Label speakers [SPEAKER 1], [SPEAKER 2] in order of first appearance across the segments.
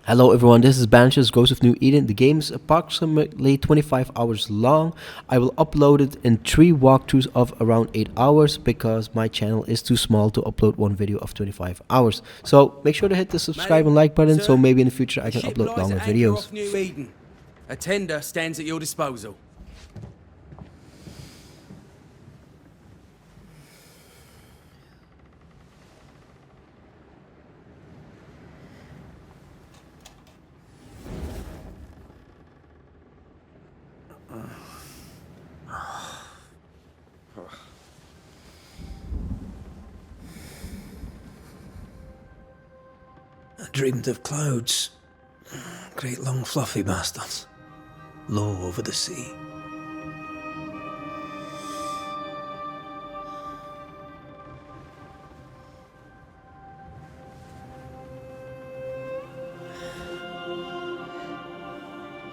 [SPEAKER 1] Hello everyone, this is Banishers Ghost of New Eden. The game is approximately 25 hours long. I will upload it in 3 walkthroughs of around 8 hours because my channel is too small to upload one video of 25 hours. So make sure to hit the subscribe and like button so maybe in the future I can upload longer videos.
[SPEAKER 2] New Eden. A tender stands at your disposal.
[SPEAKER 3] I dreamed of clouds. Great long fluffy bastards. Low over the sea.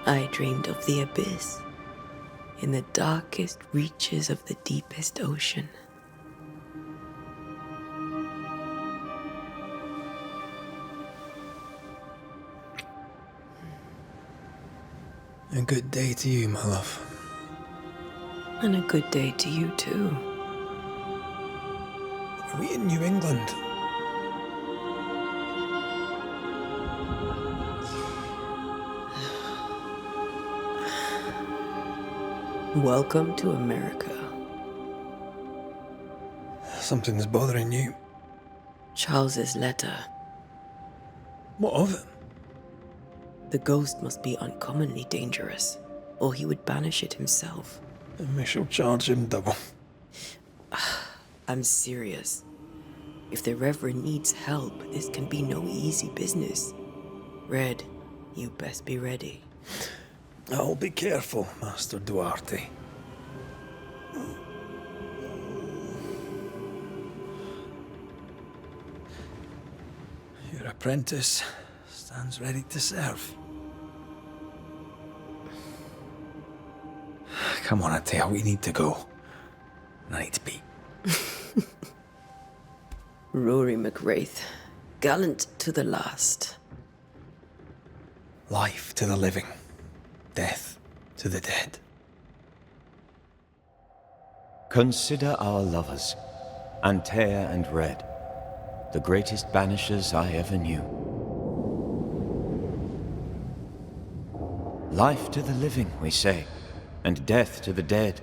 [SPEAKER 4] I dreamed of the abyss, in the darkest reaches of the deepest ocean.
[SPEAKER 3] A good day to you, my love.
[SPEAKER 4] And a good day to you too.
[SPEAKER 3] Are we in New England?
[SPEAKER 4] Welcome to America.
[SPEAKER 3] Something's bothering you.
[SPEAKER 4] Charles's letter.
[SPEAKER 3] What of it?
[SPEAKER 4] The ghost must be uncommonly dangerous, or he would banish it himself.
[SPEAKER 3] And we shall charge him double.
[SPEAKER 4] I'm serious. If the Reverend needs help, this can be no easy business. Red, you best be ready.
[SPEAKER 3] I'll be careful, Master Duarte. Your apprentice stands ready to serve. Come on, Atea, we need to go. I need to be.
[SPEAKER 4] Rory McWraith, gallant to the last.
[SPEAKER 3] Life to the living, death to the dead.
[SPEAKER 5] Consider our lovers, Antea and Red, the greatest banishers I ever knew. Life to the living, we say, and death to the dead.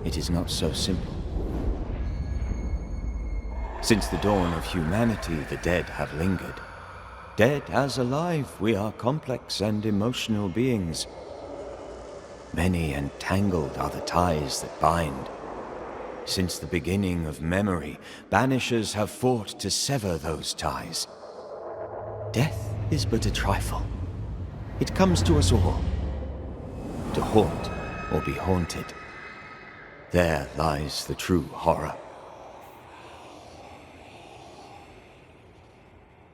[SPEAKER 5] It is not so simple. Since the dawn of humanity, the dead have lingered. Dead as alive, we are complex and emotional beings. Many and tangled are the ties that bind. Since the beginning of memory, banishers have fought to sever those ties. Death is but a trifle. It comes to us all. To haunt or be haunted. There lies the true horror.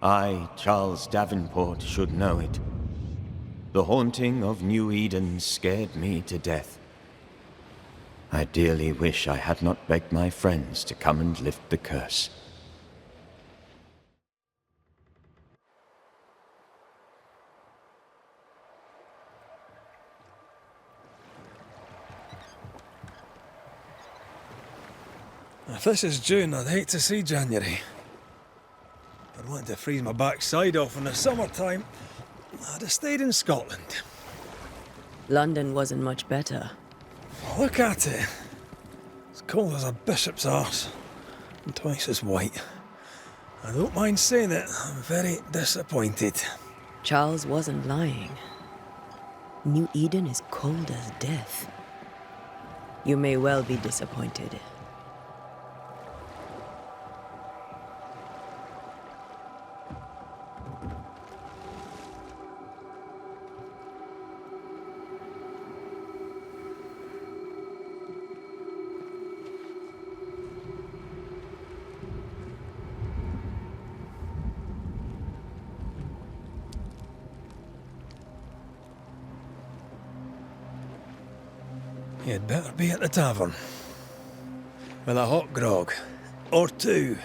[SPEAKER 5] I, Charles Davenport, should know it. The haunting of New Eden scared me to death. I dearly wish I had not begged my friends to come and lift the curse.
[SPEAKER 3] If this is June, I'd hate to see January. If I'd wanted to freeze my backside off in the summertime, I'd have stayed in Scotland.
[SPEAKER 4] London wasn't much better.
[SPEAKER 3] Look at it. As cold as a bishop's arse, and twice as white. I don't mind saying it, I'm very disappointed.
[SPEAKER 4] Charles wasn't lying. New Eden is cold as death. You may well be disappointed.
[SPEAKER 3] You'd better be at the tavern. With a hot grog. Or two.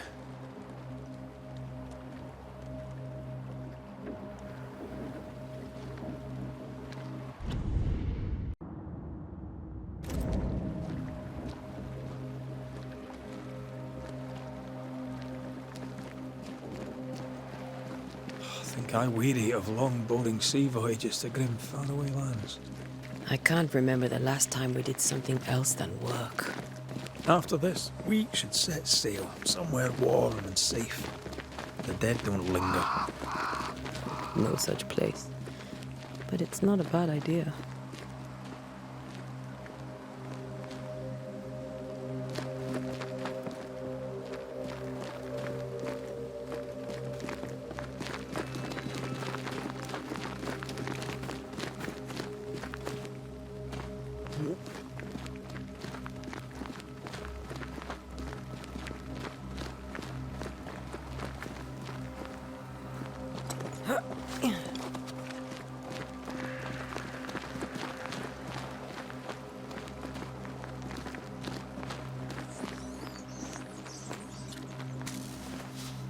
[SPEAKER 3] think I weary of long, boring sea voyages to grim, faraway lands.
[SPEAKER 4] I can't remember the last time we did something else than work.
[SPEAKER 3] After this, we should set sail somewhere warm and safe. The dead don't linger.
[SPEAKER 4] No such place. But it's not a bad idea.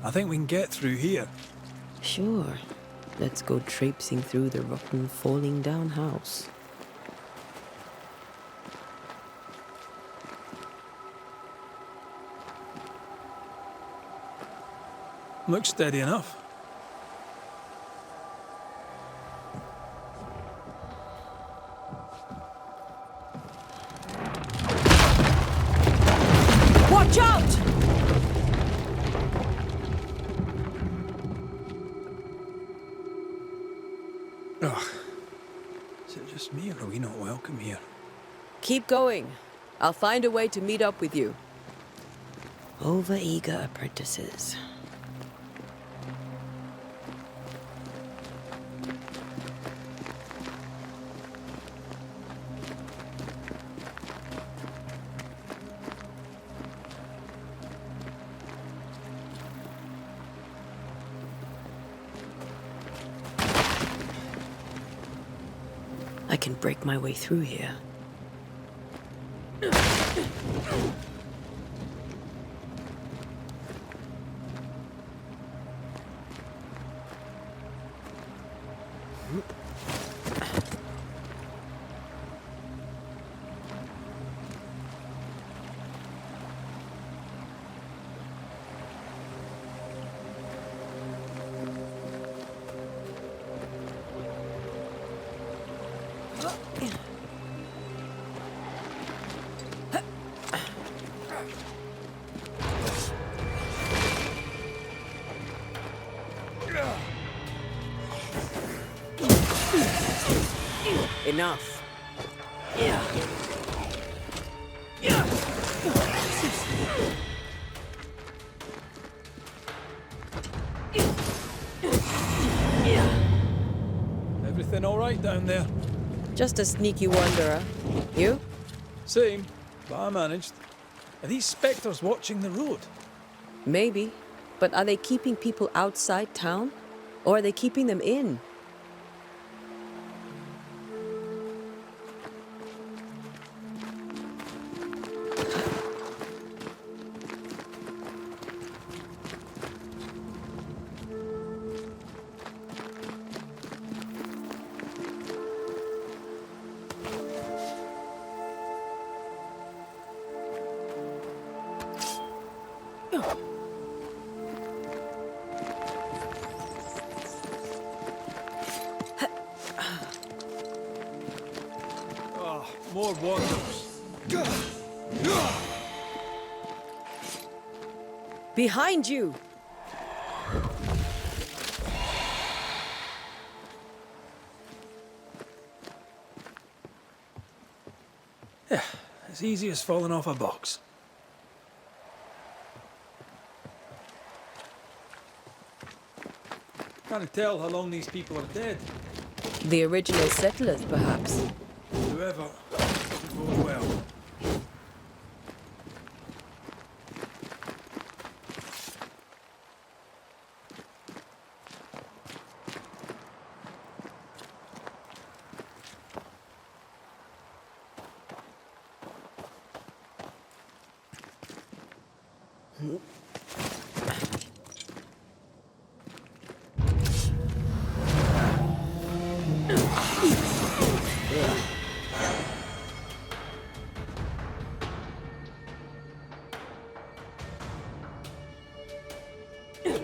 [SPEAKER 3] I think we can get through here.
[SPEAKER 4] Sure. Let's go traipsing through the rotten, falling down house.
[SPEAKER 3] Looks steady enough.
[SPEAKER 4] Watch out!
[SPEAKER 3] Ugh. Is it just me, or are we not welcome here?
[SPEAKER 4] Keep going. I'll find a way to meet up with you. Over-eager apprentices. I can break my way through here. Enough.
[SPEAKER 3] Everything all right down there?
[SPEAKER 4] Just a sneaky wanderer. You?
[SPEAKER 3] Same, but I managed. Are these spectres watching the road?
[SPEAKER 4] Maybe. But are they keeping people outside town? Or are they keeping them in?
[SPEAKER 3] More wanderers.
[SPEAKER 4] Behind you!
[SPEAKER 3] Yeah, as easy as falling off a box. Can't tell how long these people are dead.
[SPEAKER 4] The original settlers, perhaps.
[SPEAKER 3] Whoever, it will well.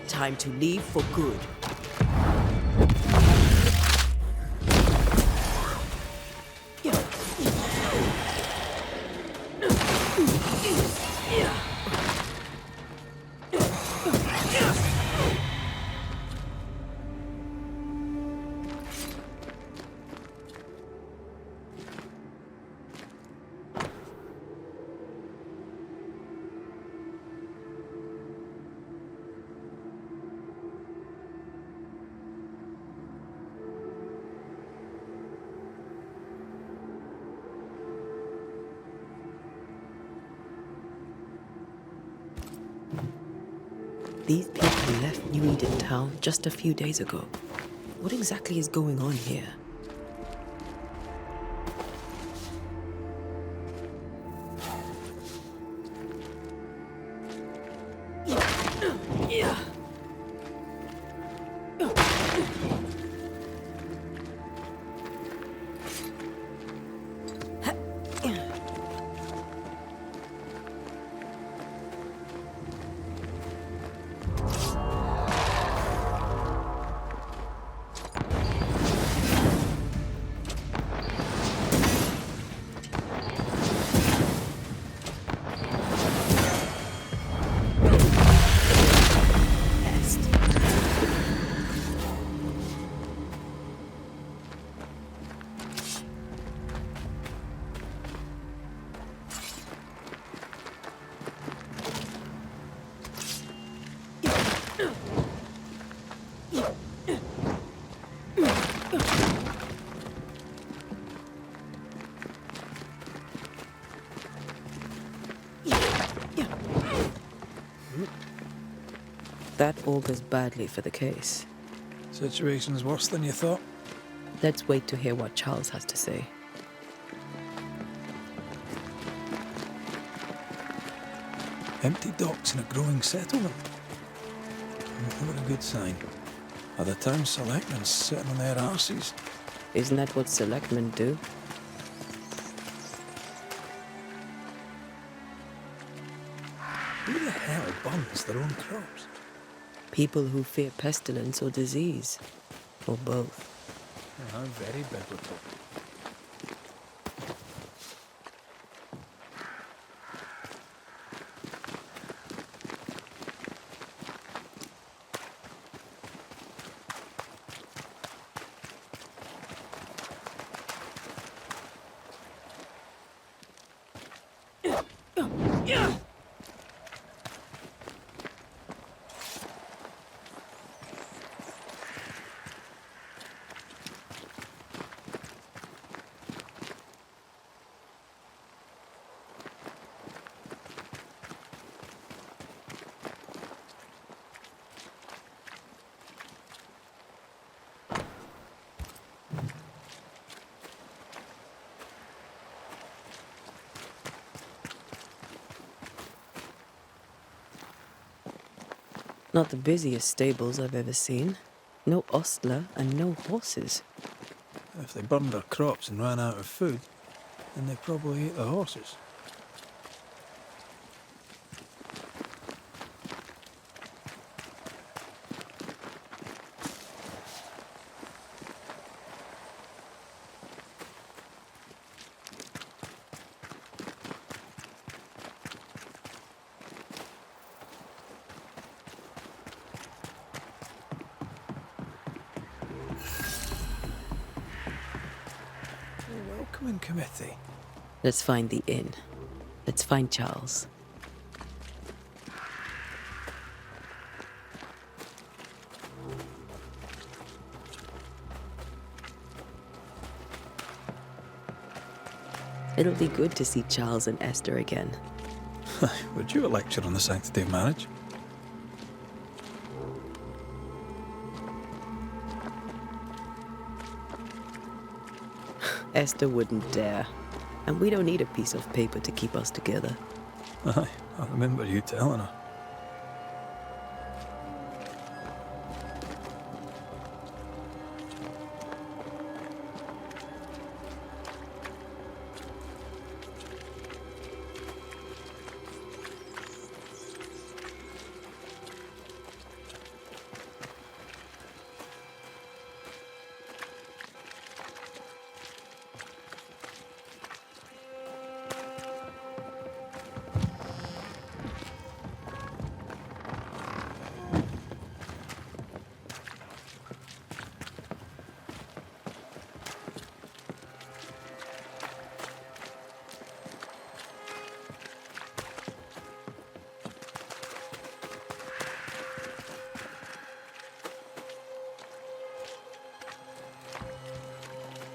[SPEAKER 4] Time to leave for good. These people left New Eden Town just a few days ago. What exactly is going on here? That augurs badly for the case.
[SPEAKER 3] Situation's worse than you thought.
[SPEAKER 4] Let's wait to hear what Charles has to say.
[SPEAKER 3] Empty docks in a growing settlement. Not a good sign. Are the town selectmen sitting on their arses?
[SPEAKER 4] Isn't that what selectmen do?
[SPEAKER 3] Who the hell burns their own crops?
[SPEAKER 4] People who fear pestilence or disease. Or both.
[SPEAKER 3] How very biblical.
[SPEAKER 4] Not the busiest stables I've ever seen. No ostler and no horses.
[SPEAKER 3] If they burned their crops and ran out of food, then they probably ate the horses. Welcoming committee.
[SPEAKER 4] Let's find the inn. Let's find Charles. It'll be good to see Charles and Esther again.
[SPEAKER 3] Would you a lecture on the sanctity of marriage?
[SPEAKER 4] Esther wouldn't dare. And we don't need a piece of paper to keep us together.
[SPEAKER 3] Aye, I remember you telling her.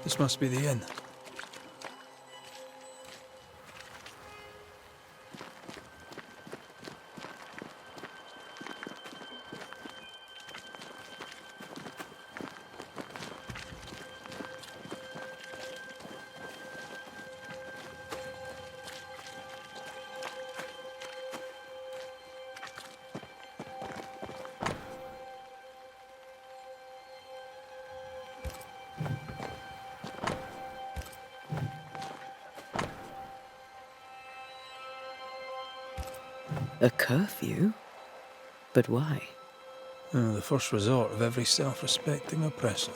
[SPEAKER 3] This must be the inn.
[SPEAKER 4] A curfew? But why?
[SPEAKER 3] The first resort of every self-respecting oppressor.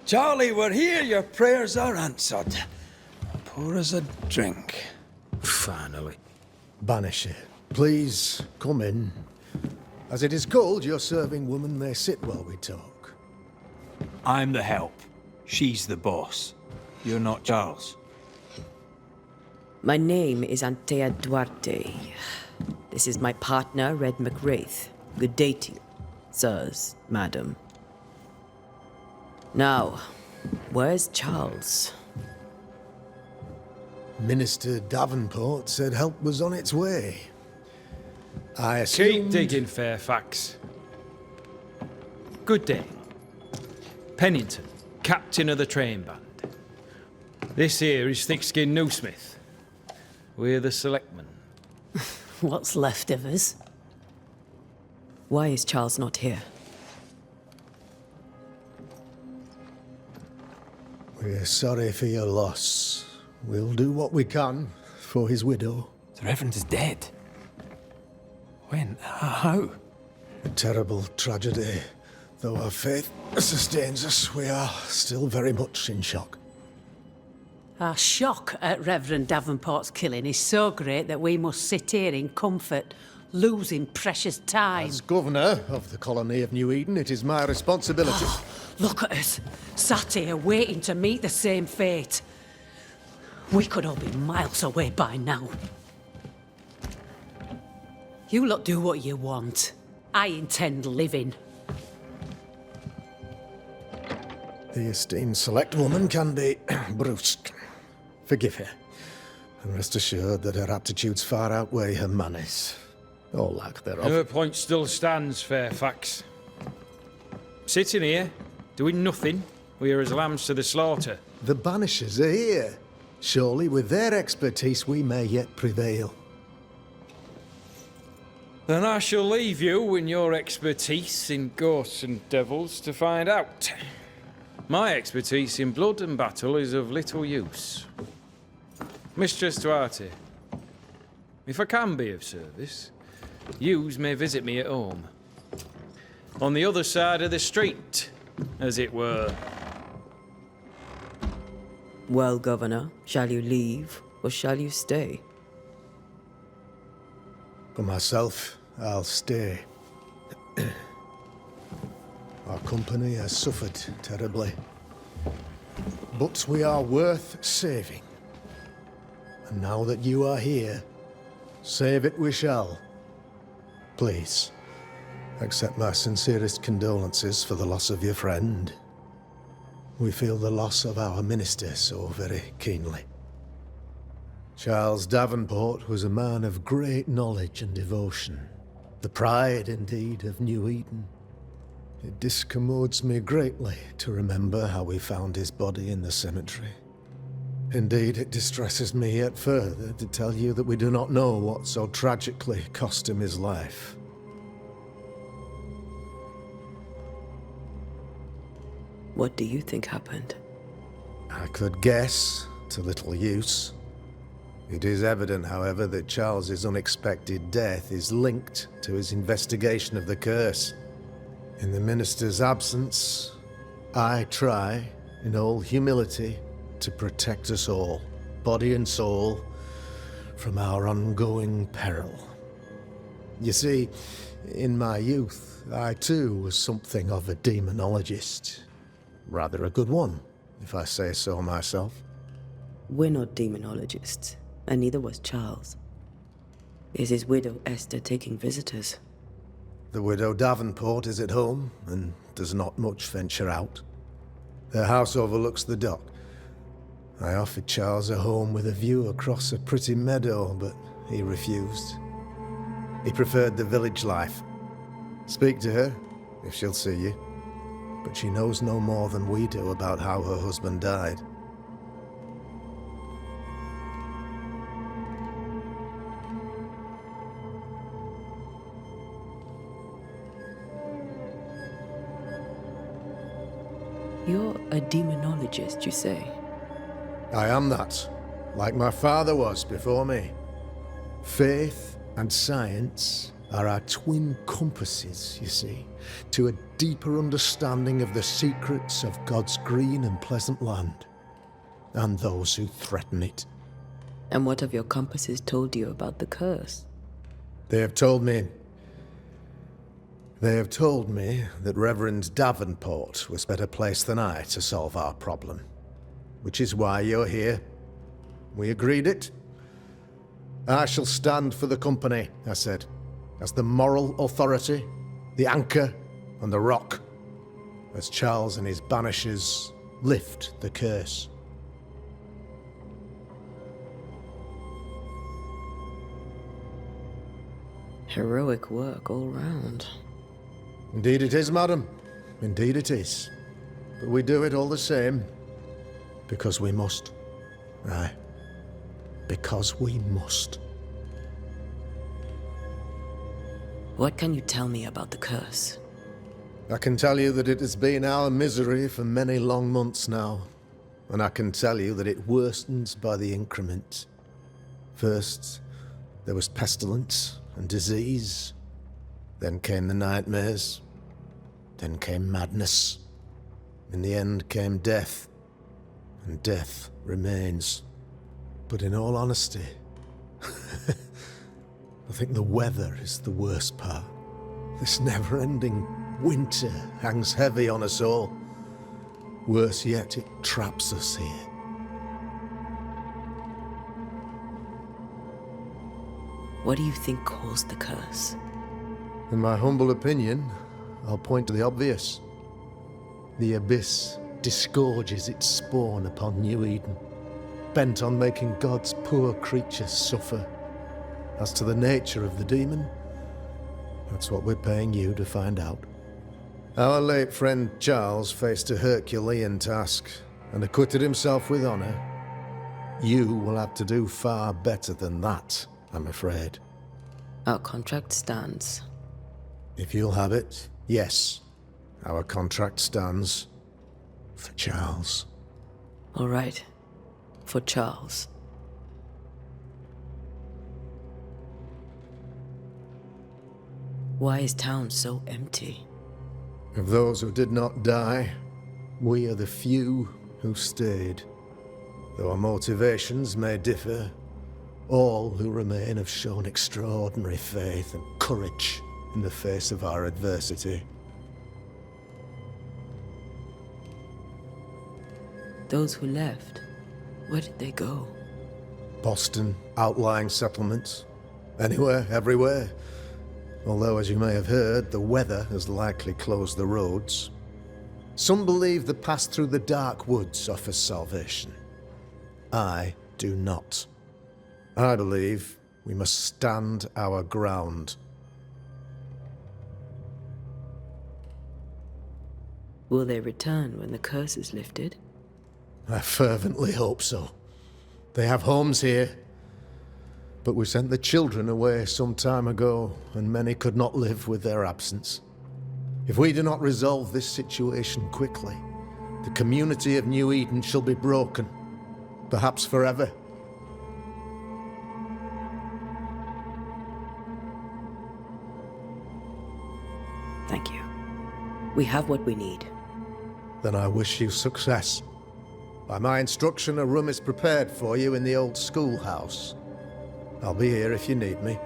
[SPEAKER 3] Charlie, we're here. Your prayers are answered. Pour us a drink.
[SPEAKER 2] Finally.
[SPEAKER 6] Banisher, please come in. As it is called, your serving woman may sit while we talk.
[SPEAKER 7] I'm the help. She's the boss. You're not Charles.
[SPEAKER 4] My name is Antea Duarte. This is my partner, Red McWraith. Good day to you, sirs, madam. Now, where's Charles?
[SPEAKER 6] Minister Davenport said help was on its way. I assumed...
[SPEAKER 7] Keep digging, Fairfax. Good day. Pennington, captain of the train band. This here is thick-skinned Newsmith. We're the selectmen.
[SPEAKER 8] What's left of us?
[SPEAKER 4] Why is Charles not here?
[SPEAKER 6] We're sorry for your loss. We'll do what we can for his widow.
[SPEAKER 7] The Reverend is dead. When? How?
[SPEAKER 6] A terrible tragedy. Though our faith sustains us, we are still very much in shock.
[SPEAKER 8] Our shock at Reverend Davenport's killing is so great that we must sit here in comfort, losing precious time.
[SPEAKER 6] As governor of the colony of New Eden, it is my responsibility.
[SPEAKER 8] Look at us, sat here waiting to meet the same fate. We could all be miles away by now. You lot do what you want. I intend living.
[SPEAKER 6] The esteemed select woman can be brusque. Forgive her. And rest assured that her aptitudes far outweigh her manners. Or lack thereof.
[SPEAKER 7] Her point still stands, Fairfax. Sitting here, doing nothing, we are as lambs to the slaughter.
[SPEAKER 6] The Banishers are here. Surely with their expertise we may yet prevail.
[SPEAKER 7] Then I shall leave you and your expertise in ghosts and devils to find out. My expertise in blood and battle is of little use. Mistress Duarte, if I can be of service, yous may visit me at home. On the other side of the street, as it were.
[SPEAKER 4] Well, Governor, shall you leave or shall you stay?
[SPEAKER 6] For myself, I'll stay. Our company has suffered terribly. But we are worth saving. And now that you are here, save it we shall. Please, accept my sincerest condolences for the loss of your friend. We feel the loss of our minister so very keenly. Charles Davenport was a man of great knowledge and devotion. The pride, indeed, of New Eden. It discommodes me greatly to remember how we found his body in the cemetery. Indeed, it distresses me yet further to tell you that we do not know what so tragically cost him his life.
[SPEAKER 4] What do you think happened?
[SPEAKER 6] I could guess, to little use. It is evident, however, that Charles's unexpected death is linked to his investigation of the curse. In the minister's absence, I try, in all humility, to protect us all, body and soul, from our ongoing peril. You see, in my youth, I too was something of a demonologist. Rather a good one, if I say so myself.
[SPEAKER 4] We're not demonologists, and neither was Charles. Is his widow Esther taking visitors?
[SPEAKER 6] The widow Davenport is at home, and does not much venture out. Their house overlooks the dock. I offered Charles a home with a view across a pretty meadow, but he refused. He preferred the village life. Speak to her, if she'll see you. But she knows no more than we do about how her husband died.
[SPEAKER 4] You're a demonologist, you say?
[SPEAKER 6] I am that, like my father was before me. Faith and science are our twin compasses, you see, to a deeper understanding of the secrets of God's green and pleasant land, and those who threaten it.
[SPEAKER 4] And what have your compasses told you about the curse?
[SPEAKER 6] They have told me that Reverend Davenport was better placed than I to solve our problem. Which is why you're here. We agreed it. I shall stand for the company, I said, as the moral authority, the anchor, and the rock, as Charles and his Banishers lift the curse.
[SPEAKER 4] Heroic work all round.
[SPEAKER 6] Indeed it is, madam. Indeed it is. But we do it all the same. Because we must. Aye. Because we must.
[SPEAKER 4] What can you tell me about the curse?
[SPEAKER 6] I can tell you that it has been our misery for many long months now. And I can tell you that it worsens by the increment. First, there was pestilence and disease. Then came the nightmares. Then came madness. In the end came death. And death remains. But in all honesty, I think the weather is the worst part. This never-ending winter hangs heavy on us all. Worse yet, it traps us here.
[SPEAKER 4] What do you think caused the curse?
[SPEAKER 6] In my humble opinion, I'll point to the obvious. The abyss disgorges its spawn upon New Eden, bent on making God's poor creatures suffer. As to the nature of the demon, that's what we're paying you to find out. Our late friend Charles faced a Herculean task and acquitted himself with honor. You will have to do far better than that, I'm afraid.
[SPEAKER 4] Our contract stands.
[SPEAKER 6] If you'll have it, yes. Our contract stands for Charles.
[SPEAKER 4] All right. For Charles. Why is town so empty?
[SPEAKER 6] Of those who did not die, we are the few who stayed. Though our motivations may differ, all who remain have shown extraordinary faith and courage in the face of our adversity.
[SPEAKER 4] Those who left, where did they go?
[SPEAKER 6] Boston, outlying settlements. Anywhere, everywhere. Although, as you may have heard, the weather has likely closed the roads. Some believe the path through the dark woods offers salvation. I do not. I believe we must stand our ground.
[SPEAKER 4] Will they return when the curse is lifted?
[SPEAKER 6] I fervently hope so. They have homes here. But we sent the children away some time ago, and many could not live with their absence. If we do not resolve this situation quickly, the community of New Eden shall be broken, perhaps forever.
[SPEAKER 4] Thank you. We have what we need.
[SPEAKER 6] Then I wish you success. By my instruction, a room is prepared for you in the old schoolhouse. I'll be here if you need me.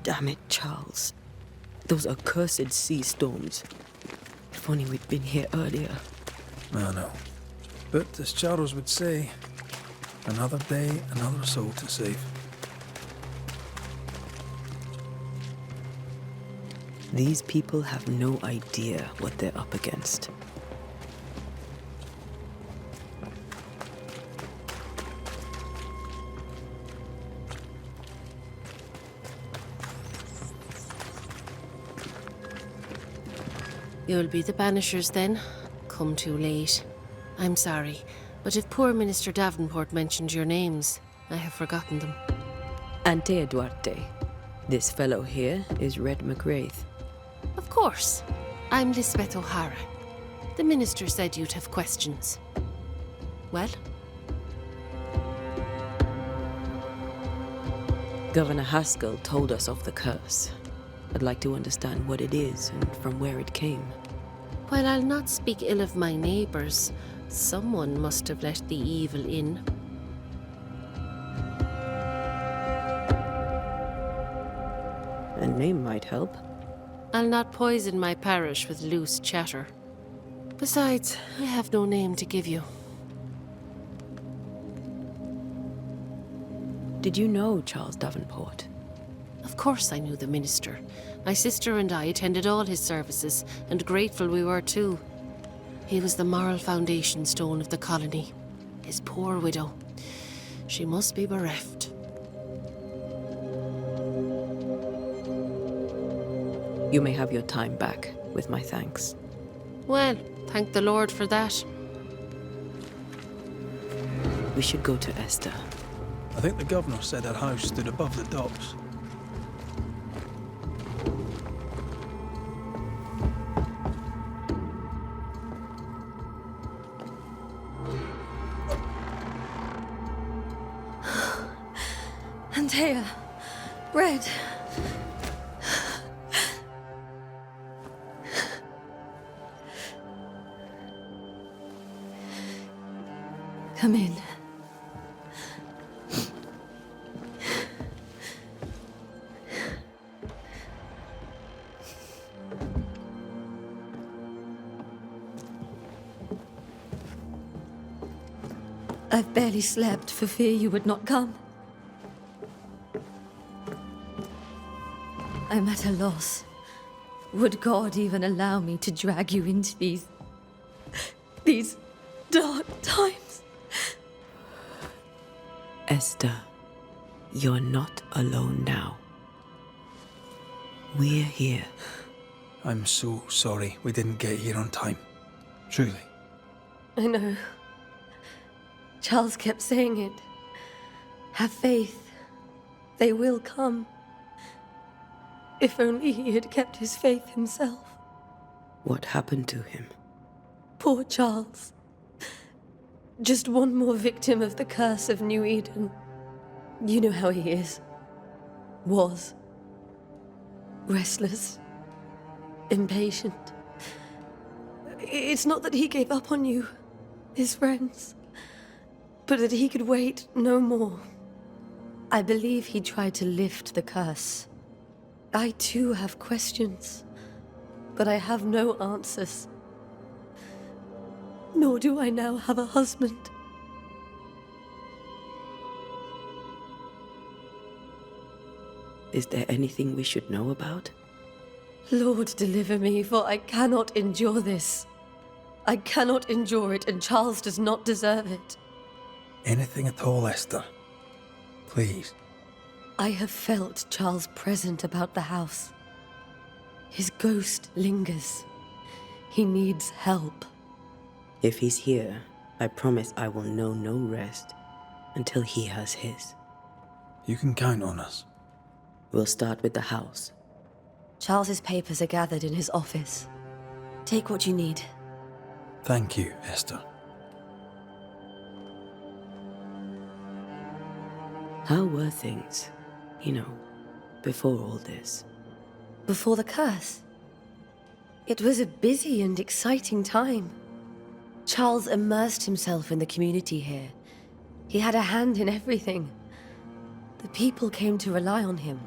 [SPEAKER 4] Damn it, Charles. Those accursed sea storms. If only we'd been here earlier.
[SPEAKER 3] I know. But as Charles would say, Another day, another soul to save.
[SPEAKER 4] These people have no idea what they're up against.
[SPEAKER 9] You'll be the Banishers then? Come too late. I'm sorry, but if poor Minister Davenport mentioned your names, I have forgotten them.
[SPEAKER 4] Ante Duarte. This fellow here is Red McGrath.
[SPEAKER 9] Of course. I'm Lisbeth O'Hara. The Minister said you'd have questions. Well?
[SPEAKER 4] Governor Haskell told us of the curse. I'd like to understand what it is and from where it came.
[SPEAKER 9] While I'll not speak ill of my neighbours, someone must have let the evil in.
[SPEAKER 4] A name might help.
[SPEAKER 9] I'll not poison my parish with loose chatter. Besides, I have no name to give you.
[SPEAKER 4] Did you know Charles Davenport?
[SPEAKER 9] Of course I knew the minister. My sister and I attended all his services, and grateful we were too. He was the moral foundation stone of the colony. His poor widow. She must be bereft.
[SPEAKER 4] You may have your time back, with my thanks.
[SPEAKER 9] Well, thank the Lord for that.
[SPEAKER 4] We should go to Esther.
[SPEAKER 3] I think the governor said her house stood above the docks.
[SPEAKER 10] Antea, Red. Come in. I've barely slept for fear you would not come. I'm at a loss. Would God even allow me to drag you into these dark times?
[SPEAKER 4] Esther, you're not alone now. We're here.
[SPEAKER 3] I'm so sorry we didn't get here on time. Truly.
[SPEAKER 10] I know. Charles kept saying it. Have faith. They will come. If only he had kept his faith himself.
[SPEAKER 4] What happened to him?
[SPEAKER 10] Poor Charles. Just one more victim of the curse of New Eden. You know how he is. Was. Restless. Impatient. It's not that he gave up on you, his friends, but that he could wait no more. I believe he tried to lift the curse. I too have questions, but I have no answers. Nor do I now have a husband.
[SPEAKER 4] Is there anything we should know about?
[SPEAKER 10] Lord, deliver me, for I cannot endure this. I cannot endure it, and Charles does not deserve it.
[SPEAKER 3] Anything at all, Esther. Please.
[SPEAKER 10] I have felt Charles present about the house. His ghost lingers. He needs help.
[SPEAKER 4] If he's here, I promise I will know no rest until he has his.
[SPEAKER 3] You can count on us.
[SPEAKER 4] We'll start with the house.
[SPEAKER 10] Charles's papers are gathered in his office. Take what you need.
[SPEAKER 3] Thank you, Esther.
[SPEAKER 4] How were things, before all this?
[SPEAKER 10] Before the curse. It was a busy and exciting time. Charles immersed himself in the community here. He had a hand in everything. The people came to rely on him.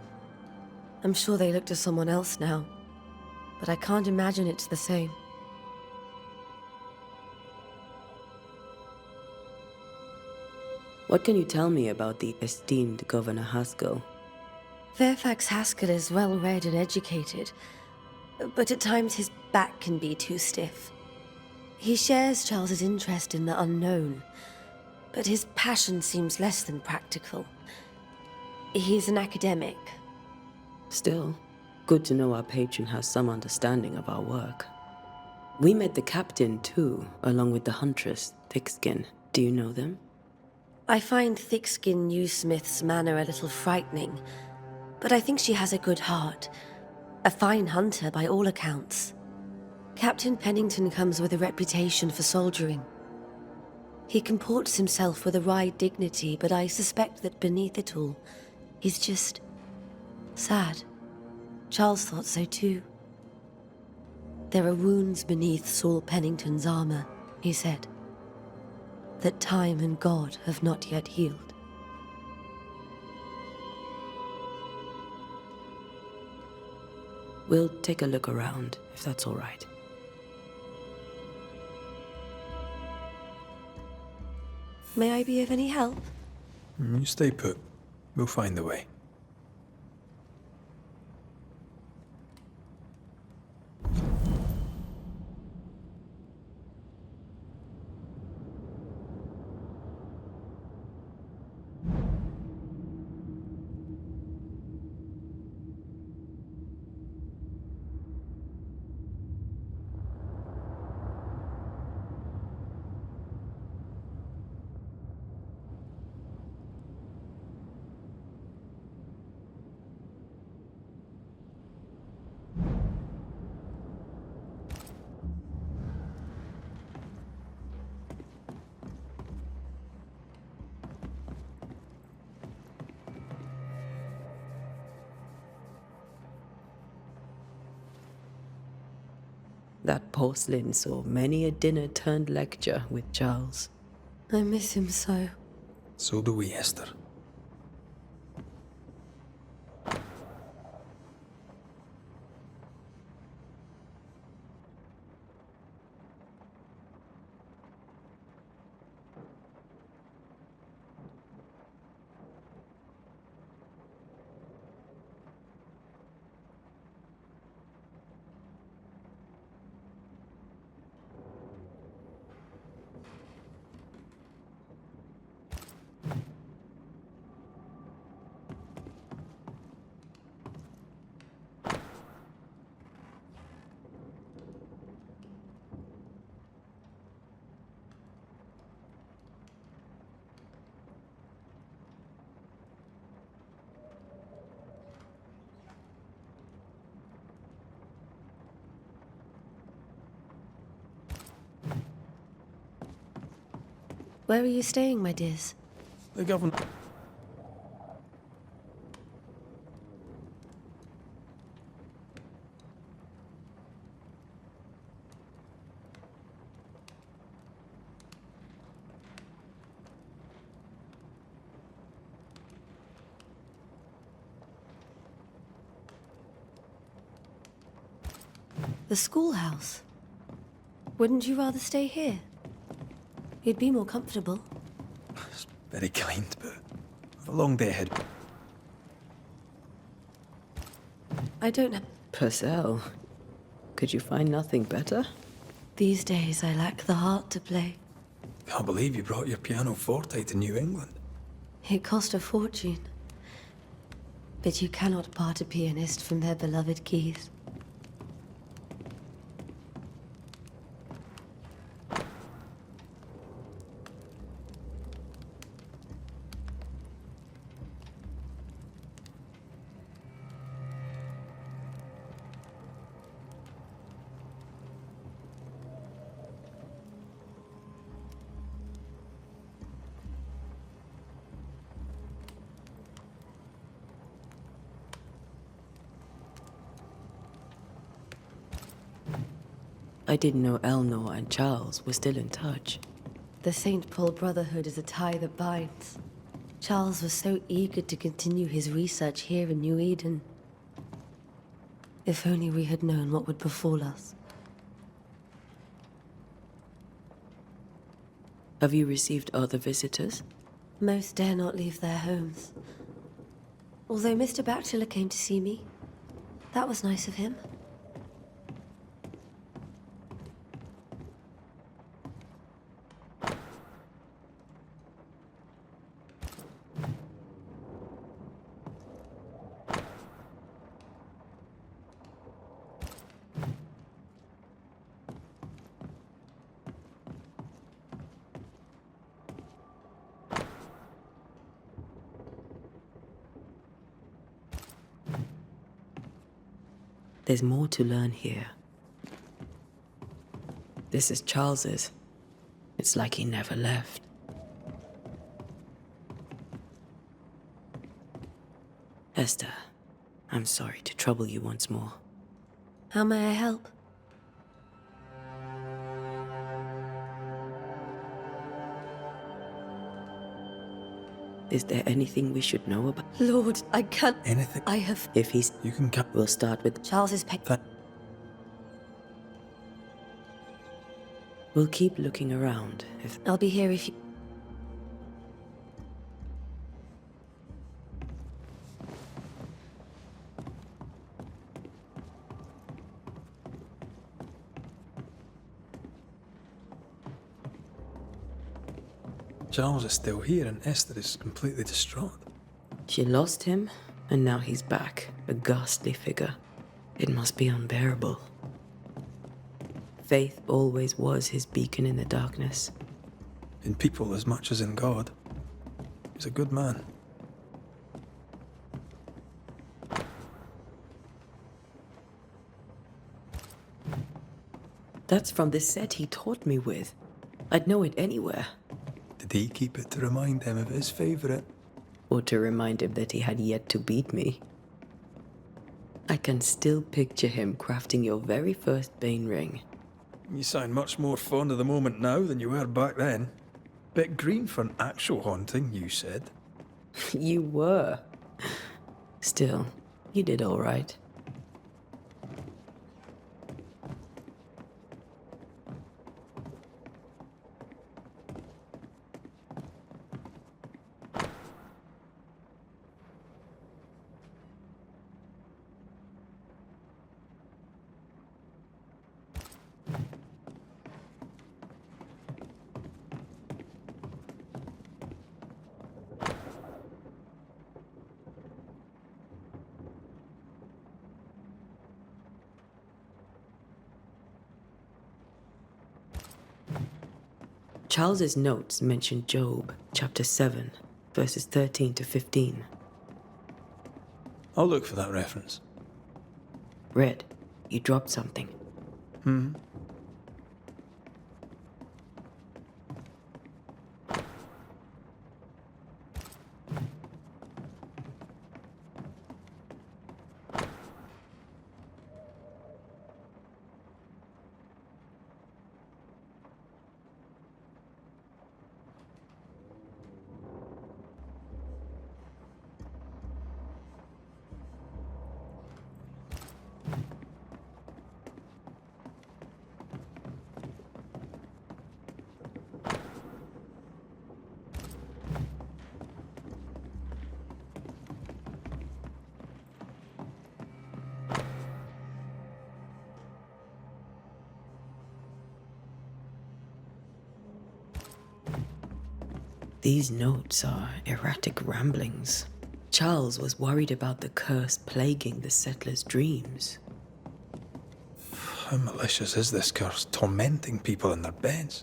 [SPEAKER 10] I'm sure they look to someone else now, but I can't imagine it's the same.
[SPEAKER 4] What can you tell me about the esteemed Governor Haskell?
[SPEAKER 10] Fairfax Haskell is well read and educated, but at times his back can be too stiff. He shares Charles's interest in the unknown, but his passion seems less than practical. He's an academic.
[SPEAKER 4] Still, good to know our patron has some understanding of our work. We met the captain, too, along with the huntress, Thickskin. Do you know them?
[SPEAKER 10] I find Thickskin Newsmith's manner a little frightening, but I think she has a good heart. A fine hunter by all accounts. Captain Pennington comes with a reputation for soldiering. He comports himself with a wry dignity, but I suspect that beneath it all, he's just sad. Charles thought so too. There are wounds beneath Saul Pennington's armor, he said, that time and God have not yet healed.
[SPEAKER 4] We'll take a look around, if that's all right.
[SPEAKER 10] May I be of any help?
[SPEAKER 3] You stay put. We'll find a way.
[SPEAKER 4] That porcelain saw many a dinner-turned-lecture with Charles.
[SPEAKER 10] I miss him so.
[SPEAKER 3] So do we, Esther.
[SPEAKER 10] Where are you staying, my dears?
[SPEAKER 3] The governor...
[SPEAKER 10] The schoolhouse. Wouldn't you rather stay here? You'd be more comfortable.
[SPEAKER 3] It's very kind, but I've a long day ahead.
[SPEAKER 10] I don't have...
[SPEAKER 4] Purcell, could you find nothing better?
[SPEAKER 10] These days, I lack the heart to play.
[SPEAKER 3] Can't believe you brought your pianoforte to New England.
[SPEAKER 10] It cost a fortune. But you cannot part a pianist from their beloved keys.
[SPEAKER 4] I didn't know Eleanor and Charles were still in touch.
[SPEAKER 10] The St. Paul Brotherhood is a tie that binds. Charles was so eager to continue his research here in New Eden. If only we had known what would befall us.
[SPEAKER 4] Have you received other visitors?
[SPEAKER 10] Most dare not leave their homes. Although Mr. Bachelor came to see me, that was nice of him.
[SPEAKER 4] There's more to learn here. This is Charles's. It's like he never left. Esther, I'm sorry to trouble you once more.
[SPEAKER 10] How may I help?
[SPEAKER 4] Is there anything we should know about?
[SPEAKER 10] Lord, I can't.
[SPEAKER 3] Anything?
[SPEAKER 10] I have.
[SPEAKER 4] If he's...
[SPEAKER 3] You can come.
[SPEAKER 4] We'll start with...
[SPEAKER 10] Charles's pet.
[SPEAKER 4] We'll keep looking around. If...
[SPEAKER 10] I'll be here if you.
[SPEAKER 3] Charles is still here and Esther is completely distraught.
[SPEAKER 4] She lost him, and now he's back, a ghastly figure. It must be unbearable. Faith always was his beacon in the darkness.
[SPEAKER 3] In people as much as in God. He's a good man.
[SPEAKER 4] That's from the set he taught me with. I'd know it anywhere.
[SPEAKER 3] Did he keep it to remind him of his favourite?
[SPEAKER 4] Or to remind him that he had yet to beat me. I can still picture him crafting your very first Bane ring.
[SPEAKER 3] You sound much more fond of the moment now than you were back then. Bit green for an actual haunting, you said.
[SPEAKER 4] You were. Still, you did all right. Charles's notes mention Job, chapter 7, verses 13 to 15.
[SPEAKER 3] I'll look for that reference.
[SPEAKER 4] Red, you dropped something. These notes are erratic ramblings. Charles was worried about the curse plaguing the settlers' dreams.
[SPEAKER 3] How malicious is this curse, tormenting people in their beds?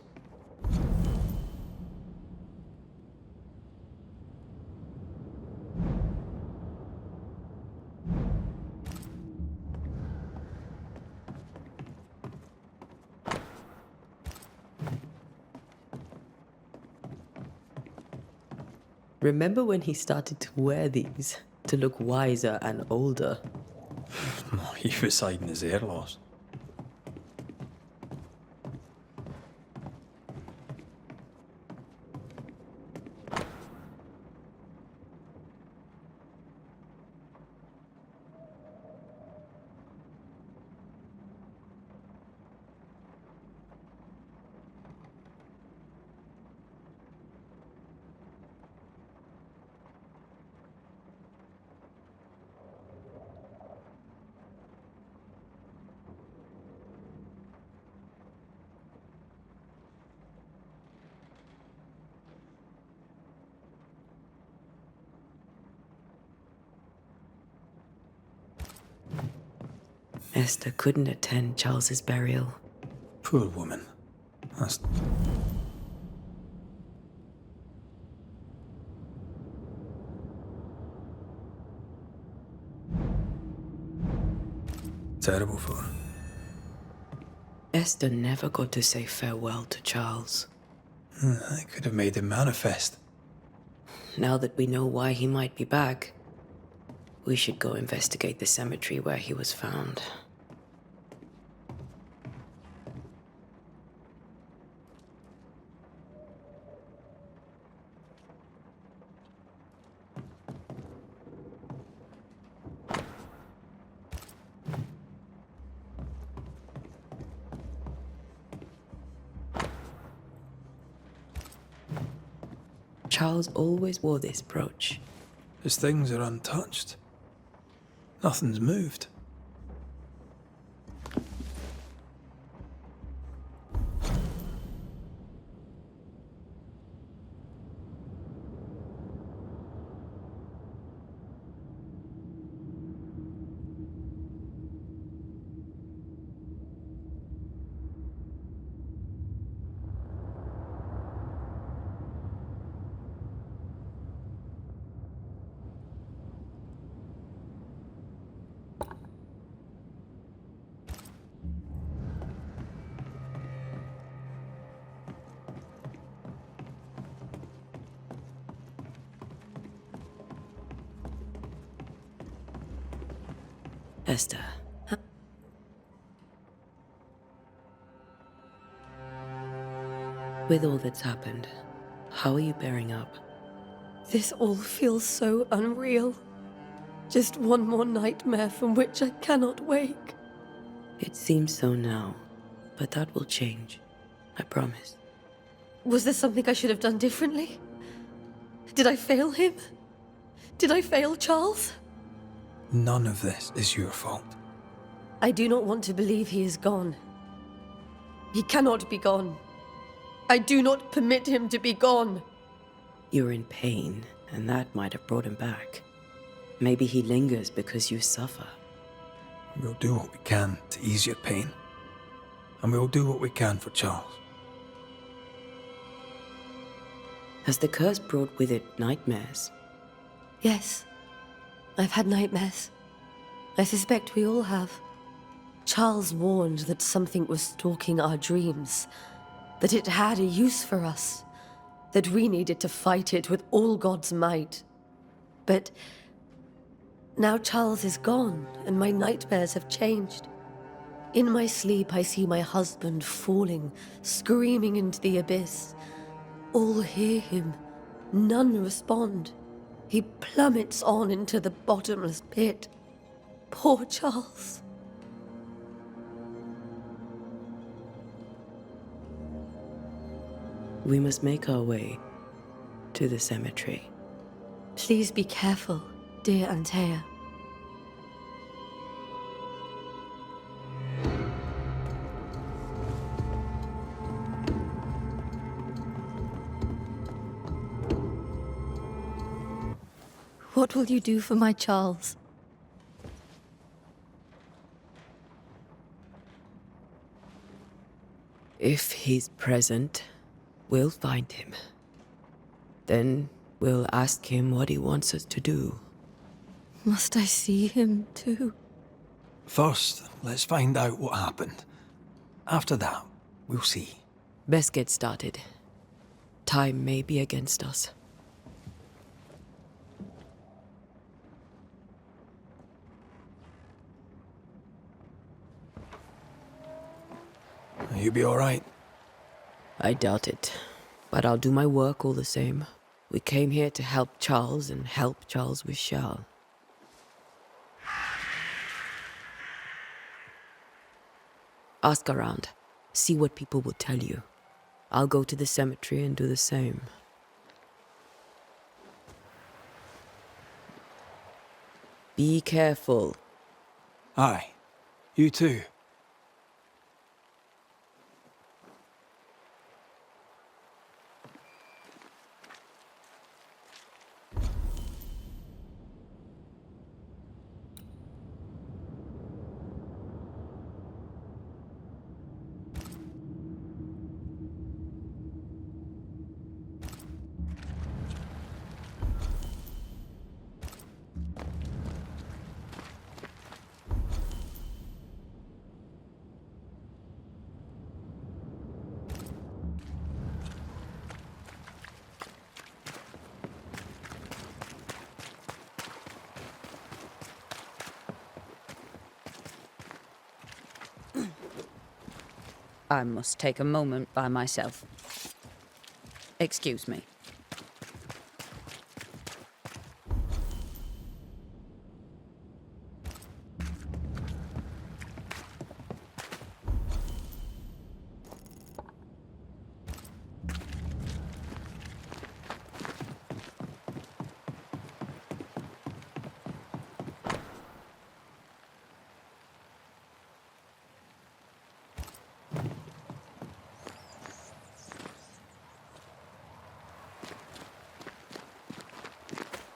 [SPEAKER 4] Remember when he started to wear these to look wiser and older?
[SPEAKER 3] He was hiding his hair loss.
[SPEAKER 4] Esther couldn't attend Charles's burial.
[SPEAKER 3] Poor woman. That's... terrible for her.
[SPEAKER 4] Esther never got to say farewell to Charles.
[SPEAKER 3] I could have made him manifest.
[SPEAKER 4] Now that we know why he might be back, we should go investigate the cemetery where he was found. Charles always wore this brooch.
[SPEAKER 3] His things are untouched. Nothing's moved.
[SPEAKER 4] Esther. With all that's happened, how are you bearing up?
[SPEAKER 10] This all feels so unreal. Just one more nightmare from which I cannot wake.
[SPEAKER 4] It seems so now, but that will change. I promise.
[SPEAKER 10] Was there something I should have done differently? Did I fail him? Did I fail Charles?
[SPEAKER 3] None of this is your fault.
[SPEAKER 10] I do not want to believe he is gone. He cannot be gone. I do not permit him to be gone.
[SPEAKER 4] You're in pain, and that might have brought him back. Maybe he lingers because you suffer.
[SPEAKER 3] We'll do what we can to ease your pain. And we'll do what we can for Charles.
[SPEAKER 4] Has the curse brought with it nightmares?
[SPEAKER 10] Yes. I've had nightmares. I suspect we all have. Charles warned that something was stalking our dreams, that it had a use for us, that we needed to fight it with all God's might. But now Charles is gone, and my nightmares have changed. In my sleep, I see my husband falling, screaming into the abyss. All hear him. None respond. He plummets on into the bottomless pit. Poor Charles.
[SPEAKER 4] We must make our way to the cemetery.
[SPEAKER 10] Please be careful, dear Antea. What will you do for my Charles?
[SPEAKER 4] If he's present, we'll find him. Then we'll ask him what he wants us to do.
[SPEAKER 10] Must I see him too?
[SPEAKER 3] First, let's find out what happened. After that, we'll see.
[SPEAKER 4] Best get started. Time may be against us.
[SPEAKER 3] You be all right?
[SPEAKER 4] I doubt it, but I'll do my work all the same. We came here to help Charles, and help Charles we shall. Ask around. See what people will tell you. I'll go to the cemetery and do the same. Be careful.
[SPEAKER 3] Aye. You too.
[SPEAKER 11] I must take a moment by myself. Excuse me.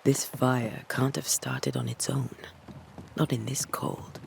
[SPEAKER 4] This fire can't have started on its own. Not in this cold.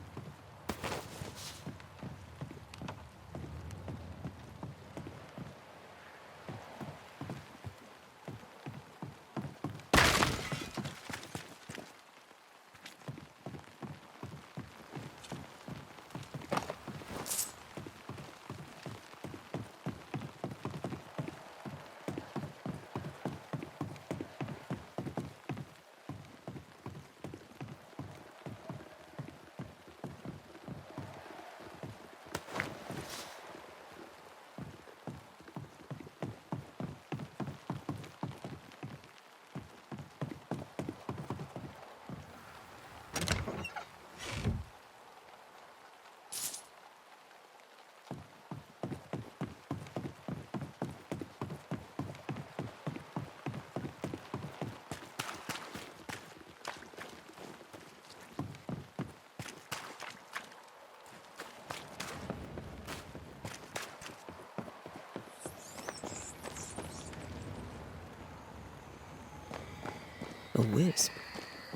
[SPEAKER 4] A wisp.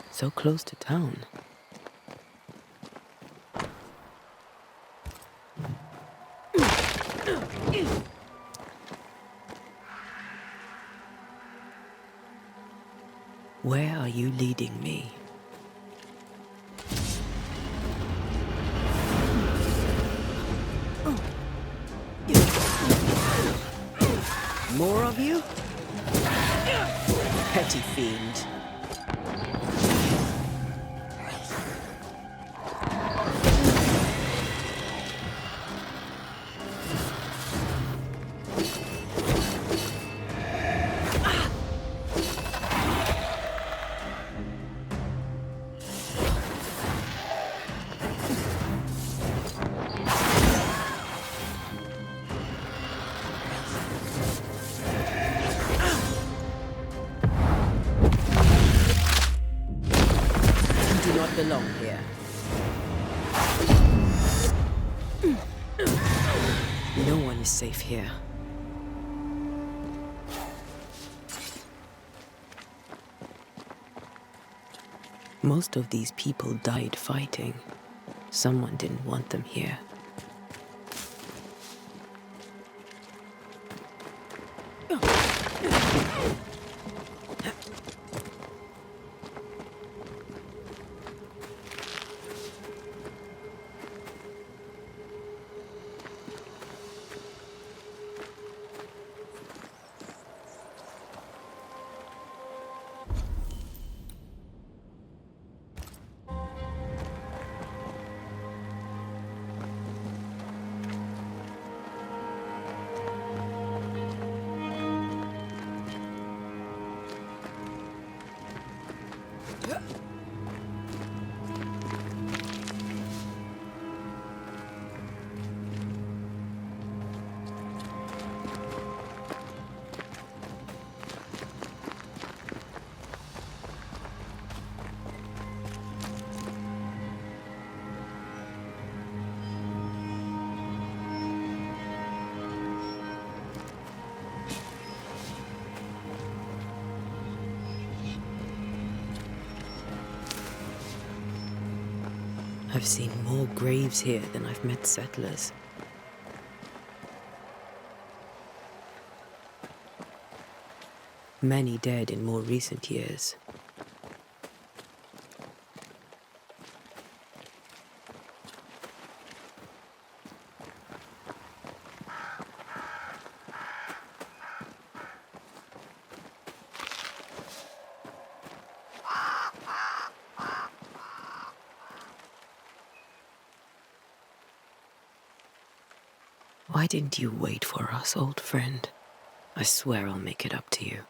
[SPEAKER 4] So close to town. Where are you leading me? More of you? Petty fiend. You do not belong here. No one is safe here. Most of these people died fighting. Someone didn't want them here. I've seen more graves here than I've met settlers. Many dead in more recent years. Why didn't you wait for us, old friend? I swear I'll make it up to you.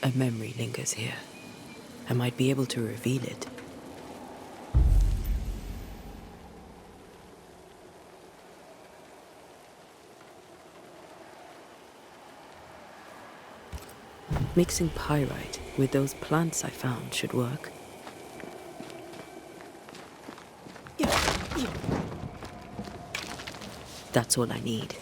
[SPEAKER 4] A memory lingers here. I might be able to reveal it. Mixing pyrite with those plants I found should work. That's all I need.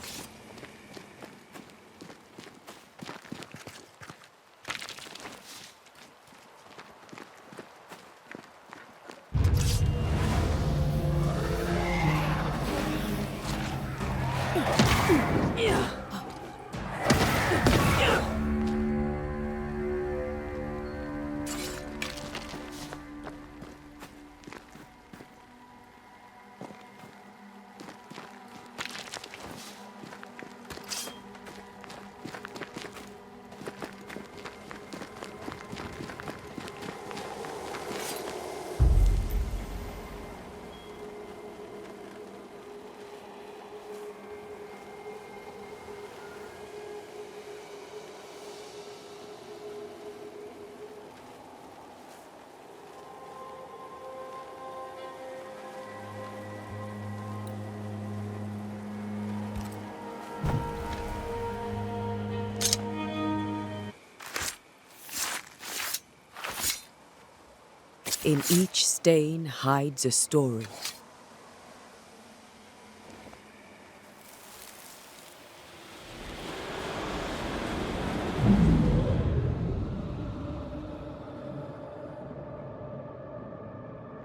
[SPEAKER 4] In each stain hides a story.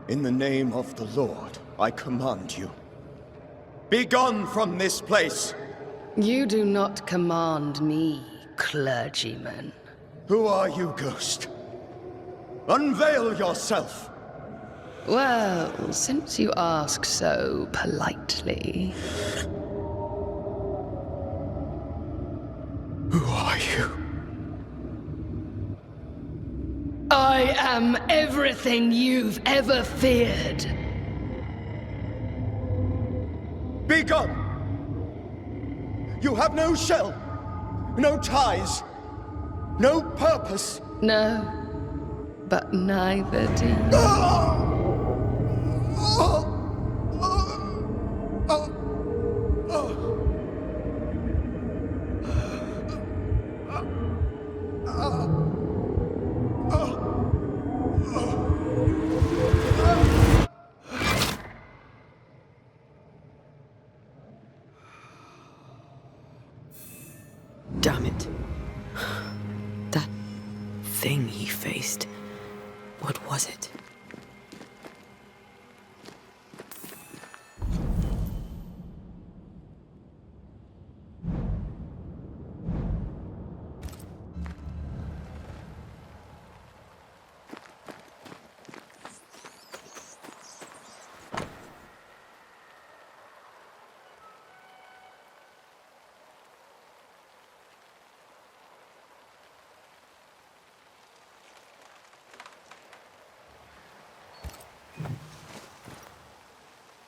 [SPEAKER 5] In the name of the Lord, I command you. Be gone from this place!
[SPEAKER 12] You do not command me, clergyman.
[SPEAKER 5] Who are you, ghost? Unveil yourself!
[SPEAKER 12] Well, since you ask so politely...
[SPEAKER 5] Who are you?
[SPEAKER 12] I am everything you've ever feared.
[SPEAKER 5] Be gone! You have no shell, no ties, no purpose.
[SPEAKER 12] No, but neither do you.
[SPEAKER 4] Damn it. That thing he faced. What was it?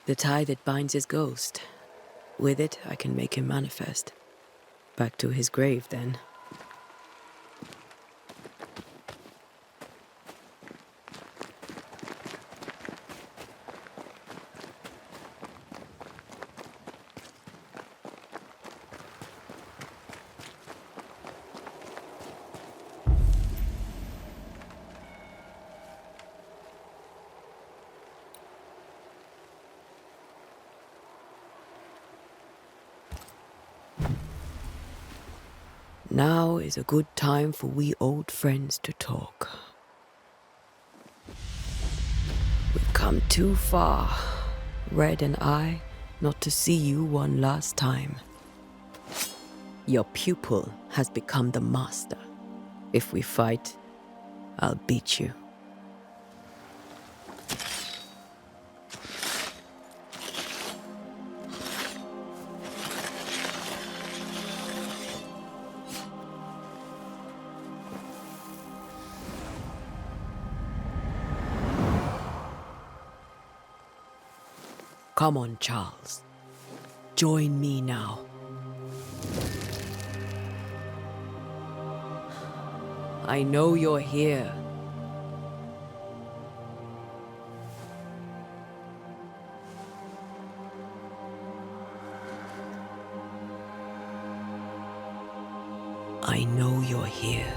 [SPEAKER 4] The tie that binds his ghost. With it, I can make him manifest. Back to his grave, then. Now is a good time for we old friends to talk. We've come too far, Red and I, not to see you one last time. Your pupil has become the master. If we fight, I'll beat you. Come on, Charles. Join me now. I know you're here. I know you're here.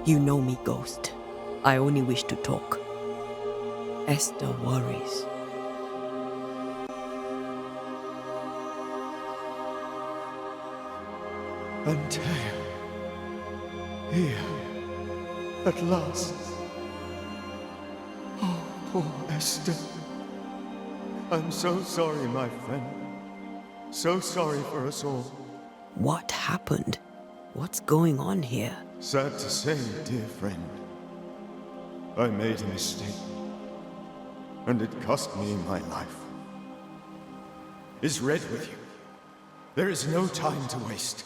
[SPEAKER 4] You know me, Ghost. I only wish to talk. Esther worries.
[SPEAKER 5] Antea. Here. At last. Oh, poor Esther. I'm so sorry, my friend. So sorry for us all.
[SPEAKER 4] What happened? What's going on here?
[SPEAKER 5] Sad to say, dear friend. I made a mistake. And it cost me my life. Is Red with you? There is no time to waste.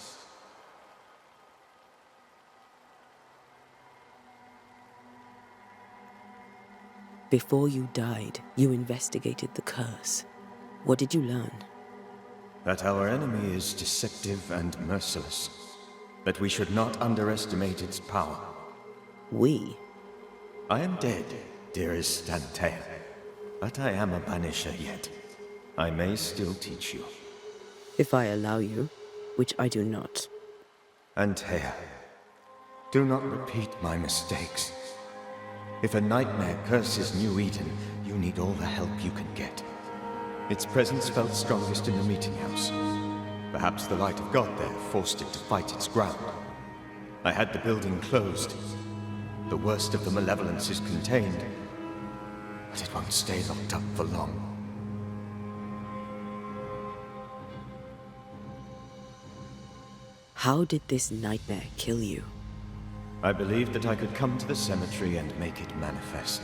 [SPEAKER 4] Before you died, you investigated the curse. What did you learn?
[SPEAKER 5] That our enemy is deceptive and merciless. That we should not underestimate its power.
[SPEAKER 4] We?
[SPEAKER 5] I am dead, dearest Antea. But I am a Banisher yet. I may still teach you.
[SPEAKER 4] If I allow you, which I do not.
[SPEAKER 5] Antea, do not repeat my mistakes. If a nightmare curses New Eden, you need all the help you can get. Its presence felt strongest in the meeting house. Perhaps the light of God there forced it to fight its ground. I had the building closed. The worst of the malevolence is contained, but it won't stay locked up for long.
[SPEAKER 4] How did this nightmare kill you?
[SPEAKER 5] I believed that I could come to the cemetery and make it manifest.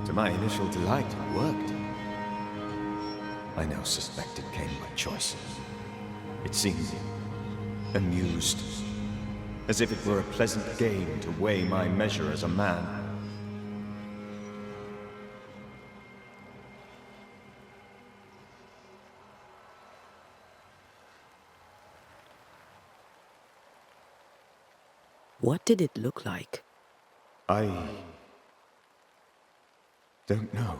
[SPEAKER 5] To my initial delight, it worked. I now suspect it came by choice. It seemed amused, as if it were a pleasant game to weigh my measure as a man.
[SPEAKER 4] What did it look like?
[SPEAKER 5] I don't know.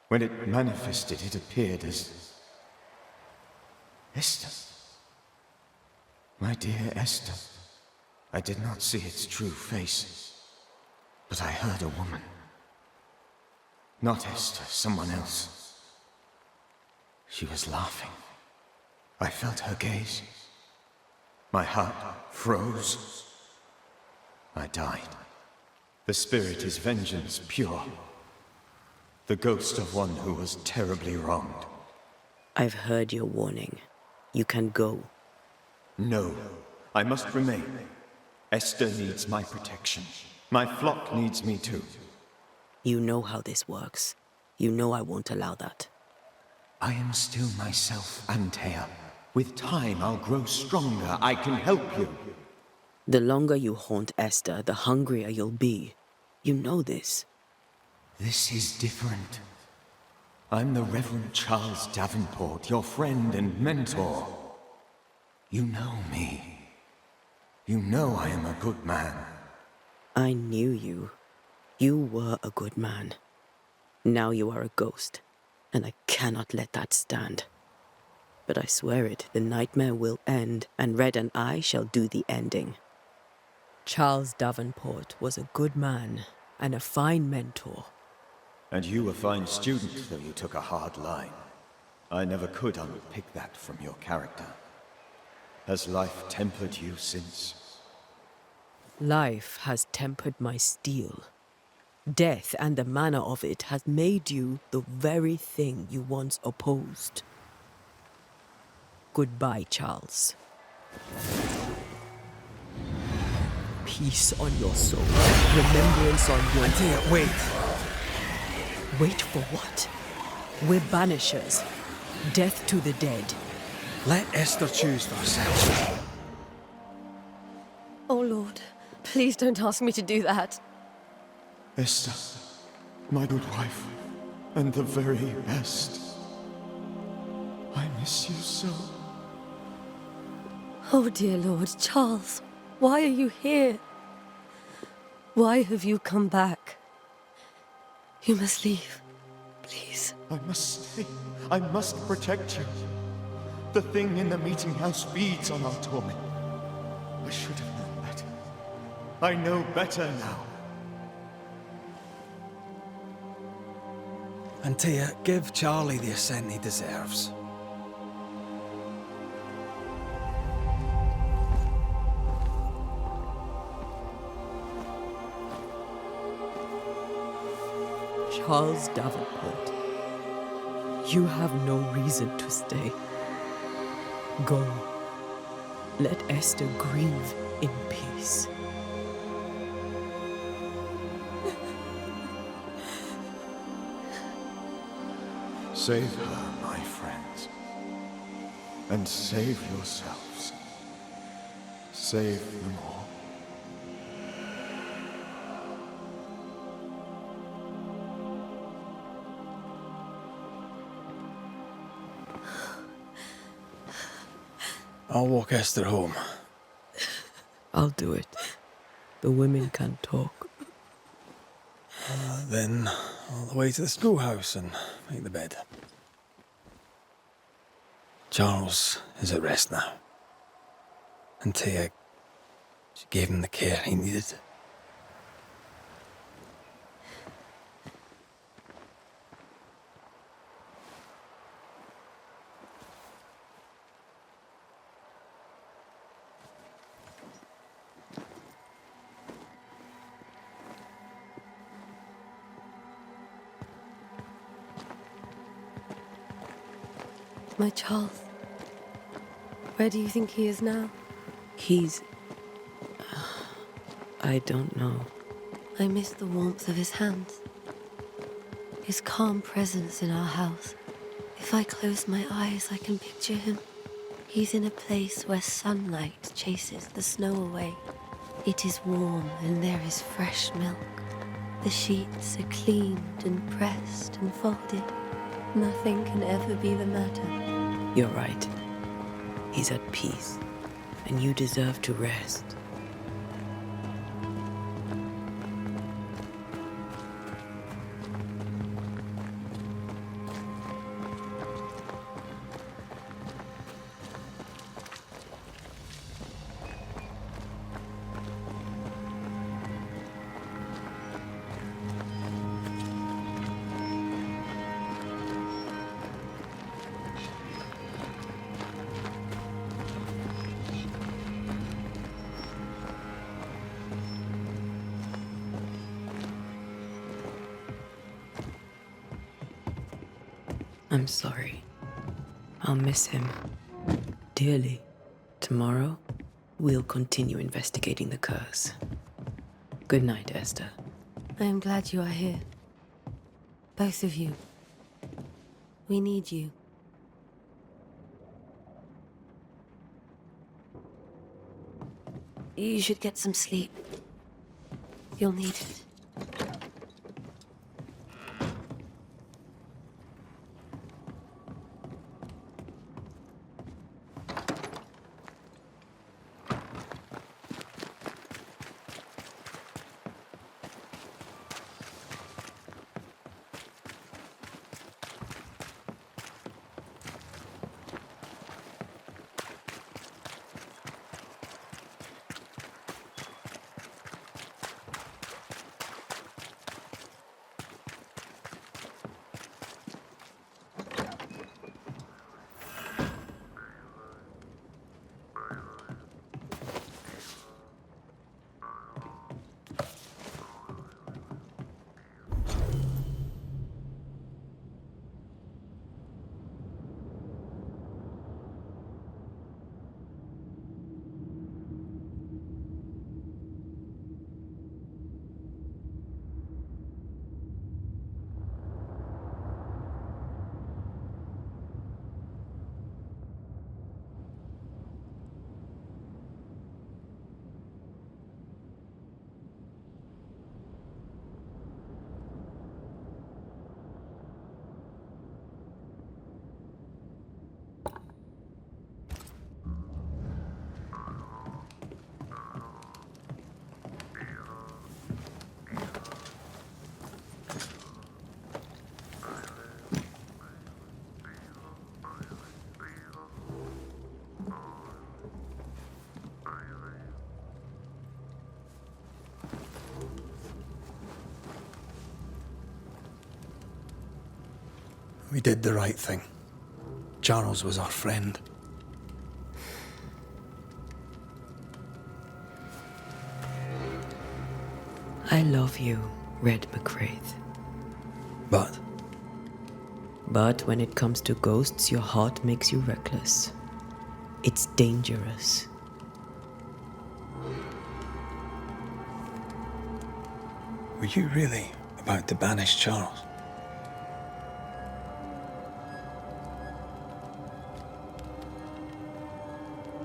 [SPEAKER 5] When it manifested, it appeared as Esther. My dear Esther. I did not see its true face, but I heard a woman. Not Esther, someone else. She was laughing. I felt her gaze. My heart froze. I died. The spirit is vengeance pure. The ghost of one who was terribly wronged.
[SPEAKER 4] I've heard your warning. You can go.
[SPEAKER 5] No, I must remain. Esther needs my protection. My flock needs me too.
[SPEAKER 4] You know how this works. You know I won't allow that.
[SPEAKER 5] I am still myself, Antea. With time, I'll grow stronger. I can help you.
[SPEAKER 4] The longer you haunt Esther, the hungrier you'll be. You know this.
[SPEAKER 5] This is different. I'm the Reverend Charles Davenport, your friend and mentor. You know me. You know I am a good man.
[SPEAKER 4] I knew you. You were a good man. Now you are a ghost, and I cannot let that stand. But I swear it, the nightmare will end, and Red and I shall do the ending. Charles Davenport was a good man and a fine mentor.
[SPEAKER 5] And you a fine student, though you took a hard line. I never could unpick that from your character. Has life tempered you since?
[SPEAKER 4] Life has tempered my steel. Death and the manner of it has made you the very thing you once opposed. Goodbye, Charles. Peace on your soul. Remembrance on your...
[SPEAKER 3] Antea, wait!
[SPEAKER 4] Wait for what? We're banishers. Death to the dead.
[SPEAKER 3] Let Esther choose for herself.
[SPEAKER 10] Oh, Lord. Please don't ask me to do that.
[SPEAKER 5] Esther, my good wife, and the very best. I miss you so.
[SPEAKER 10] Oh, dear Lord, Charles, why are you here? Why have you come back? You must leave, please.
[SPEAKER 5] I must stay. I must protect you. The thing in the meeting house feeds on our torment. I should have known better. I know better now.
[SPEAKER 3] Antea, give Charlie the ascent he deserves.
[SPEAKER 4] Charles Davenport, you have no reason to stay. Go. Let Esther grieve in peace.
[SPEAKER 5] Save her, my friends. And save yourselves. Save them all.
[SPEAKER 3] I'll walk Esther home.
[SPEAKER 4] I'll do it. The women can talk.
[SPEAKER 3] Then all the way to the schoolhouse and make the bed. Charles is at rest now. Antea, she gave him the care he needed.
[SPEAKER 10] My Charles. Where do you think he is now?
[SPEAKER 4] He's... I don't know.
[SPEAKER 10] I miss the warmth of his hands. His calm presence in our house. If I close my eyes, I can picture him. He's in a place where sunlight chases the snow away. It is warm and there is fresh milk. The sheets are cleaned and pressed and folded. Nothing can ever be the matter.
[SPEAKER 4] You're right. He's at peace, and you deserve to rest. I'm sorry. I'll miss him dearly. Tomorrow, we'll continue investigating the curse. Good night, Esther.
[SPEAKER 10] I am glad you are here. Both of you. We need you. You should get some sleep. You'll need it.
[SPEAKER 3] We did the right thing. Charles was our friend.
[SPEAKER 4] I love you, Red McWraith.
[SPEAKER 3] But
[SPEAKER 4] But when it comes to ghosts, your heart makes you reckless. It's dangerous.
[SPEAKER 3] were you really about to banish Charles?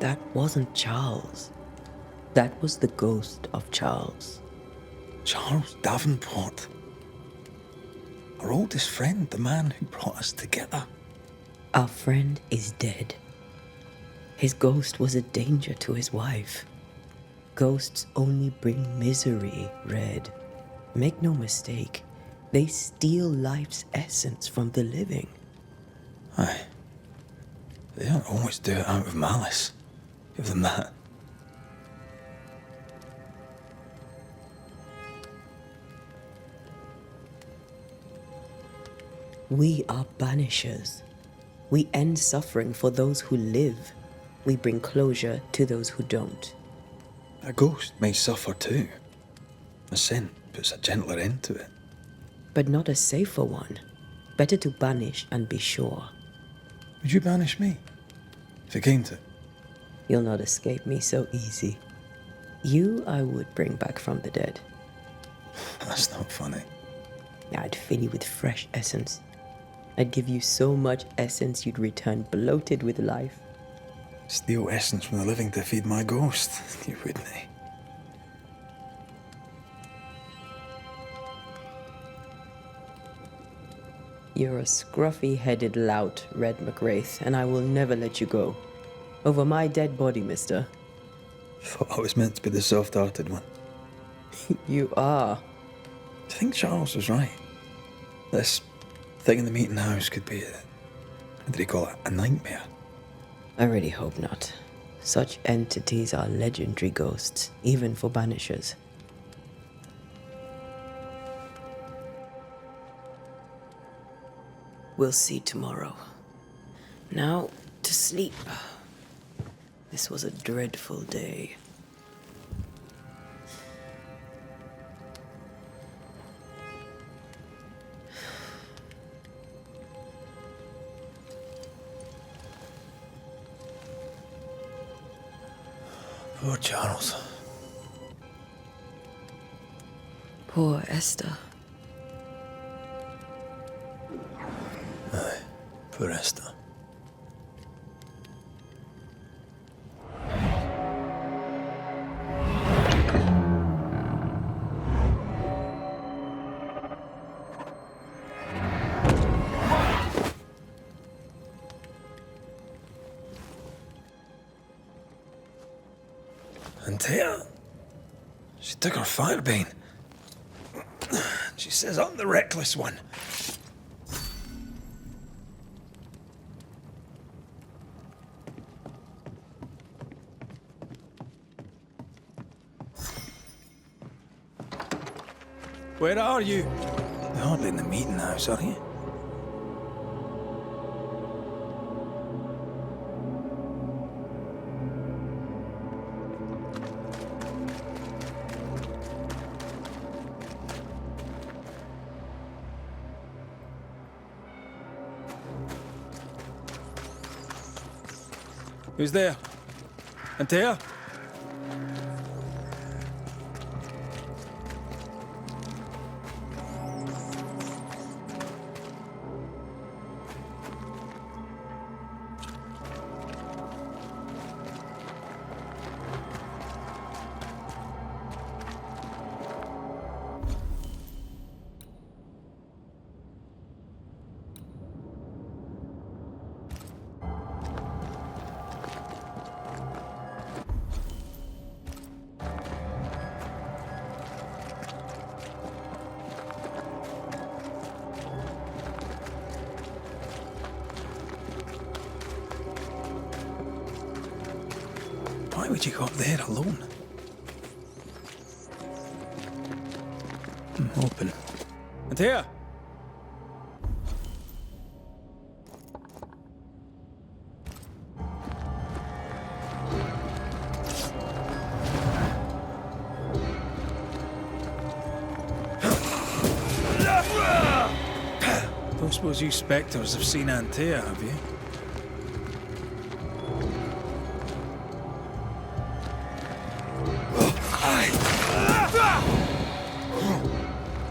[SPEAKER 4] That wasn't Charles. That was the ghost of Charles.
[SPEAKER 3] Charles Davenport. Our oldest friend, the man who brought us together.
[SPEAKER 4] Our friend is dead. His ghost was a danger to his wife. Ghosts only bring misery, Red. Make no mistake, they steal life's essence from the living.
[SPEAKER 3] Aye. They don't always do it out of malice. Give them that.
[SPEAKER 4] We are banishers. We end suffering for those who live. We bring closure to those who don't.
[SPEAKER 3] A ghost may suffer too. A sin puts a gentler end to it.
[SPEAKER 4] But not a safer one. Better to banish and be sure.
[SPEAKER 3] Would you banish me? If it came to it?
[SPEAKER 4] You'll not escape me so easy. You I would bring back from the dead.
[SPEAKER 3] That's not funny.
[SPEAKER 4] I'd fill you with fresh essence. I'd give you so much essence you'd return bloated with life.
[SPEAKER 3] Steal essence from the living to feed my ghost. You wouldn't, eh?
[SPEAKER 4] You're a scruffy-headed lout, Red McWraith, and I will never let you go. Over my dead body, mister.
[SPEAKER 3] Thought I was meant to be the soft-hearted one.
[SPEAKER 4] You are.
[SPEAKER 3] I think Charles was right. This thing in the meeting house could be what did he call it? A nightmare.
[SPEAKER 4] I really hope not. Such entities are legendary ghosts, even for banishers. We'll see tomorrow. Now, to sleep. This was a dreadful day.
[SPEAKER 3] Poor Charles.
[SPEAKER 4] Poor Esther.
[SPEAKER 3] Aye, poor Esther. And Tia, she took her firebane. She says I'm the reckless one. Where are you? You're hardly in the meeting house, are you? Who's there? Antea? Why would you go up there alone? Open. Antea! suppose you spectres have seen Antea, have you?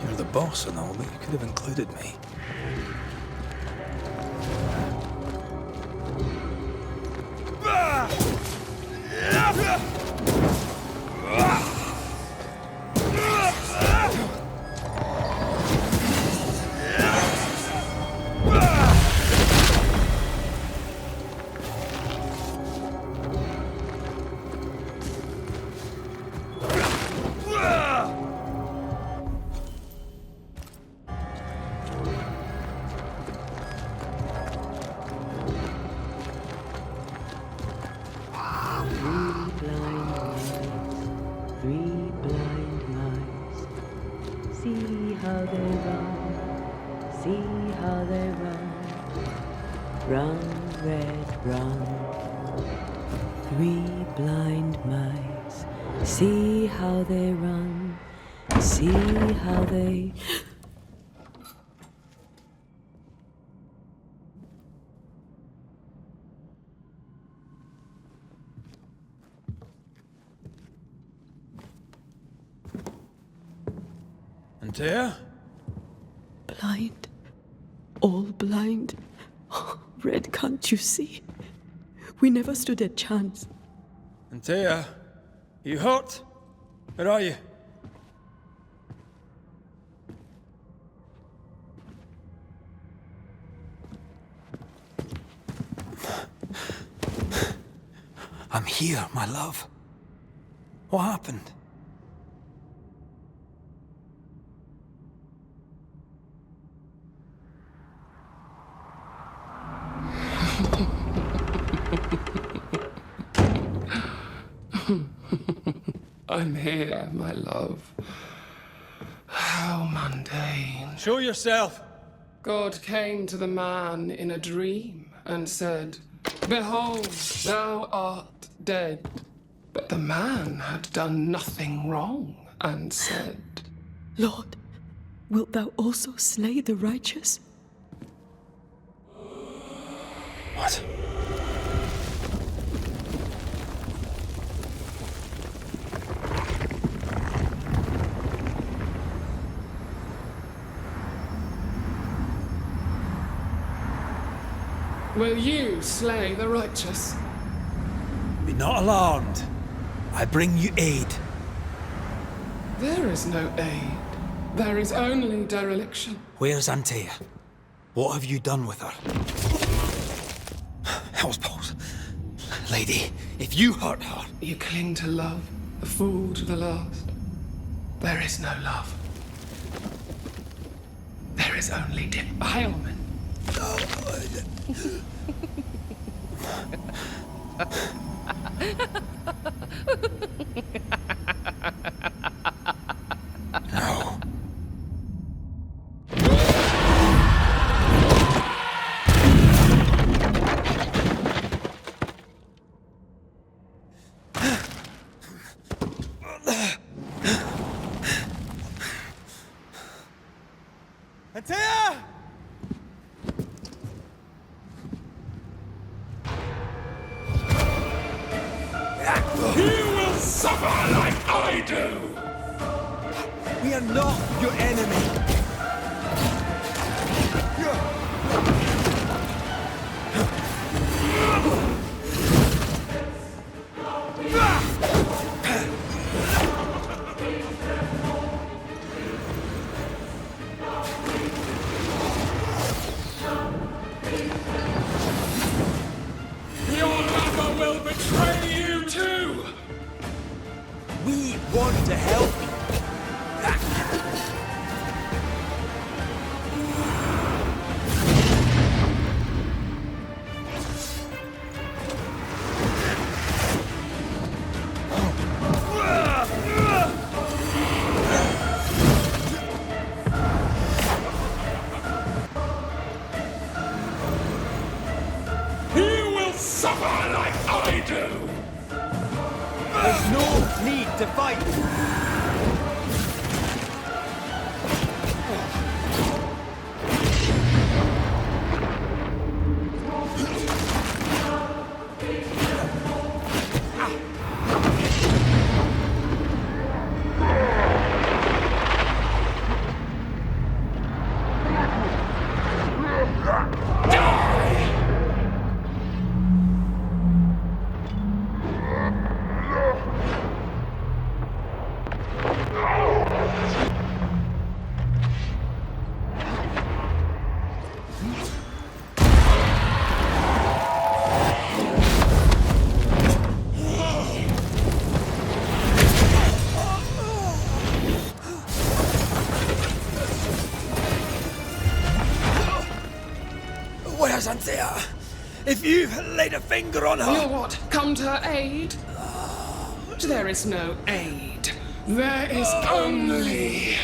[SPEAKER 3] You're the boss and all, but you could have included me.
[SPEAKER 4] Three blind mice. See how they run. See how they run. Run, red, run. Three blind mice. See how they run. See how they...
[SPEAKER 3] Antea?
[SPEAKER 4] Blind. All blind. Red, can't you see? We never stood a chance.
[SPEAKER 3] Antea? You hurt? Where are you? I'm here, my love. What happened?
[SPEAKER 12] I'm here, my love. How mundane.
[SPEAKER 3] Show yourself!
[SPEAKER 12] God came to the man in a dream and said, "Behold, thou art dead." But the man had done nothing wrong and said,
[SPEAKER 4] Lord, wilt thou also slay the righteous?
[SPEAKER 3] What?
[SPEAKER 12] "Will you slay the righteous?"
[SPEAKER 3] Be not alarmed. I bring you aid.
[SPEAKER 12] There is no aid. There is only dereliction.
[SPEAKER 3] Where's Antea? What have you done with her? Hell's balls. Lady, if you hurt her...
[SPEAKER 12] You cling to love, a fool to the last. There is no love. There is only defilement.
[SPEAKER 3] No. Antea!
[SPEAKER 13] You will suffer like I do!
[SPEAKER 3] We are not your enemy!
[SPEAKER 13] Your lover will betray you too!
[SPEAKER 3] We want to help.
[SPEAKER 13] You will suffer like I do!
[SPEAKER 3] There's no need to fight. Antea! If you laid a finger on her...
[SPEAKER 12] You'll what? Come to her aid? There is no aid. There is only...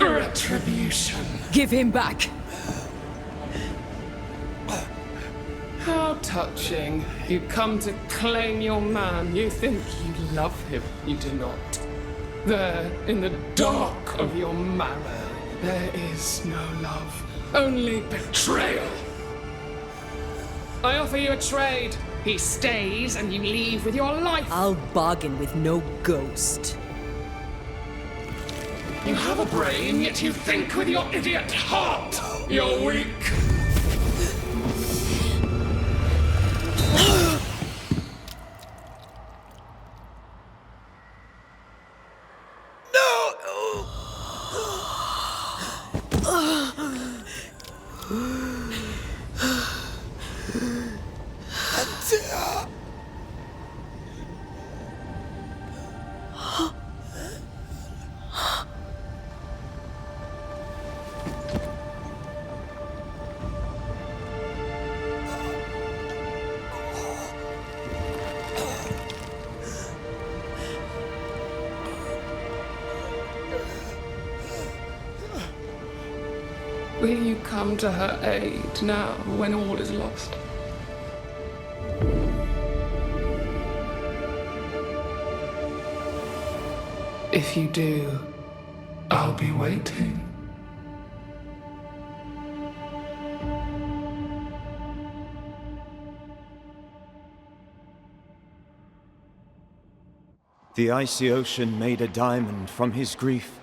[SPEAKER 12] retribution.
[SPEAKER 4] Give him back!
[SPEAKER 12] How touching. You come to claim your man. You think you love him. You do not. There, in the dark of your marrow, there is no love. Only betrayal. I offer you a trade. He stays and you leave with your life.
[SPEAKER 4] I'll bargain with no ghost.
[SPEAKER 12] You have a brain, yet you think with your idiot heart. You're weak. Will you come to her aid now, when all is lost? If you do, I'll be waiting.
[SPEAKER 5] The icy ocean made a diamond from his grief,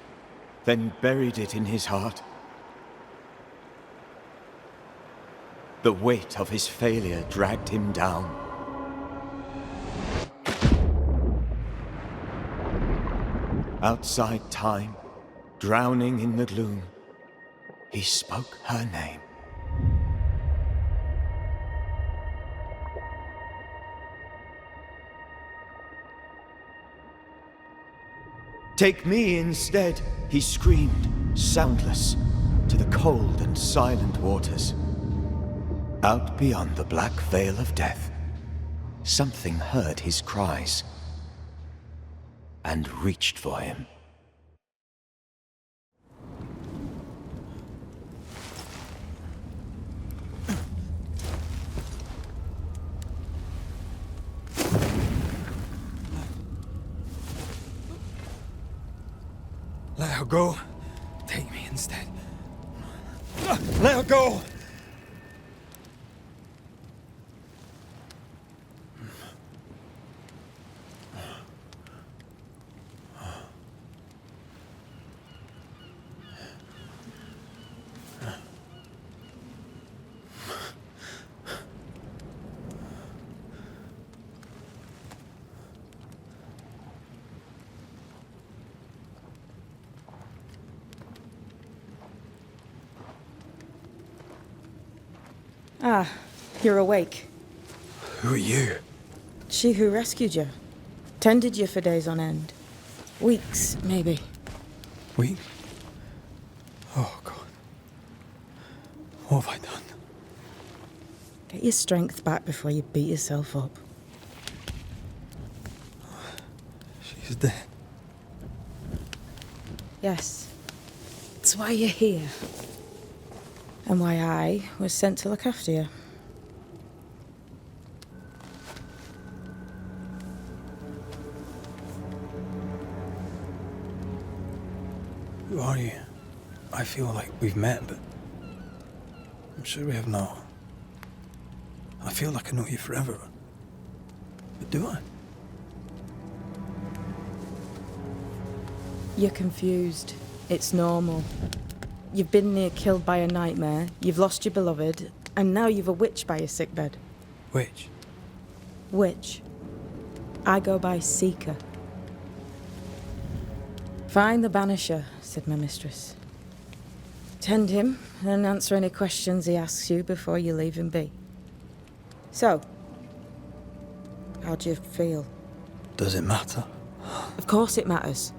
[SPEAKER 5] then buried it in his heart. The weight of his failure dragged him down. Outside time, drowning in the gloom, he spoke her name. Take me instead, he screamed, soundless, to the cold and silent waters. Out beyond the black veil of death, something heard his cries and reached for him.
[SPEAKER 3] Let her go. Take me instead. Let her go!
[SPEAKER 14] Ah, you're awake.
[SPEAKER 3] Who are you?
[SPEAKER 14] She who rescued you. Tended you for days on end. Weeks, maybe.
[SPEAKER 3] We? Oh, God. What have I done?
[SPEAKER 14] Get your strength back before you beat yourself up.
[SPEAKER 3] She's dead.
[SPEAKER 14] Yes. That's why you're here. And why I was sent to look after you.
[SPEAKER 3] Who are you? I feel like we've met, but I'm sure we have not. I feel like I know you forever. But do I?
[SPEAKER 14] You're confused. It's normal. You've been near killed by a nightmare, you've lost your beloved, and now you've a witch by your sickbed.
[SPEAKER 3] Witch?
[SPEAKER 14] Witch. I go by Seeker. Find the Banisher, said my mistress. Tend him, and answer any questions he asks you before you leave him be. So, how do you feel?
[SPEAKER 3] Does it matter?
[SPEAKER 14] Of course it matters.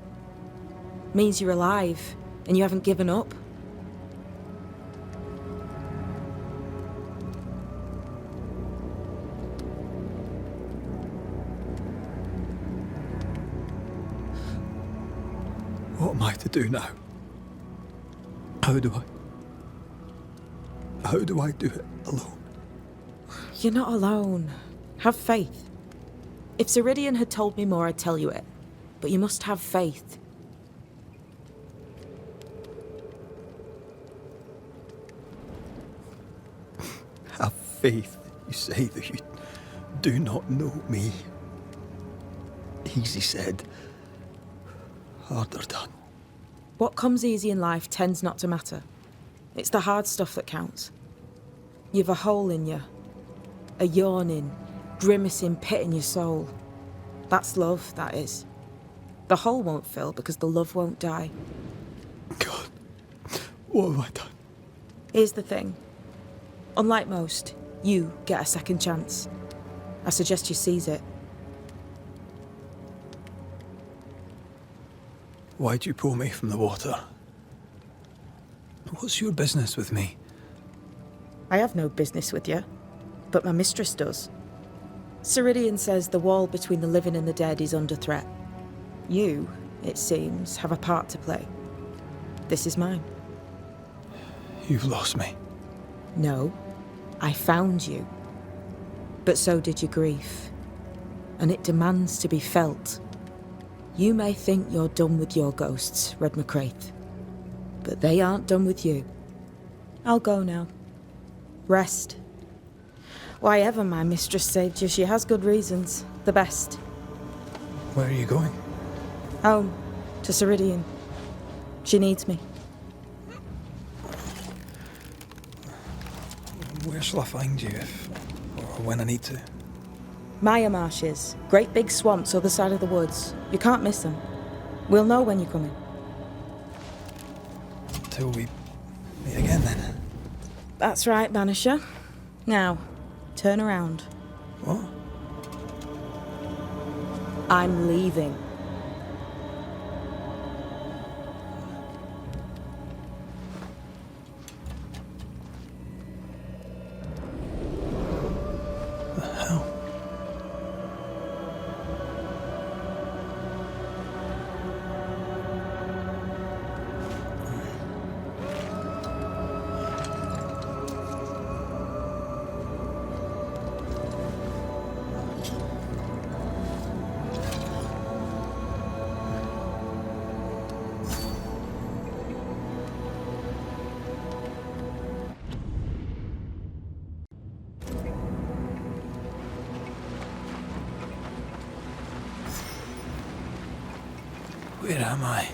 [SPEAKER 14] Means you're alive, and you haven't given up.
[SPEAKER 3] What am I to do now? How do I do it alone?
[SPEAKER 14] You're not alone. Have faith. If Ceridian had told me more, I'd tell you it. But you must have faith.
[SPEAKER 3] Have faith. You say that you do not know me. Easy said. Harder done.
[SPEAKER 14] What comes easy in life tends not to matter. It's the hard stuff that counts. You've a hole in you. A yawning, grimacing pit in your soul. That's love, that is. The hole won't fill because the love won't die.
[SPEAKER 3] God, what have I done?
[SPEAKER 14] Here's the thing. Unlike most, you get a second chance. I suggest you seize it.
[SPEAKER 3] Why'd you pull me from the water? What's your business with me?
[SPEAKER 14] I have no business with you, but my mistress does. Ceridian says the wall between the living and the dead is under threat. You, it seems, have a part to play. This is mine.
[SPEAKER 3] You've lost me.
[SPEAKER 14] No, I found you. But so did your grief. And it demands to be felt. You may think you're done with your ghosts, Red McCraith. But they aren't done with you. I'll go now. Rest. Why ever my mistress saved you, she has good reasons. The best.
[SPEAKER 3] Where are you going?
[SPEAKER 14] Home. To Ceridian. She needs me.
[SPEAKER 3] Where shall I find you if, or when I need to?
[SPEAKER 14] Maya Marshes. Great big swamps other side of the woods. You can't miss them. We'll know when you're coming.
[SPEAKER 3] Till we meet again then.
[SPEAKER 14] That's right, Banisher. Now, turn around.
[SPEAKER 3] What?
[SPEAKER 14] I'm leaving.
[SPEAKER 3] The hell? Where am I?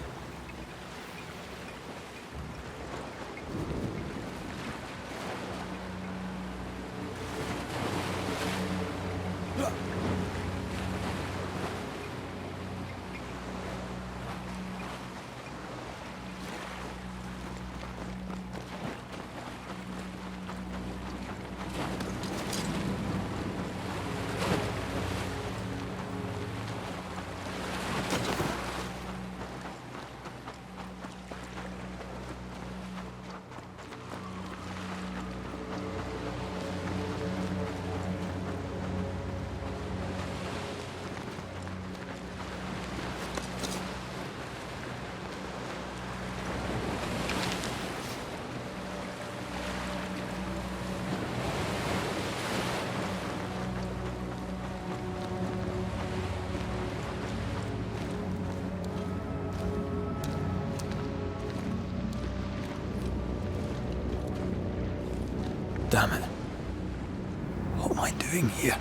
[SPEAKER 3] Damn it. What am I doing here?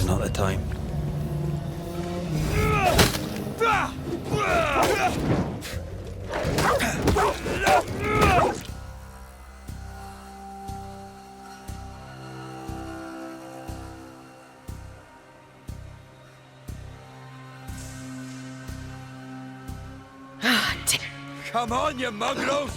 [SPEAKER 3] not the time.
[SPEAKER 13] Come on, you muggles!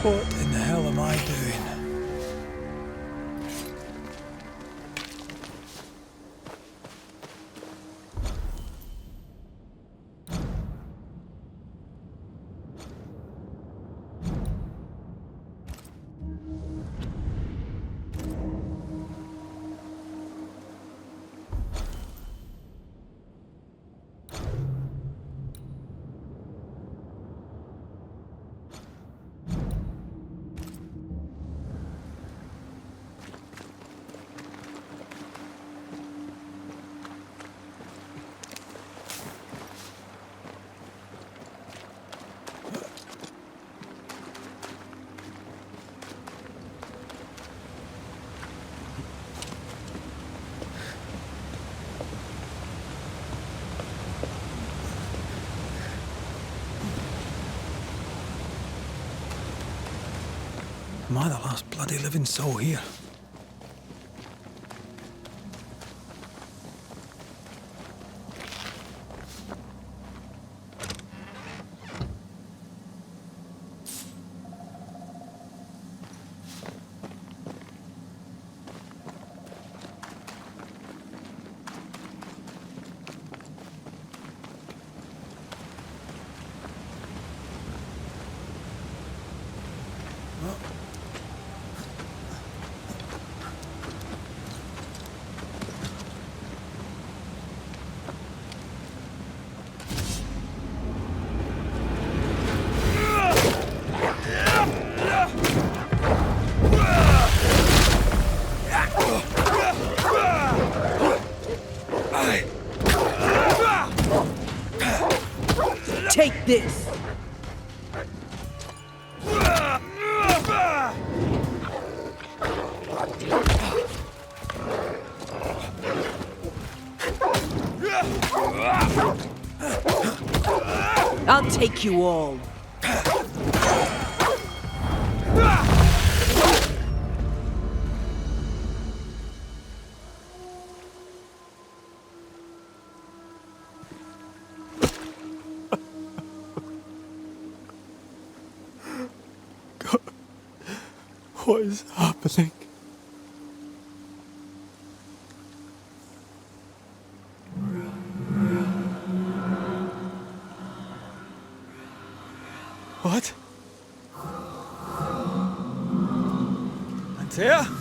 [SPEAKER 3] What in the hell am I doing? Am I the last bloody living soul here?
[SPEAKER 8] Take this! I'll take you all.
[SPEAKER 3] What is happening? What? Antea?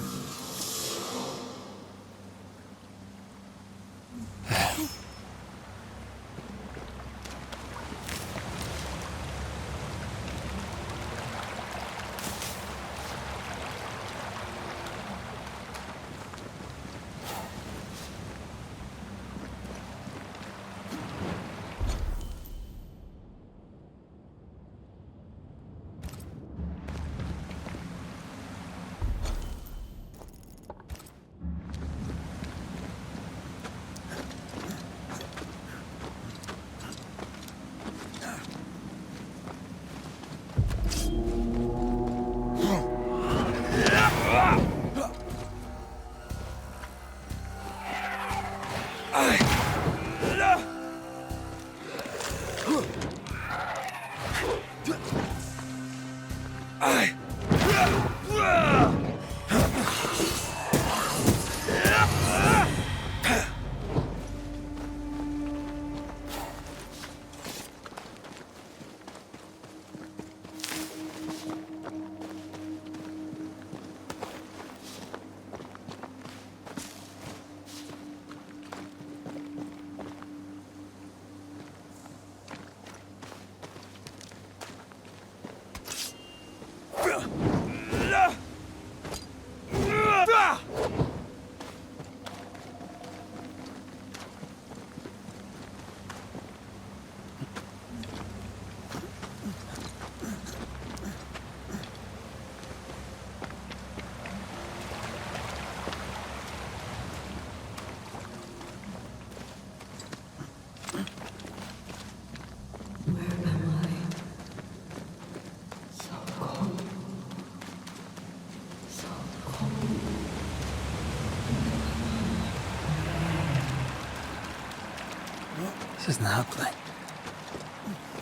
[SPEAKER 3] This isn't happening.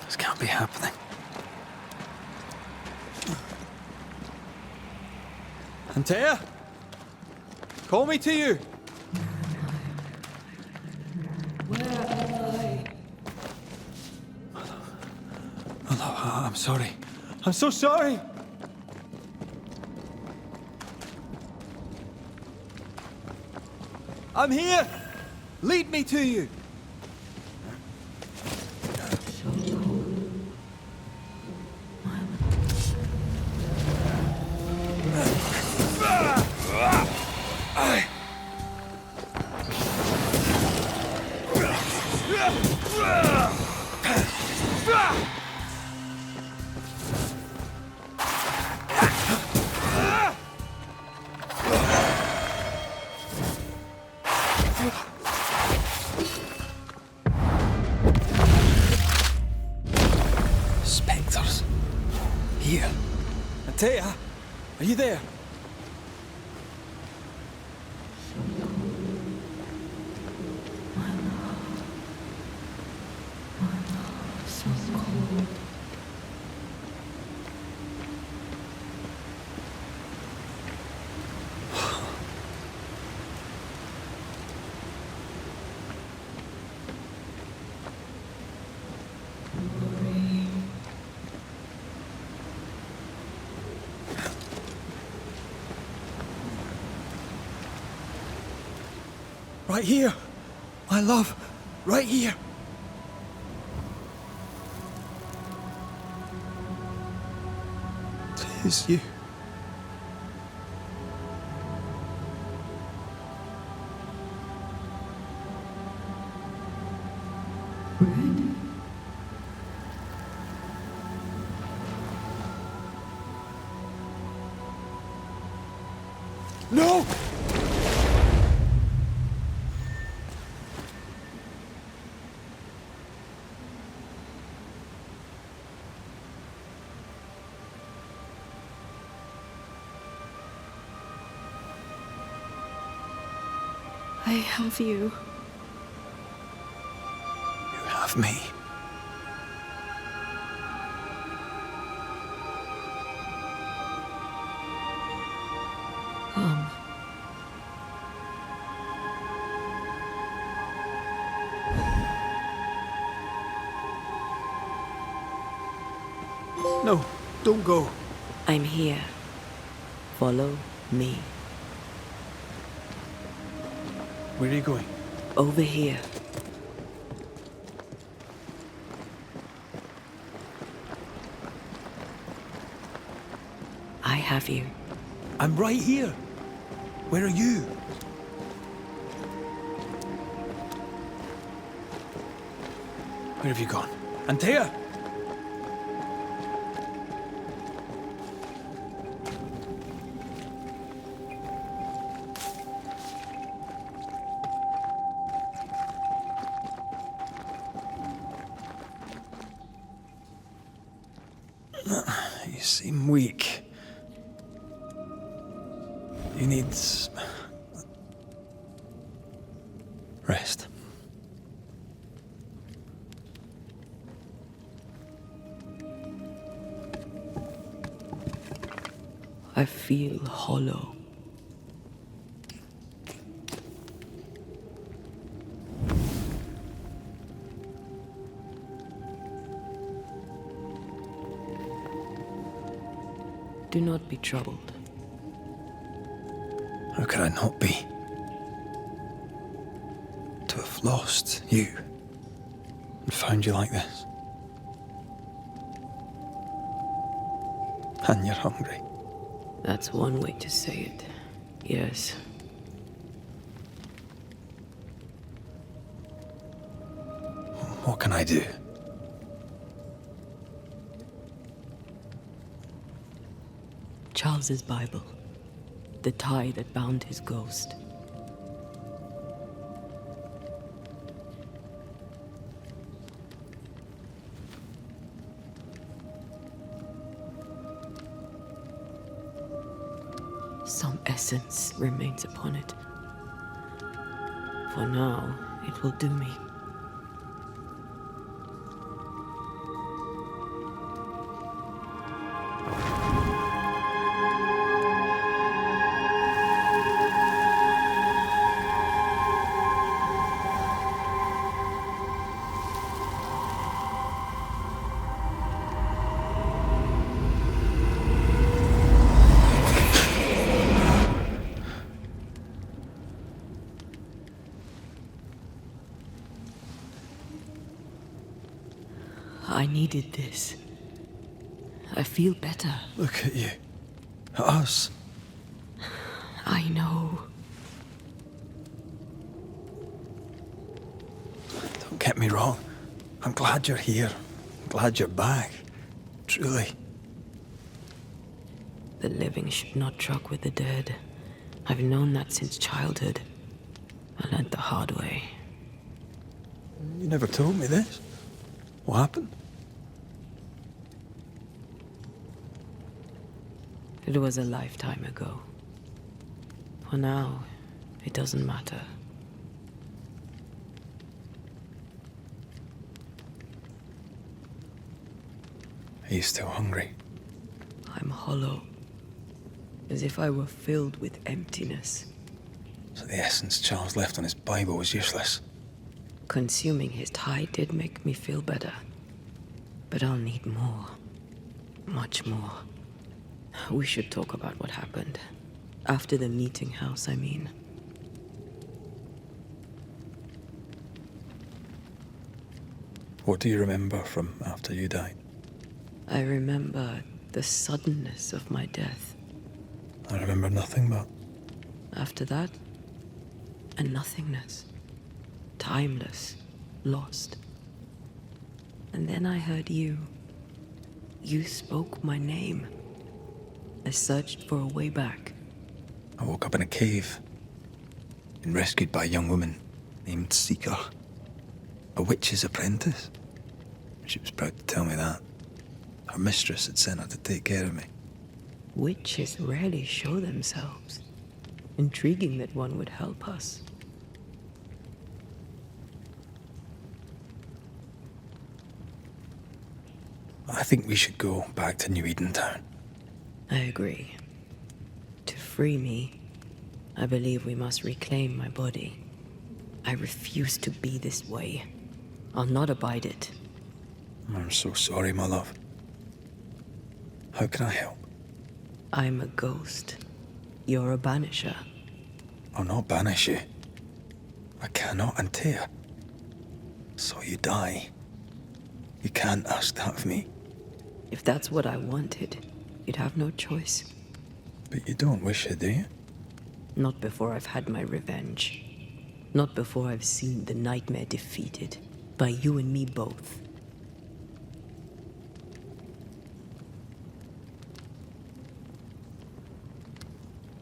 [SPEAKER 3] This can't be happening.
[SPEAKER 15] Antea? Call me to you!
[SPEAKER 3] Hello, I'm sorry.
[SPEAKER 15] I'm so sorry! I'm here! Lead me to you!
[SPEAKER 3] Spectres. Here.
[SPEAKER 15] Antea, are you there? Right here, my love, right here.
[SPEAKER 3] It's you.
[SPEAKER 15] No!
[SPEAKER 10] I have you.
[SPEAKER 3] You have me. No, don't go.
[SPEAKER 4] I'm here. Follow me.
[SPEAKER 3] Where are you going?
[SPEAKER 4] Over here. I have you.
[SPEAKER 3] I'm right here. Where are you? Where have you gone?
[SPEAKER 15] Antea!
[SPEAKER 3] You seem weak. You need rest.
[SPEAKER 4] I feel hollow. Do not be troubled.
[SPEAKER 3] How could I not be? To have lost you and found you like this. And you're hungry.
[SPEAKER 4] That's one way to say it. Yes.
[SPEAKER 3] What can I do?
[SPEAKER 4] Charles's Bible. The tie that bound his ghost. Some essence remains upon it. For now, it will do me. needed this. I feel better.
[SPEAKER 3] Look at you. At us.
[SPEAKER 4] I know.
[SPEAKER 3] Don't get me wrong. I'm glad you're here. I'm glad you're back. Truly.
[SPEAKER 4] The living should not truck with the dead. I've known that since childhood. I learned the hard way.
[SPEAKER 3] You never told me this. What happened?
[SPEAKER 4] It was a lifetime ago. For now, it doesn't matter.
[SPEAKER 3] Are you still hungry?
[SPEAKER 4] I'm hollow. As if I were filled with emptiness.
[SPEAKER 3] So the essence Charles left on his Bible was useless.
[SPEAKER 4] Consuming his tide did make me feel better. But I'll need more. Much more. We should talk about what happened. After the meeting house, I mean.
[SPEAKER 3] What do you remember from after you died?
[SPEAKER 4] I remember the suddenness of my death.
[SPEAKER 3] I remember nothing but...
[SPEAKER 4] After that, a nothingness. Timeless. Lost. And then I heard you. You spoke my name. I searched for a way back.
[SPEAKER 3] I woke up in a cave. Been rescued by a young woman named Seeker. A witch's apprentice. She was proud to tell me that. Her mistress had sent her to take care of me.
[SPEAKER 4] Witches rarely show themselves. Intriguing that one would help us.
[SPEAKER 3] I think we should go back to New Eden Town.
[SPEAKER 4] I agree. To free me, I believe we must reclaim my body. I refuse to be this way. I'll not abide it.
[SPEAKER 3] I'm so sorry, my love. How can I help?
[SPEAKER 4] I'm a ghost. You're a banisher.
[SPEAKER 3] I'll not banish you. I cannot Antea. So you die. You can't ask that of me.
[SPEAKER 4] If that's what I wanted, you'd have no choice.
[SPEAKER 3] But you don't wish it, do you?
[SPEAKER 4] Not before I've had my revenge. Not before I've seen the nightmare defeated. By you and me both.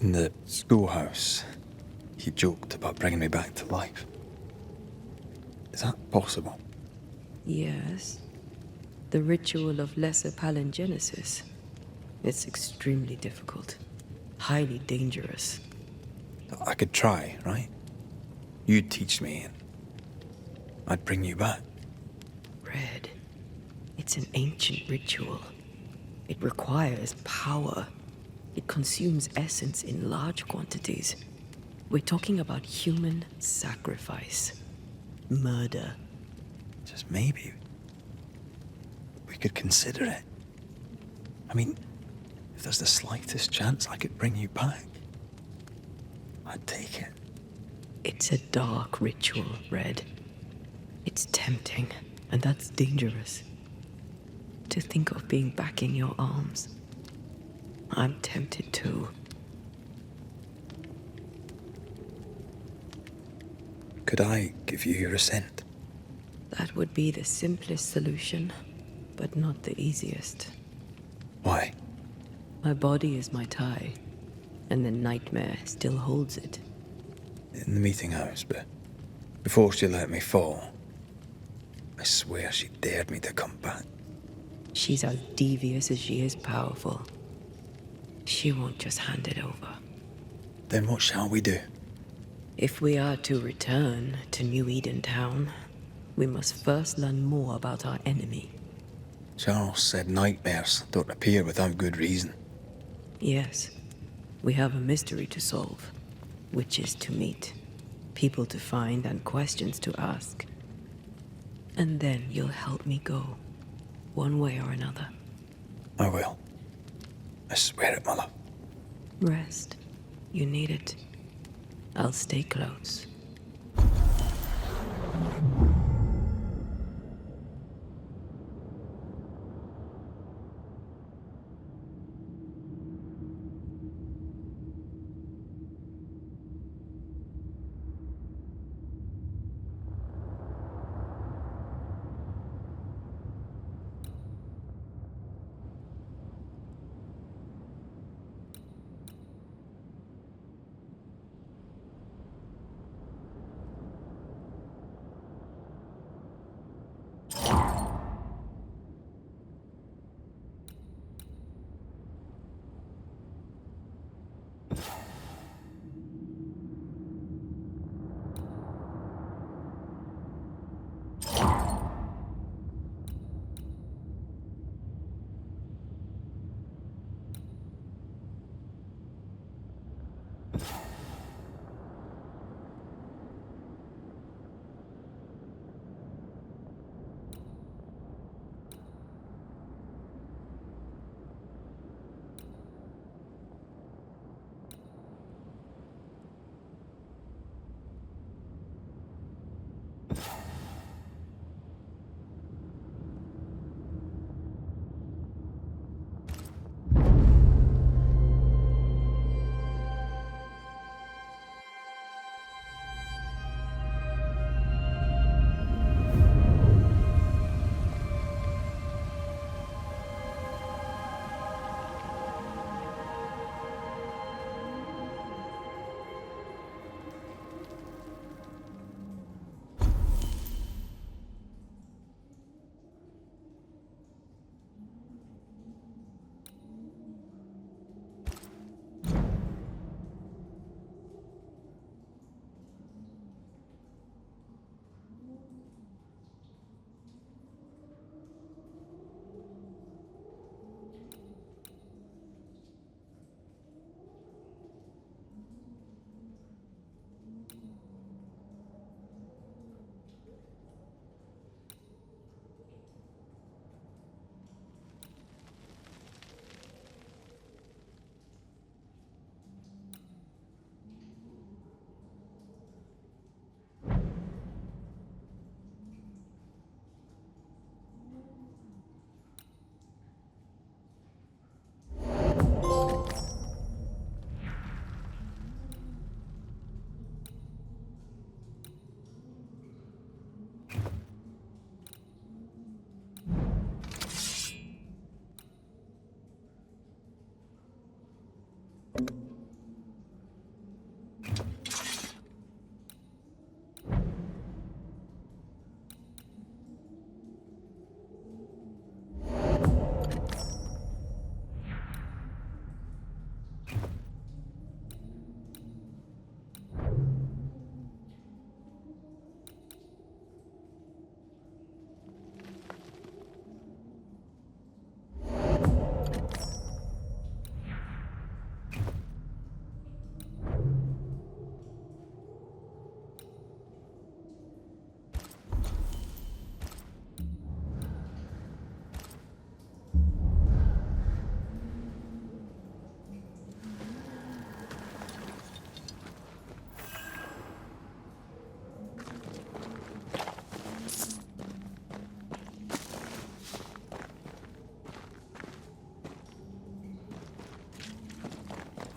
[SPEAKER 3] In the schoolhouse, he joked about bringing me back to life. Is that possible?
[SPEAKER 4] Yes. The ritual of lesser palingenesis. It's extremely difficult. Highly dangerous.
[SPEAKER 3] I could try, right? You'd teach me and I'd bring you back.
[SPEAKER 4] Red. It's an ancient ritual. It requires power. It consumes essence in large quantities. We're talking about human sacrifice. Murder.
[SPEAKER 3] Just maybe we could consider it. I mean, if there's the slightest chance I could bring you back, I'd take it.
[SPEAKER 4] It's a dark ritual, Red. It's tempting, and that's dangerous. To think of being back in your arms. I'm tempted too.
[SPEAKER 3] Could I give you your assent?
[SPEAKER 4] That would be the simplest solution, but not the easiest.
[SPEAKER 3] Why?
[SPEAKER 4] My body is my tie, and the nightmare still holds it.
[SPEAKER 3] In the meeting house, but before she let me fall, I swear she dared me to come back.
[SPEAKER 4] She's as devious as she is powerful. She won't just hand it over.
[SPEAKER 3] Then what shall we do?
[SPEAKER 4] If we are to return to New Eden Town, we must first learn more about our enemy.
[SPEAKER 3] Charles said nightmares don't appear without good reason.
[SPEAKER 4] Yes, we have a mystery to solve. Witches to meet, people to find, and questions to ask. And then you'll help me go, one way or another.
[SPEAKER 3] I will. I swear it, my love.
[SPEAKER 4] Rest. You need it. I'll stay close.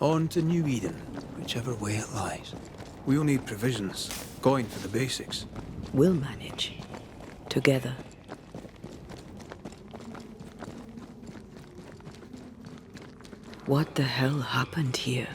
[SPEAKER 3] On to New Eden, whichever way it lies. We'll need provisions, going for the basics.
[SPEAKER 4] We'll manage. Together. What the hell happened here?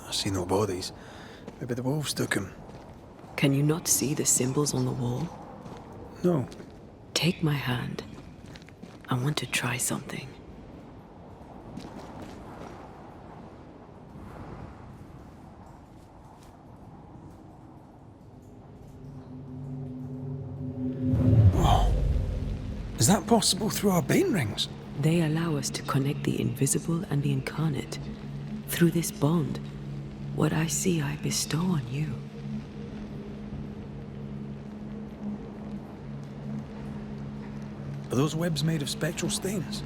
[SPEAKER 3] I see no bodies. Maybe the wolves took him.
[SPEAKER 4] Can you not see the symbols on the wall?
[SPEAKER 3] No.
[SPEAKER 4] Take my hand. I want to try something.
[SPEAKER 3] Oh. Is that possible through our bane rings?
[SPEAKER 4] They allow us to connect the invisible and the incarnate. Through this bond, what I see I bestow on you.
[SPEAKER 3] Are those webs made of spectral stains?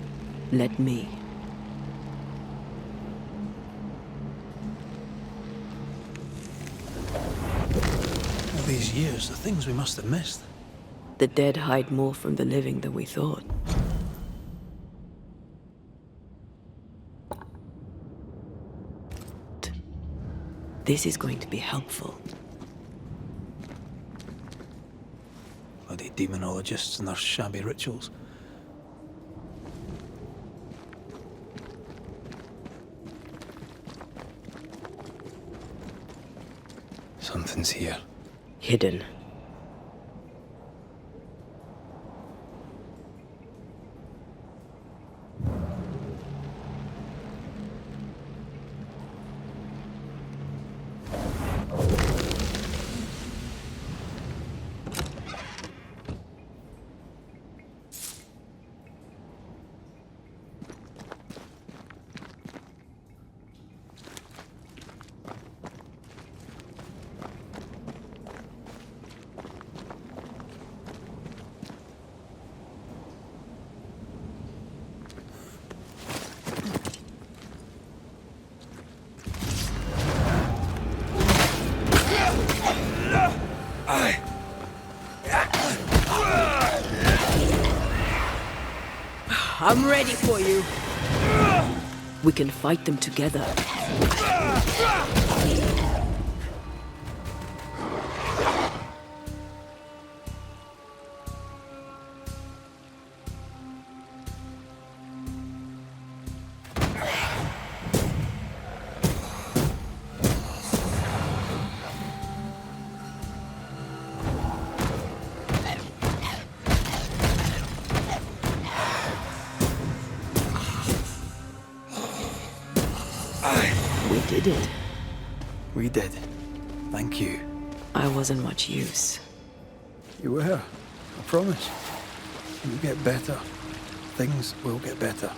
[SPEAKER 4] Let me.
[SPEAKER 3] All these years, the things we must have missed.
[SPEAKER 4] The dead hide more from the living than we thought. This is going to be helpful.
[SPEAKER 3] Bloody demonologists and their shabby rituals. Something's here.
[SPEAKER 4] Hidden. I'm ready for you. We can fight them together. We did it.
[SPEAKER 3] We did. Thank you.
[SPEAKER 4] I wasn't much use.
[SPEAKER 3] You were. I promise. You'll get better. Things will get better.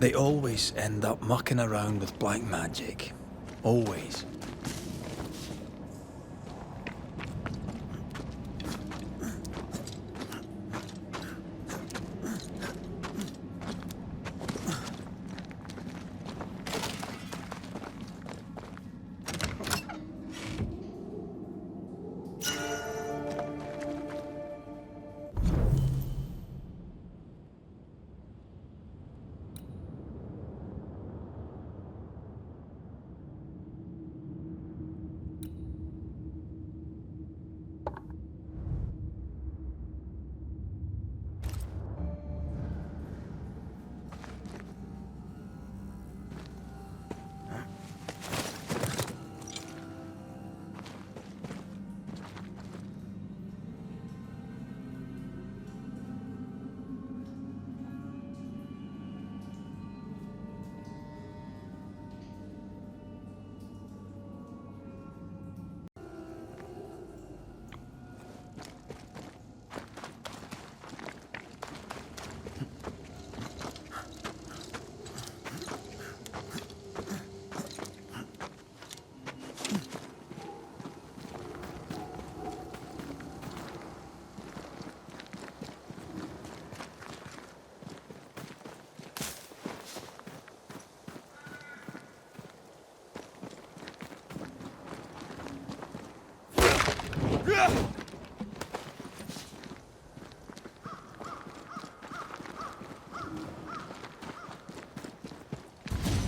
[SPEAKER 3] They always end up mucking around with black magic. Always.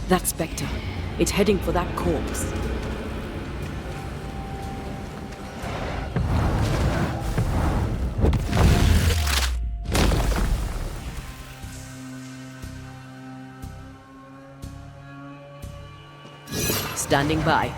[SPEAKER 4] That spectre. It's heading for that corpse. Standing by.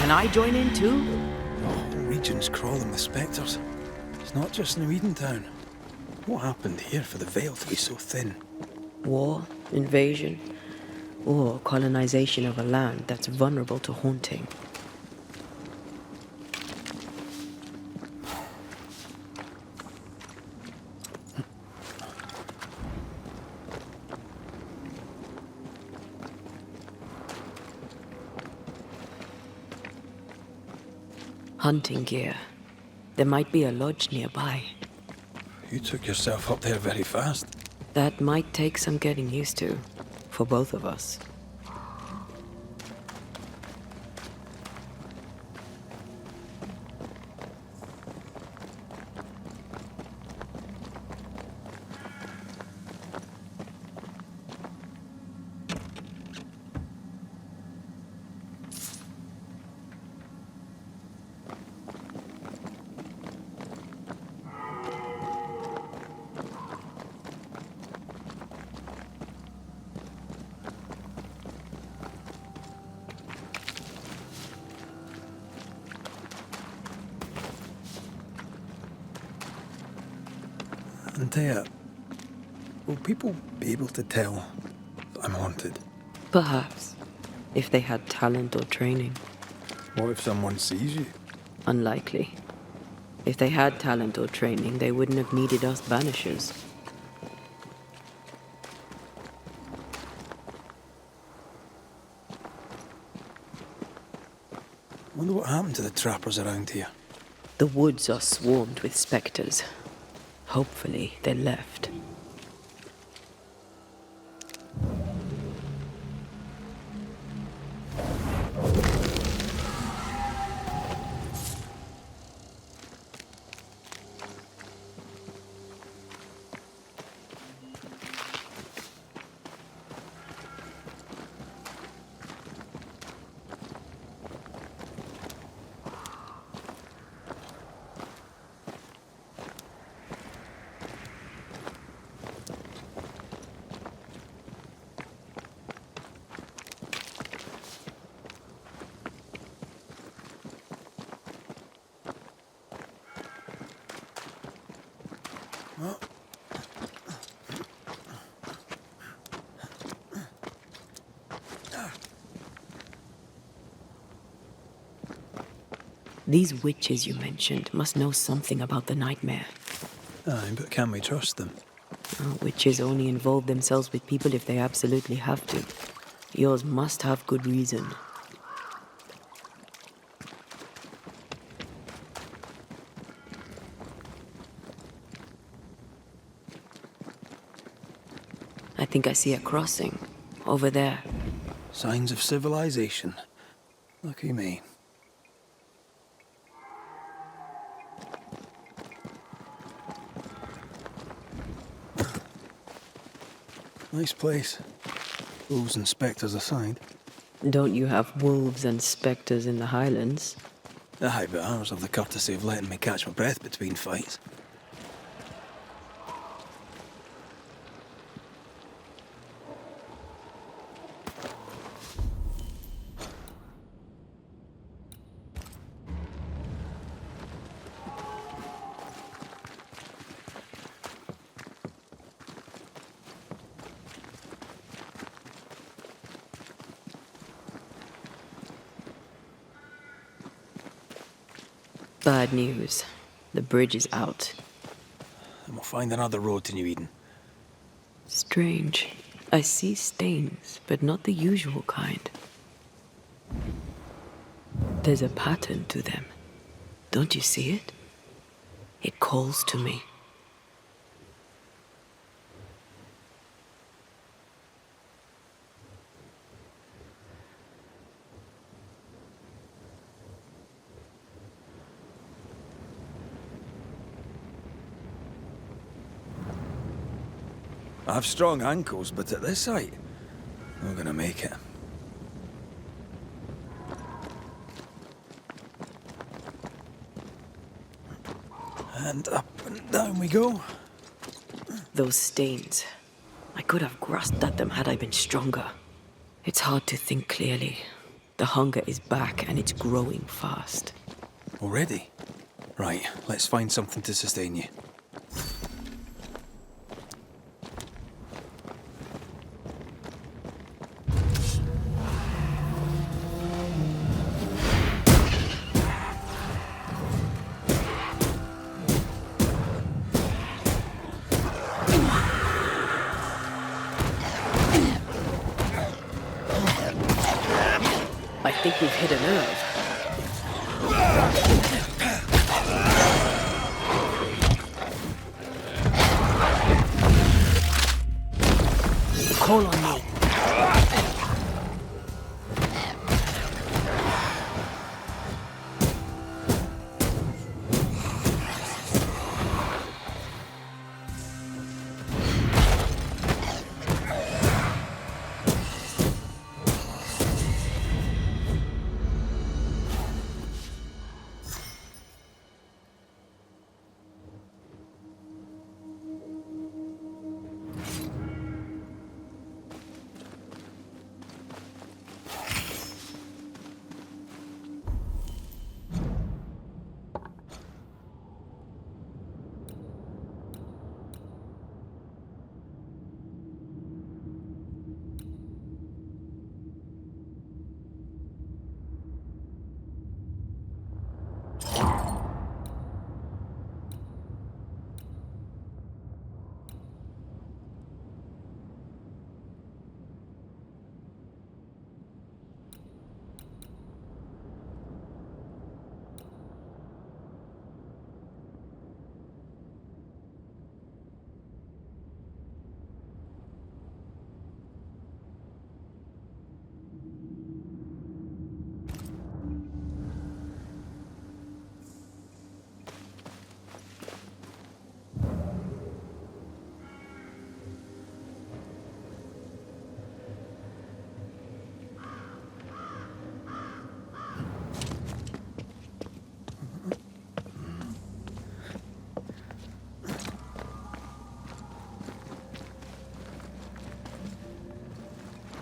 [SPEAKER 4] Can I join in too?
[SPEAKER 3] The whole region's crawling with spectres. It's not just New Edentown. What happened here for the veil to be so thin?
[SPEAKER 4] War, invasion, or colonization of a land that's vulnerable to haunting. Hunting gear. There might be a lodge nearby.
[SPEAKER 3] You took yourself up there very fast.
[SPEAKER 4] That might take some getting used to, for both of us.
[SPEAKER 3] Antea, will people be able to tell that I'm haunted?
[SPEAKER 4] Perhaps, if they had talent or training.
[SPEAKER 3] What if someone sees you?
[SPEAKER 4] Unlikely. If they had talent or training, they wouldn't have needed us Banishers.
[SPEAKER 3] Wonder what happened to the trappers around here.
[SPEAKER 4] The woods are swarmed with spectres. Hopefully, they left. These witches you mentioned must know something about the nightmare.
[SPEAKER 3] Aye, but can we trust them?
[SPEAKER 4] Witches only involve themselves with people if they absolutely have to. Yours must have good reason. I think I see a crossing. Over there.
[SPEAKER 3] Signs of civilization. Lucky me. Nice place. Wolves and spectres aside.
[SPEAKER 4] Don't you have wolves and spectres in the Highlands?
[SPEAKER 3] Aye, but ours have the courtesy of letting me catch my breath between fights.
[SPEAKER 4] Bad news. The bridge is out.
[SPEAKER 3] And we'll find another road to New Eden.
[SPEAKER 4] Strange. I see stains, but not the usual kind. There's a pattern to them. Don't you see it? It calls to me.
[SPEAKER 3] I have strong ankles, but at this height, I'm not gonna make it. And up and down we go.
[SPEAKER 4] Those stains. I could have grasped at them had I been stronger. It's hard to think clearly. The hunger is back and it's growing fast.
[SPEAKER 3] Already? Right, let's find something to sustain you.
[SPEAKER 4] I think we've hit a nerve. Call on me.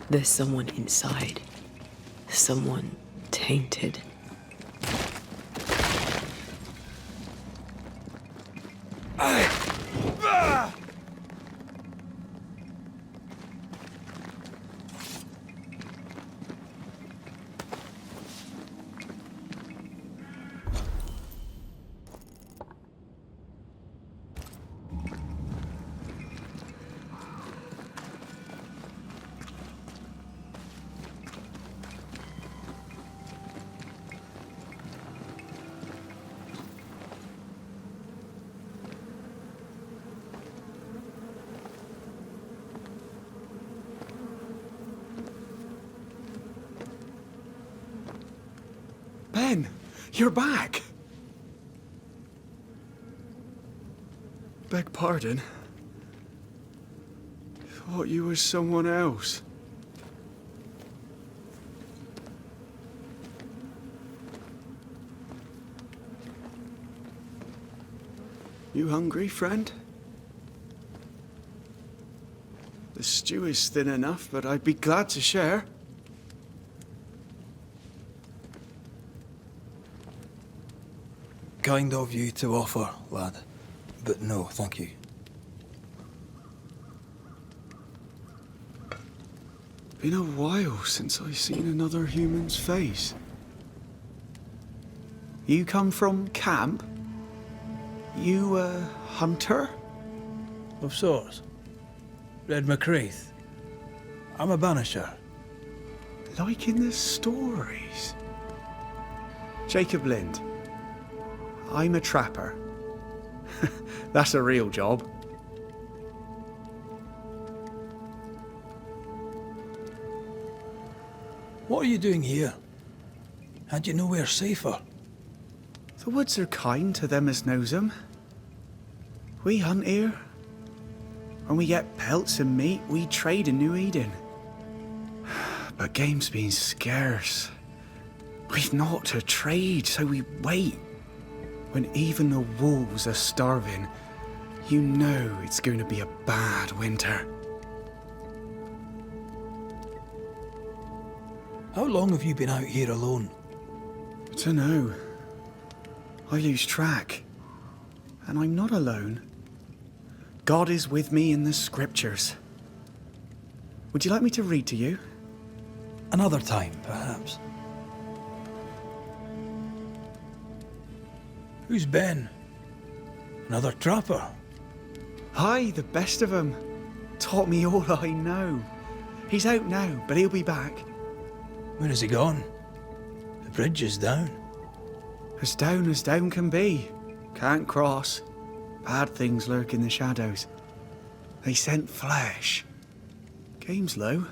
[SPEAKER 4] There's someone inside. Someone tainted.
[SPEAKER 16] Ben, you're back. Beg pardon. Thought you was someone else. You hungry, friend? The stew is thin enough, but I'd be glad to share.
[SPEAKER 3] Kind of you to offer, lad. But no, thank you.
[SPEAKER 16] Been a while since I've seen another human's face. You come from camp? You a hunter?
[SPEAKER 3] Of sorts. Red McCraith. I'm a Banisher.
[SPEAKER 16] Like in the stories. Jacob Lind. I'm a trapper. That's a real job.
[SPEAKER 3] What are you doing here? Had you nowhere safer?
[SPEAKER 16] The woods are kind to them as knows 'em. We hunt here. When we get pelts and meat, we trade in New Eden. But game's been scarce. We've naught to trade, so we wait. When even the wolves are starving, you know it's going to be a bad winter.
[SPEAKER 3] How long have you been out here alone?
[SPEAKER 16] Dunno. I lose track. And I'm not alone. God is with me in the scriptures. Would you like me to read to you?
[SPEAKER 3] Another time, perhaps. Who's Ben? Another trapper?
[SPEAKER 16] Aye, the best of 'em. Taught me all I know. He's out now, but he'll be back.
[SPEAKER 3] Where has he gone? The bridge is down.
[SPEAKER 16] As down can be. Can't cross. Bad things lurk in the shadows. They scent flesh. Game's low.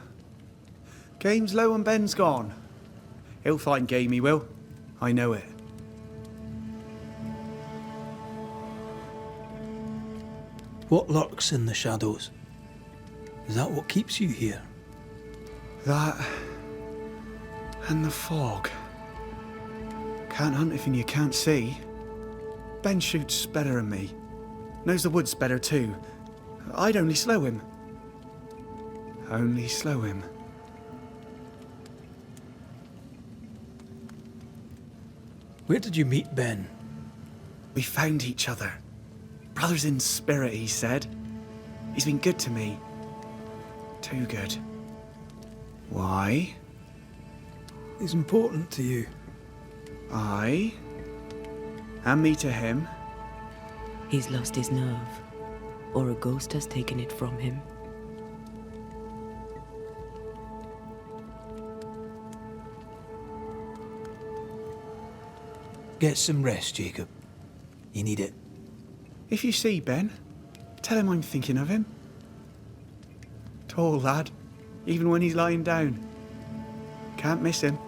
[SPEAKER 16] Game's low and Ben's gone. He'll find game, he will. I know it.
[SPEAKER 3] What lurks in the shadows? Is that what keeps you here?
[SPEAKER 16] That and the fog. Can't hunt if you can't see. Ben shoots better than me. Knows the woods better too. I'd only slow him. Only slow him.
[SPEAKER 3] Where did you meet Ben?
[SPEAKER 16] We found each other. Brothers in spirit, he said. He's been good to me. Too good. Why?
[SPEAKER 3] He's important to you.
[SPEAKER 16] Aye. And me to him.
[SPEAKER 4] He's lost his nerve, or a ghost has taken it from him.
[SPEAKER 3] Get some rest, Jacob. You need it.
[SPEAKER 16] If you see Ben, tell him I'm thinking of him. Tall lad, even when he's lying down. Can't miss him.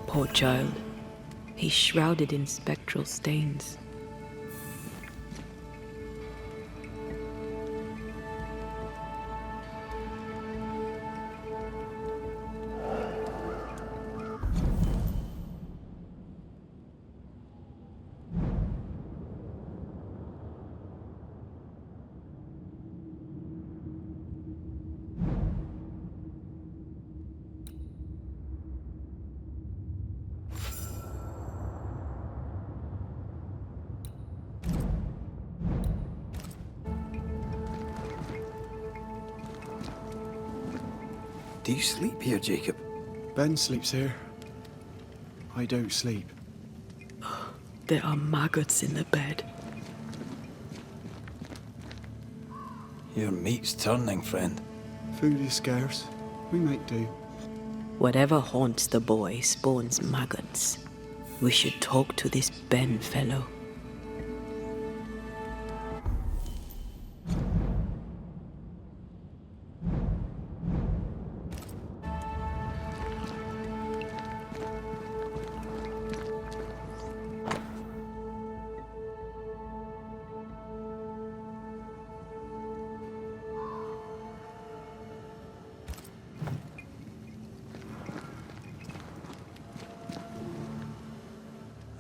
[SPEAKER 4] Poor child. He's shrouded in spectral stains.
[SPEAKER 3] Do you sleep here, Jacob?
[SPEAKER 16] Ben sleeps here. I don't sleep.
[SPEAKER 4] There are maggots in the bed.
[SPEAKER 3] Your meat's turning, friend.
[SPEAKER 16] Food is scarce. We make do.
[SPEAKER 4] Whatever haunts the boy spawns maggots. We should talk to this Ben fellow.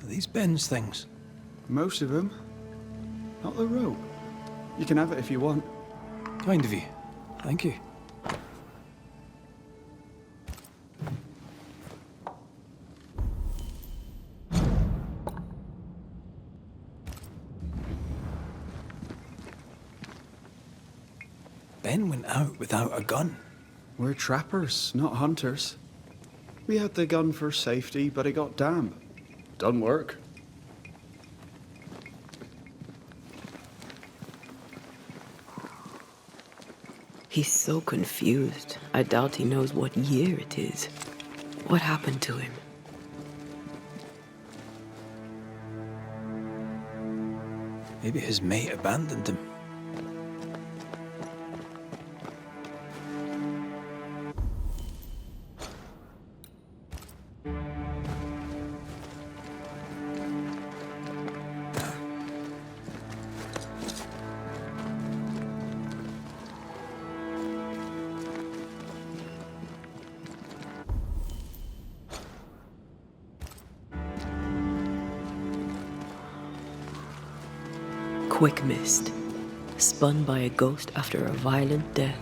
[SPEAKER 3] Are these Ben's things?
[SPEAKER 16] Most of them. Not the rope. You can have it if you want.
[SPEAKER 3] Kind of you. Thank you. Ben went out without a gun.
[SPEAKER 16] We're trappers, not hunters. We had the gun for safety, but it got damp. Done work.
[SPEAKER 4] He's so confused. I doubt he knows what year it is. What happened to him?
[SPEAKER 3] Maybe his mate abandoned him.
[SPEAKER 4] Quick mist. Spun by a ghost after a violent death.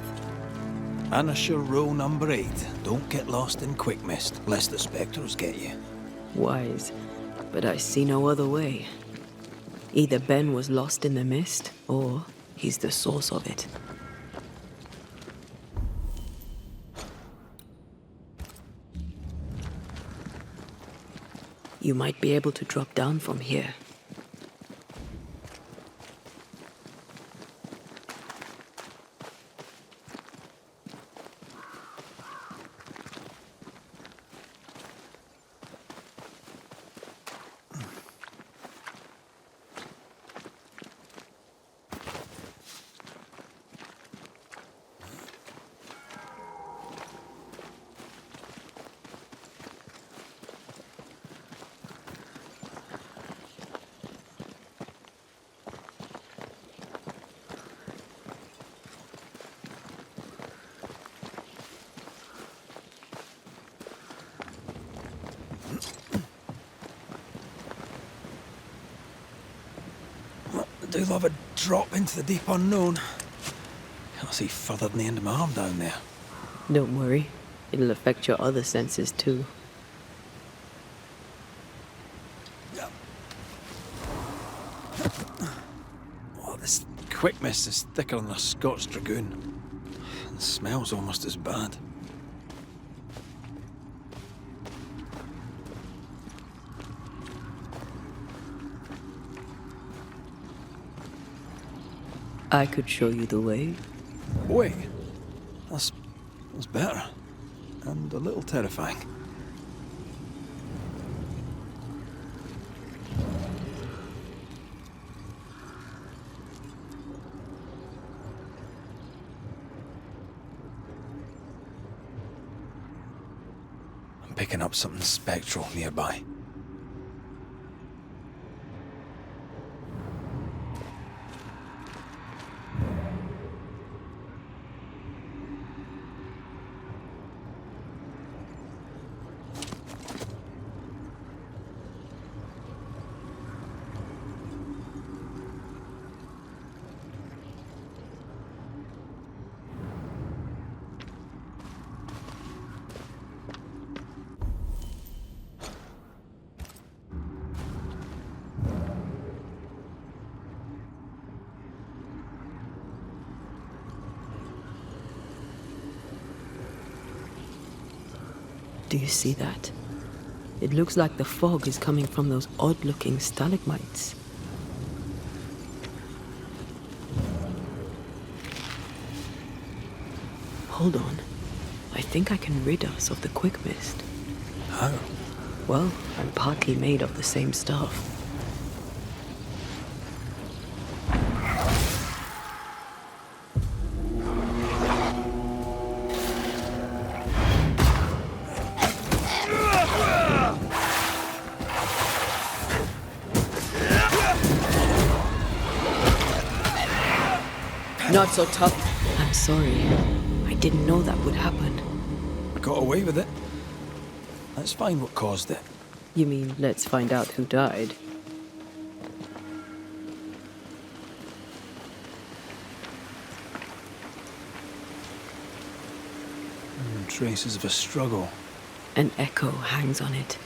[SPEAKER 3] Banisher rule number 8. Don't get lost in quick mist, lest the spectres get you.
[SPEAKER 4] Wise, but I see no other way. Either Ben was lost in the mist, or he's the source of it. You might be able to drop down from here.
[SPEAKER 3] I do love a drop into the deep unknown. Can't see further than the end of my arm down there.
[SPEAKER 4] Don't worry. It'll affect your other senses too.
[SPEAKER 3] Oh, this quick mist is thicker than a Scots dragoon. The smell's almost as bad.
[SPEAKER 4] I could show you the way.
[SPEAKER 3] Wait, that's better. And a little terrifying. I'm picking up something spectral nearby.
[SPEAKER 4] Do you see that? It looks like the fog is coming from those odd-looking stalagmites. Hold on. I think I can rid us of the quick mist.
[SPEAKER 3] How?
[SPEAKER 4] Well, I'm partly made of the same stuff. Not so tough. I'm sorry. I didn't know that would happen.
[SPEAKER 3] I got away with it. Let's find what caused it.
[SPEAKER 4] You mean, let's find out who died?
[SPEAKER 3] Traces of a struggle.
[SPEAKER 4] An echo hangs on it.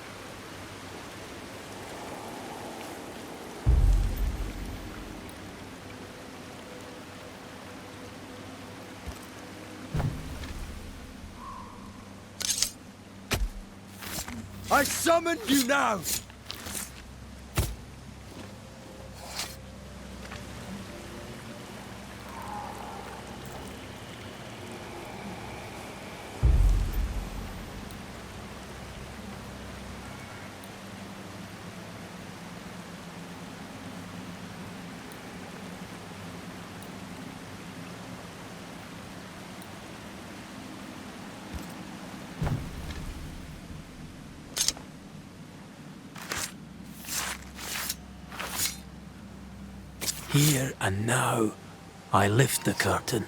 [SPEAKER 2] I summon you now!
[SPEAKER 3] Here and now, I lift the curtain.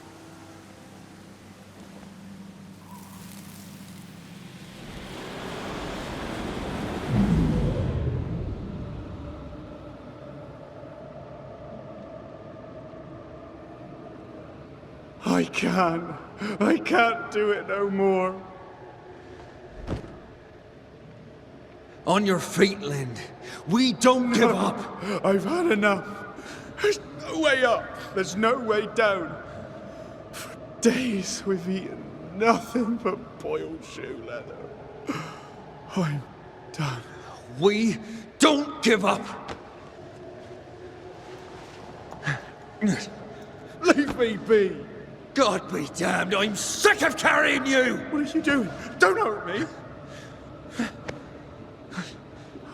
[SPEAKER 16] I can't do it no more.
[SPEAKER 2] On your feet, Lind. We don't give up.
[SPEAKER 16] I've had enough. There's no way up. There's no way down. For days we've eaten nothing but boiled shoe leather. I'm done.
[SPEAKER 2] We don't give up.
[SPEAKER 16] Leave me be.
[SPEAKER 2] God be damned, I'm sick of carrying you!
[SPEAKER 16] What are you doing? Don't hurt me.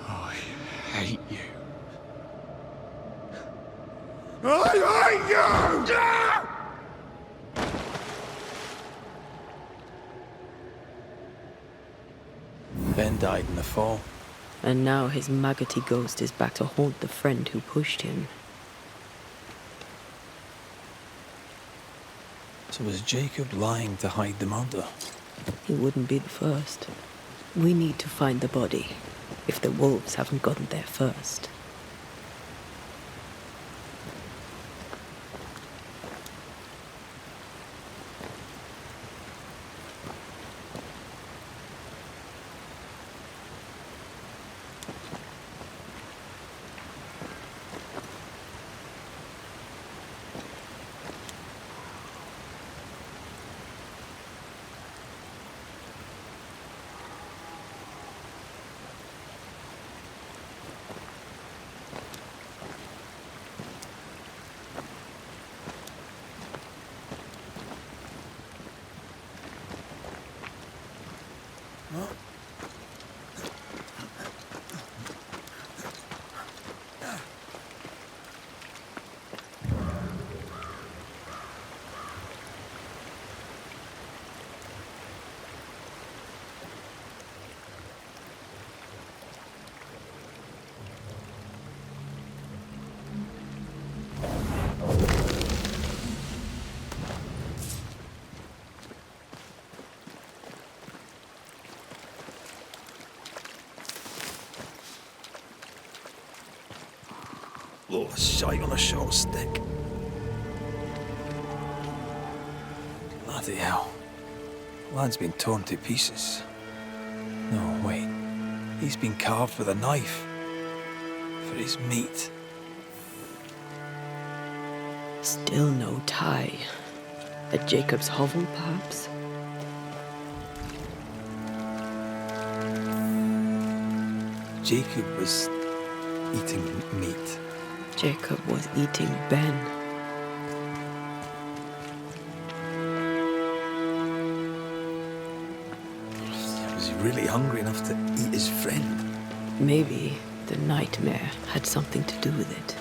[SPEAKER 16] I hate you. I hate you! Ben died in the fall.
[SPEAKER 4] And now his maggoty ghost is back to haunt the friend who pushed him.
[SPEAKER 3] So was Jacob lying to hide the murder?
[SPEAKER 4] He wouldn't be the first. We need to find the body, if the wolves haven't gotten there first.
[SPEAKER 3] Oh, a shite on a short stick. Bloody hell. Lad's been torn to pieces. No, wait. He's been carved with a knife. For his meat.
[SPEAKER 4] Still no tie. At Jacob's hovel, perhaps?
[SPEAKER 3] Jacob was eating meat.
[SPEAKER 4] Jacob was eating Ben.
[SPEAKER 3] Was he really hungry enough to eat his friend?
[SPEAKER 4] Maybe the nightmare had something to do with it.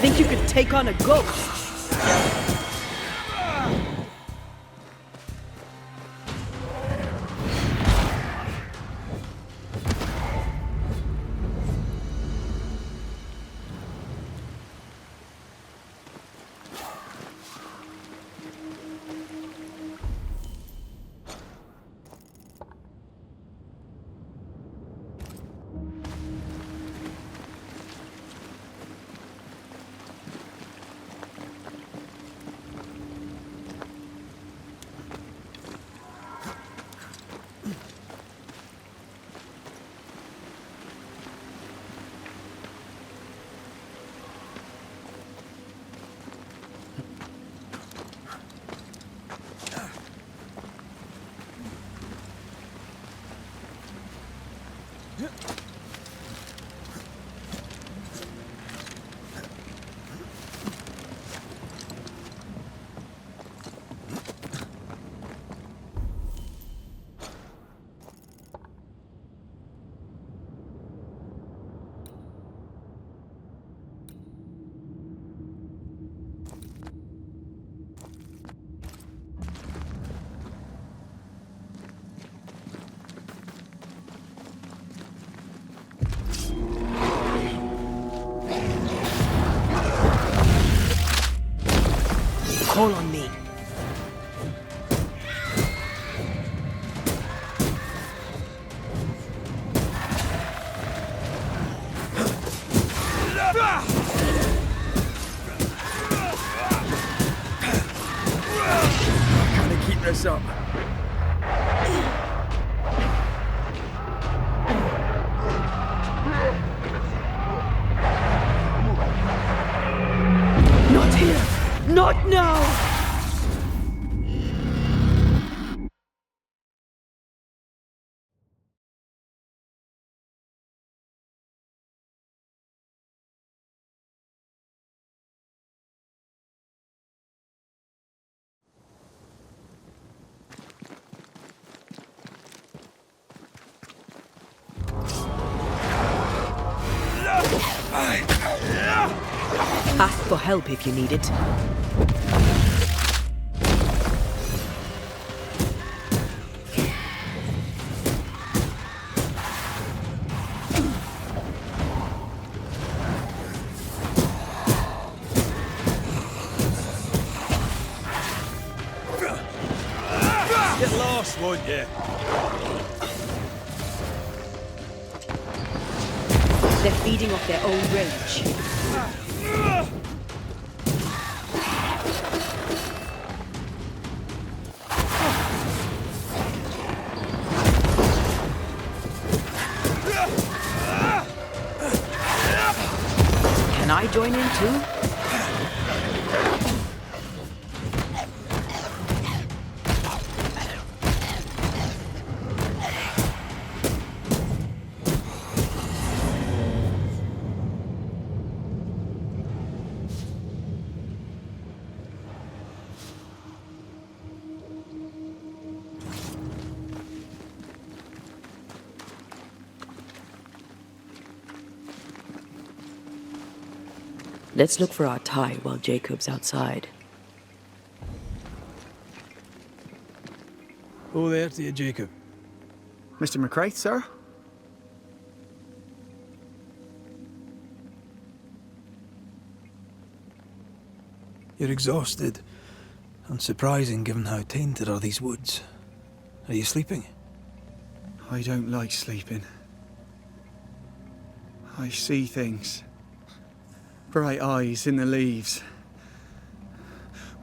[SPEAKER 4] think you could take on a ghost? Call on me.
[SPEAKER 15] Can I keep this up?
[SPEAKER 4] Not here! Not now! Ask for help if you need it.
[SPEAKER 15] Get lost, won't you?
[SPEAKER 4] They're feeding off their own rage. Can I join in too? Let's look for our tie while Jacob's outside.
[SPEAKER 3] Oh, there to you, Jacob.
[SPEAKER 16] Mr. McCraith, sir?
[SPEAKER 3] You're exhausted. Unsurprising given how tainted are these woods. Are you sleeping?
[SPEAKER 16] I don't like sleeping. I see things. Bright eyes in the leaves.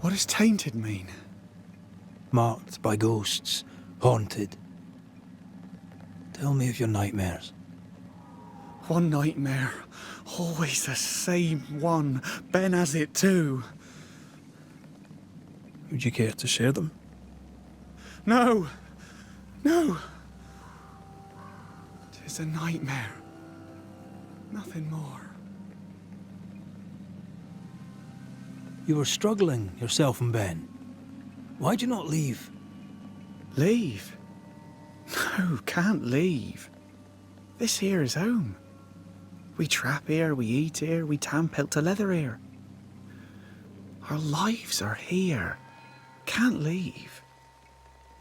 [SPEAKER 16] What does tainted mean?
[SPEAKER 3] Marked by ghosts. Haunted. Tell me of your nightmares.
[SPEAKER 16] One nightmare. Always the same one. Ben has it too.
[SPEAKER 3] Would you care to share them?
[SPEAKER 16] No! No! 'Tis a nightmare. Nothing more.
[SPEAKER 3] You were struggling, yourself and Ben. Why'd you not leave?
[SPEAKER 16] Leave? No, can't leave. This here is home. We trap here, we eat here, we tan pelt to leather here. Our lives are here. Can't leave.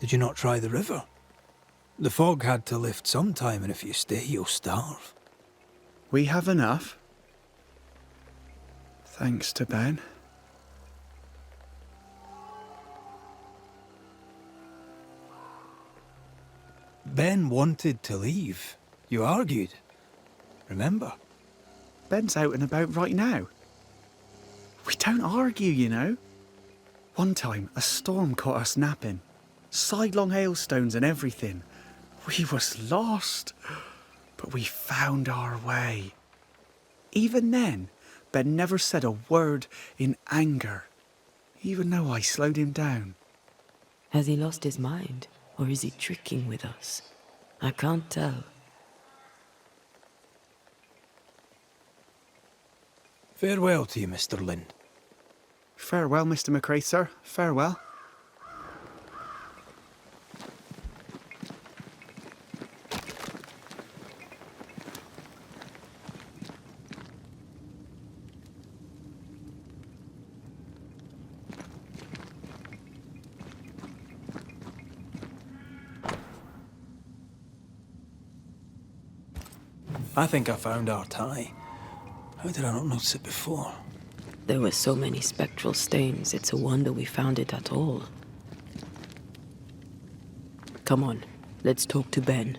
[SPEAKER 3] Did you not try the river? The fog had to lift sometime, and if you stay, you'll starve.
[SPEAKER 16] We have enough. Thanks to Ben.
[SPEAKER 3] Ben wanted to leave. You argued. Remember?
[SPEAKER 16] Ben's out and about right now. We don't argue, you know. One time, a storm caught us napping. Sidelong hailstones and everything. We was lost. But we found our way. Even then, Ben never said a word in anger, even though I slowed him down.
[SPEAKER 4] Has he lost his mind, or is he tricking with us? I can't tell.
[SPEAKER 3] Farewell to you, Mr. Lind.
[SPEAKER 16] Farewell, Mr. McCrae, sir. Farewell.
[SPEAKER 3] I think I found our tie. How did I not notice it before?
[SPEAKER 4] There were so many spectral stains, it's a wonder we found it at all. Come on, let's talk to Ben.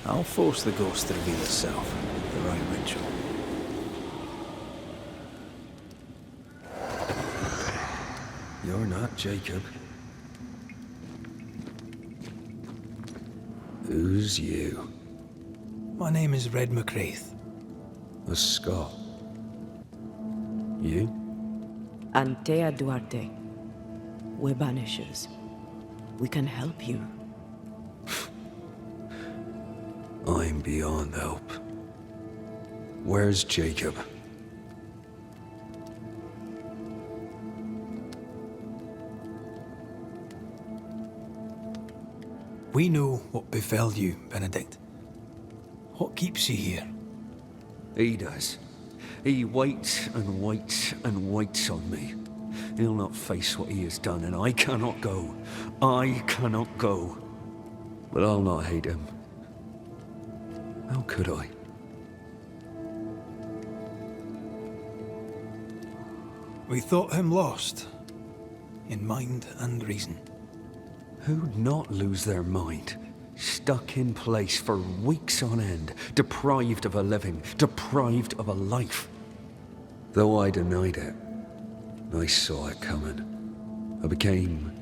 [SPEAKER 3] I'll force the ghost to reveal itself. The right ritual.
[SPEAKER 2] You're not Jacob. Who's you?
[SPEAKER 3] My name is Red McCraith.
[SPEAKER 2] A Scot. You?
[SPEAKER 4] Antea Duarte. We're Banishers. We can help you.
[SPEAKER 2] I'm beyond help. Where's Jacob?
[SPEAKER 3] We know what befell you, Benedict. What keeps you here?
[SPEAKER 2] He does. He waits and waits and waits on me. He'll not face what he has done, and I cannot go. I cannot go. But I'll not hate him. How could I?
[SPEAKER 3] We thought him lost, in mind and reason.
[SPEAKER 2] Who'd not lose their mind? Stuck in place for weeks on end, deprived of a living, deprived of a life. Though I denied it, I saw it coming. I became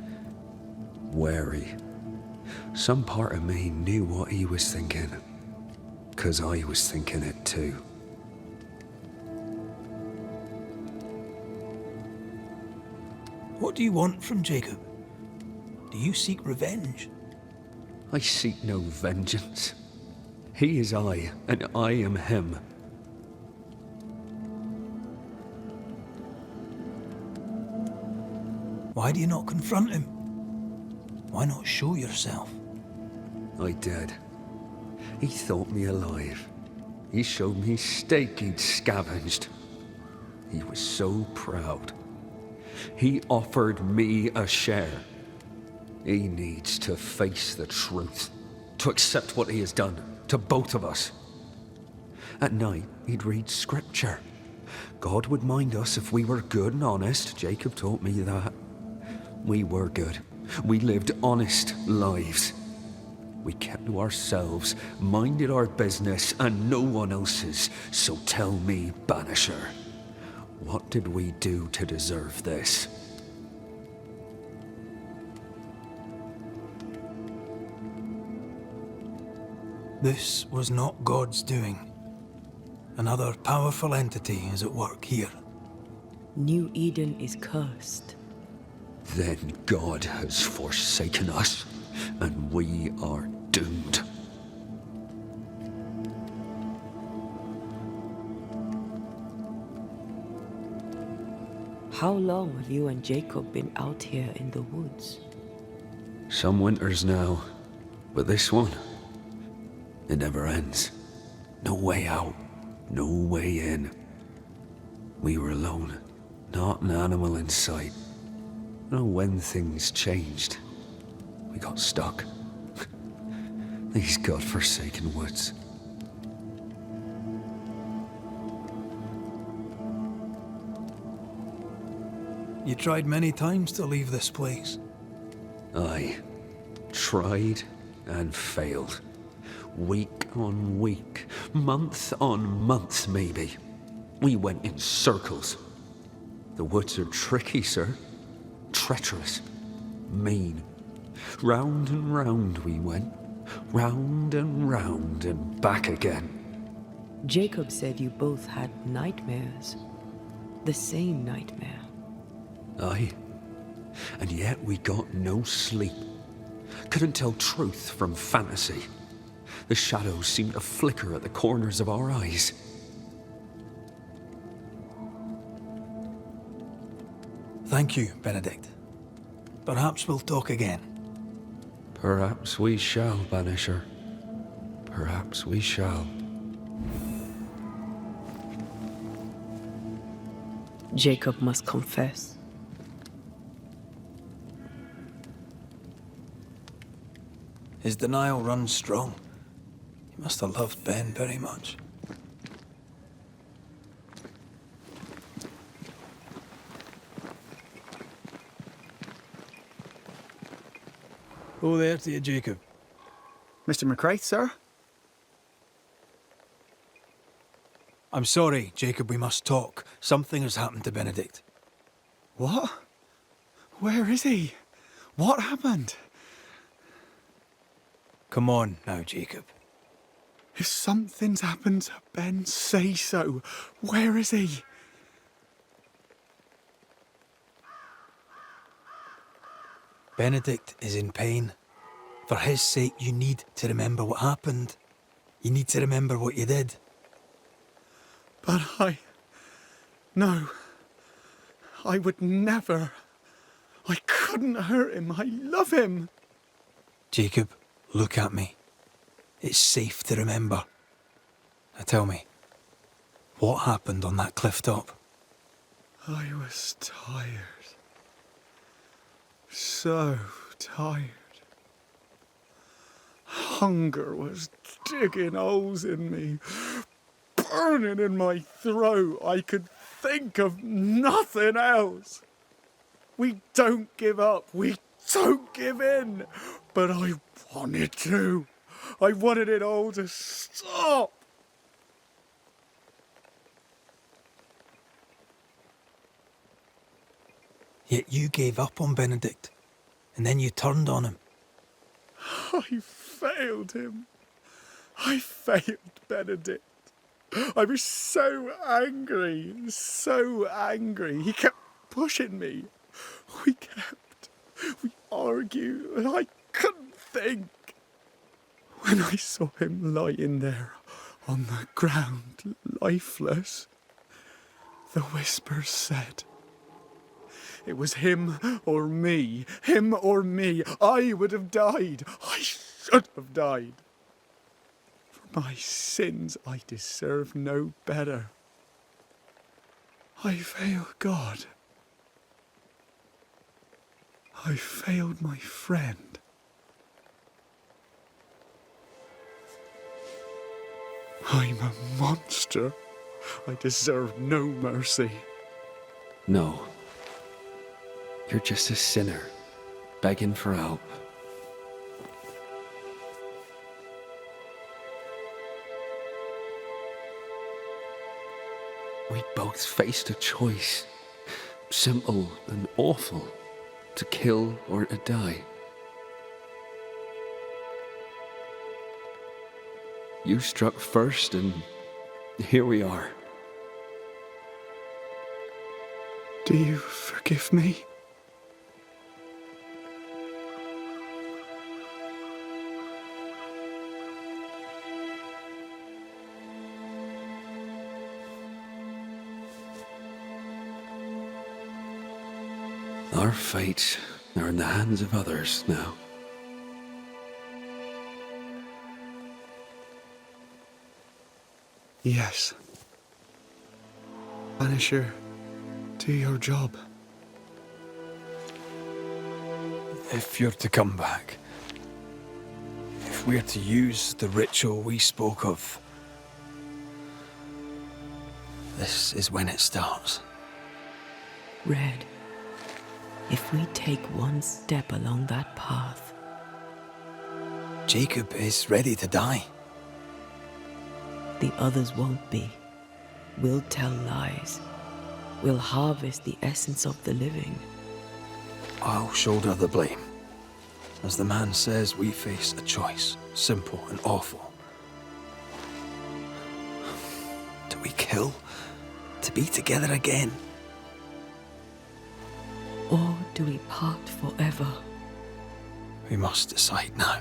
[SPEAKER 2] wary. Some part of me knew what he was thinking. 'Cause I was thinking it too.
[SPEAKER 3] What do you want from Jacob? Do you seek revenge?
[SPEAKER 2] I seek no vengeance. He is I, and I am him.
[SPEAKER 3] Why do you not confront him? Why not show yourself?
[SPEAKER 2] I did. He thought me alive. He showed me steak he'd scavenged. He was so proud. He offered me a share. He needs to face the truth, to accept what he has done to both of us. At night, he'd read scripture. God would mind us if we were good and honest. Jacob taught me that. We were good. We lived honest lives. We kept to ourselves, minded our business and no one else's. So tell me, Banisher, what did we do to deserve this?
[SPEAKER 3] This was not God's doing. Another powerful entity is at work here.
[SPEAKER 4] New Eden is cursed.
[SPEAKER 2] Then God has forsaken us, and we are doomed.
[SPEAKER 4] How long have you and Jacob been out here in the woods?
[SPEAKER 2] Some winters now, but this one, it never ends. No way out, no way in. We were alone, not an animal in sight. Know when things changed. We got stuck. These godforsaken woods.
[SPEAKER 3] You tried many times to leave this place.
[SPEAKER 2] I tried and failed. Week on week, month on month maybe. We went in circles. The woods are tricky, sir. Treacherous. Mean. Round and round we went. Round and back again.
[SPEAKER 4] Jacob said you both had nightmares. The same nightmare.
[SPEAKER 2] Aye. And yet we got no sleep. Couldn't tell truth from fantasy. The shadows seemed to flicker at the corners of our eyes.
[SPEAKER 3] Thank you, Benedict. Perhaps we'll talk again.
[SPEAKER 2] Perhaps we shall, Banisher. Perhaps we shall.
[SPEAKER 4] Jacob must confess.
[SPEAKER 3] His denial runs strong. He must have loved Ben very much. Oh, there to you, Jacob.
[SPEAKER 16] Mr. McCraith, sir?
[SPEAKER 3] I'm sorry, Jacob, we must talk. Something has happened to Benedict.
[SPEAKER 16] What? Where is he? What happened?
[SPEAKER 3] Come on now, Jacob.
[SPEAKER 16] If something's happened to Ben, say so. Where is he?
[SPEAKER 3] Benedict is in pain. For his sake, you need to remember what happened. You need to remember what you did.
[SPEAKER 16] But No. I would never. I couldn't hurt him. I love him.
[SPEAKER 3] Jacob, look at me. It's safe to remember. Now tell me, what happened on that cliff top?
[SPEAKER 16] I was tired. So tired. Hunger was digging holes in me, burning in my throat. I could think of nothing else. We don't give up. We don't give in. But I wanted to. I wanted it all to stop.
[SPEAKER 3] Yet you gave up on Benedict, and then you turned on him.
[SPEAKER 16] I failed him. I failed Benedict. I was so angry, so angry. He kept pushing me. We argued, and I couldn't think. When I saw him lying there on the ground, lifeless, the whispers said, it was him or me, him or me. I would have died. I should have died. For my sins, I deserve no better. I failed God. I failed my friend. I'm a monster. I deserve no mercy.
[SPEAKER 2] No. You're just a sinner, begging for help. We both faced a choice, simple and awful, to kill or to die. You struck first, and here we are.
[SPEAKER 16] Do you forgive me?
[SPEAKER 2] Our fates are in the hands of others now.
[SPEAKER 16] Yes. Banisher, do your job.
[SPEAKER 3] If you're to come back, if we're to use the ritual we spoke of, this is when it starts.
[SPEAKER 4] Red, if we take one step along that path,
[SPEAKER 3] Jacob is ready to die.
[SPEAKER 4] the others won't be. We'll tell lies. We'll harvest the essence of the living.
[SPEAKER 3] I'll shoulder the blame. As the man says, we face a choice, simple and awful. Do we kill to be together again?
[SPEAKER 4] Or do we part forever?
[SPEAKER 3] We must decide now.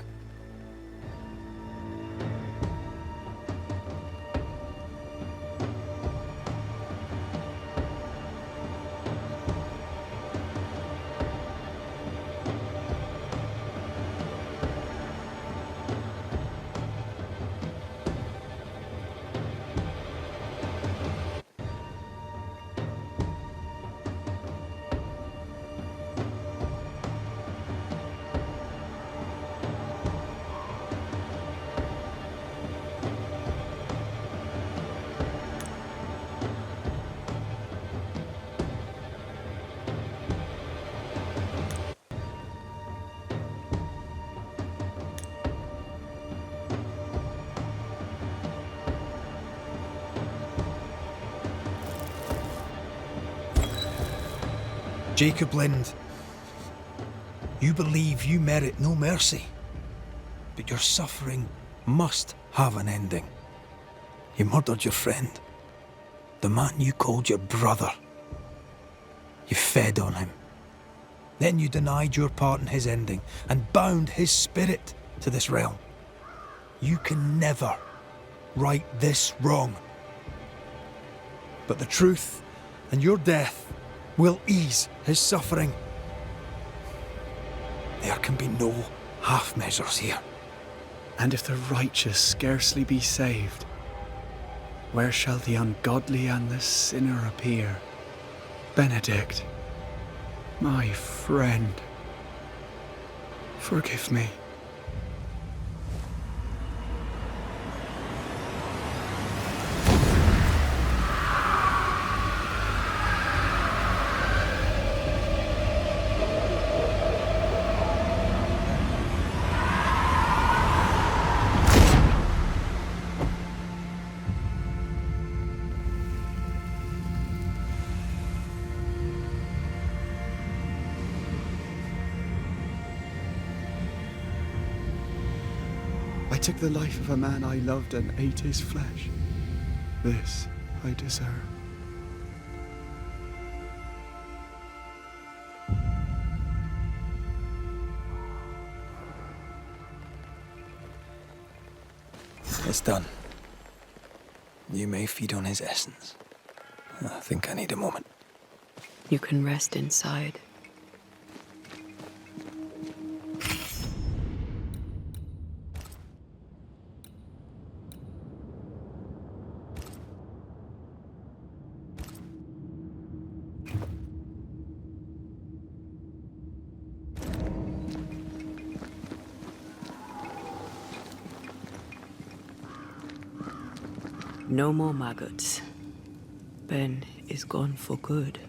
[SPEAKER 15] Jacob Lind, you believe you merit no mercy, but your suffering must have an ending. You murdered your friend, the man you called your brother. You fed on him. Then you denied your part in his ending and bound his spirit to this realm. You can never right this wrong. But the truth and your death will ease his suffering. There can be no half measures here.
[SPEAKER 16] And if the righteous scarcely be saved, where shall the ungodly and the sinner appear? Benedict, my friend, forgive me. I took the life of a man I loved and ate his flesh. This I deserve.
[SPEAKER 3] It's done. You may feed on his essence. I think I need a moment.
[SPEAKER 4] You can rest inside. No more maggots. Ben is gone for good.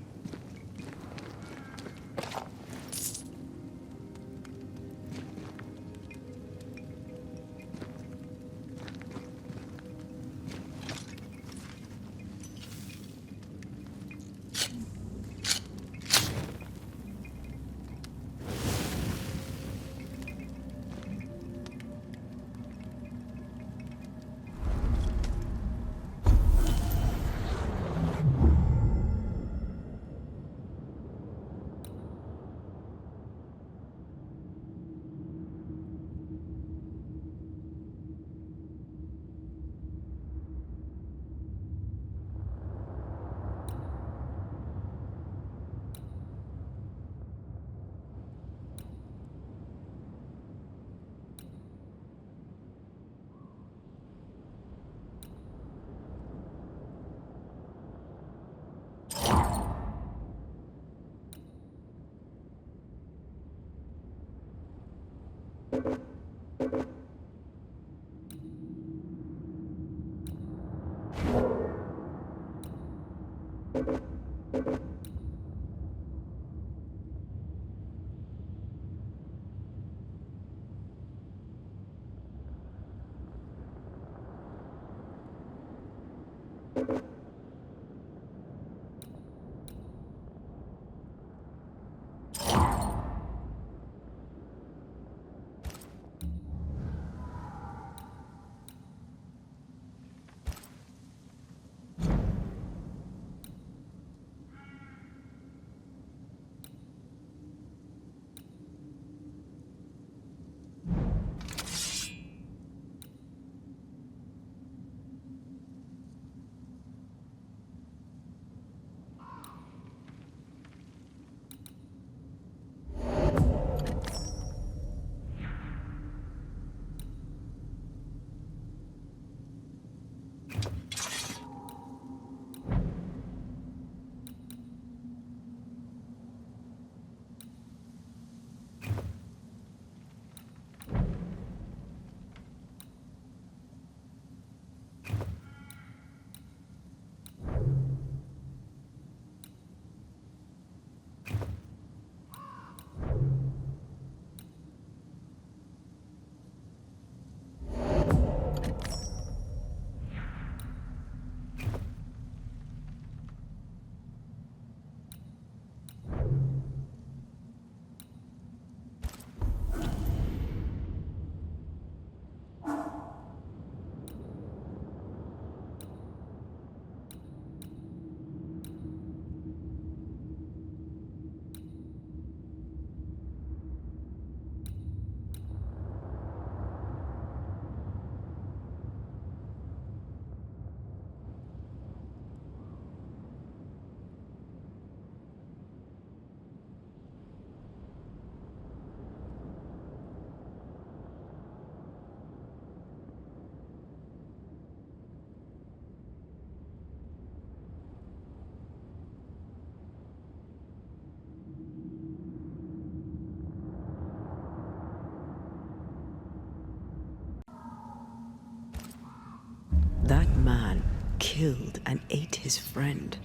[SPEAKER 4] That man killed and ate his friend.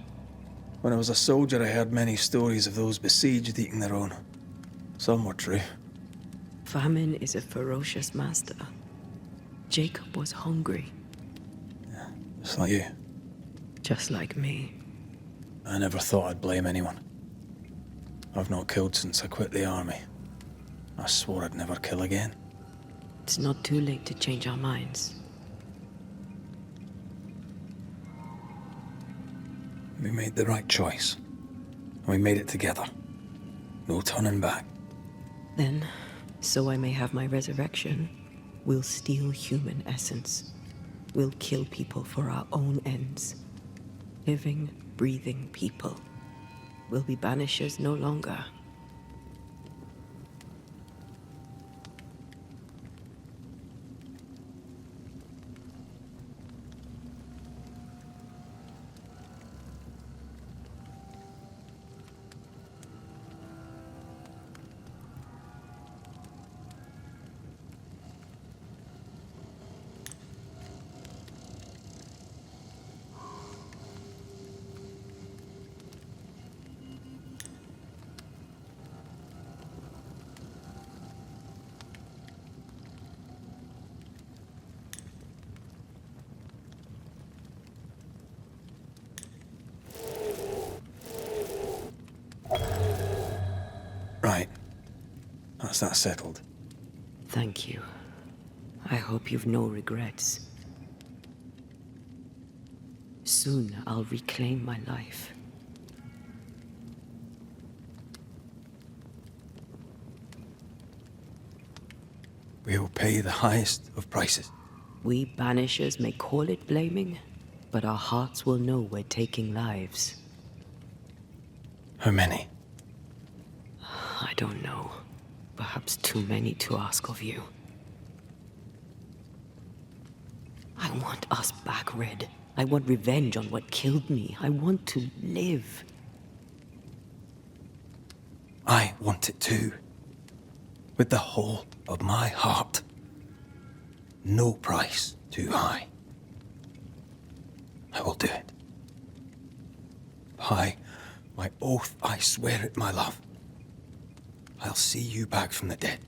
[SPEAKER 3] When I was a soldier, I heard many stories of those besieged eating their own. Some were true.
[SPEAKER 4] Famine is a ferocious master. Jacob was hungry.
[SPEAKER 3] Yeah, just like you.
[SPEAKER 4] Just like me.
[SPEAKER 3] I never thought I'd blame anyone. I've not killed since I quit the army. I swore I'd never kill again.
[SPEAKER 4] It's not too late to change our minds.
[SPEAKER 3] We made the right choice. And we made it together. No turning back.
[SPEAKER 4] Then, so I may have my resurrection, we'll steal human essence. We'll kill people for our own ends. Living, breathing people. We'll be banishers no longer.
[SPEAKER 3] Right. That's that settled.
[SPEAKER 4] Thank you. I hope you've no regrets. Soon I'll reclaim my life.
[SPEAKER 3] We will pay the highest of prices.
[SPEAKER 4] We banishers may call it blaming, but our hearts will know we're taking lives.
[SPEAKER 3] How many?
[SPEAKER 4] I don't know. Perhaps too many to ask of you. I want us back, Red. I want revenge on what killed me. I want to live.
[SPEAKER 3] I want it too.
[SPEAKER 15] with the whole of my heart. No price too high. I will do it. By my oath, I swear it, my love. I'll see you back from the dead.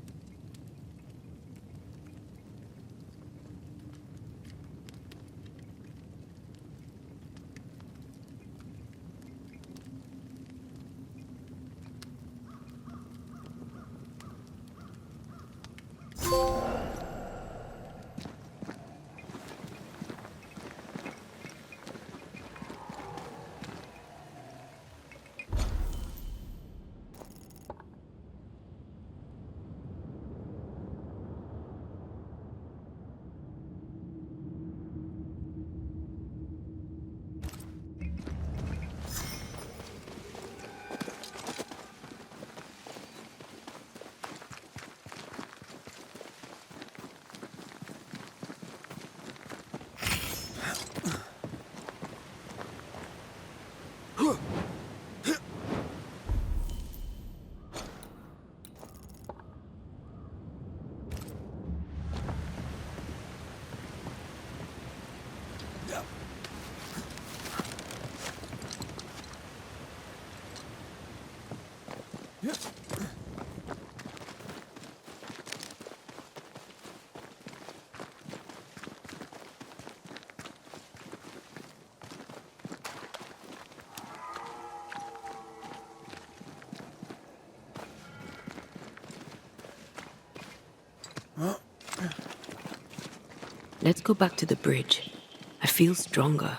[SPEAKER 4] Let's go back to the bridge. I feel stronger.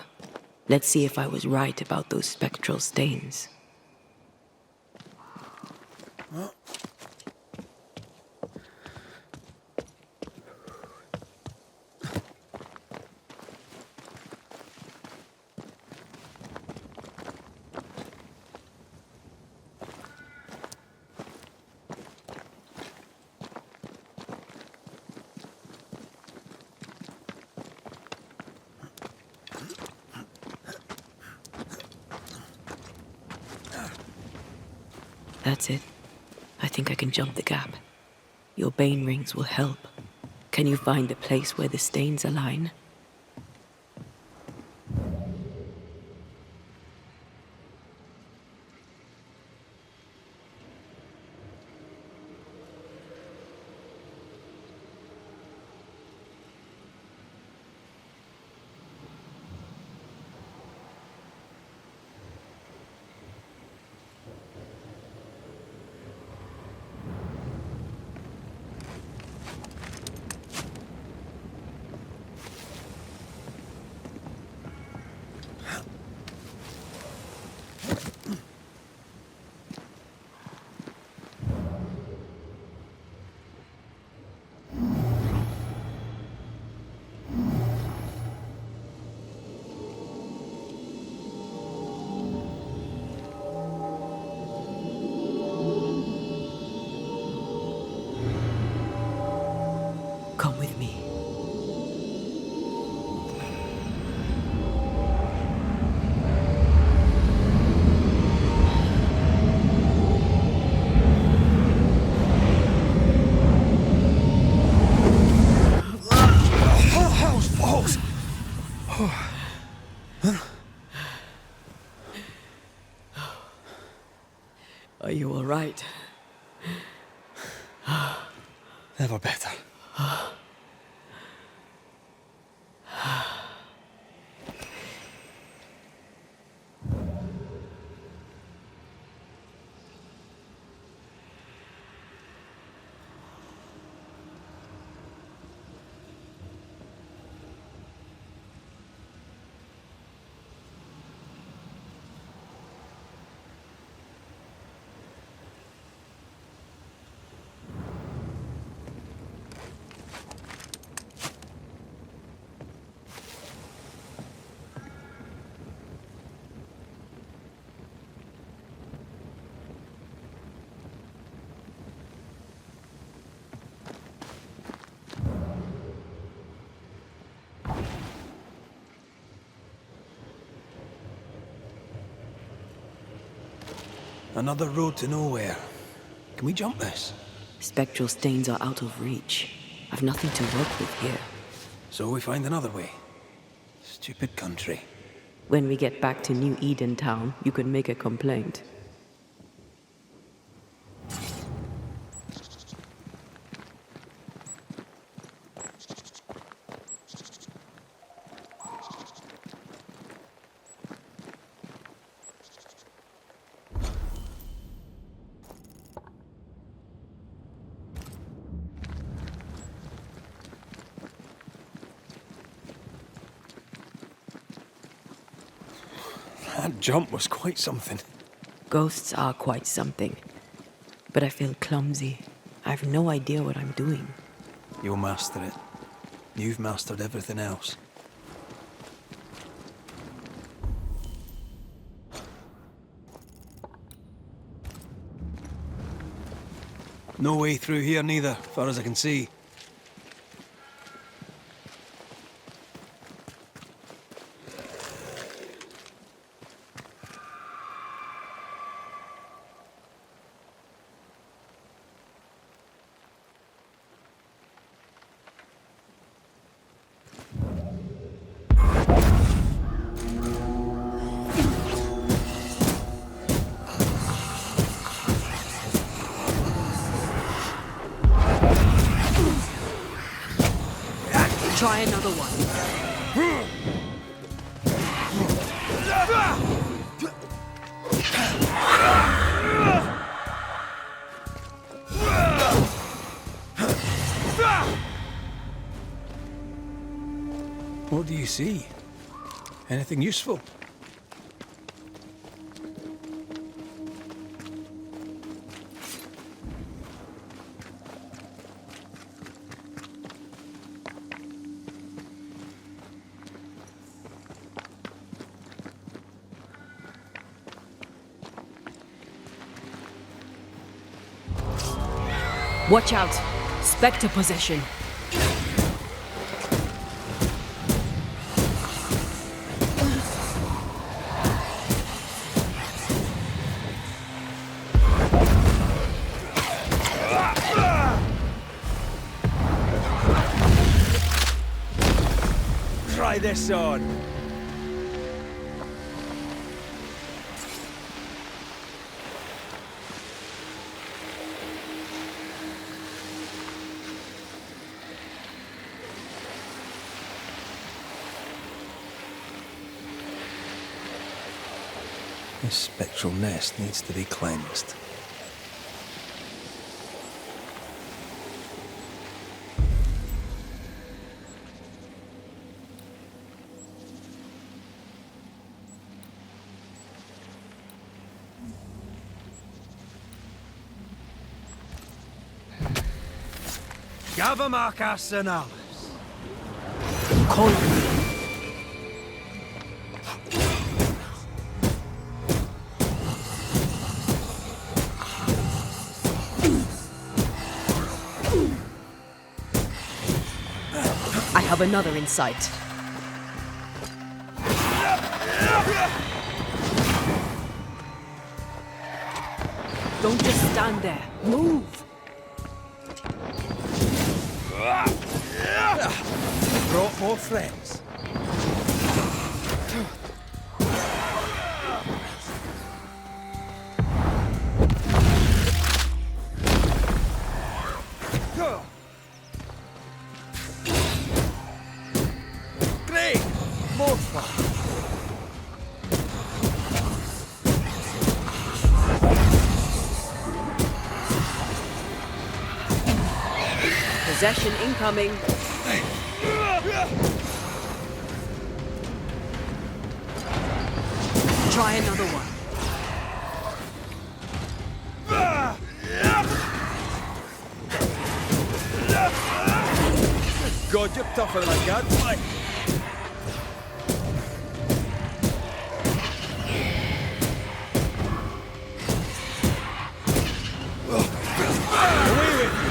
[SPEAKER 4] Let's see if I was right about those spectral stains. That's it. I think I can jump the gap. Your bane rings will help. Can you find the place where the stains align? Come with me. Are you all right?
[SPEAKER 15] Never better. Another road to nowhere. Can we jump this?
[SPEAKER 4] Spectral stains are out of reach. I've nothing to work with here.
[SPEAKER 3] So we find another way. Stupid country.
[SPEAKER 4] When we get back to New Eden Town, you can make a complaint.
[SPEAKER 3] That jump was quite something.
[SPEAKER 4] Ghosts are quite something. But I feel clumsy. I have no idea what I'm doing.
[SPEAKER 3] You'll master it. You've mastered everything else. No way through here neither, far as I can see.
[SPEAKER 8] Try another one.
[SPEAKER 3] What do you see? Anything useful?
[SPEAKER 4] Watch out! Spectre possession.
[SPEAKER 16] Try this on.
[SPEAKER 3] This spectral nest needs to be cleansed.
[SPEAKER 16] Gavamak Arsenalis.
[SPEAKER 4] Call I have another in sight. Don't just stand there. Move!
[SPEAKER 16] Brought more friends. Great! More fun.
[SPEAKER 4] Possession incoming. Try another one.
[SPEAKER 16] God, you're tougher than I got. Like. Away with you.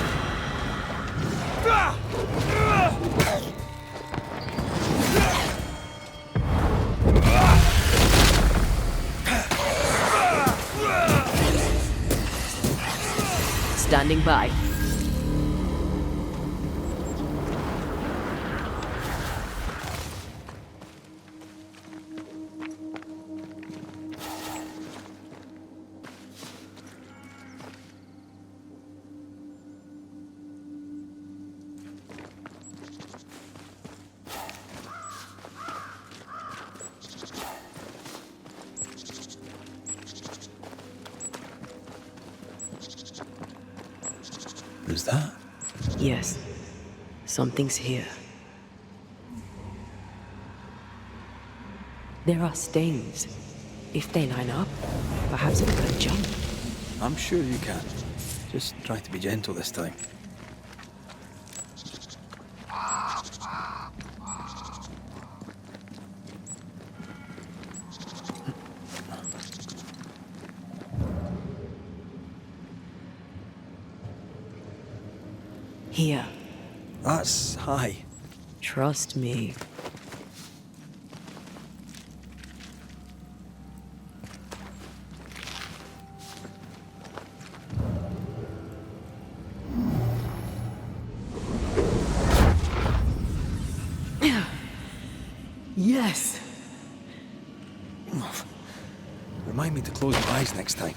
[SPEAKER 4] Standing by.
[SPEAKER 3] was that?
[SPEAKER 4] Yes. Something's here. There are stains. If they line up, perhaps it could jump.
[SPEAKER 3] I'm sure you can. Just try to be gentle this time.
[SPEAKER 4] Here.
[SPEAKER 3] That's high.
[SPEAKER 4] Trust me. Yes!
[SPEAKER 3] Remind me to close my eyes next time.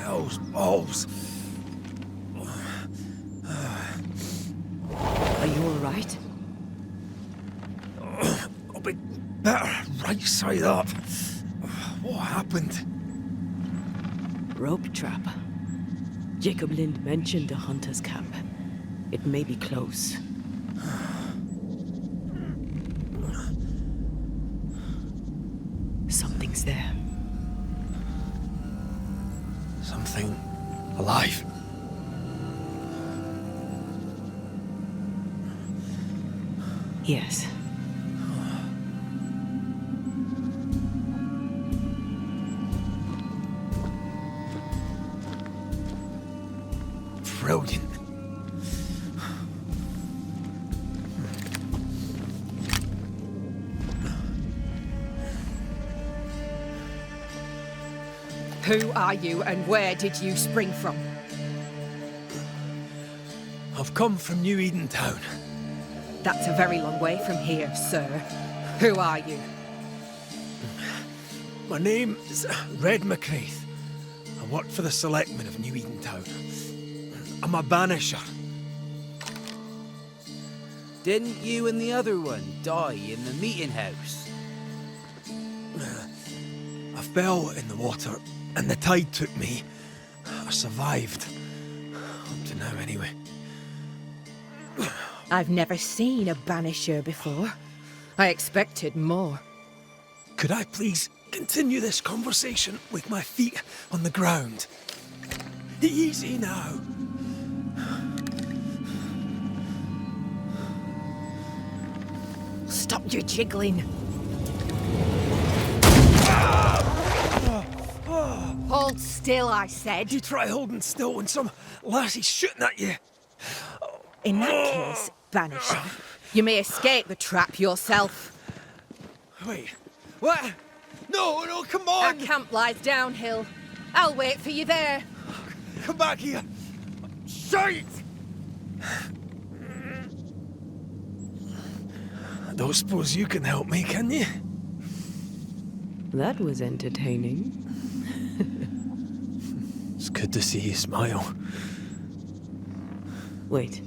[SPEAKER 3] Those balls.
[SPEAKER 4] Are you alright?
[SPEAKER 3] I'll be better right side up. What happened?
[SPEAKER 4] Rope trap. Jacob Lind mentioned a hunter's camp. It may be close. Something's there.
[SPEAKER 3] Something alive.
[SPEAKER 4] Yes.
[SPEAKER 3] Brilliant.
[SPEAKER 11] Who are you and where did you spring from?
[SPEAKER 3] I've come from New Eden Town.
[SPEAKER 11] That's a very long way from here, sir. Who are you?
[SPEAKER 3] My name is Red McCraith. I work for the selectmen of New Eden Town. I'm a banisher.
[SPEAKER 17] Didn't you and the other one die in the meeting house?
[SPEAKER 3] I fell in the water and the tide took me. I survived. Up to now, anyway.
[SPEAKER 11] I've never seen a banisher before. I expected more.
[SPEAKER 3] Could I please continue this conversation with my feet on the ground? Easy now.
[SPEAKER 11] Stop your jiggling.
[SPEAKER 3] Ah!
[SPEAKER 18] Hold still, I said.
[SPEAKER 15] You try holding still when some lassie's shooting at you.
[SPEAKER 18] In that case, Banisher, you may escape the trap yourself.
[SPEAKER 15] Wait, what? No, come on!
[SPEAKER 18] Our camp lies downhill. I'll wait for you there.
[SPEAKER 15] Come back here! Shite! I don't suppose you can help me, can you?
[SPEAKER 4] That was entertaining.
[SPEAKER 15] It's good to see you smile.
[SPEAKER 4] Wait.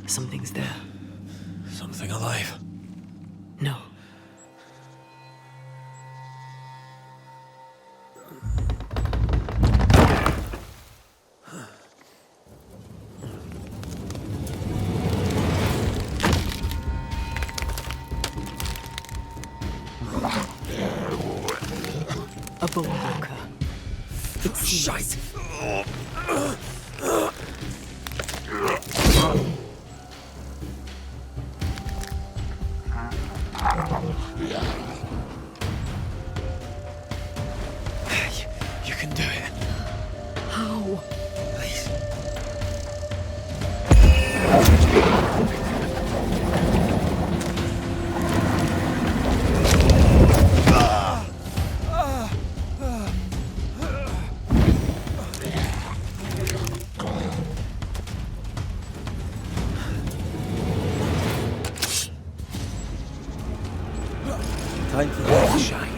[SPEAKER 4] Something's there.
[SPEAKER 15] Something alive.
[SPEAKER 4] No. A bone walker. It's
[SPEAKER 15] shite. You can do it.
[SPEAKER 18] How?
[SPEAKER 15] Please.
[SPEAKER 17] Time for you to shine.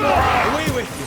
[SPEAKER 15] Away with you!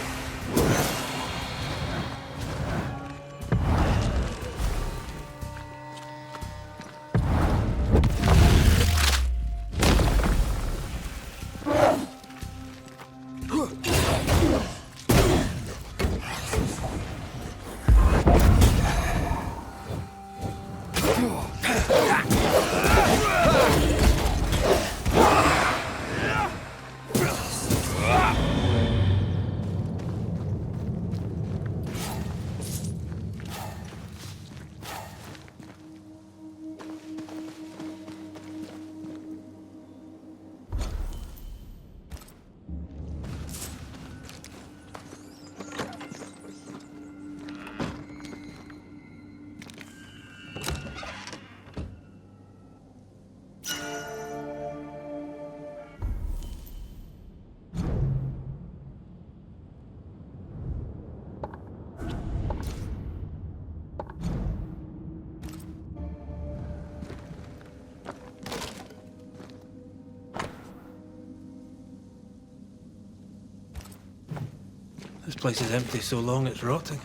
[SPEAKER 15] This place is empty so long it's rotting.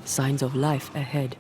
[SPEAKER 4] Signs of life ahead.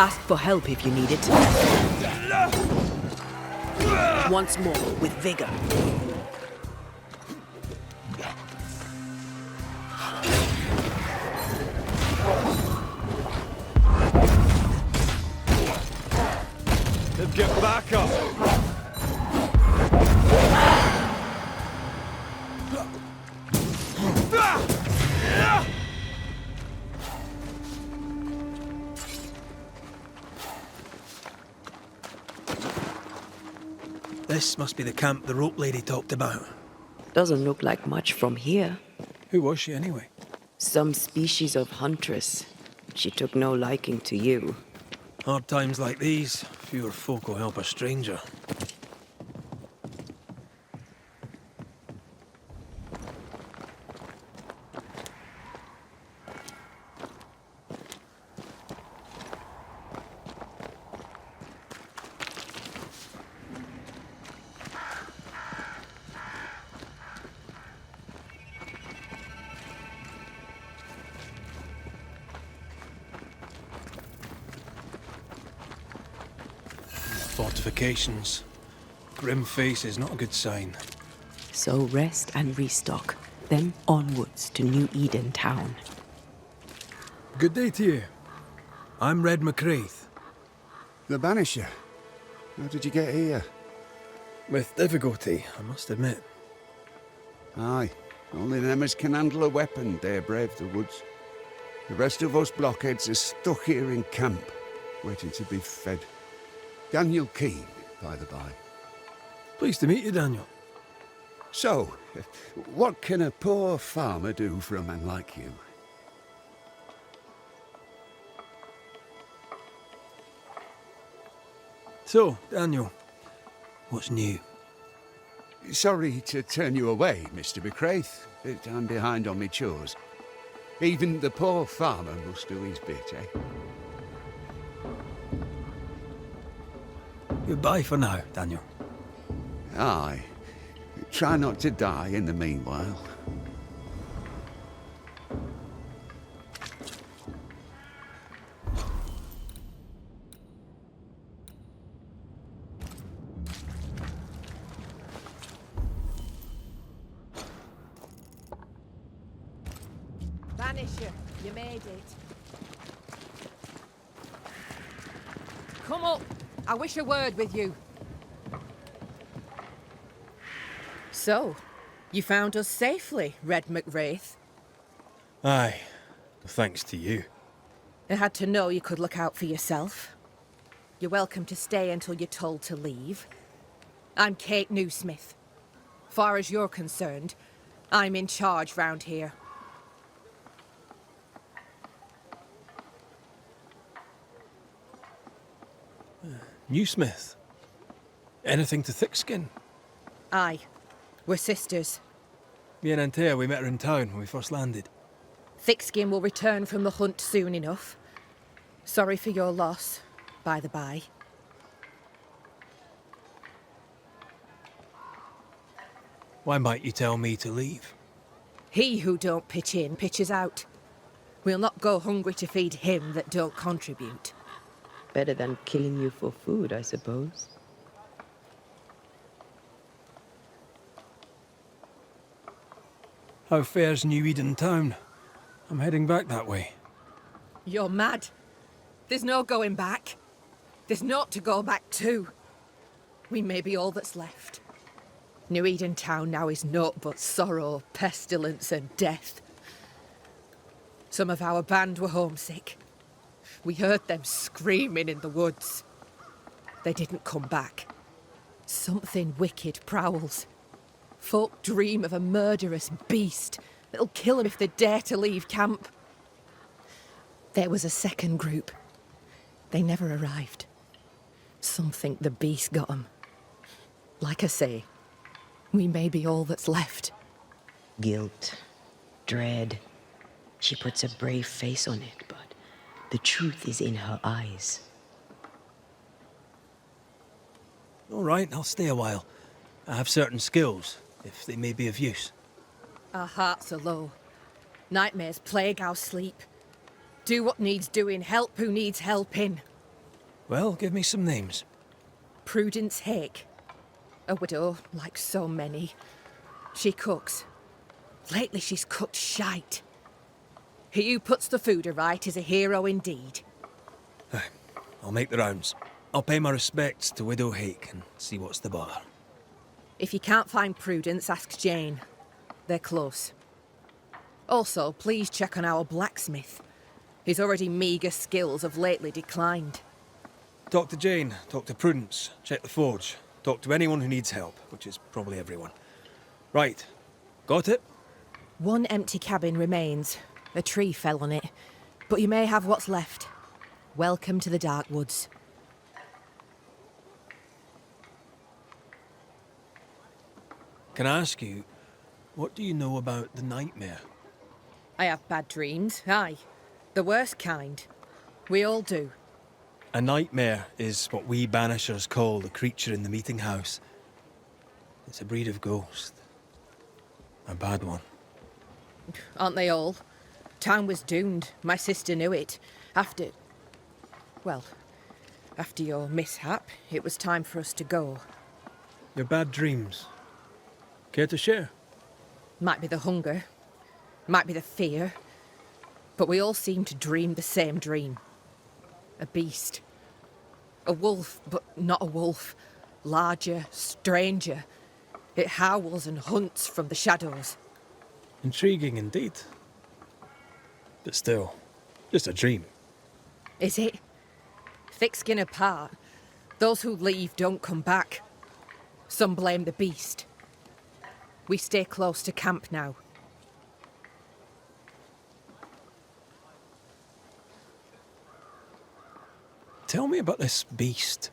[SPEAKER 4] Ask for help if you need it. Once more, with vigor.
[SPEAKER 13] Get back up!
[SPEAKER 15] This must be the camp the rope lady talked about.
[SPEAKER 4] Doesn't look like much from here.
[SPEAKER 15] Who was she anyway?
[SPEAKER 4] Some species of huntress. She took no liking to you.
[SPEAKER 15] Hard times like these, fewer folk will help a stranger. Fortifications. Grim face is not a good sign.
[SPEAKER 4] So rest and restock, then onwards to New Eden town.
[SPEAKER 15] Good day to you. I'm Red McCraith.
[SPEAKER 19] The Banisher? How did you get here?
[SPEAKER 15] With difficulty, I must admit.
[SPEAKER 19] Aye, only them as can handle a weapon dare brave the woods. The rest of us blockheads are stuck here in camp, waiting to be fed. Daniel Keane, by the by.
[SPEAKER 15] Pleased to meet you, Daniel.
[SPEAKER 19] So, what can a poor farmer do for a man like you?
[SPEAKER 15] So, Daniel, what's new?
[SPEAKER 19] Sorry to turn you away, Mr. McCraith, but I'm behind on my chores. Even the poor farmer must do his bit, eh?
[SPEAKER 15] Goodbye for now, Daniel.
[SPEAKER 19] Aye. Try not to die in the meanwhile.
[SPEAKER 18] Banisher, you made it. Come up. I wish a word with you. So, you found us safely, Red McWraith.
[SPEAKER 15] Aye, thanks to you.
[SPEAKER 18] I had to know you could look out for yourself. You're welcome to stay until you're told to leave. I'm Kate Newsmith. Far as you're concerned, I'm in charge round here.
[SPEAKER 15] Newsmith? Anything to Thickskin?
[SPEAKER 18] Aye. We're sisters.
[SPEAKER 15] Me and Antea, we met her in town when we first landed.
[SPEAKER 18] Thickskin will return from the hunt soon enough. Sorry for your loss, by the by.
[SPEAKER 15] Why might you tell me to leave?
[SPEAKER 18] He who don't pitch in, pitches out. We'll not go hungry to feed him that don't contribute.
[SPEAKER 4] Better than killing you for food, I suppose.
[SPEAKER 15] How fares New Eden town? I'm heading back that way.
[SPEAKER 18] You're mad. There's no going back. There's naught to go back to. We may be all that's left. New Eden town now is naught but sorrow, pestilence and death. Some of our band were homesick. We heard them screaming in the woods. They didn't come back. Something wicked prowls. Folk dream of a murderous beast that'll kill them if they dare to leave camp. There was a second group. They never arrived. Some think the beast got them. Like I say, we may be all that's left.
[SPEAKER 4] Guilt, dread. She puts a brave face on it, but the truth is in her eyes.
[SPEAKER 15] All right, I'll stay a while. I have certain skills, if they may be of use.
[SPEAKER 18] Our hearts are low. Nightmares plague our sleep. Do what needs doing, help who needs helping.
[SPEAKER 15] Well, give me some names.
[SPEAKER 18] Prudence Hake. A widow, like so many. She cooks. Lately she's cooked shite. He who puts the food aright is a hero indeed.
[SPEAKER 15] I'll make the rounds. I'll pay my respects to Widow Hake and see what's the bother.
[SPEAKER 18] If you can't find Prudence, ask Jane. They're close. Also, please check on our blacksmith. His already meagre skills have lately declined.
[SPEAKER 15] Talk to Jane, talk to Prudence, check the forge, talk to anyone who needs help, which is probably everyone. Right. Got it?
[SPEAKER 18] One empty cabin remains. A tree fell on it. But you may have what's left. Welcome to the Dark Woods.
[SPEAKER 15] Can I ask you, what do you know about the nightmare?
[SPEAKER 18] I have bad dreams, aye. The worst kind. We all do.
[SPEAKER 15] A nightmare is what we Banishers call the creature in the meeting house. It's a breed of ghost. A bad one.
[SPEAKER 18] Aren't they all? Town was doomed. My sister knew it. After your mishap, it was time for us to go.
[SPEAKER 15] Your bad dreams. Care to share?
[SPEAKER 18] Might be the hunger. Might be the fear. But we all seem to dream the same dream. A beast. A wolf, but not a wolf. Larger, stranger. It howls and hunts from the shadows.
[SPEAKER 15] Intriguing indeed. But still, just a dream.
[SPEAKER 18] Is it? Thick skin apart, those who leave don't come back. Some blame the beast. We stay close to camp now.
[SPEAKER 15] Tell me about this beast.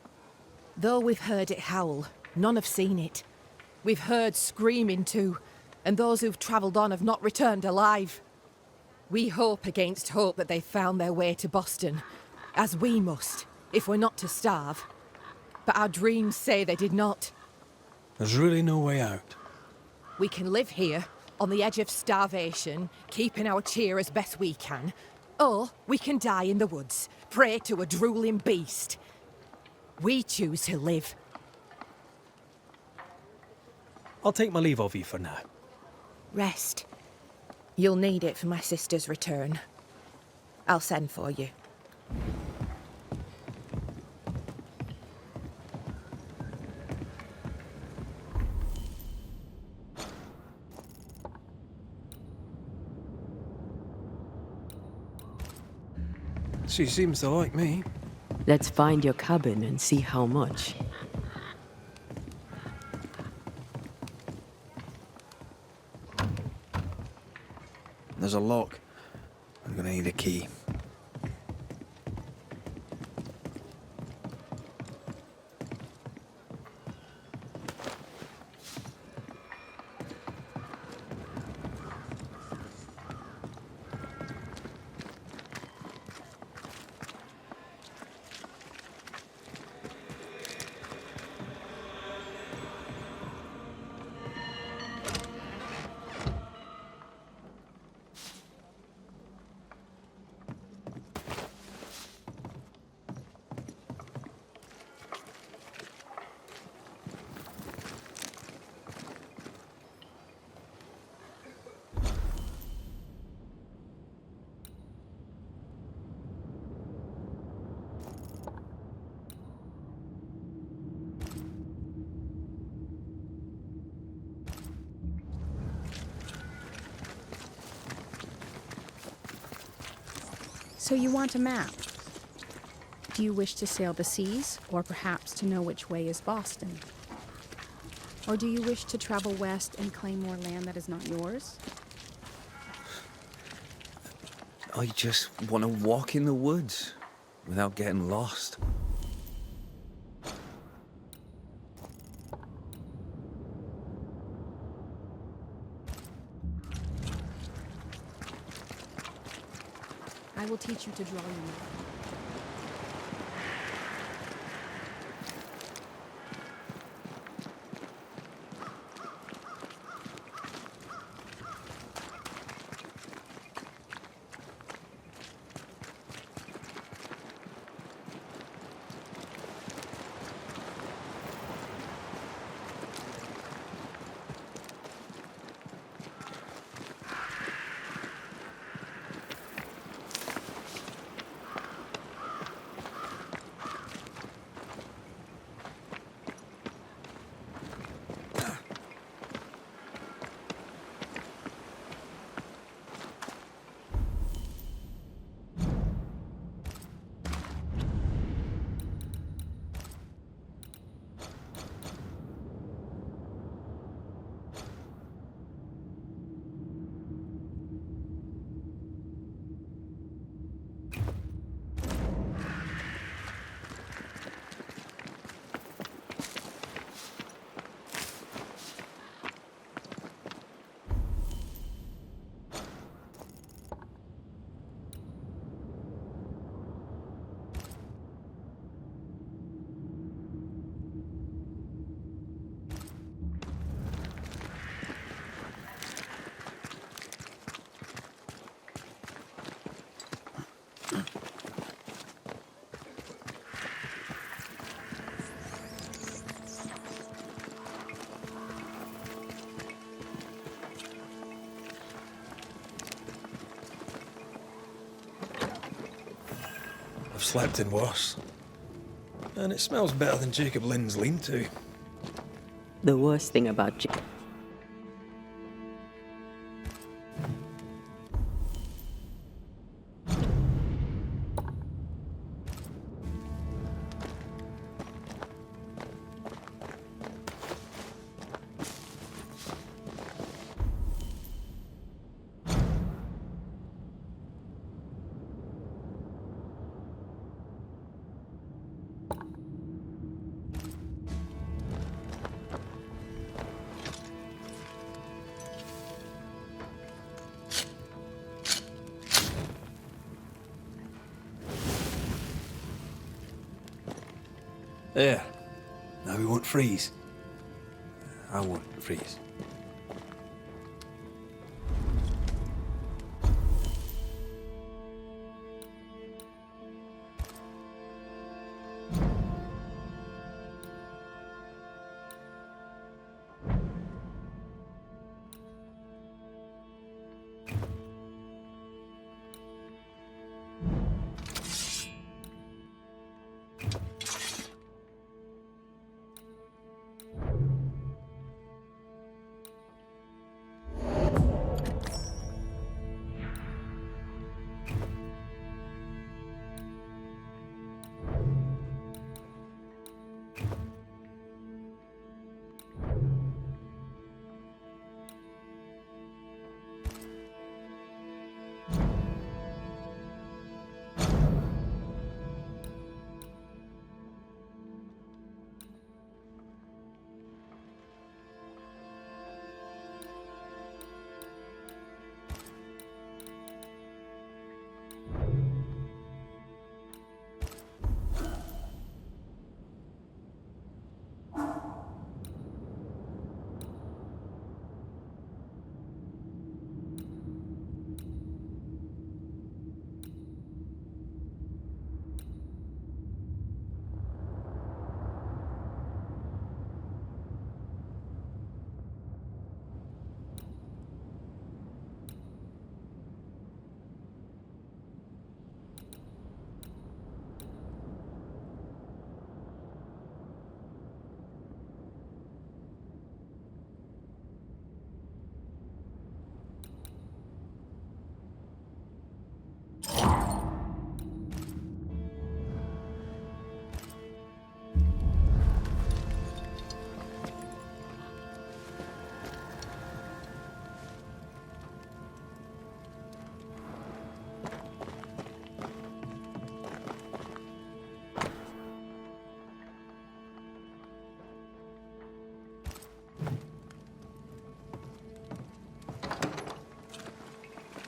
[SPEAKER 18] Though we've heard it howl, none have seen it. We've heard screaming too, and those who've travelled on have not returned alive. We hope against hope that they've found their way to Boston, as we must, if we're not to starve. But our dreams say they did not.
[SPEAKER 15] There's really no way out.
[SPEAKER 18] We can live here, on the edge of starvation, keeping our cheer as best we can. Or we can die in the woods, prey to a drooling beast. We choose to live.
[SPEAKER 15] I'll take my leave of you for now.
[SPEAKER 18] Rest. You'll need it for my sister's return. I'll send for you.
[SPEAKER 15] She seems to like me.
[SPEAKER 4] Let's find your cabin and see how much.
[SPEAKER 15] There's a lock. I'm gonna need a key.
[SPEAKER 20] So you want a map? Do you wish to sail the seas, or perhaps to know which way is Boston? Or do you wish to travel west and claim more land that is not yours?
[SPEAKER 2] I just want to walk in the woods without getting lost.
[SPEAKER 20] I will teach you to draw your map.
[SPEAKER 3] slept in worse. And it smells better than Jacob Lynn's lean-to.
[SPEAKER 4] The worst thing about
[SPEAKER 3] There. Now we won't freeze. I won't freeze.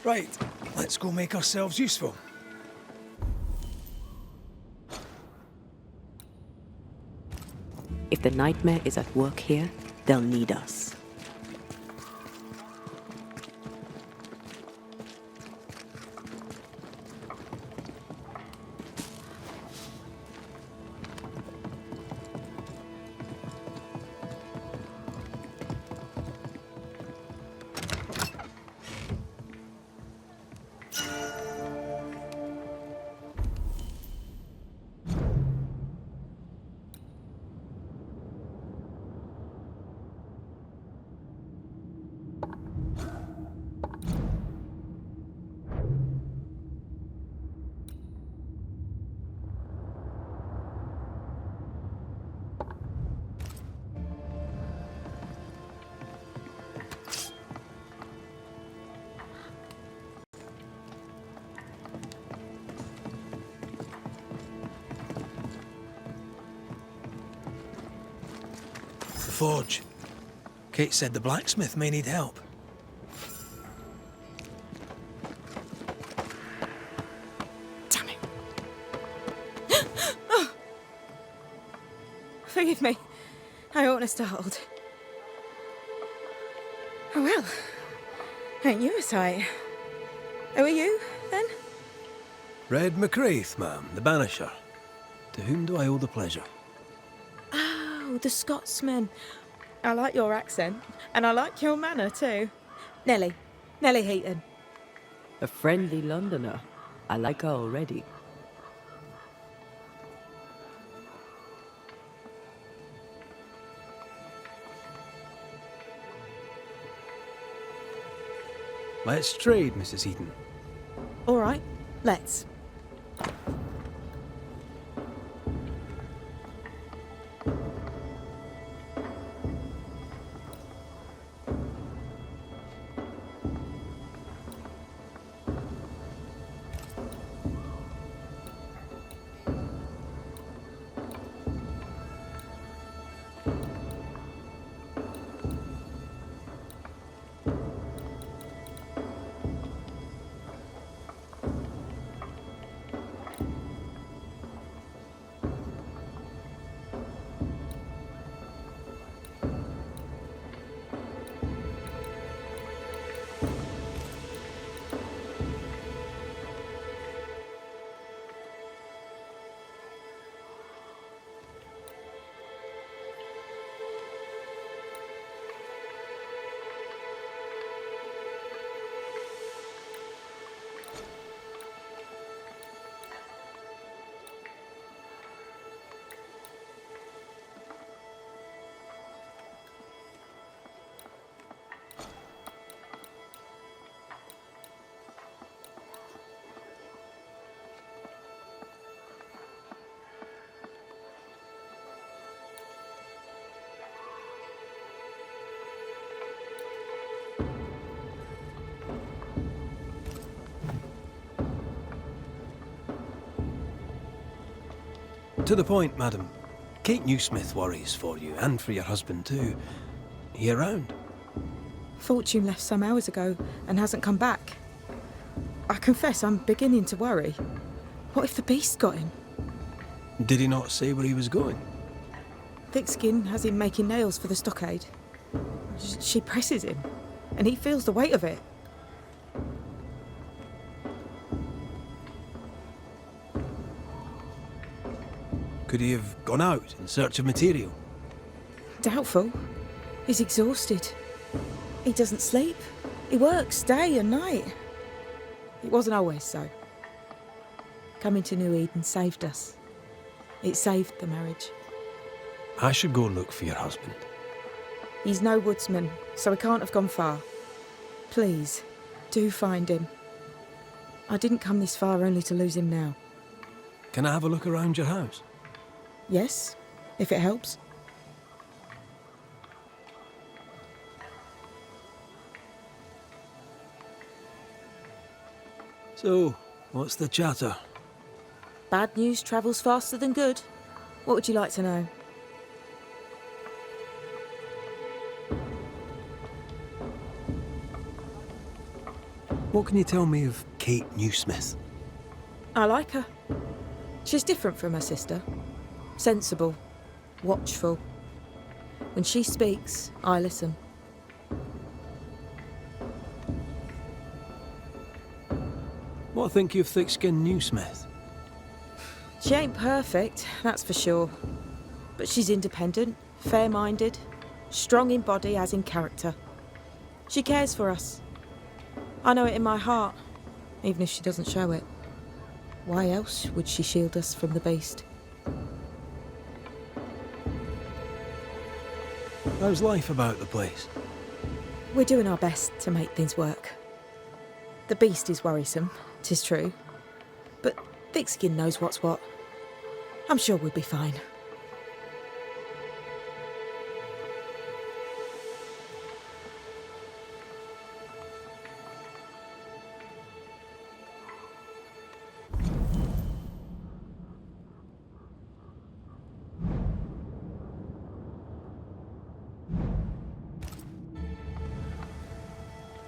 [SPEAKER 3] Right, let's go make ourselves useful.
[SPEAKER 4] If the nightmare is at work here, they'll need us.
[SPEAKER 3] The forge. Kate said the blacksmith may need help.
[SPEAKER 14] Damn it. Oh. Forgive me. I oughtn't have startled. Oh well. Ain't you a sight? Who are you, then?
[SPEAKER 3] Red McCraith, ma'am, the Banisher. To whom do I owe the pleasure?
[SPEAKER 14] Oh, the Scotsman. I like your accent, and I like your manner too. Nellie Heaton.
[SPEAKER 4] A friendly Londoner. I like her already.
[SPEAKER 15] Let's trade, Mrs. Eden.
[SPEAKER 14] All right, let's.
[SPEAKER 15] To the point, madam. Kate Newsmith worries for you, and for your husband too. He around?
[SPEAKER 14] Fortune left some hours ago and hasn't come back. I confess I'm beginning to worry. What if the beast got him?
[SPEAKER 15] Did he not say where he was going?
[SPEAKER 14] Thickskin has him making nails for the stockade. She presses him, and he feels the weight of it.
[SPEAKER 15] Could he have gone out in search of material?
[SPEAKER 14] Doubtful. He's exhausted. He doesn't sleep. He works day and night. It wasn't always so. Coming to New Eden saved us. It saved the marriage.
[SPEAKER 15] I should go look for your husband.
[SPEAKER 14] He's no woodsman, so he can't have gone far. Please, do find him. I didn't come this far only to lose him now.
[SPEAKER 15] Can I have a look around your house?
[SPEAKER 14] Yes, if it helps.
[SPEAKER 15] So, what's the chatter?
[SPEAKER 14] Bad news travels faster than good. What would you like to know?
[SPEAKER 15] What can you tell me of Kate Newsmith?
[SPEAKER 14] I like her. She's different from her sister. Sensible, watchful. When she speaks, I listen.
[SPEAKER 15] What think you of thick-skinned Newsmith?
[SPEAKER 14] She ain't perfect, that's for sure. But she's independent, fair-minded, strong in body as in character. She cares for us. I know it in my heart, even if she doesn't show it. Why else would she shield us from the beast?
[SPEAKER 15] How's life about the place?
[SPEAKER 14] We're doing our best to make things work. The beast is worrisome, 'tis true. But Thickskin knows what's what. I'm sure we'll be fine.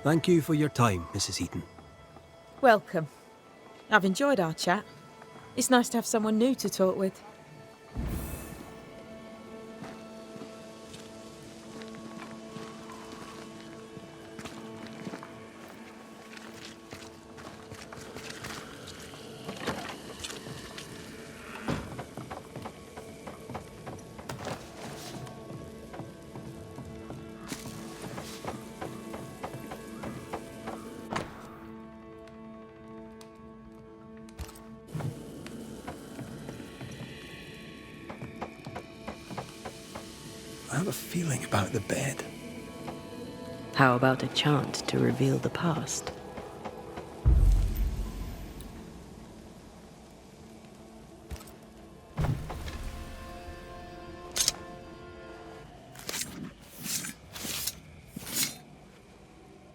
[SPEAKER 15] Thank you for your time, Mrs. Eaton.
[SPEAKER 14] Welcome. I've enjoyed our chat. It's nice to have someone new to talk with.
[SPEAKER 15] I have a feeling about the bed.
[SPEAKER 4] How about a chant to reveal the past?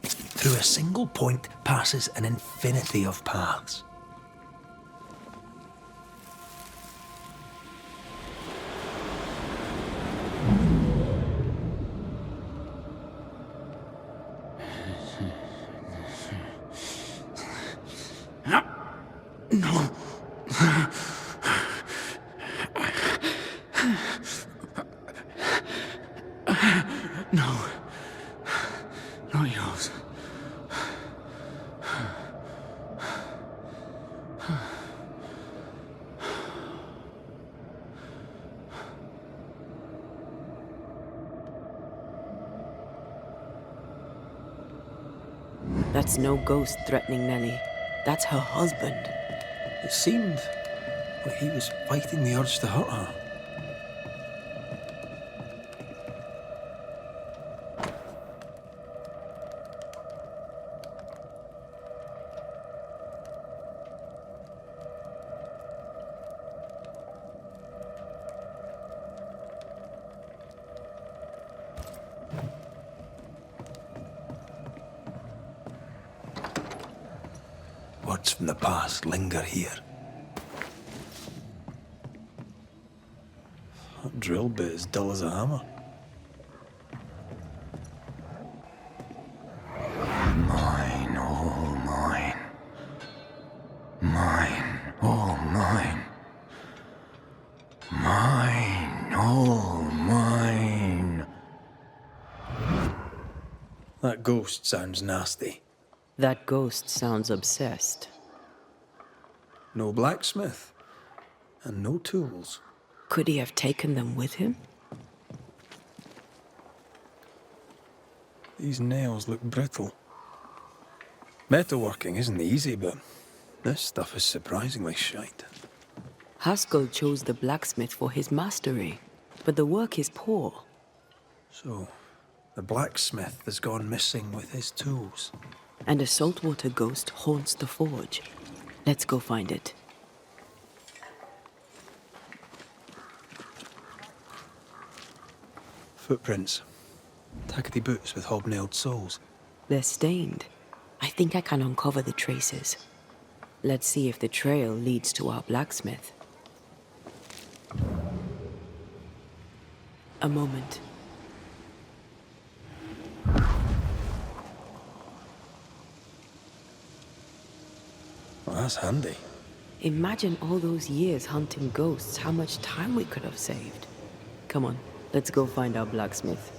[SPEAKER 15] Through a single point passes an infinity of paths.
[SPEAKER 16] No. No. Not yours.
[SPEAKER 4] That's no ghost threatening Nellie. That's her husband.
[SPEAKER 3] It seemed like he was fighting the urge to hurt her. Words from the past linger here. That drill bit is dull as a hammer.
[SPEAKER 5] Mine, all mine. Mine, all mine. Mine, all mine.
[SPEAKER 3] That ghost sounds nasty.
[SPEAKER 4] That ghost sounds obsessed.
[SPEAKER 3] No blacksmith. And no tools.
[SPEAKER 4] Could he have taken them with him?
[SPEAKER 3] These nails look brittle. Metalworking isn't easy, but this stuff is surprisingly shite.
[SPEAKER 4] Haskell chose the blacksmith for his mastery, but the work is poor.
[SPEAKER 3] So, the blacksmith has gone missing with his tools.
[SPEAKER 4] And a saltwater ghost haunts the forge. Let's go find it.
[SPEAKER 3] Footprints. Tackety boots with hobnailed soles.
[SPEAKER 4] They're stained. I think I can uncover the traces. Let's see if the trail leads to our blacksmith. A moment.
[SPEAKER 3] Well, that's handy.
[SPEAKER 4] Imagine all those years hunting ghosts, how much time we could have saved. Come on, let's go find our blacksmith.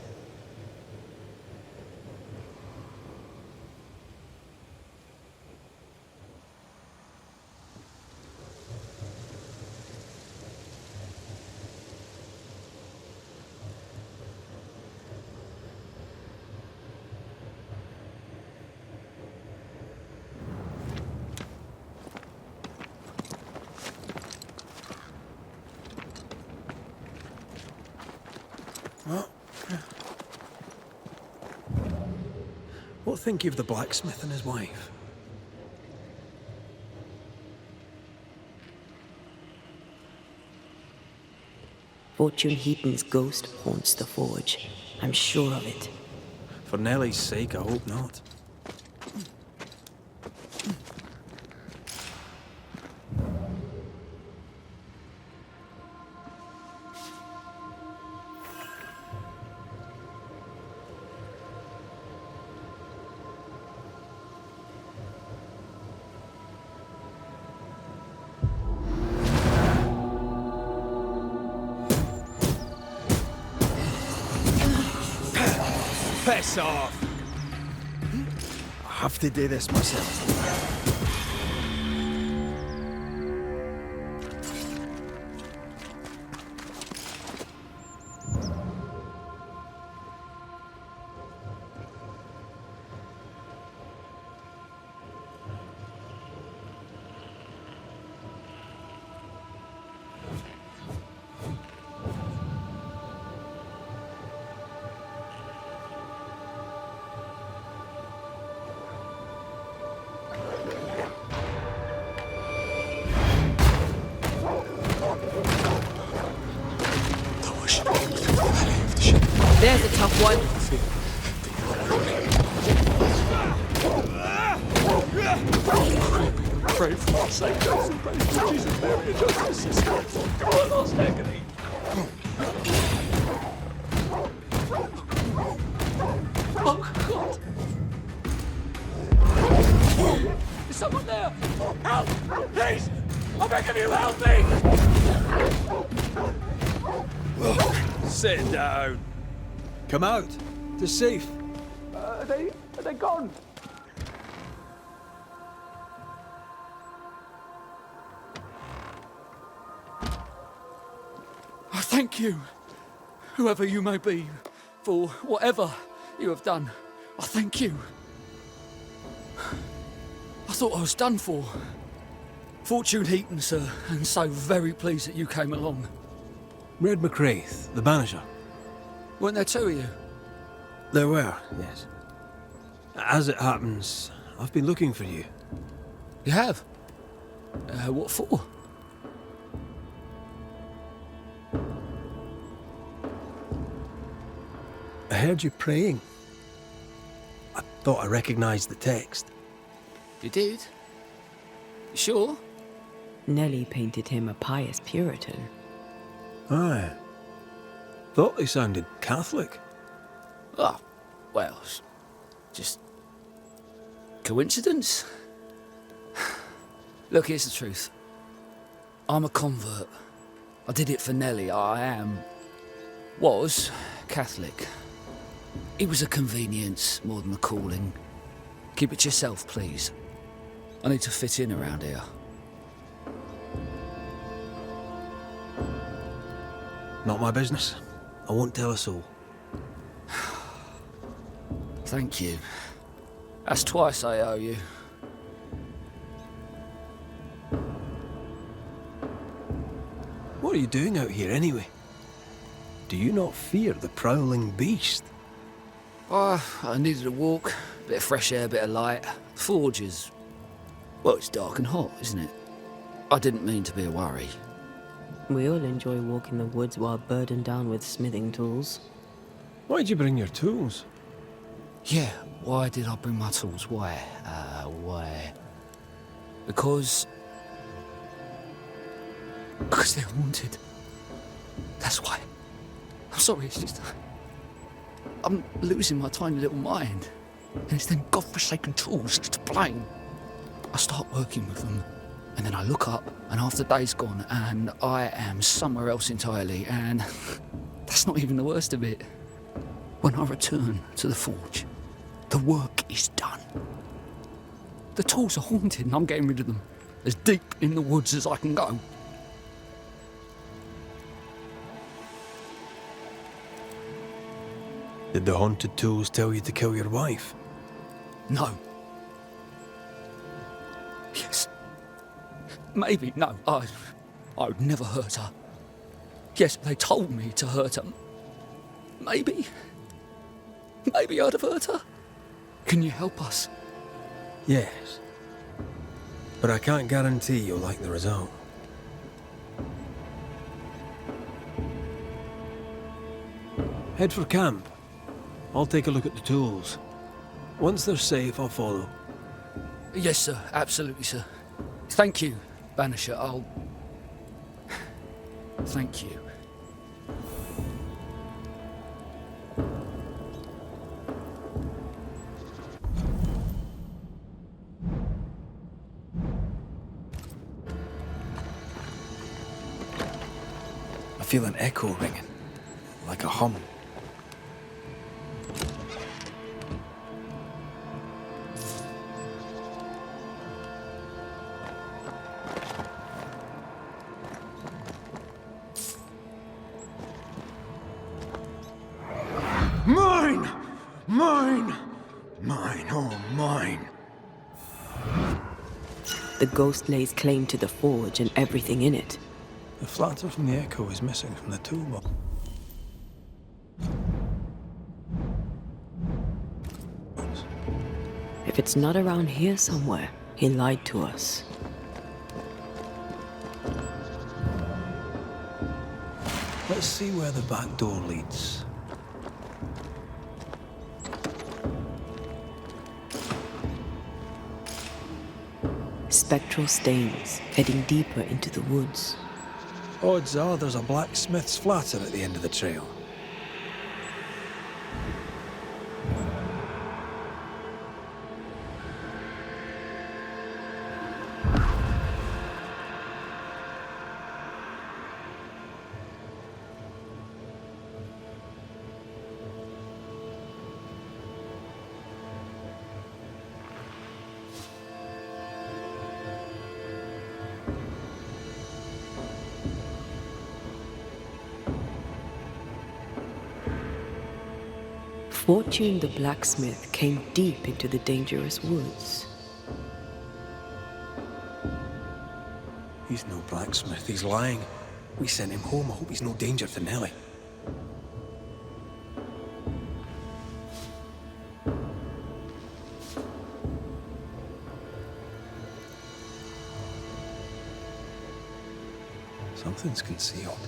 [SPEAKER 3] What think you of the blacksmith and his wife?
[SPEAKER 4] Fortune Heaton's ghost haunts the forge. I'm sure of it.
[SPEAKER 3] For Nellie's sake, I hope not.
[SPEAKER 16] Piss off!
[SPEAKER 3] I have to do this myself.
[SPEAKER 18] One.
[SPEAKER 2] Pray for our sake, those who pray for Jesus, Mary, and Joseph, sister. Come on, lost agony. Oh, God. Is someone there? Help! Please! I beg of you, help me!
[SPEAKER 15] Sit down. Come out. They're safe.
[SPEAKER 2] Are they gone?
[SPEAKER 21] I thank you, whoever you may be, for whatever you have done. I thank you. I thought I was done for. Fortune Heaton, sir, and so very pleased that you came along.
[SPEAKER 15] Red McCraith, the Banisher.
[SPEAKER 21] Weren't there two of you?
[SPEAKER 15] There were, yes. As it happens, I've been looking for you.
[SPEAKER 21] You have? What for?
[SPEAKER 15] I heard you praying. I thought I recognized the text.
[SPEAKER 21] You did? You sure?
[SPEAKER 4] Nellie painted him a pious Puritan.
[SPEAKER 15] Aye. Thought they sounded Catholic.
[SPEAKER 21] Oh, well, just coincidence? Look, here's the truth. I'm a convert. I did it for Nellie. Was Catholic. It was a convenience more than a calling. Keep it to yourself, please. I need to fit in around here.
[SPEAKER 15] Not my business. I won't tell a soul.
[SPEAKER 21] Thank you. That's twice I owe you.
[SPEAKER 15] What are you doing out here anyway? Do you not fear the prowling beast?
[SPEAKER 21] Oh, I needed a walk. Bit of fresh air, bit of light. Forge is... well, it's dark and hot, isn't it? I didn't mean to be a worry.
[SPEAKER 4] We all enjoy walking the woods while burdened down with smithing tools.
[SPEAKER 15] Why'd you bring your tools?
[SPEAKER 21] Yeah, why did I bring my tools? Why? Because they're haunted. That's why. I'm sorry, it's just... I'm losing my tiny little mind. And it's them godforsaken tools to blame. I start working with them, and then I look up, and half the day's gone, and I am somewhere else entirely, and that's not even the worst of it. When I return to the forge, the work is done. The tools are haunted, and I'm getting rid of them. As deep in the woods as I can go.
[SPEAKER 15] Did the haunted tools tell you to kill your wife?
[SPEAKER 21] No. Yes. Maybe, no. I would never hurt her. Yes, they told me to hurt her. Maybe I'd have hurt her. Can you help us?
[SPEAKER 15] Yes. But I can't guarantee you'll like the result. Head for camp. I'll take a look at the tools. Once they're safe, I'll follow.
[SPEAKER 21] Yes, sir. Absolutely, sir. Thank you, Banisher. I'll... Thank you.
[SPEAKER 15] I feel an echo ringing, like a hum.
[SPEAKER 13] Mine! Mine! Mine, oh mine.
[SPEAKER 4] The ghost lays claim to the forge and everything in it.
[SPEAKER 15] The flatter from the echo is missing from the toolbox.
[SPEAKER 4] If it's not around here somewhere, he lied to us.
[SPEAKER 15] Let's see where the back door leads.
[SPEAKER 4] spectral stains heading deeper into the woods.
[SPEAKER 3] Odds are there's a blacksmith's flatter at the end of the trail.
[SPEAKER 4] Fortune the blacksmith came deep into the dangerous woods.
[SPEAKER 3] He's no blacksmith, he's lying. We sent him home, I hope he's no danger to Nellie. Something's concealed.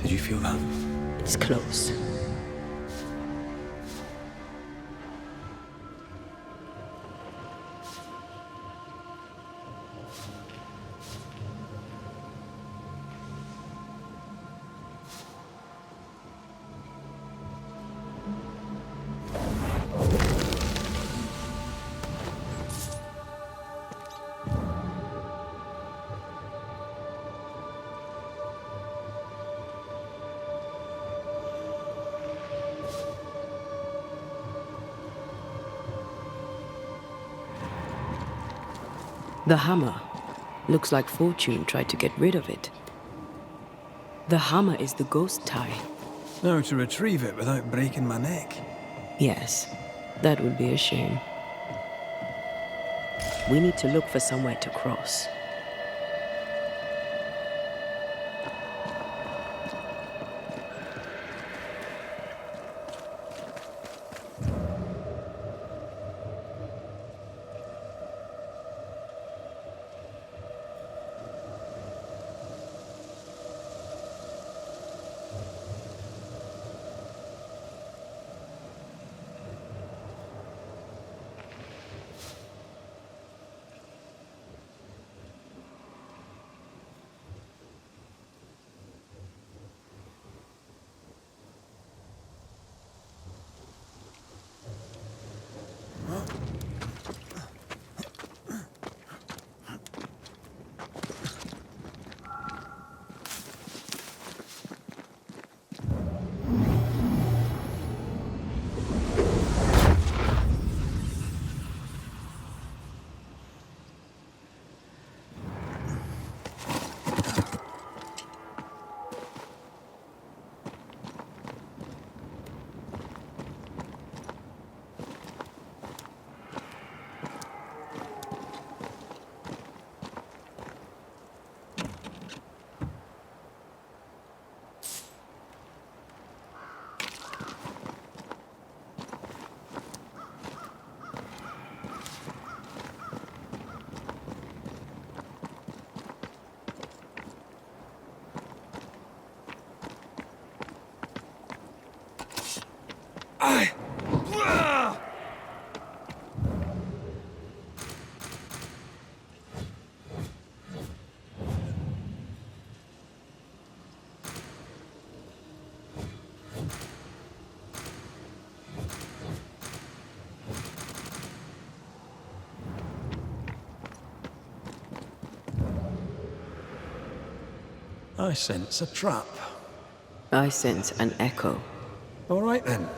[SPEAKER 3] Did you feel that?
[SPEAKER 4] It's close. The hammer. Looks like Fortune tried to get rid of it. The hammer is the ghost tie.
[SPEAKER 3] Now to retrieve it without breaking my neck.
[SPEAKER 4] Yes, that would be a shame. We need to look for somewhere to cross.
[SPEAKER 3] I sense a trap.
[SPEAKER 4] I sense an echo.
[SPEAKER 3] All right then.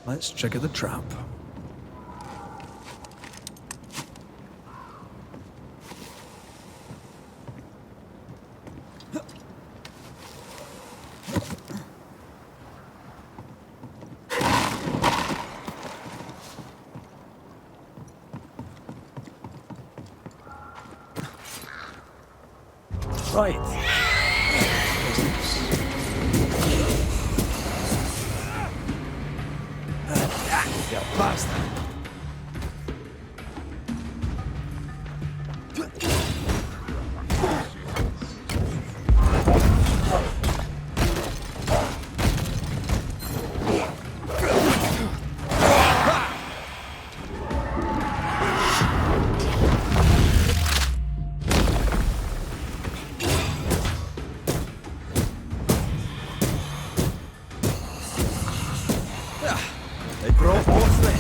[SPEAKER 3] Let's trigger the trap. Right.
[SPEAKER 15] You bastard! They brought more friends.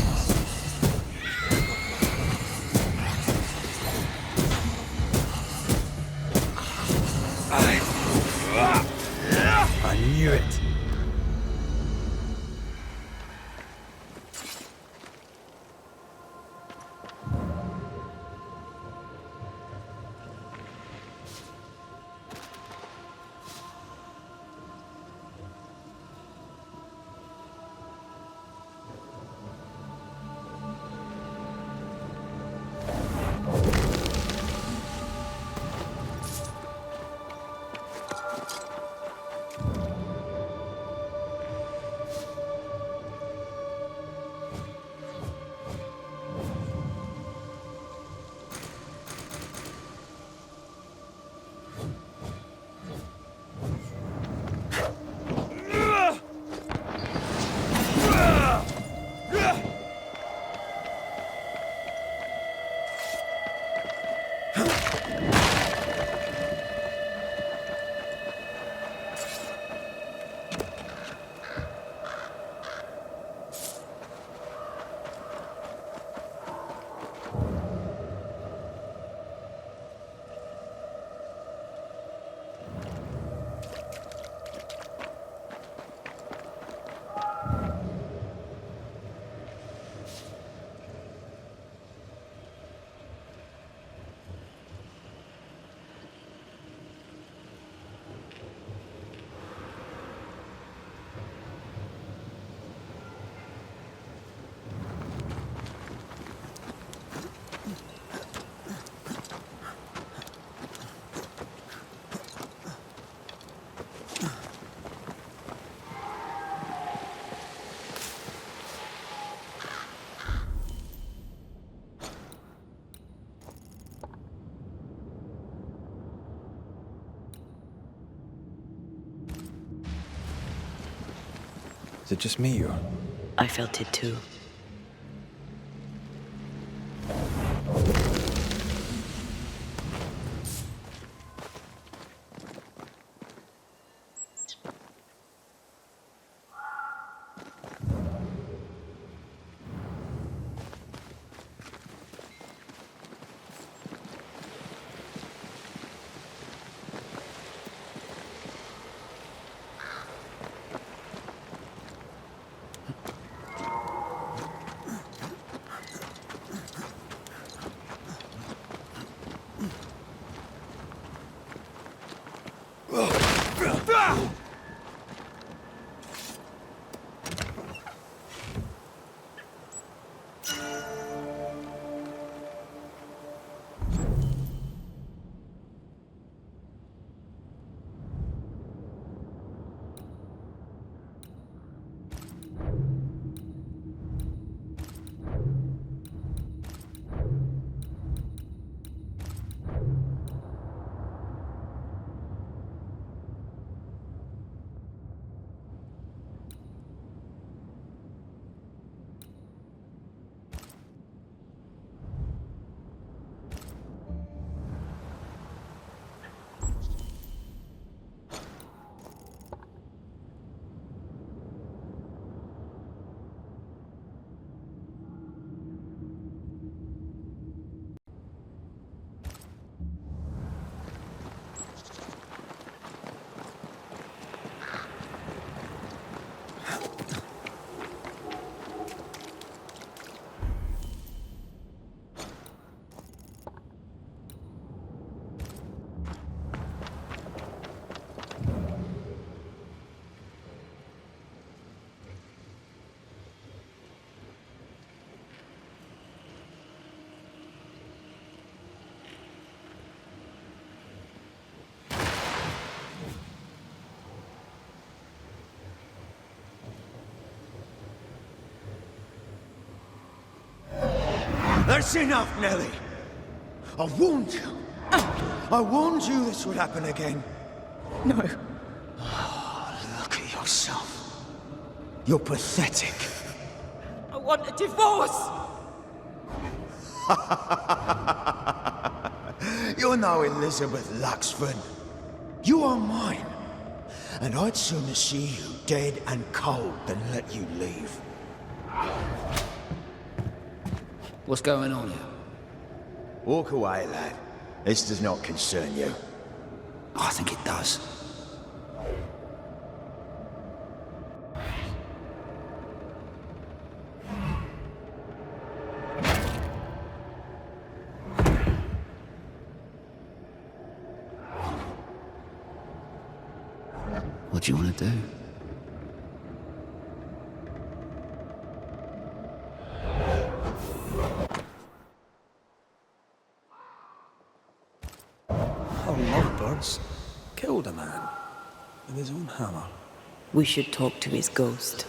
[SPEAKER 15] I knew it.
[SPEAKER 3] Is it just me, or?
[SPEAKER 4] I felt it too.
[SPEAKER 5] That's enough, Nellie. I warned you. I warned you this would happen again.
[SPEAKER 14] No.
[SPEAKER 5] Look at yourself. You're pathetic.
[SPEAKER 14] I want a divorce!
[SPEAKER 5] You're no Elizabeth Luxford. You are mine. And I'd sooner see you dead and cold than let you leave.
[SPEAKER 17] What's going on here?
[SPEAKER 5] Walk away, lad. This does not concern you.
[SPEAKER 17] I think it does. What do you want to do?
[SPEAKER 3] How lovebirds killed a man with his own hammer.
[SPEAKER 4] We should talk to his ghost.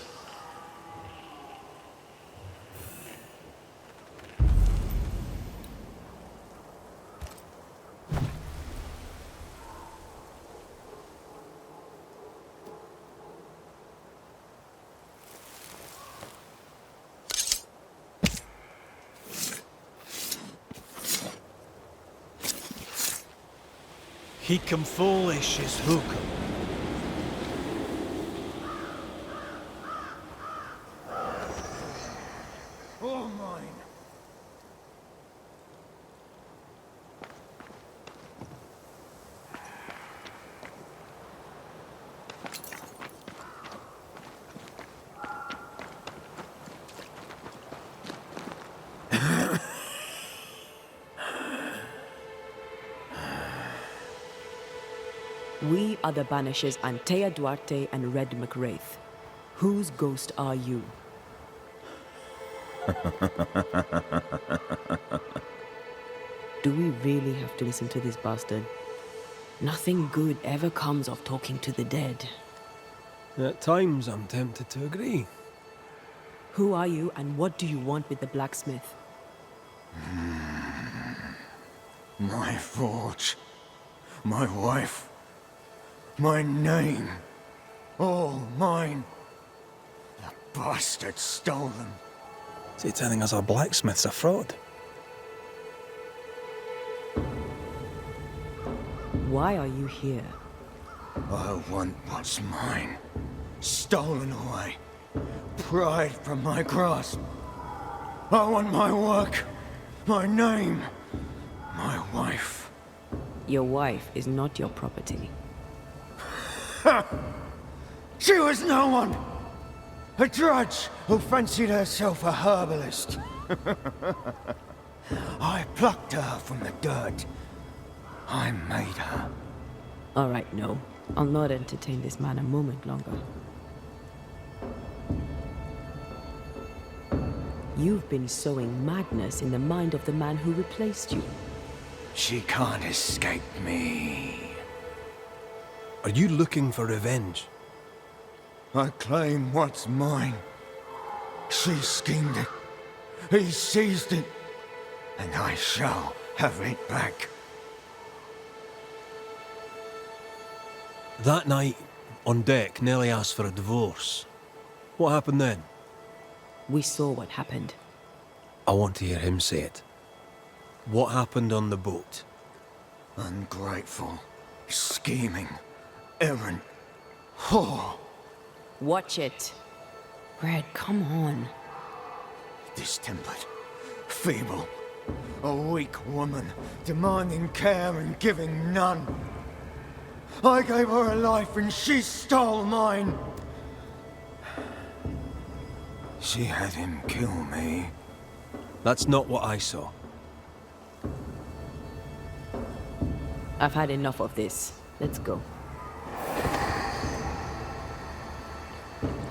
[SPEAKER 15] He come foolish as hook.
[SPEAKER 5] All mine.
[SPEAKER 4] We are the Banishers Antea Duarte and Red McWraith. Whose ghost are you? Do we really have to listen to this bastard? Nothing good ever comes of talking to the dead.
[SPEAKER 3] At times, I'm tempted to agree.
[SPEAKER 4] Who are you and what do you want with the blacksmith?
[SPEAKER 5] My forge. My wife. My name. All mine. The bastard stole them.
[SPEAKER 3] Is he telling us our blacksmith's a fraud?
[SPEAKER 4] Why are you here?
[SPEAKER 5] I want what's mine. Stolen away. Pried from my grasp. I want my work. My name. My wife.
[SPEAKER 4] Your wife is not your property.
[SPEAKER 5] She was no one! A drudge who fancied herself a herbalist. I plucked her from the dirt. I made her.
[SPEAKER 4] All right, no. I'll not entertain this man a moment longer. You've been sowing madness in the mind of the man who replaced you.
[SPEAKER 5] She can't escape me.
[SPEAKER 3] Are you looking for revenge?
[SPEAKER 5] I claim what's mine. She schemed it. He seized it. And I shall have it back.
[SPEAKER 3] That night, on deck, Nellie asked for a divorce. What happened then?
[SPEAKER 4] We saw what happened.
[SPEAKER 3] I want to hear him say it. What happened on the boat?
[SPEAKER 5] Ungrateful, scheming, errant, whore.
[SPEAKER 4] Watch it. Red, come on.
[SPEAKER 5] Distempered, feeble, a weak woman, demanding care and giving none. I gave her a life and she stole mine. She had him kill me.
[SPEAKER 3] That's not what I saw.
[SPEAKER 4] I've had enough of this. Let's go.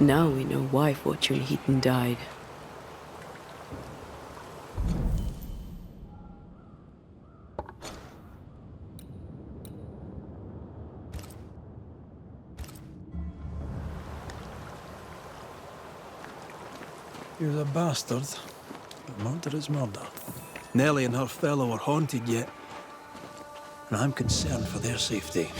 [SPEAKER 4] Now we know why Fortune Heaton died.
[SPEAKER 3] He was a bastard, but murder is murder. Nellie and her fellow are haunted yet, and I'm concerned for their safety.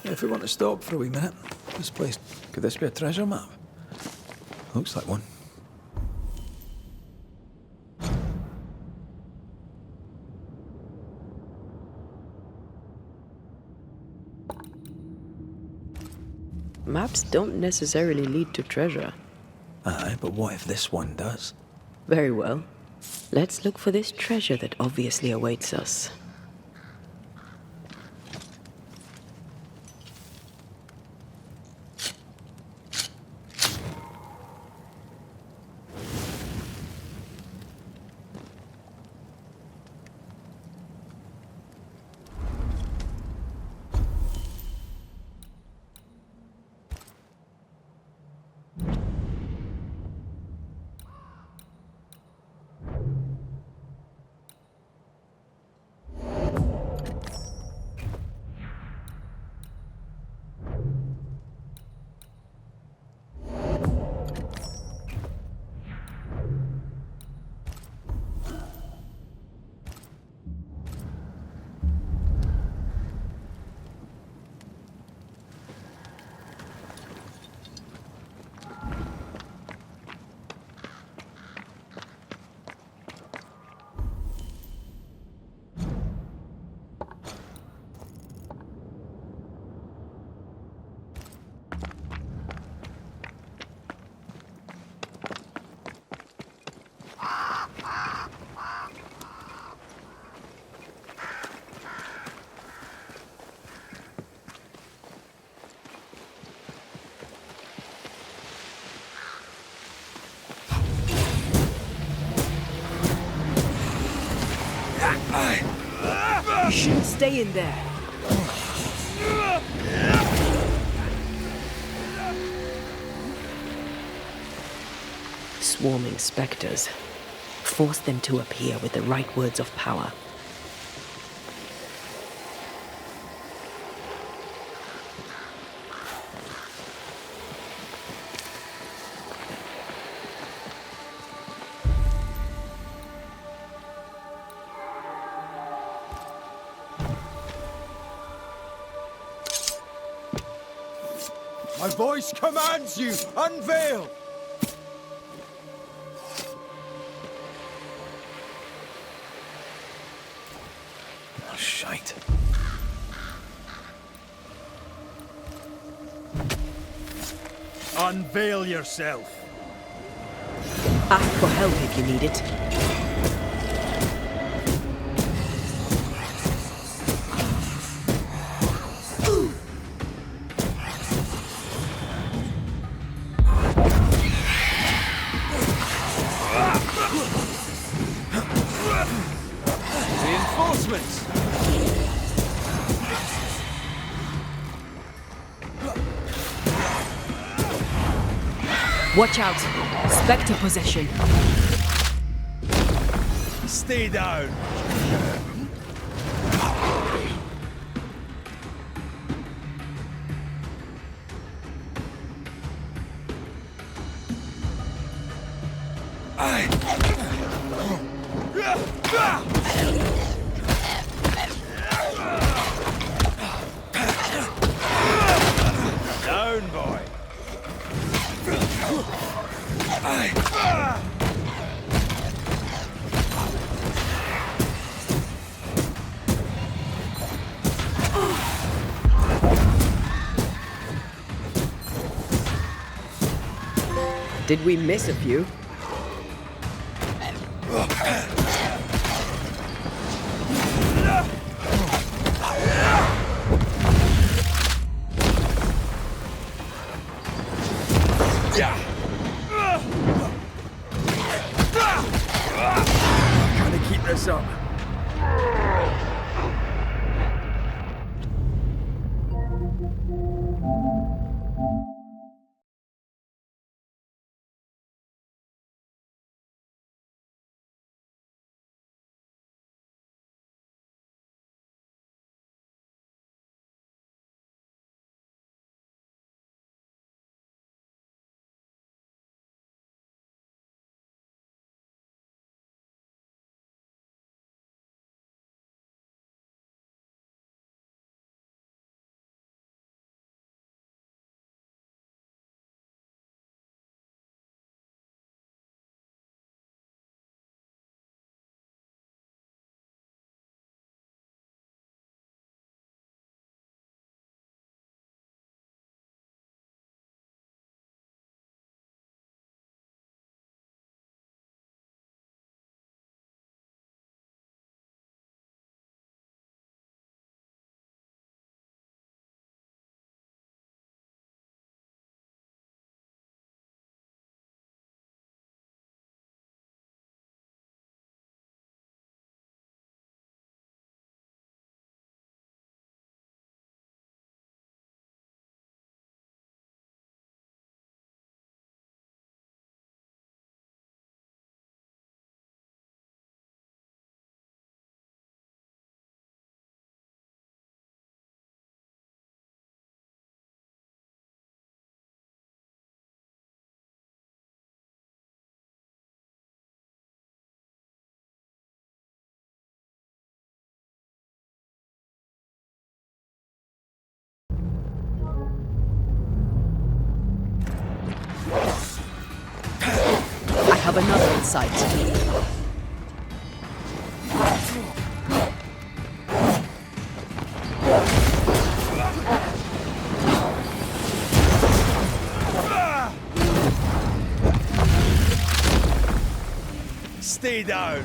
[SPEAKER 3] If we want to stop for a wee minute, could this be a treasure map? Looks like one.
[SPEAKER 4] Maps don't necessarily lead to treasure.
[SPEAKER 3] Aye, but what if this one does?
[SPEAKER 4] Very well. Let's look for this treasure that obviously awaits us. You shouldn't stay in there. Swarming specters. Force them to appear with the right words of power.
[SPEAKER 1] My voice commands you! Unveil!
[SPEAKER 3] Oh, shite.
[SPEAKER 1] Unveil yourself!
[SPEAKER 4] Ask for help if you need it.
[SPEAKER 1] Reinforcements!
[SPEAKER 4] Watch out! Spectre possession.
[SPEAKER 1] Stay down. Down, boy.
[SPEAKER 4] Did we miss a few?
[SPEAKER 1] Gotta keep this up.
[SPEAKER 4] I have another in sight.
[SPEAKER 1] Stay down.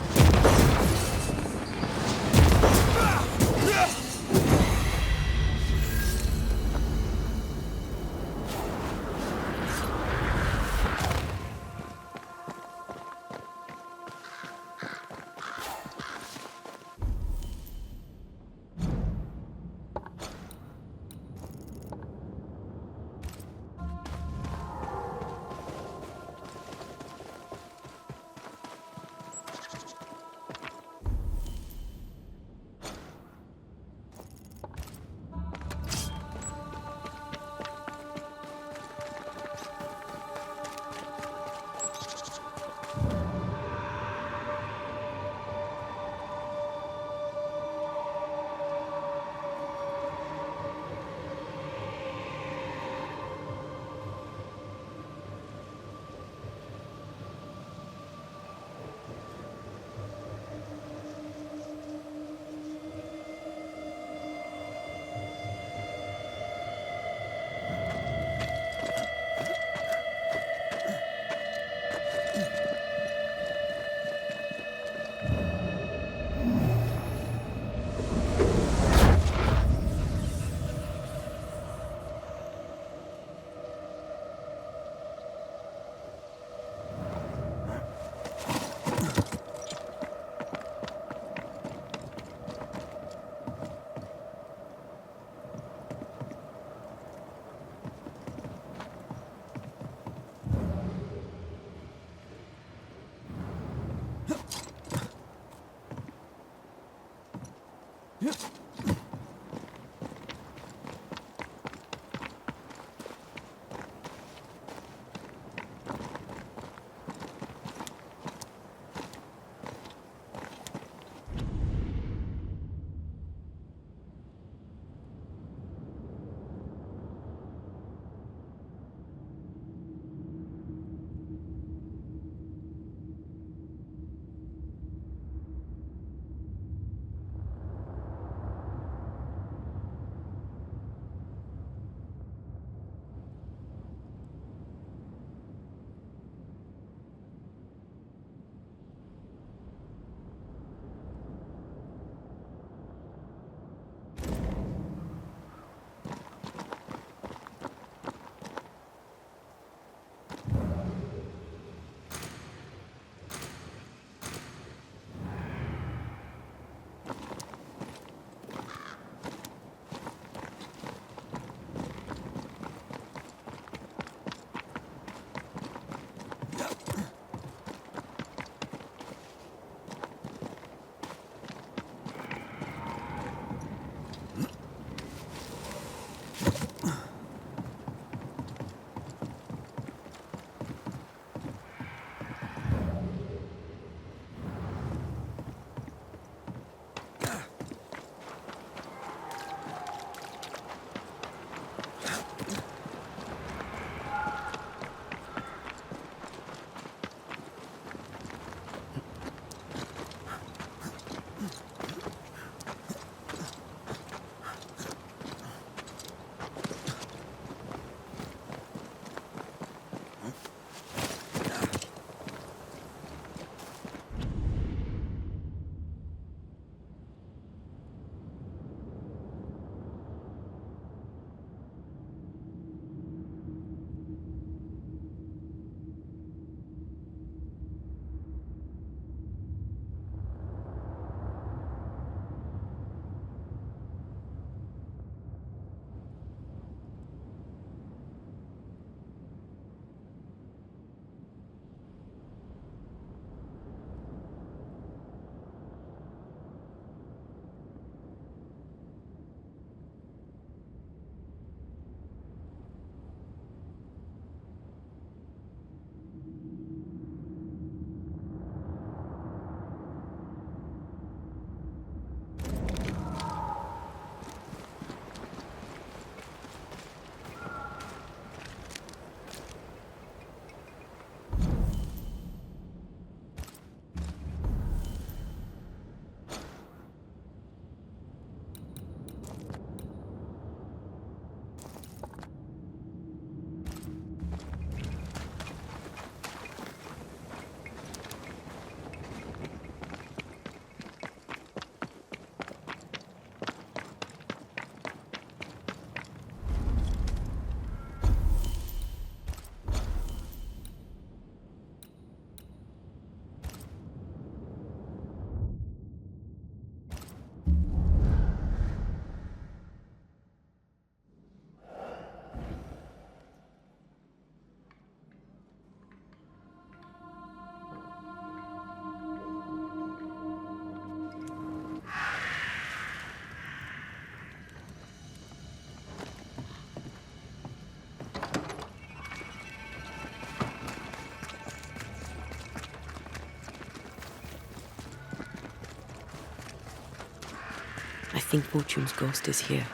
[SPEAKER 4] I think Fortune's ghost is here.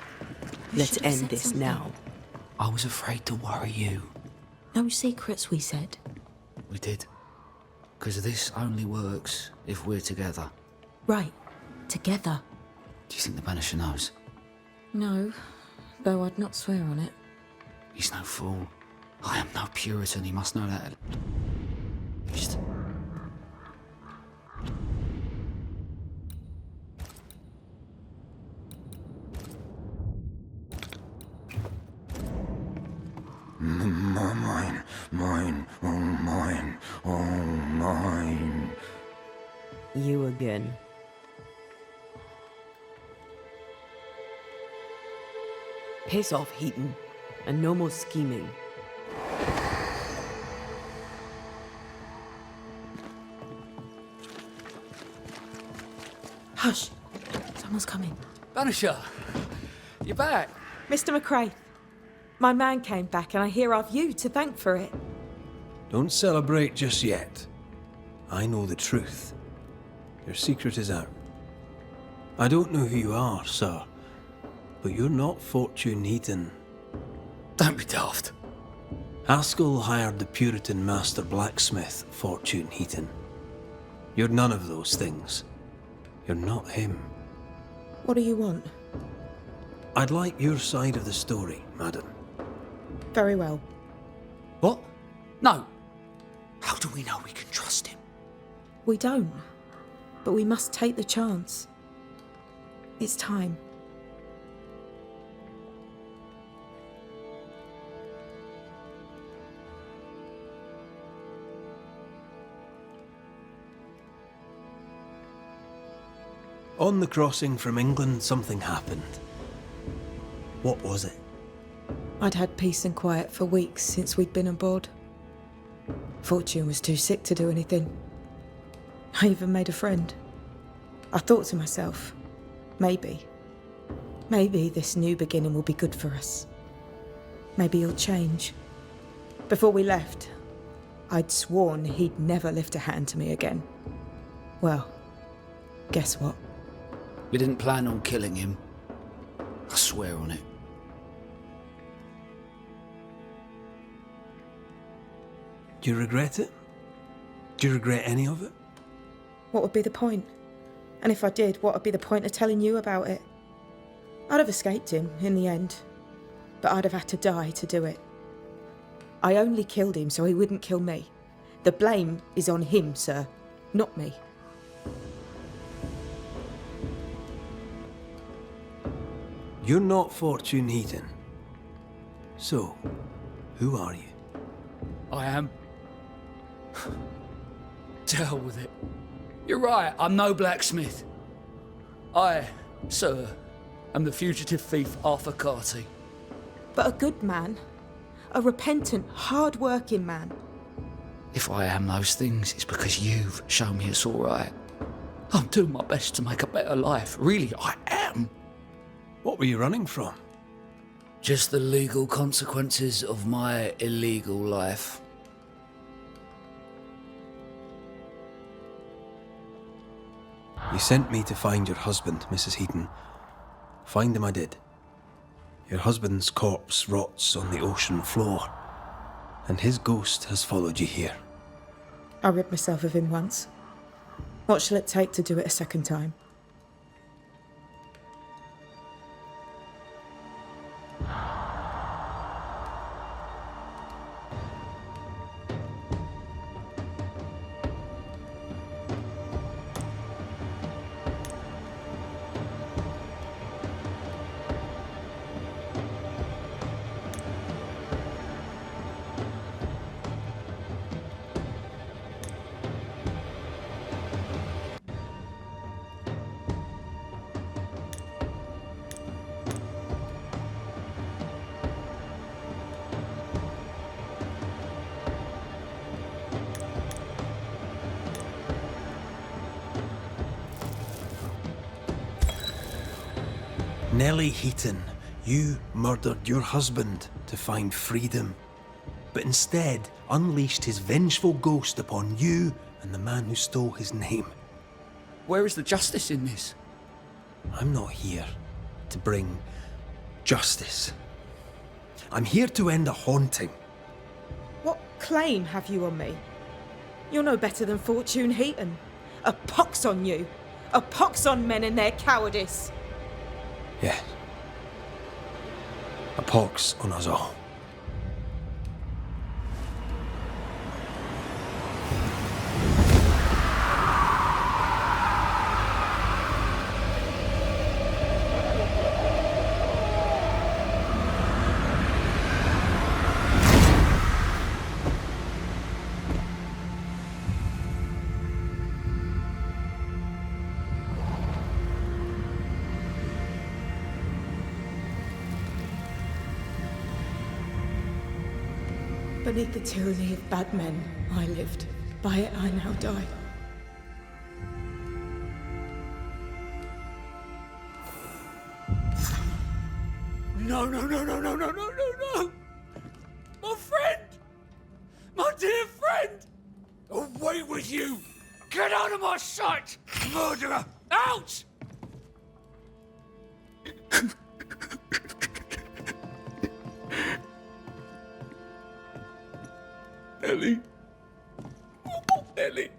[SPEAKER 4] Let's end this now.
[SPEAKER 21] I was afraid to worry you.
[SPEAKER 4] No secrets, we said.
[SPEAKER 21] We did. Because this only works if we're together.
[SPEAKER 4] Right. Together.
[SPEAKER 21] Do you think the Banisher knows?
[SPEAKER 14] No, though I'd not swear on it.
[SPEAKER 21] He's no fool. I am no Puritan, he must know that. Just...
[SPEAKER 5] Mine, oh mine.
[SPEAKER 4] You again. Piss off, Heaton, and no more scheming. Hush! Someone's coming.
[SPEAKER 21] Banisher, you're back.
[SPEAKER 14] Mr. McCrae, my man came back and I hear I've you to thank for it.
[SPEAKER 3] Don't celebrate just yet. I know the truth. Your secret is out. I don't know who you are, sir, but you're not Fortune Heaton.
[SPEAKER 21] Don't be daft.
[SPEAKER 3] Haskell hired the Puritan master blacksmith, Fortune Heaton. You're none of those things. You're not him.
[SPEAKER 14] What do you want?
[SPEAKER 3] I'd like your side of the story, madam.
[SPEAKER 14] Very well.
[SPEAKER 21] What? No. How do we know we can trust him?
[SPEAKER 14] We don't. But we must take the chance. It's time.
[SPEAKER 3] On the crossing from England, something happened. What was it?
[SPEAKER 14] I'd had peace and quiet for weeks since we'd been aboard. Fortune was too sick to do anything. I even made a friend. I thought to myself, maybe this new beginning will be good for us. Maybe he'll change. Before we left, I'd sworn he'd never lift a hand to me again. Well, guess what?
[SPEAKER 21] We didn't plan on killing him. I swear on it.
[SPEAKER 3] Do you regret it? Do you regret any of it?
[SPEAKER 14] What would be the point? And if I did, what would be the point of telling you about it? I'd have escaped him in the end, but I'd have had to die to do it. I only killed him so he wouldn't kill me. The blame is on him, sir, not me.
[SPEAKER 3] You're not Fortune Heaton. So, who are you?
[SPEAKER 21] I am. To hell with it. You're right, I'm no blacksmith. I, sir, am the fugitive thief Arthur Carty.
[SPEAKER 14] But a good man. A repentant, hard-working man.
[SPEAKER 21] If I am those things, it's because you've shown me it's all right. I'm doing my best to make a better life. Really, I am.
[SPEAKER 3] What were you running from?
[SPEAKER 21] Just the legal consequences of my illegal life.
[SPEAKER 3] You sent me to find your husband, Mrs. Heaton. Find him I did. Your husband's corpse rots on the ocean floor, and his ghost has followed you here.
[SPEAKER 14] I rid myself of him once. What shall it take to do it a second time?
[SPEAKER 3] Nellie Heaton, you murdered your husband to find freedom, but instead unleashed his vengeful ghost upon you and the man who stole his name.
[SPEAKER 21] Where is the justice in this?
[SPEAKER 3] I'm not here to bring justice. I'm here to end a haunting.
[SPEAKER 14] What claim have you on me? You're no better than Fortune Heaton. A pox on you. A pox on men and their cowardice.
[SPEAKER 3] Yes. A pox on us all.
[SPEAKER 14] Beneath the tyranny of bad men, I lived. By it, I now die.
[SPEAKER 1] no, no, no, no, no, no, no, no, no! My friend! My dear friend! Away with you! Get out of my sight! Murderer! Out!
[SPEAKER 13] Ellie. Ellie.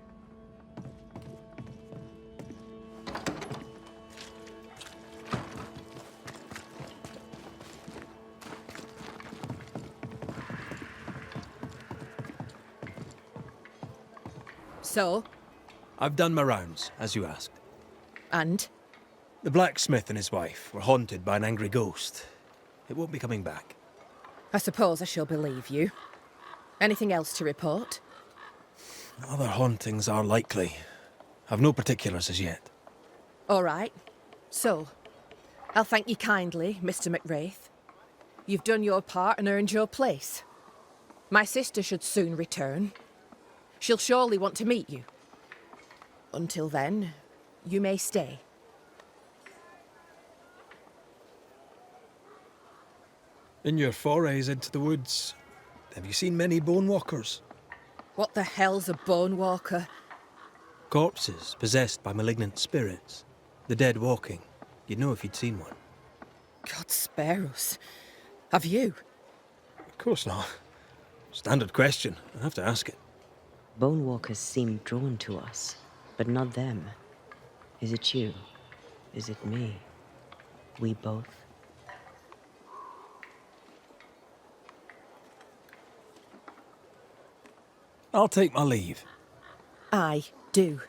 [SPEAKER 18] So?
[SPEAKER 3] I've done my rounds, as you asked.
[SPEAKER 18] And?
[SPEAKER 3] The blacksmith and his wife were haunted by an angry ghost. It won't be coming back.
[SPEAKER 18] I suppose I shall believe you. Anything else to report?
[SPEAKER 3] Other hauntings are likely. I've no particulars as yet.
[SPEAKER 18] All right. So, I'll thank you kindly, Mr. McWraith. You've done your part and earned your place. My sister should soon return. She'll surely want to meet you. Until then, you may stay.
[SPEAKER 3] In your forays into the woods, have you seen many bone walkers?
[SPEAKER 18] What the hell's a bone walker?
[SPEAKER 3] Corpses possessed by malignant spirits. The dead walking. You'd know if you'd seen one.
[SPEAKER 18] God spare us. Have you?
[SPEAKER 3] Of course not. Standard question. I have to ask it.
[SPEAKER 4] Bone walkers seem drawn to us, but not them. Is it you? Is it me? We both?
[SPEAKER 3] I'll take my leave.
[SPEAKER 18] I do.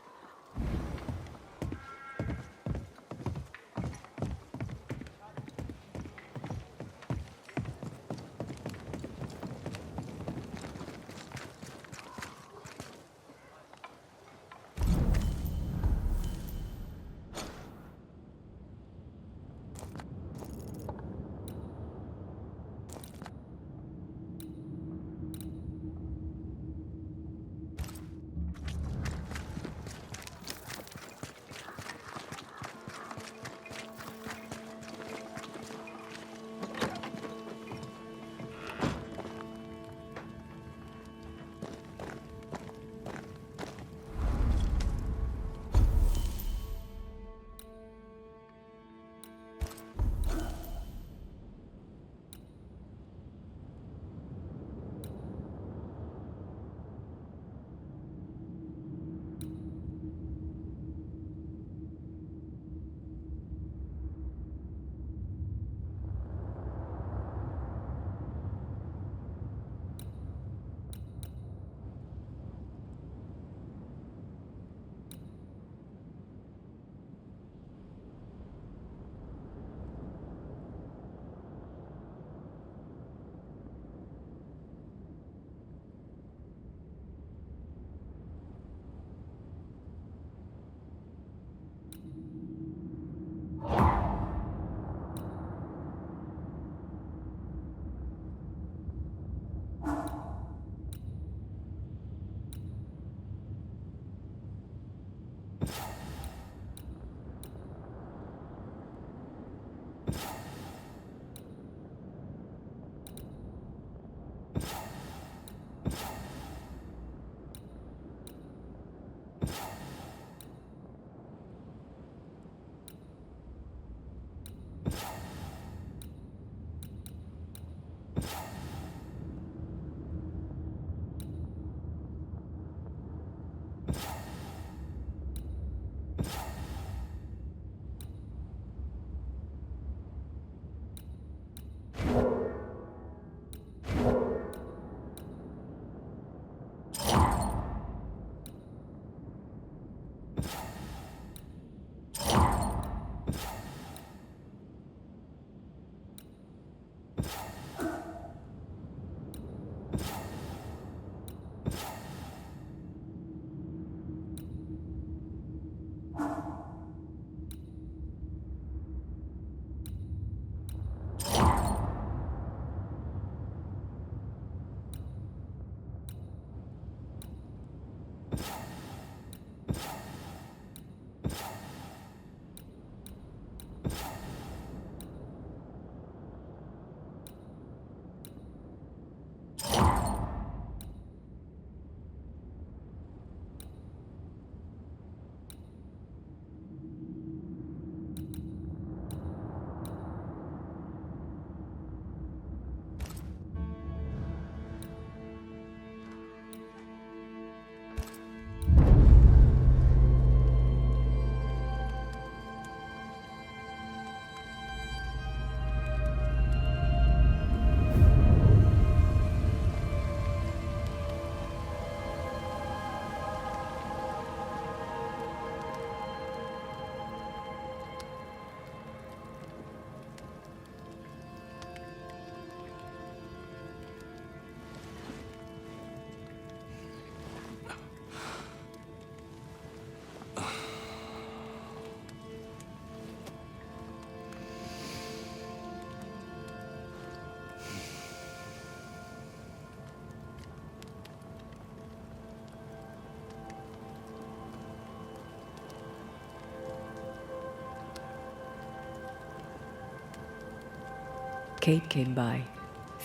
[SPEAKER 4] Kate came by.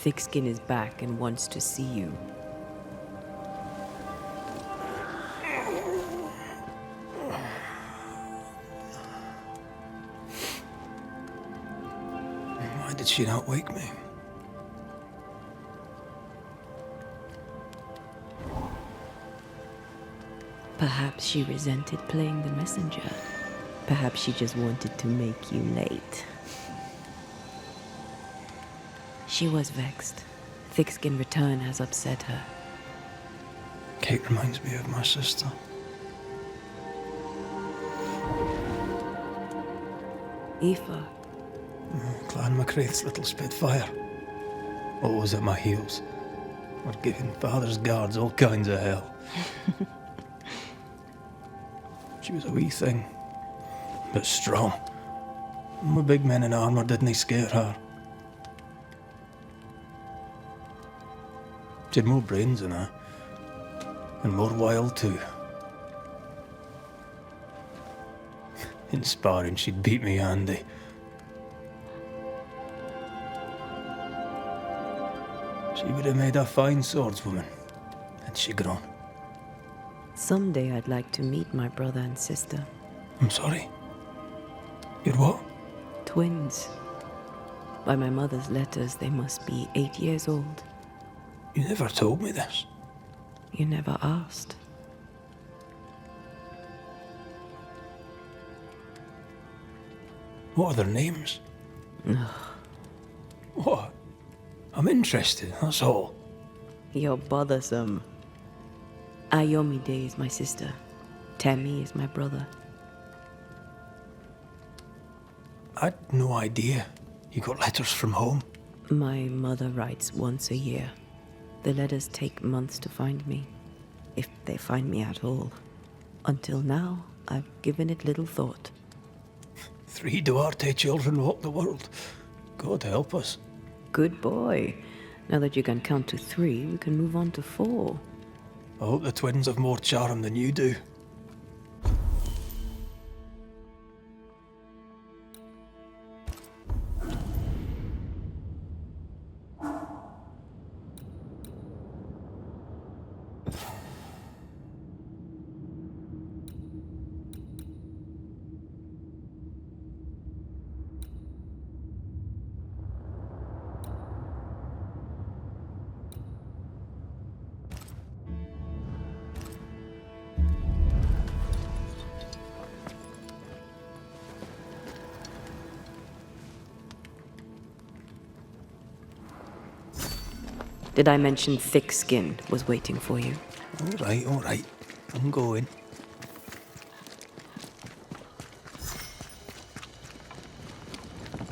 [SPEAKER 4] Thickskin is back and wants to see you.
[SPEAKER 3] Why did she not wake me?
[SPEAKER 4] Perhaps she resented playing the messenger. Perhaps she just wanted to make you late. She was vexed. Thickskin return has upset her.
[SPEAKER 3] Kate reminds me of my sister.
[SPEAKER 4] Aoife.
[SPEAKER 3] Clan MacRaith's little Spitfire. Always at my heels. Or giving father's guards all kinds of hell. She was a wee thing, but strong. My big men in armour didn't scare her. She had more brains than her, and more wild too. In sparring, she'd beat me handy. She would have made a fine swordswoman, had she grown.
[SPEAKER 4] Someday I'd like to meet my brother and sister.
[SPEAKER 3] I'm sorry. You're what?
[SPEAKER 4] Twins. By my mother's letters, they must be 8 years old.
[SPEAKER 3] You never told me this.
[SPEAKER 4] You never asked.
[SPEAKER 3] What are their names? What? I'm interested, that's all.
[SPEAKER 4] You're bothersome. Ayomide is my sister. Temi is my brother.
[SPEAKER 3] I'd no idea. You got letters from home?
[SPEAKER 4] My mother writes once a year. The letters take months to find me, if they find me at all. Until now, I've given it little thought.
[SPEAKER 3] 3 Duarte children walk the world. God help us.
[SPEAKER 4] Good boy. Now that you can count to 3, we can move on to 4.
[SPEAKER 3] I hope the twins have more charm than you do.
[SPEAKER 4] Did I mention Thickskin was waiting for you?
[SPEAKER 3] All right. I'm going.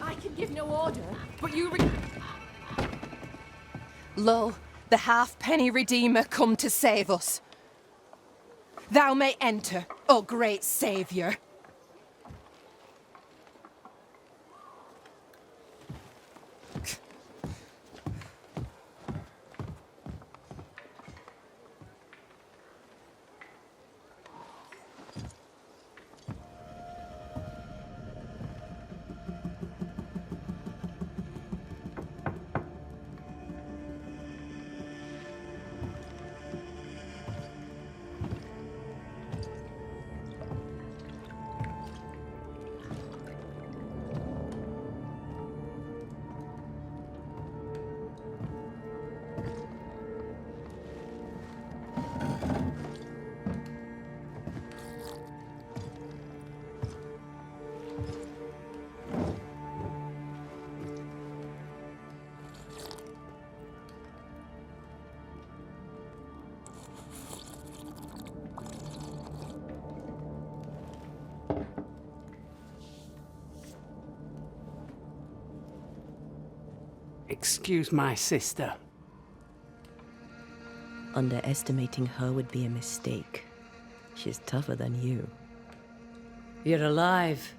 [SPEAKER 18] I can give no order, but you Lo, the halfpenny Redeemer come to save us. Thou may enter, O great Saviour.
[SPEAKER 7] Excuse my sister.
[SPEAKER 4] Underestimating her would be a mistake. She's tougher than you.
[SPEAKER 8] You're alive.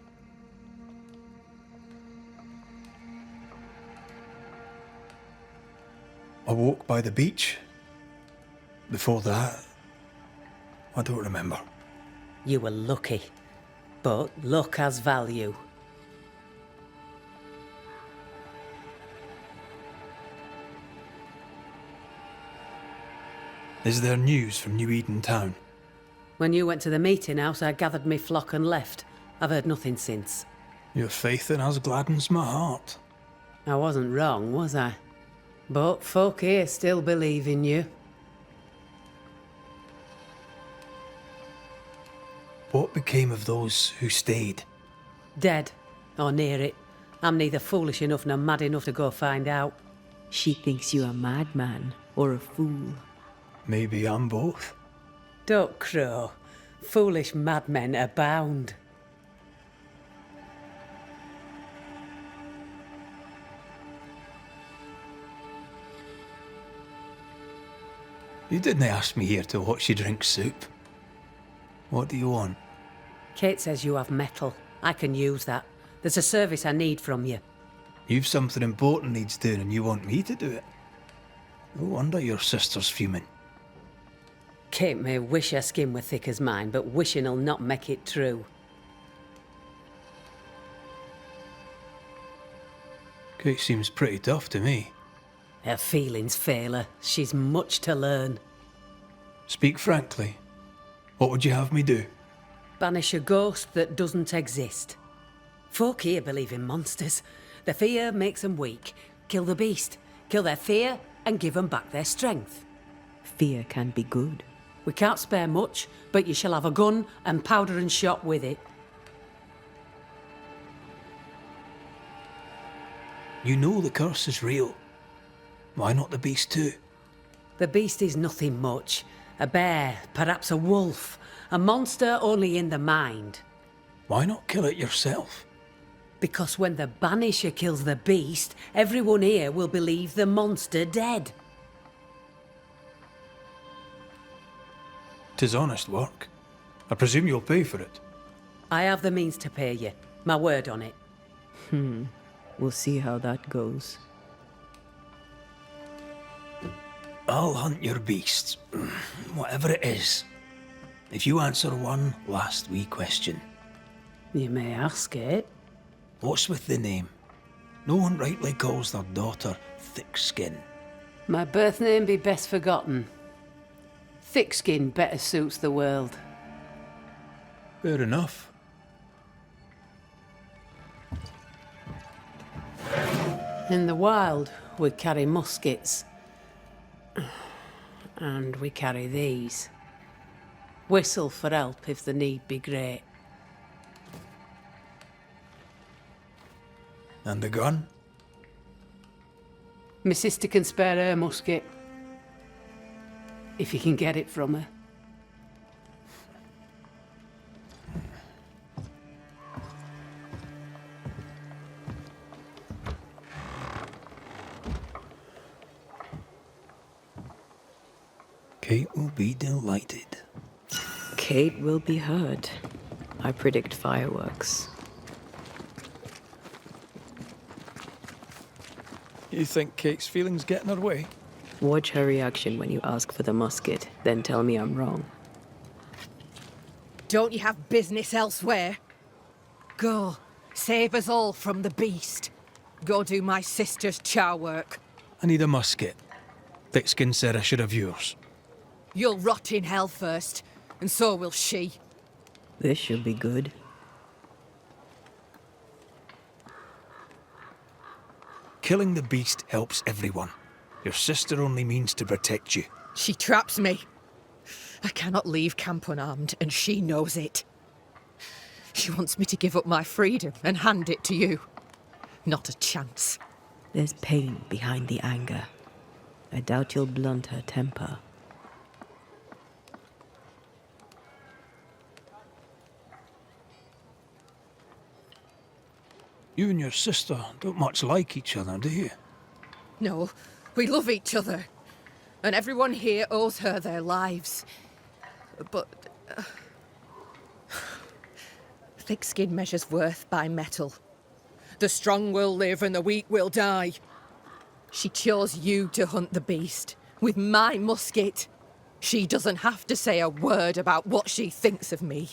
[SPEAKER 3] I walked by the beach. Before that, I don't remember.
[SPEAKER 8] You were lucky. But luck has value.
[SPEAKER 3] Is there news from New Eden Town?
[SPEAKER 8] When you went to the meeting house, I gathered me flock and left. I've heard nothing since.
[SPEAKER 3] Your faith in us gladdens my heart.
[SPEAKER 8] I wasn't wrong, was I? But folk here still believe in you.
[SPEAKER 3] What became of those who stayed?
[SPEAKER 8] Dead, or near it. I'm neither foolish enough nor mad enough to go find out.
[SPEAKER 4] She thinks you a madman or a fool.
[SPEAKER 3] Maybe I'm both.
[SPEAKER 8] Don't crow. Foolish madmen abound.
[SPEAKER 3] You didn't ask me here to watch you drink soup. What do you want?
[SPEAKER 8] Kate says you have metal. I can use that. There's a service I need from you.
[SPEAKER 3] You've something important needs doing and you want me to do it? No wonder your sister's fuming.
[SPEAKER 8] Kate may wish her skin were thick as mine, but wishing'll not make it true.
[SPEAKER 3] Kate seems pretty tough to me.
[SPEAKER 8] Her feelings fail her. She's much to learn.
[SPEAKER 3] Speak frankly. What would you have me do?
[SPEAKER 8] Banish a ghost that doesn't exist. Folk here believe in monsters. The fear makes them weak. Kill the beast. Kill their fear and give them back their strength.
[SPEAKER 4] Fear can be good.
[SPEAKER 8] We can't spare much, but you shall have a gun and powder and shot with it.
[SPEAKER 3] You know the curse is real. Why not the beast too?
[SPEAKER 8] The beast is nothing much. A bear, perhaps a wolf. A monster only in the mind.
[SPEAKER 3] Why not kill it yourself?
[SPEAKER 8] Because when the Banisher kills the beast, everyone here will believe the monster dead.
[SPEAKER 3] 'Tis honest work. I presume you'll pay for it.
[SPEAKER 8] I have the means to pay you. My word on it.
[SPEAKER 4] We'll see how that goes.
[SPEAKER 3] I'll hunt your beasts, whatever it is. If you answer one last wee question.
[SPEAKER 8] You may ask it.
[SPEAKER 3] What's with the name? No one rightly calls their daughter Thick Skin.
[SPEAKER 8] My birth name be best forgotten. Thick skin better suits the world.
[SPEAKER 3] Fair enough.
[SPEAKER 8] In the wild, we carry muskets. And we carry these. Whistle for help if the need be great.
[SPEAKER 3] And a gun?
[SPEAKER 8] My sister can spare her musket. If you can get it from her.
[SPEAKER 3] Kate will be delighted.
[SPEAKER 4] Kate will be hurt. I predict fireworks.
[SPEAKER 3] You think Kate's feelings get in her way?
[SPEAKER 4] Watch her reaction when you ask for the musket, then tell me I'm wrong.
[SPEAKER 18] Don't you have business elsewhere? Go, save us all from the beast. Go do my sister's char work.
[SPEAKER 3] I need a musket. Thickskin said I should have yours.
[SPEAKER 18] You'll rot in hell first, and so will she.
[SPEAKER 4] This should be good.
[SPEAKER 3] Killing the beast helps everyone. Your sister only means to protect you.
[SPEAKER 18] She traps me. I cannot leave camp unarmed, and she knows it. She wants me to give up my freedom and hand it to you. Not a chance.
[SPEAKER 4] There's pain behind the anger. I doubt you'll blunt her temper.
[SPEAKER 3] You and your sister don't much like each other, do you?
[SPEAKER 18] No, we love each other. And everyone here owes her their lives. But... thick skin measures worth by metal. The strong will live and the weak will die. She chose you to hunt the beast, with my musket. She doesn't have to say a word about what she thinks of me.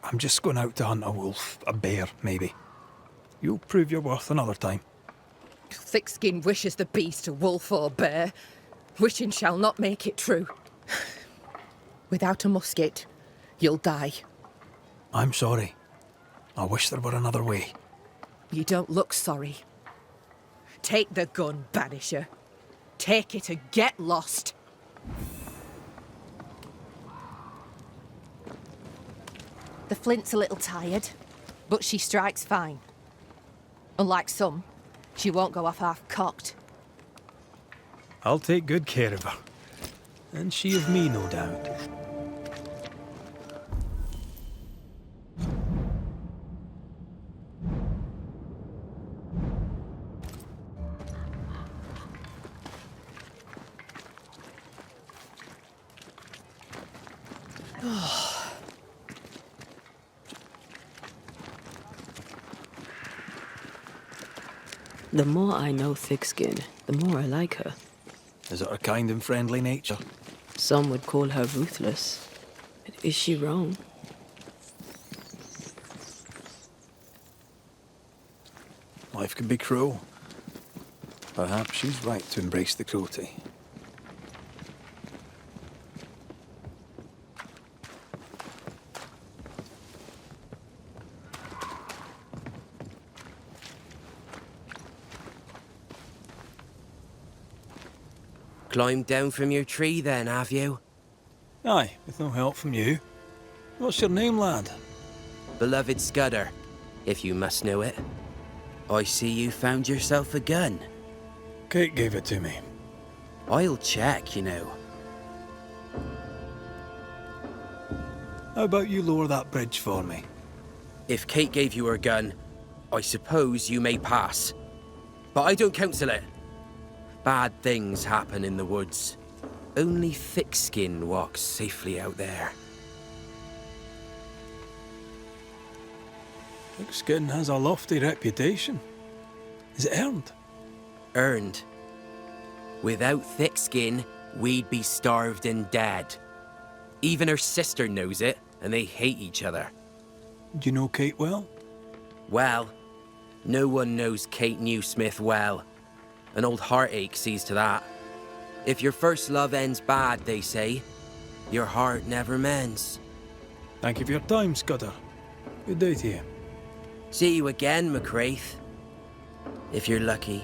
[SPEAKER 3] I'm just going out to hunt a wolf, a bear, maybe. You'll prove your worth another time.
[SPEAKER 18] Thick-skin wishes the beast a wolf or bear. Wishing shall not make it true. Without a musket, you'll die.
[SPEAKER 15] I'm sorry. I wish there were another way.
[SPEAKER 18] You don't look sorry. Take the gun, Banisher. Take it and get lost. The flint's a little tired, but she strikes fine. Unlike some, she won't go off half-cocked.
[SPEAKER 15] I'll take good care of her. And she of me, no doubt.
[SPEAKER 4] The more I know Thickskin, the more I like her.
[SPEAKER 15] Is it her kind and friendly nature?
[SPEAKER 4] Some would call her ruthless. But is she wrong?
[SPEAKER 15] Life can be cruel. Perhaps she's right to embrace the cruelty.
[SPEAKER 17] Climbed down from your tree then, have you?
[SPEAKER 15] Aye, with no help from you. What's your name, lad?
[SPEAKER 17] Beloved Scudder, if you must know it. I see you found yourself a gun.
[SPEAKER 15] Kate gave it to me.
[SPEAKER 17] I'll check, you know.
[SPEAKER 15] How about you lower that bridge for me?
[SPEAKER 17] If Kate gave you her gun, I suppose you may pass. But I don't counsel it. Bad things happen in the woods. Only Thickskin walks safely out there.
[SPEAKER 15] Thickskin has a lofty reputation. Is it earned?
[SPEAKER 17] Earned. Without Thickskin, we'd be starved and dead. Even her sister knows it, and they hate each other.
[SPEAKER 15] Do you know Kate well?
[SPEAKER 17] Well, no one knows Kate Newsmith well. An old heartache sees to that. If your first love ends bad, they say, your heart never mends.
[SPEAKER 15] Thank you for your time, Scudder. Good day to you.
[SPEAKER 17] See you again, McCraith. If you're lucky.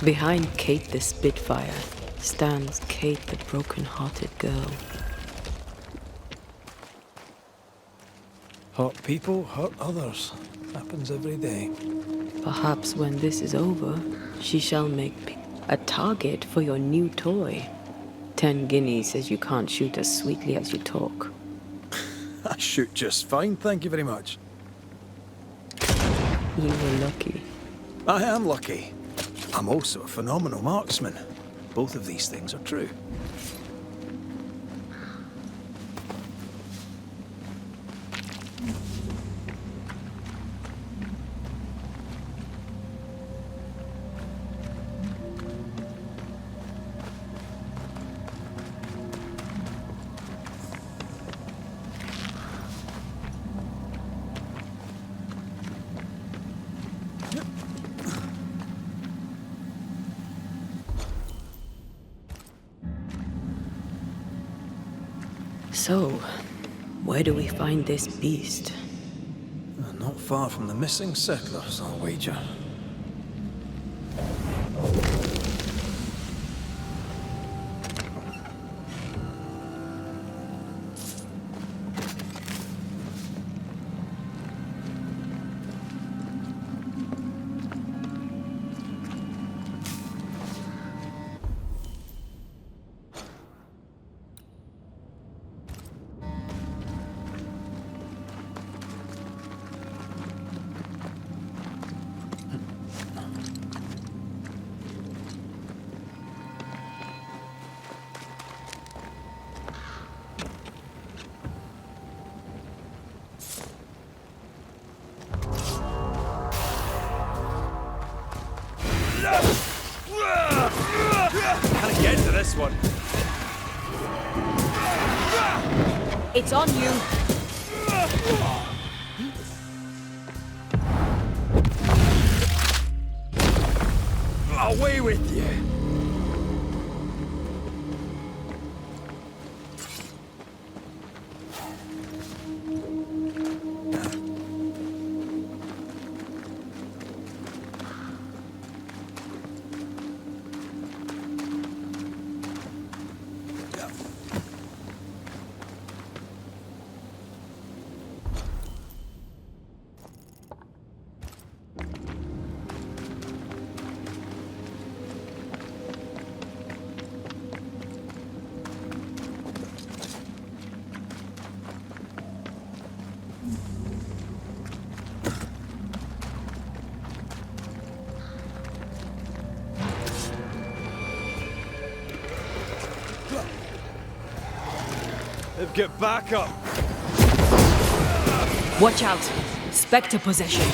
[SPEAKER 4] Behind Kate the Spitfire stands Kate the broken-hearted girl.
[SPEAKER 15] Hurt people hurt others. Happens every day.
[SPEAKER 4] Perhaps when this is over, she shall make a target for your new toy. 10 guineas says you can't shoot as sweetly as you talk.
[SPEAKER 15] I shoot just fine, thank you very much.
[SPEAKER 4] You were lucky.
[SPEAKER 15] I am lucky. I'm also a phenomenal marksman. Both of these things are true.
[SPEAKER 4] So, where do we find this beast?
[SPEAKER 15] Not far from the missing settlers, I'll wager.
[SPEAKER 1] this one.
[SPEAKER 11] It's on you.
[SPEAKER 1] Away with you. Get back up!
[SPEAKER 4] Watch out! Spectre possession.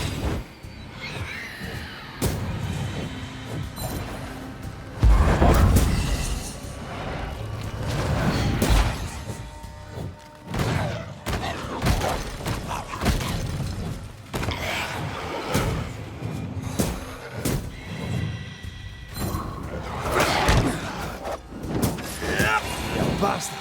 [SPEAKER 1] Bastard!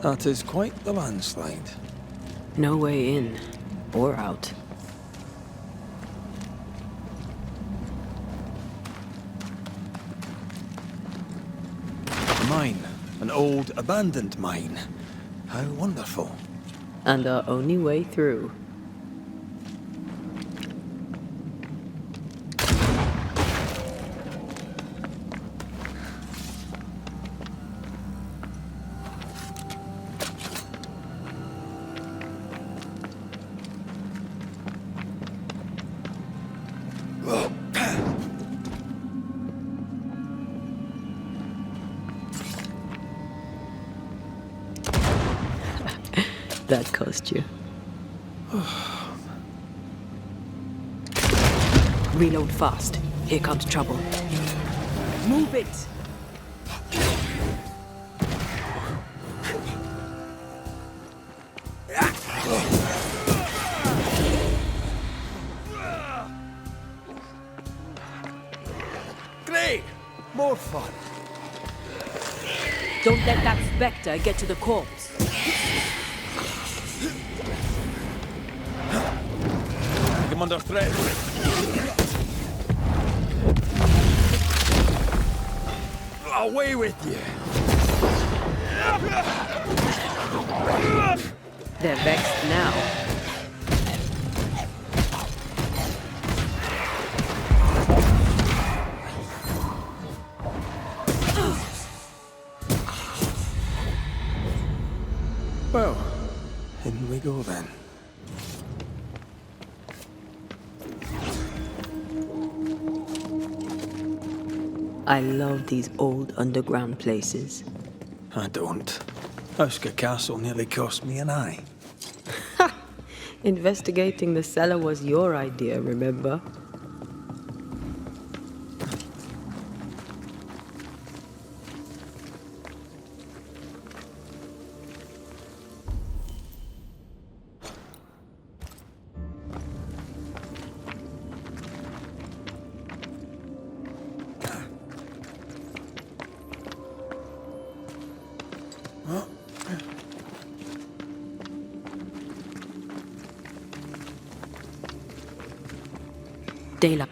[SPEAKER 3] That is quite the landslide.
[SPEAKER 4] No way in or out.
[SPEAKER 3] Mine. An old, abandoned mine. How wonderful.
[SPEAKER 4] And our only way through. That cost you. Reload fast. Here comes trouble. Move it!
[SPEAKER 1] Great! More fun.
[SPEAKER 4] Don't let that spectre get to the corpse.
[SPEAKER 1] I'm under threat. Away with you.
[SPEAKER 4] They're vexed now.
[SPEAKER 3] Well, in we go then.
[SPEAKER 4] I love these old underground places.
[SPEAKER 3] I don't. Auska Castle nearly cost me an eye.
[SPEAKER 4] Investigating the cellar was your idea, remember? daylight.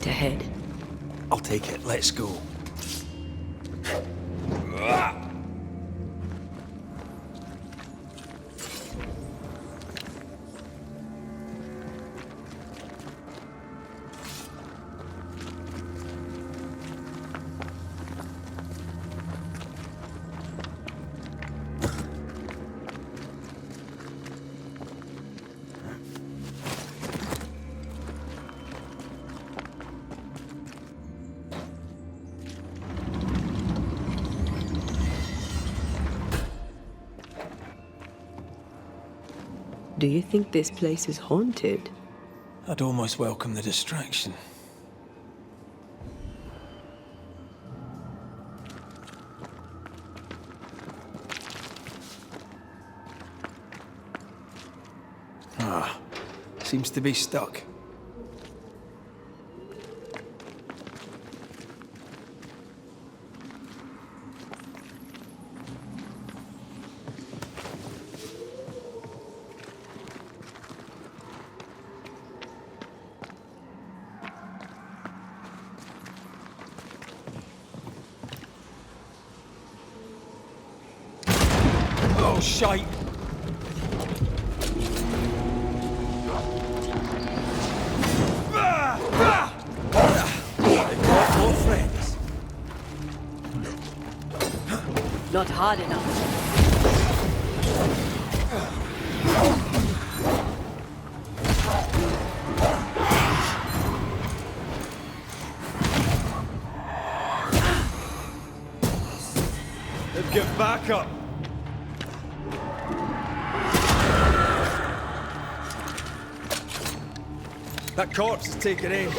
[SPEAKER 4] Ahead.
[SPEAKER 3] I'll take it. Let's go.
[SPEAKER 4] Do you think this place is haunted?
[SPEAKER 3] I'd almost welcome the distraction. Seems to be stuck. Oh, shite!
[SPEAKER 4] Not hard enough.
[SPEAKER 2] Let's get back up. That corpse is taking aim.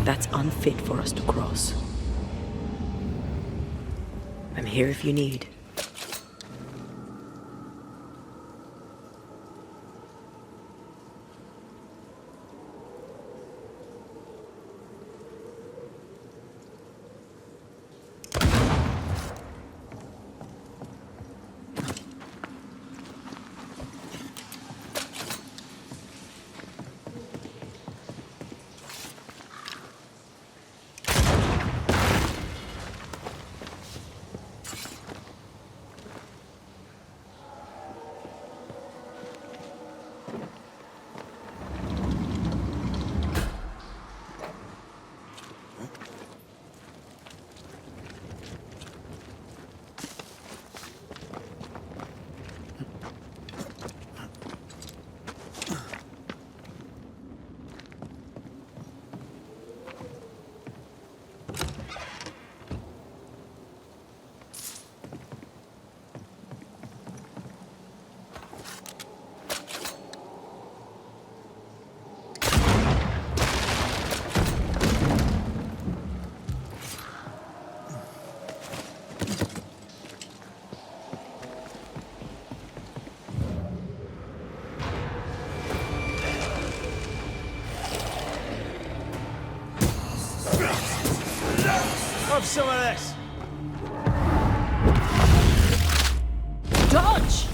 [SPEAKER 4] That's unfit for us to cross. I'm here if you need.
[SPEAKER 3] Have some of this.
[SPEAKER 8] Dodge!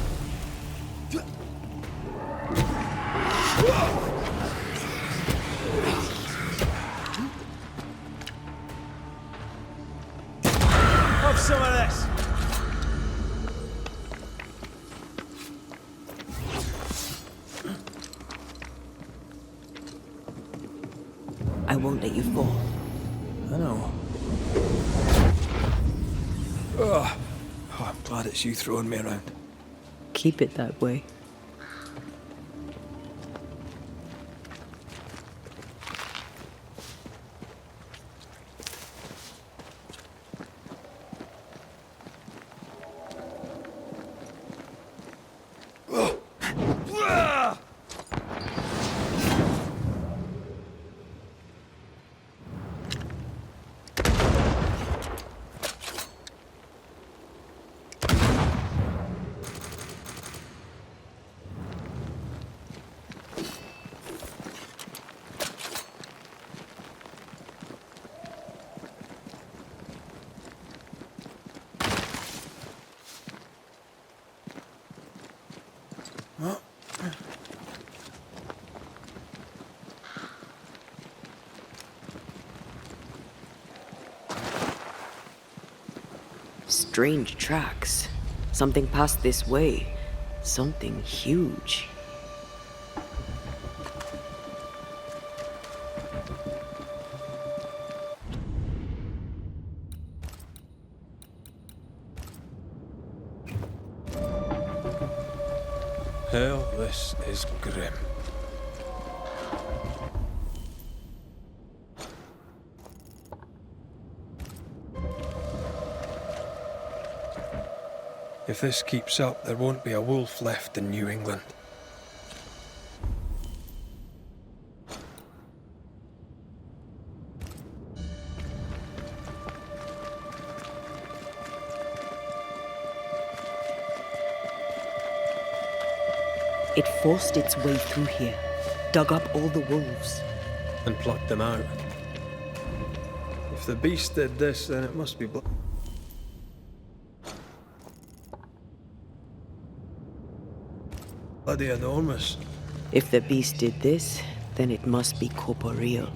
[SPEAKER 3] Have some of this.
[SPEAKER 4] I won't let you fall.
[SPEAKER 3] I know. Oh, I'm glad it's you throwing me around.
[SPEAKER 4] Keep it that way. Strange tracks. Something passed this way. Something huge.
[SPEAKER 3] Hell, this is grim. If this keeps up, there won't be a wolf left in New England.
[SPEAKER 4] It forced its way through here, dug up all the wolves.
[SPEAKER 3] And plucked them out. If the beast did this, then it must be bloody enormous.
[SPEAKER 4] If the beast did this, then it must be corporeal.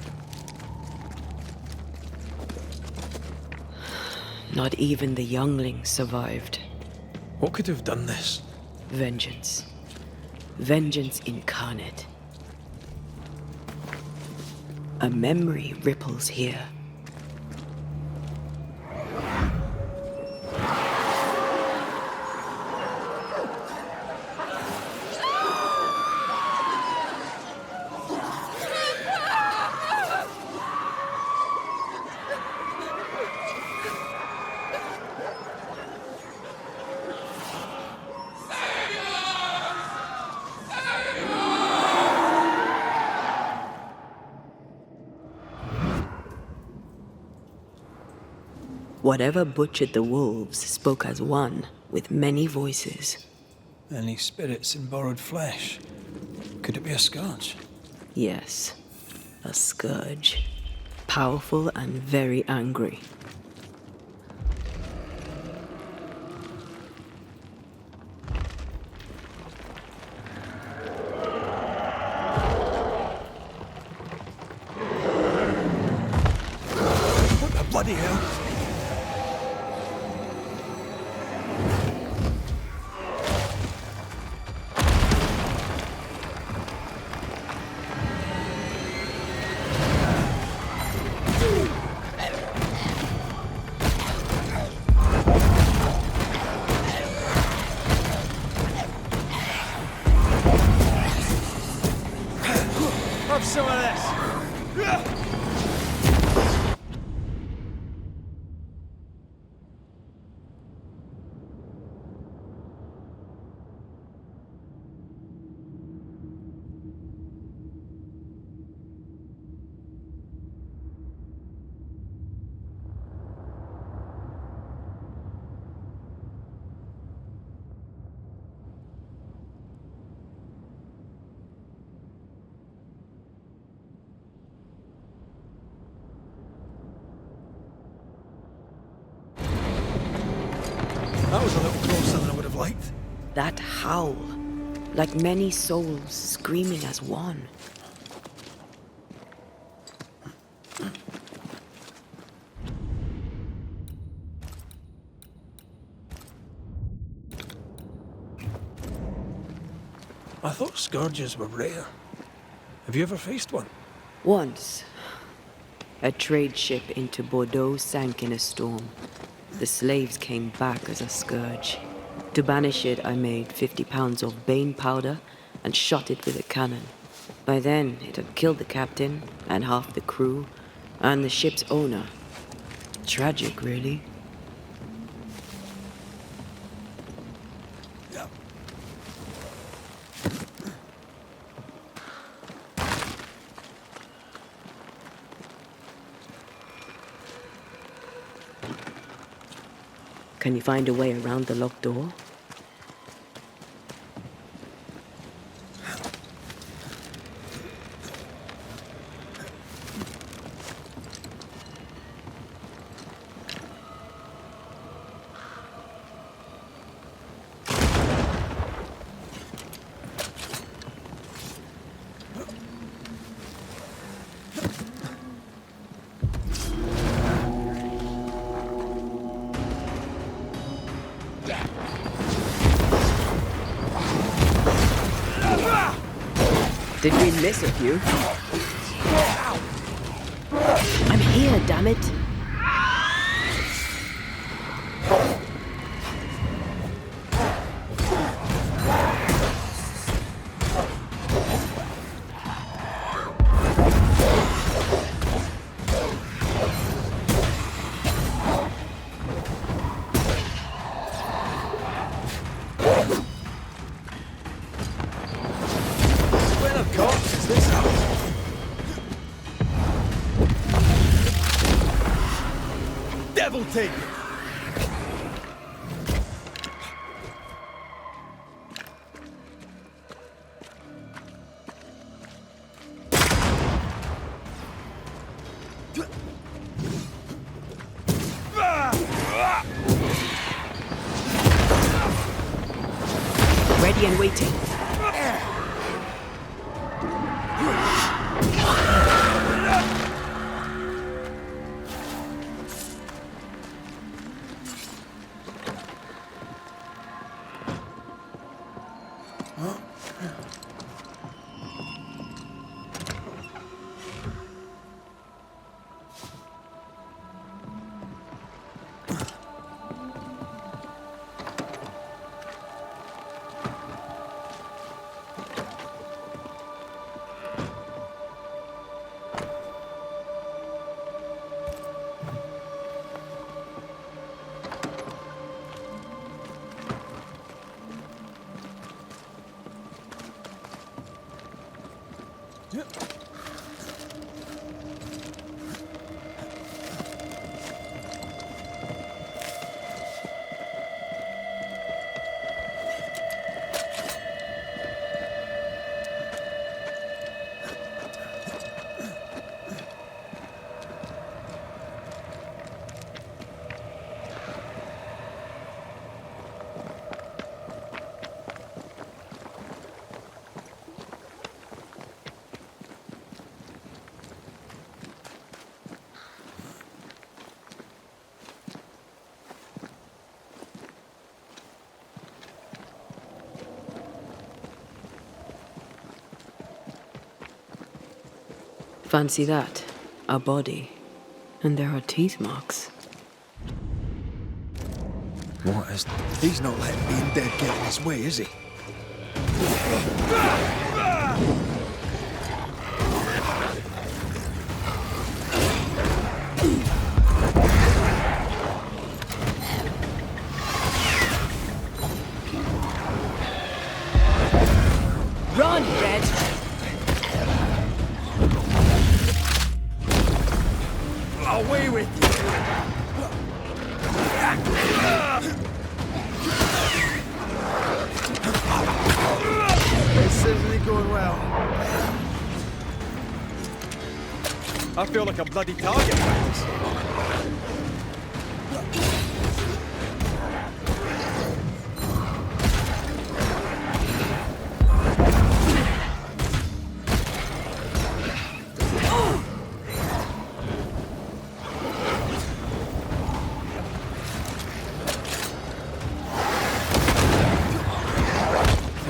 [SPEAKER 4] Not even the younglings survived.
[SPEAKER 3] What could have done this?
[SPEAKER 4] Vengeance. Vengeance incarnate. A memory ripples here. Whatever butchered the wolves spoke as one, with many voices.
[SPEAKER 3] Any spirits in borrowed flesh? Could it be a scourge?
[SPEAKER 4] Yes, a scourge. Powerful and very angry.
[SPEAKER 3] What the bloody hell?
[SPEAKER 1] Have some of this.
[SPEAKER 3] That was a little closer than I would have liked.
[SPEAKER 4] That howl, like many souls screaming as one.
[SPEAKER 3] I thought scourges were rare. Have you ever faced one?
[SPEAKER 4] Once, a trade ship into Bordeaux sank in a storm. The slaves came back as a scourge. To banish it, I made 50 pounds of bane powder and shot it with a cannon. By then, it had killed the captain and half the crew and the ship's owner. Tragic, really. Can you find a way around the locked door? Did we miss a few? I'm here, damn it!
[SPEAKER 1] Devil take it!
[SPEAKER 4] Ready and waiting. Fancy that. A body. And there are teeth marks.
[SPEAKER 15] What is... He's not letting being dead get in his way, is he?
[SPEAKER 8] Run, Red!
[SPEAKER 15] Away with you!
[SPEAKER 6] This isn't going well.
[SPEAKER 15] I feel like a bloody target practice.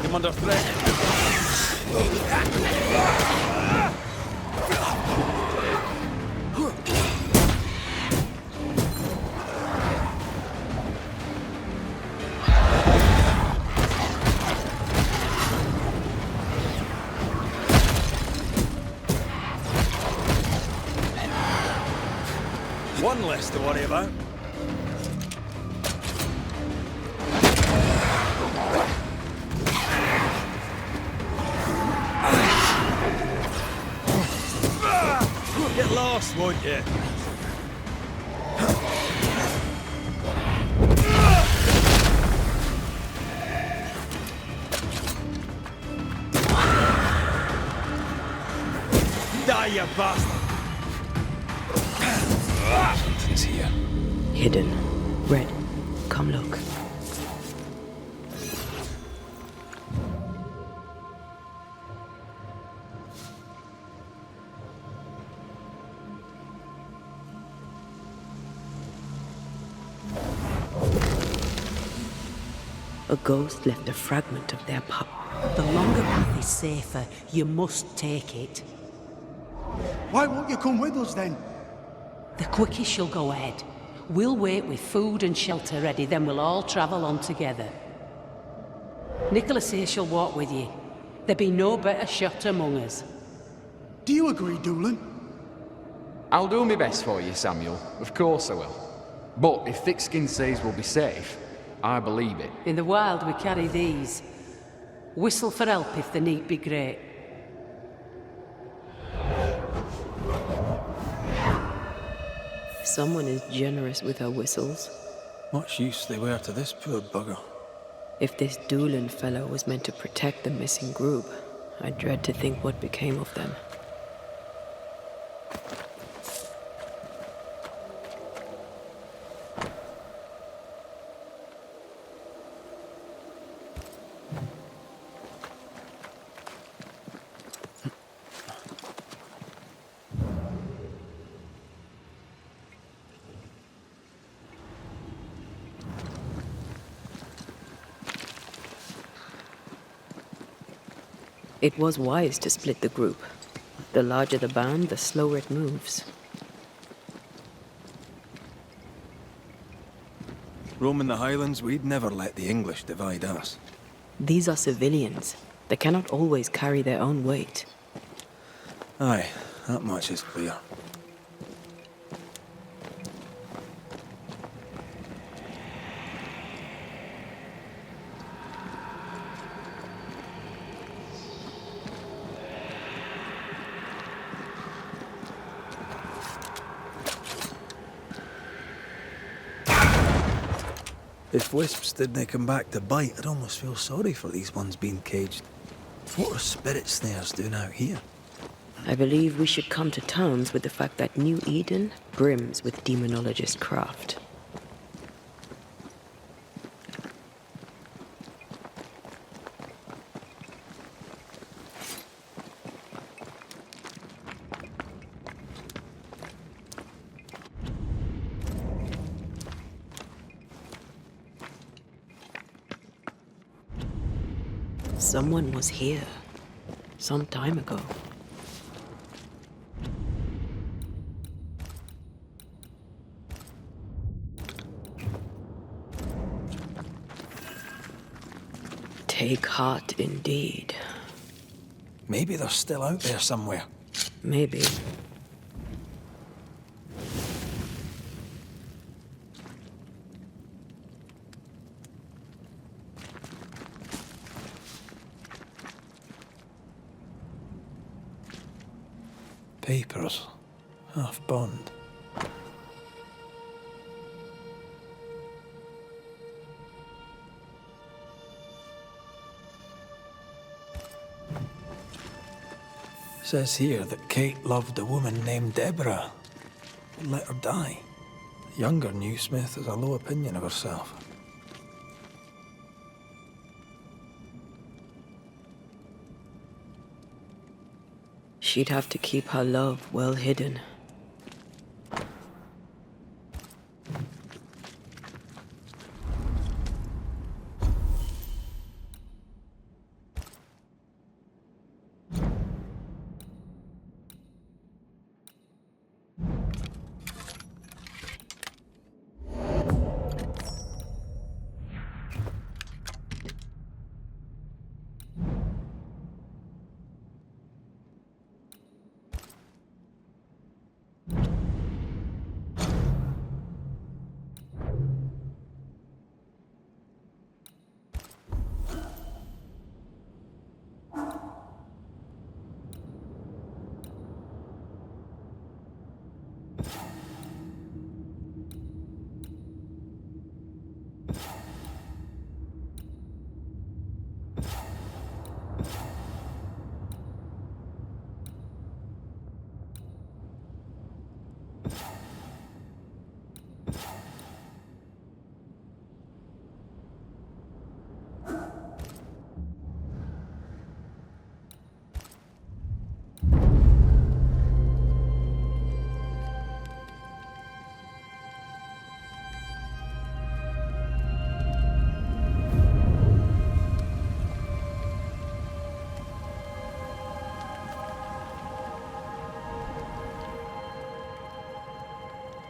[SPEAKER 7] I'm under threat.
[SPEAKER 15] One less to worry about. Get lost, won't you? Die, you bastard!
[SPEAKER 3] Something's here.
[SPEAKER 4] Hidden. Red, come look. A ghost left a fragment of their pup.
[SPEAKER 8] The longer path is safer. You must take it.
[SPEAKER 22] Why won't you come with us then?
[SPEAKER 8] The quickest you'll go ahead. We'll wait with food and shelter ready, then we'll all travel on together. Nicholas here shall walk with you. There be no better shot among us.
[SPEAKER 22] Do you agree, Doolin?
[SPEAKER 23] I'll do my best for you, Samuel. Of course I will. But if Thickskin says we'll be safe, I believe it.
[SPEAKER 8] In the wild we carry these. Whistle for help if the need be great.
[SPEAKER 4] Someone is generous with her whistles.
[SPEAKER 3] Much use they were to this poor bugger.
[SPEAKER 4] If this Doolin fellow was meant to protect the missing group, I dread to think what became of them. It was wise to split the group. The larger the band, the slower it moves.
[SPEAKER 3] Roaming the Highlands, we'd never let the English divide us.
[SPEAKER 4] These are civilians. They cannot always carry their own weight.
[SPEAKER 3] Aye, that much is clear. If wisps didn't come back to bite, I'd almost feel sorry for these ones being caged. What are spirit snares doing out here?
[SPEAKER 4] I believe we should come to terms with the fact that New Eden brims with demonologist craft. Someone was here, some time ago. Take heart indeed.
[SPEAKER 3] Maybe they're still out there somewhere.
[SPEAKER 4] Maybe.
[SPEAKER 3] Papers. Half burned. Says here that Kate loved a woman named Deborah and let her die. The younger Newsmith has a low opinion of herself.
[SPEAKER 4] She'd have to keep her love well hidden.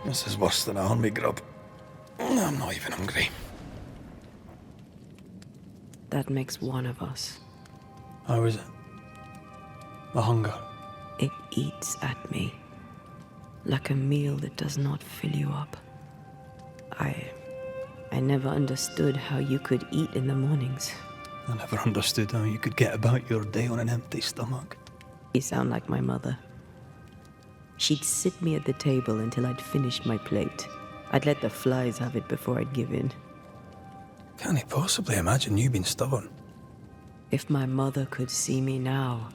[SPEAKER 3] This is worse than a army grub. I'm not even hungry.
[SPEAKER 4] That makes one of us.
[SPEAKER 3] How is it? The hunger.
[SPEAKER 4] It eats at me. Like a meal that does not fill you up. I never understood how you could eat in the mornings.
[SPEAKER 3] I never understood how you could get about your day on an empty stomach.
[SPEAKER 4] You sound like my mother. She'd sit me at the table until I'd finished my plate. I'd let the flies have it before I'd give in.
[SPEAKER 3] Can't he possibly imagine you being stubborn?
[SPEAKER 4] If my mother could see me now.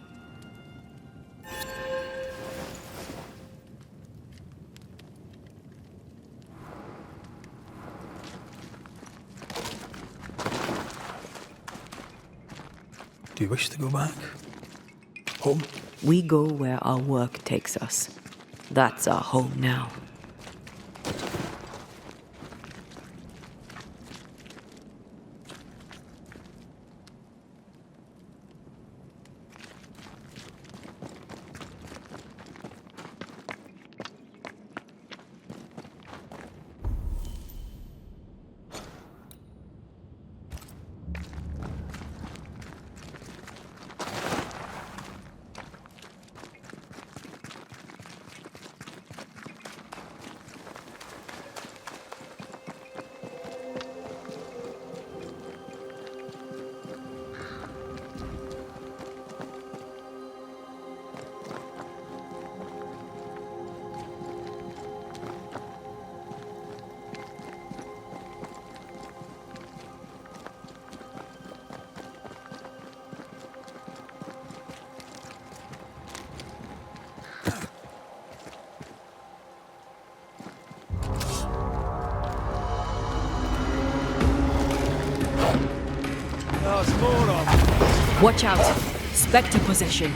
[SPEAKER 3] Do you wish to go back? Home?
[SPEAKER 4] We go where our work takes us. That's our home now. Watch out! Spectre possession.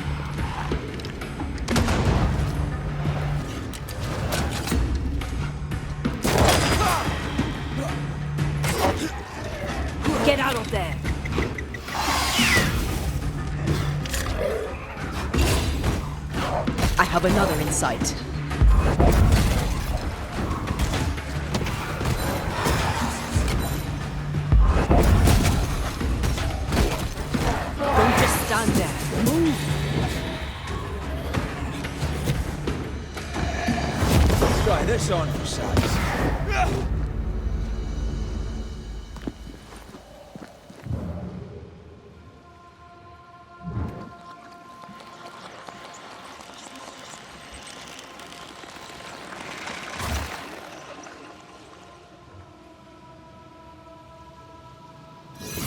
[SPEAKER 4] Get out of there! I have another in sight.
[SPEAKER 3] Press on for size.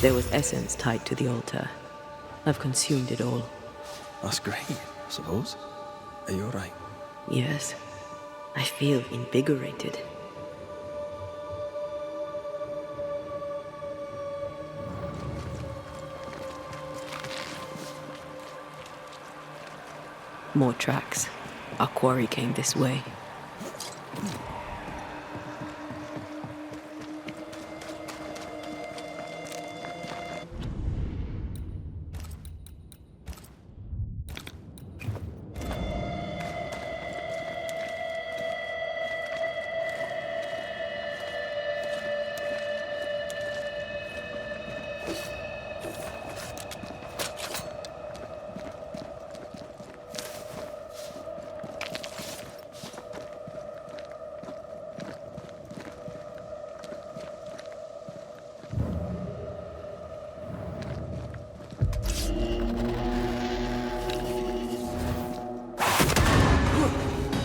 [SPEAKER 4] There was essence tied to the altar. I've consumed it all.
[SPEAKER 3] That's great, I suppose. Are you alright?
[SPEAKER 4] Yes. I feel invigorated. More tracks. Our quarry came this way.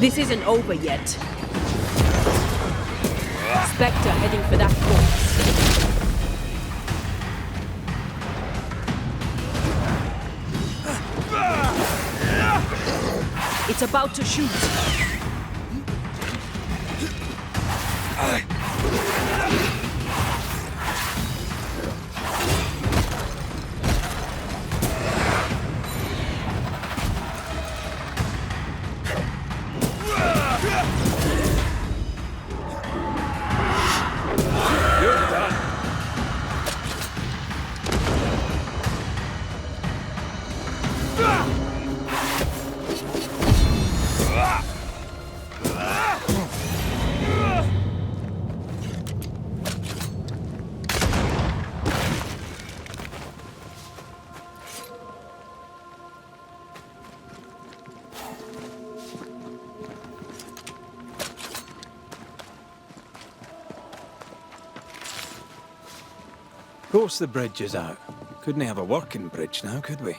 [SPEAKER 4] This isn't over yet. Spectre heading for that corpse. It's about to shoot.
[SPEAKER 3] Of course the bridge is out. Couldn't have a working bridge now, could we?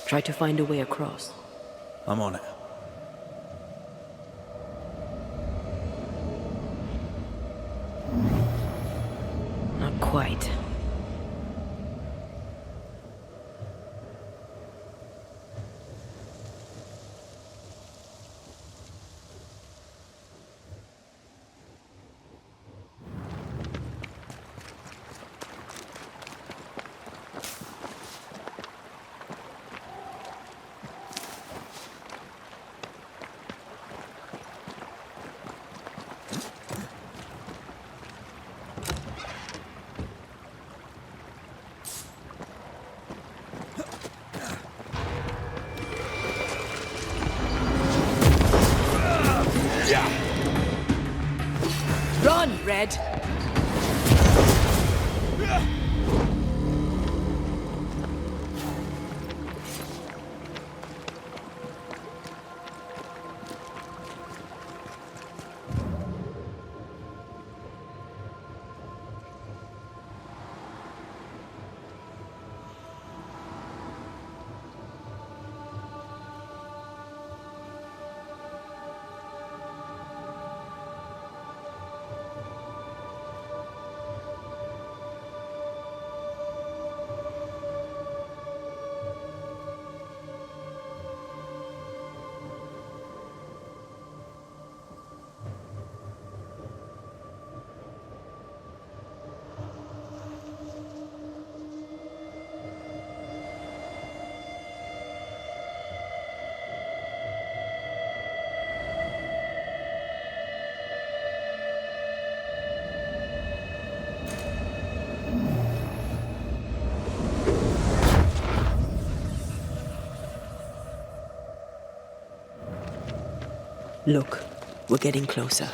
[SPEAKER 4] Try to find a way across.
[SPEAKER 3] I'm on it.
[SPEAKER 4] Not quite. Run, Red! Look, we're getting closer.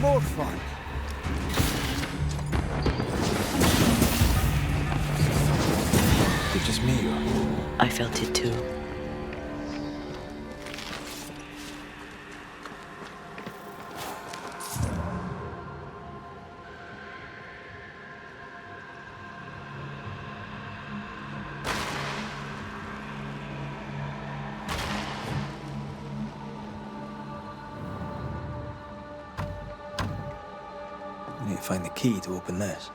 [SPEAKER 19] More fun.
[SPEAKER 3] It's just me, or?
[SPEAKER 4] I felt it too.
[SPEAKER 3] We need to find the key to open this.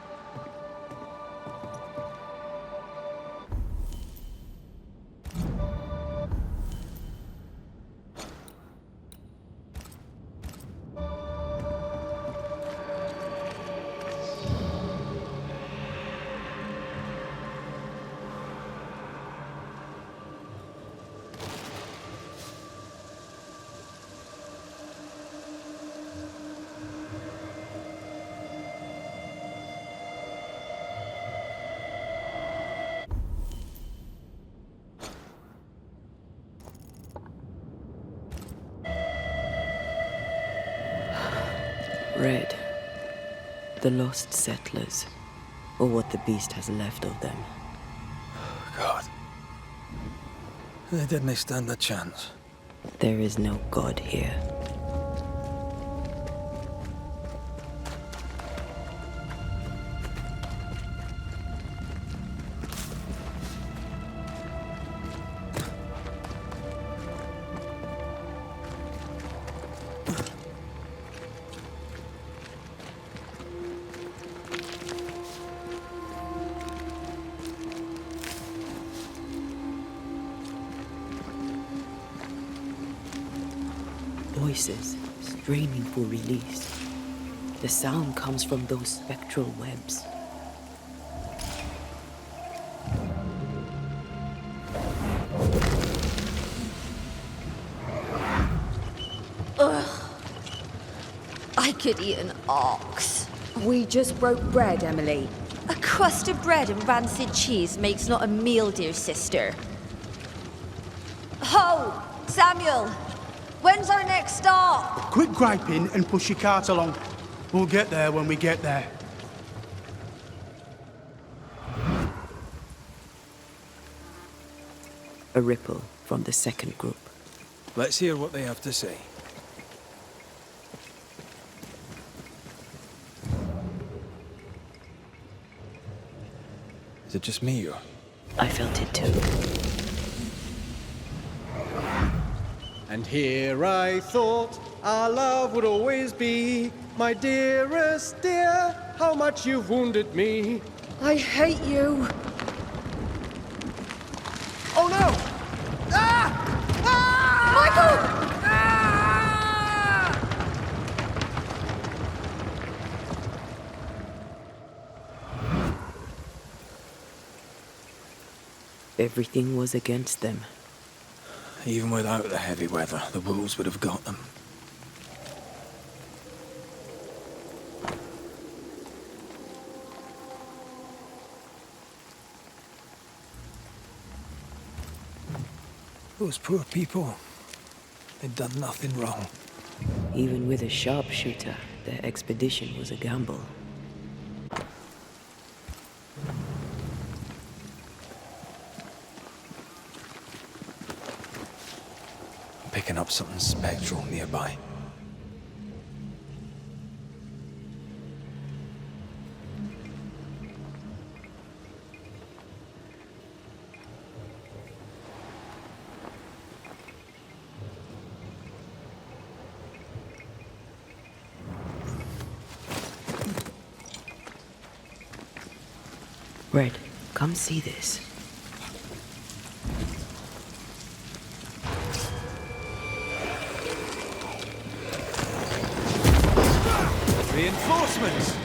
[SPEAKER 4] Red. The lost settlers, or what the beast has left of them.
[SPEAKER 3] God. They didn't stand a chance.
[SPEAKER 4] There is no God here. Voices straining for release. The sound comes from those spectral webs.
[SPEAKER 7] Ugh. I could eat an ox.
[SPEAKER 14] We just broke bread, Emily.
[SPEAKER 7] A crust of bread and rancid cheese makes not a meal, dear sister. Ho! Samuel! When's our next stop?
[SPEAKER 22] Quit griping and push your cart along. We'll get there when we get there.
[SPEAKER 4] A ripple from the second group.
[SPEAKER 3] Let's hear what they have to say. Is it just me, or?
[SPEAKER 4] I felt it too.
[SPEAKER 9] And here I thought our love would always be. My dearest dear, how much you've wounded me.
[SPEAKER 14] I hate you.
[SPEAKER 9] Oh no! Ah! Ah!
[SPEAKER 7] Michael!
[SPEAKER 4] Everything was against them.
[SPEAKER 3] Even without the heavy weather, the wolves would have got them. Those poor people, they'd done nothing wrong.
[SPEAKER 4] Even with a sharpshooter, their expedition was a gamble.
[SPEAKER 3] Picking up something spectral nearby.
[SPEAKER 4] Red, come see this.
[SPEAKER 22] Reinforcements!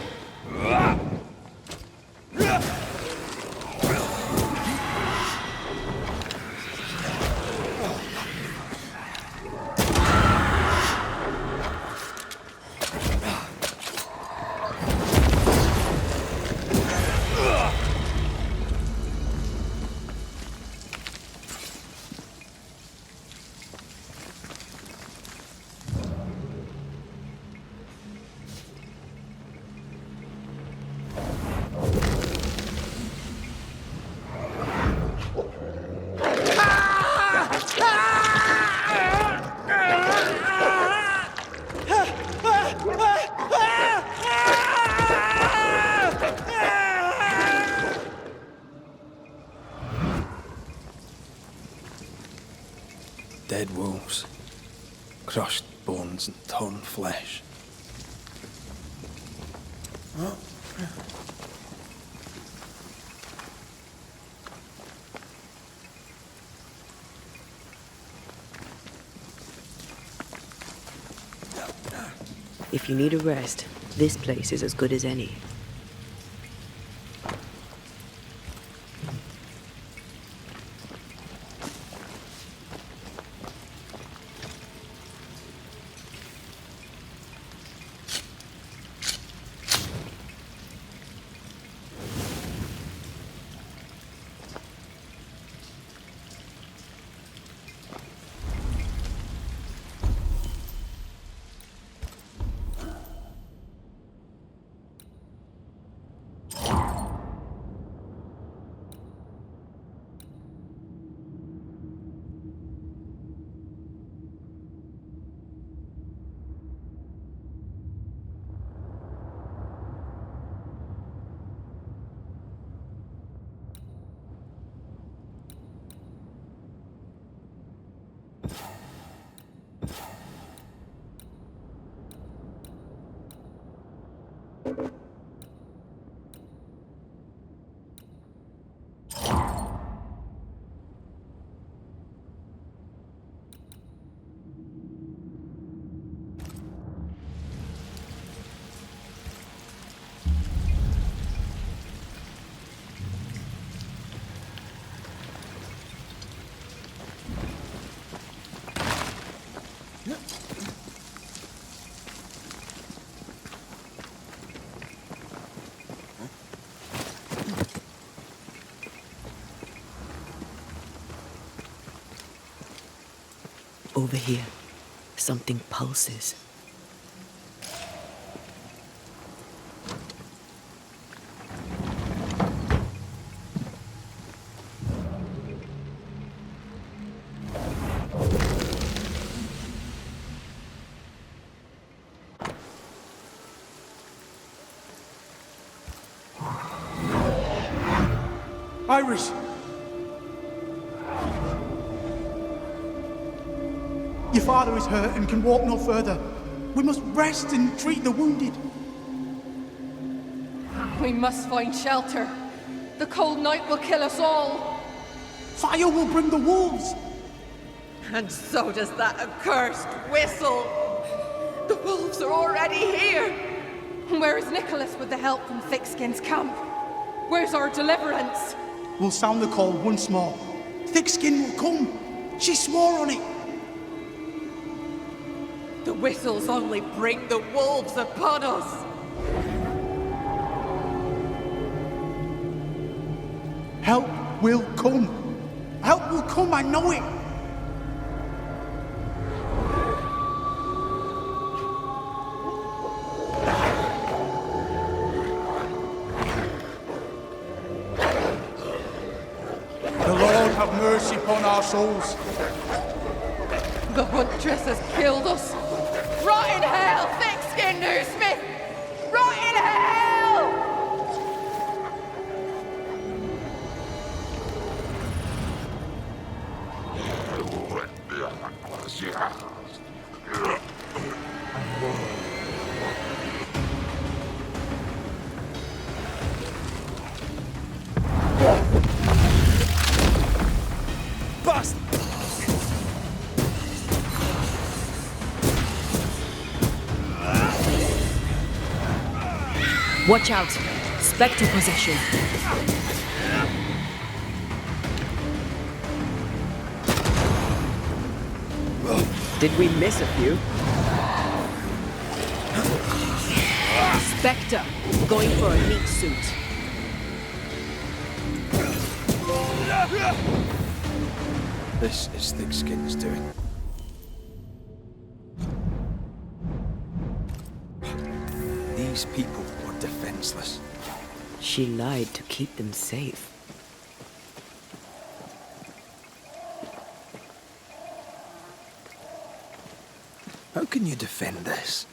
[SPEAKER 3] Dead wolves, crushed bones and torn flesh. Oh.
[SPEAKER 4] If you need a rest, this place is as good as any. Over here, something pulses.
[SPEAKER 22] Iris! Your father is hurt and can walk no further. We must rest and treat the wounded.
[SPEAKER 18] We must find shelter. The cold night will kill us all.
[SPEAKER 22] Fire will bring the wolves.
[SPEAKER 18] And so does that accursed whistle. The wolves are already here. Where is Nicholas with the help from Thickskin's camp? Where's our deliverance?
[SPEAKER 22] We'll sound the call once more. Thickskin will come. She swore on it.
[SPEAKER 18] The whistles only bring the wolves upon us.
[SPEAKER 22] Help will come. Help will come, I know it. The Lord have mercy upon our souls.
[SPEAKER 18] The huntress has killed us. Rot in hell, thick-skinned Newsmith! Rot in hell!
[SPEAKER 22] Bust!
[SPEAKER 4] Watch out! Spectre possession. Did we miss a few? Spectre, going for a meat suit.
[SPEAKER 3] This is Thickskin's doing. These people were defenseless.
[SPEAKER 4] She lied to keep them safe.
[SPEAKER 3] How can you defend this?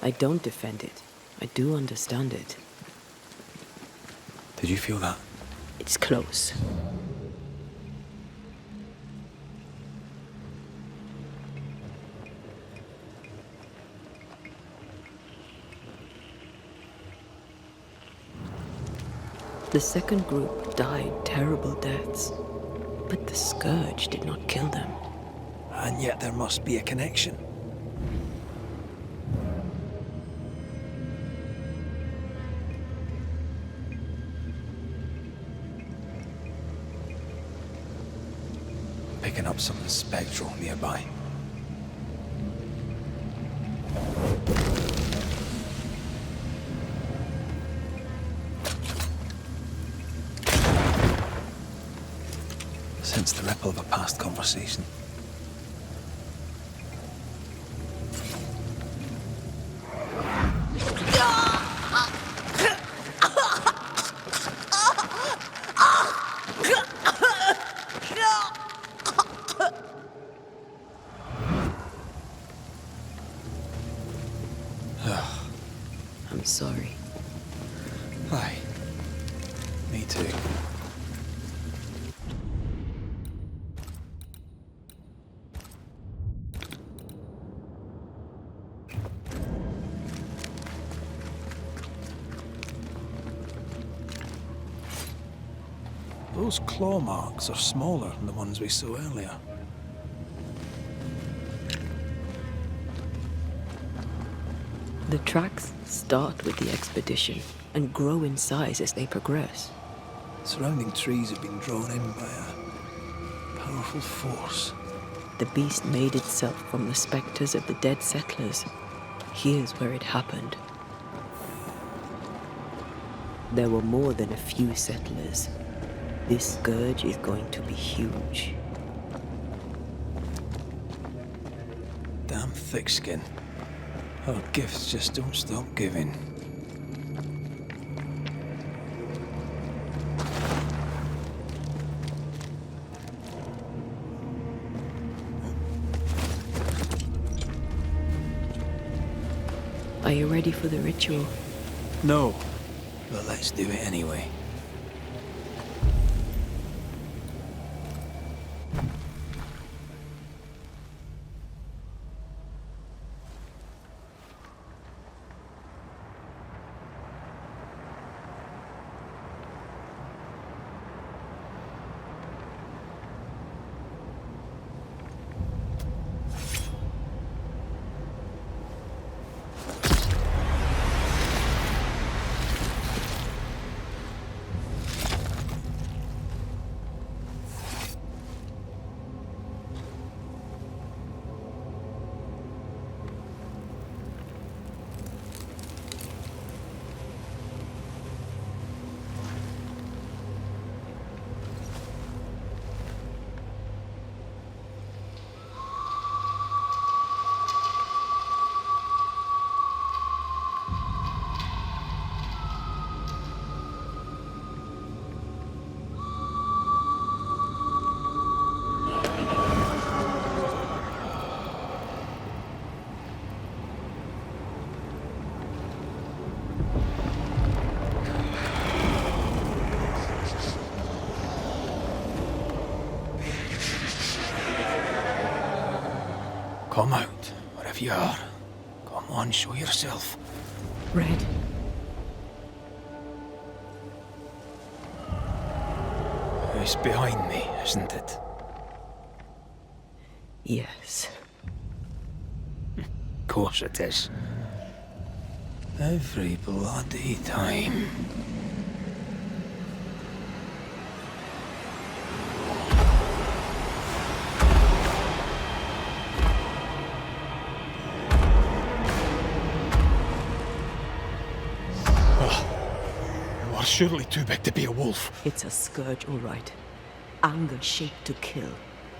[SPEAKER 4] I don't defend it. I do understand it.
[SPEAKER 3] Did you feel that?
[SPEAKER 4] It's close. The second group died terrible deaths, but the scourge did not kill them.
[SPEAKER 3] And yet there must be a connection. Picking up something spectral nearby. Sense the ripple of a past conversation.
[SPEAKER 4] I'm sorry.
[SPEAKER 3] Aye. Me too. Those claw marks are smaller than the ones we saw earlier.
[SPEAKER 4] The tracks start with the expedition and grow in size as they progress.
[SPEAKER 3] Surrounding trees have been drawn in by a powerful force.
[SPEAKER 4] The beast made itself from the specters of the dead settlers. Here's where it happened. There were more than a few settlers. This scourge is going to be huge.
[SPEAKER 3] Damn Thickskin. Our gifts just don't stop giving.
[SPEAKER 4] Are you ready for the ritual?
[SPEAKER 3] No, but let's do it anyway. Come out, wherever you are. Come on, show yourself.
[SPEAKER 4] Red.
[SPEAKER 3] It's behind me, isn't it?
[SPEAKER 4] Yes.
[SPEAKER 3] Of course it is. Every bloody time.
[SPEAKER 15] You are surely too big to be a wolf.
[SPEAKER 4] It's a scourge, all right. Anger shaped to kill.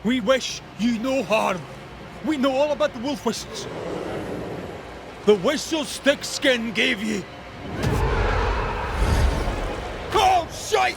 [SPEAKER 15] We wish you no harm. We know all about the wolf whistles. The whistle Thickskin gave ye. Oh, shite!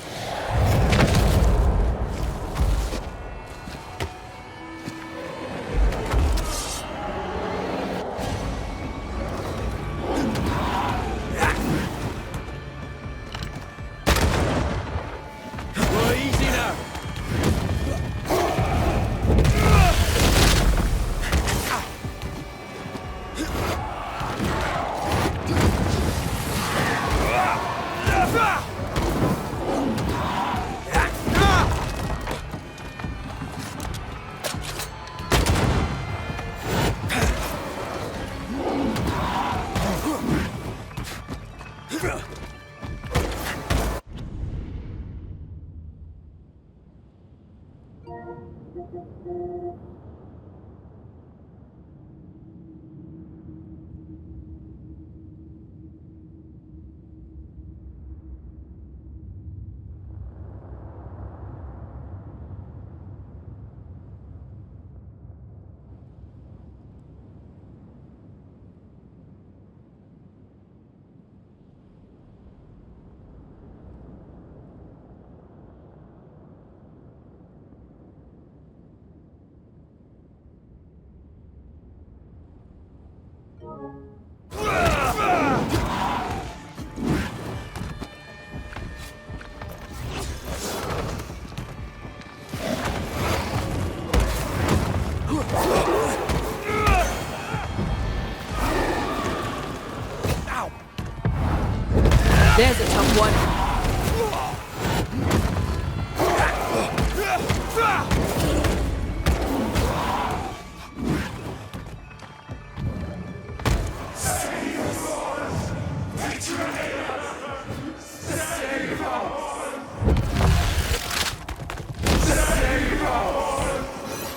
[SPEAKER 4] There's a tough one.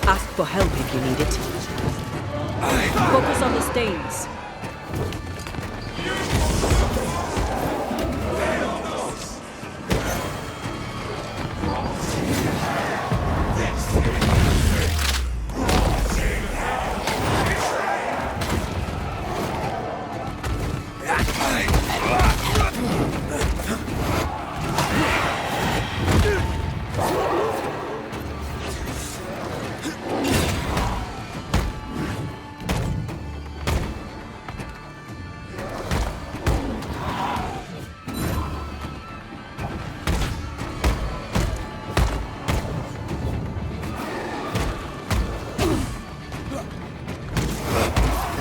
[SPEAKER 4] Ask for help if you need it. Focus on the stains.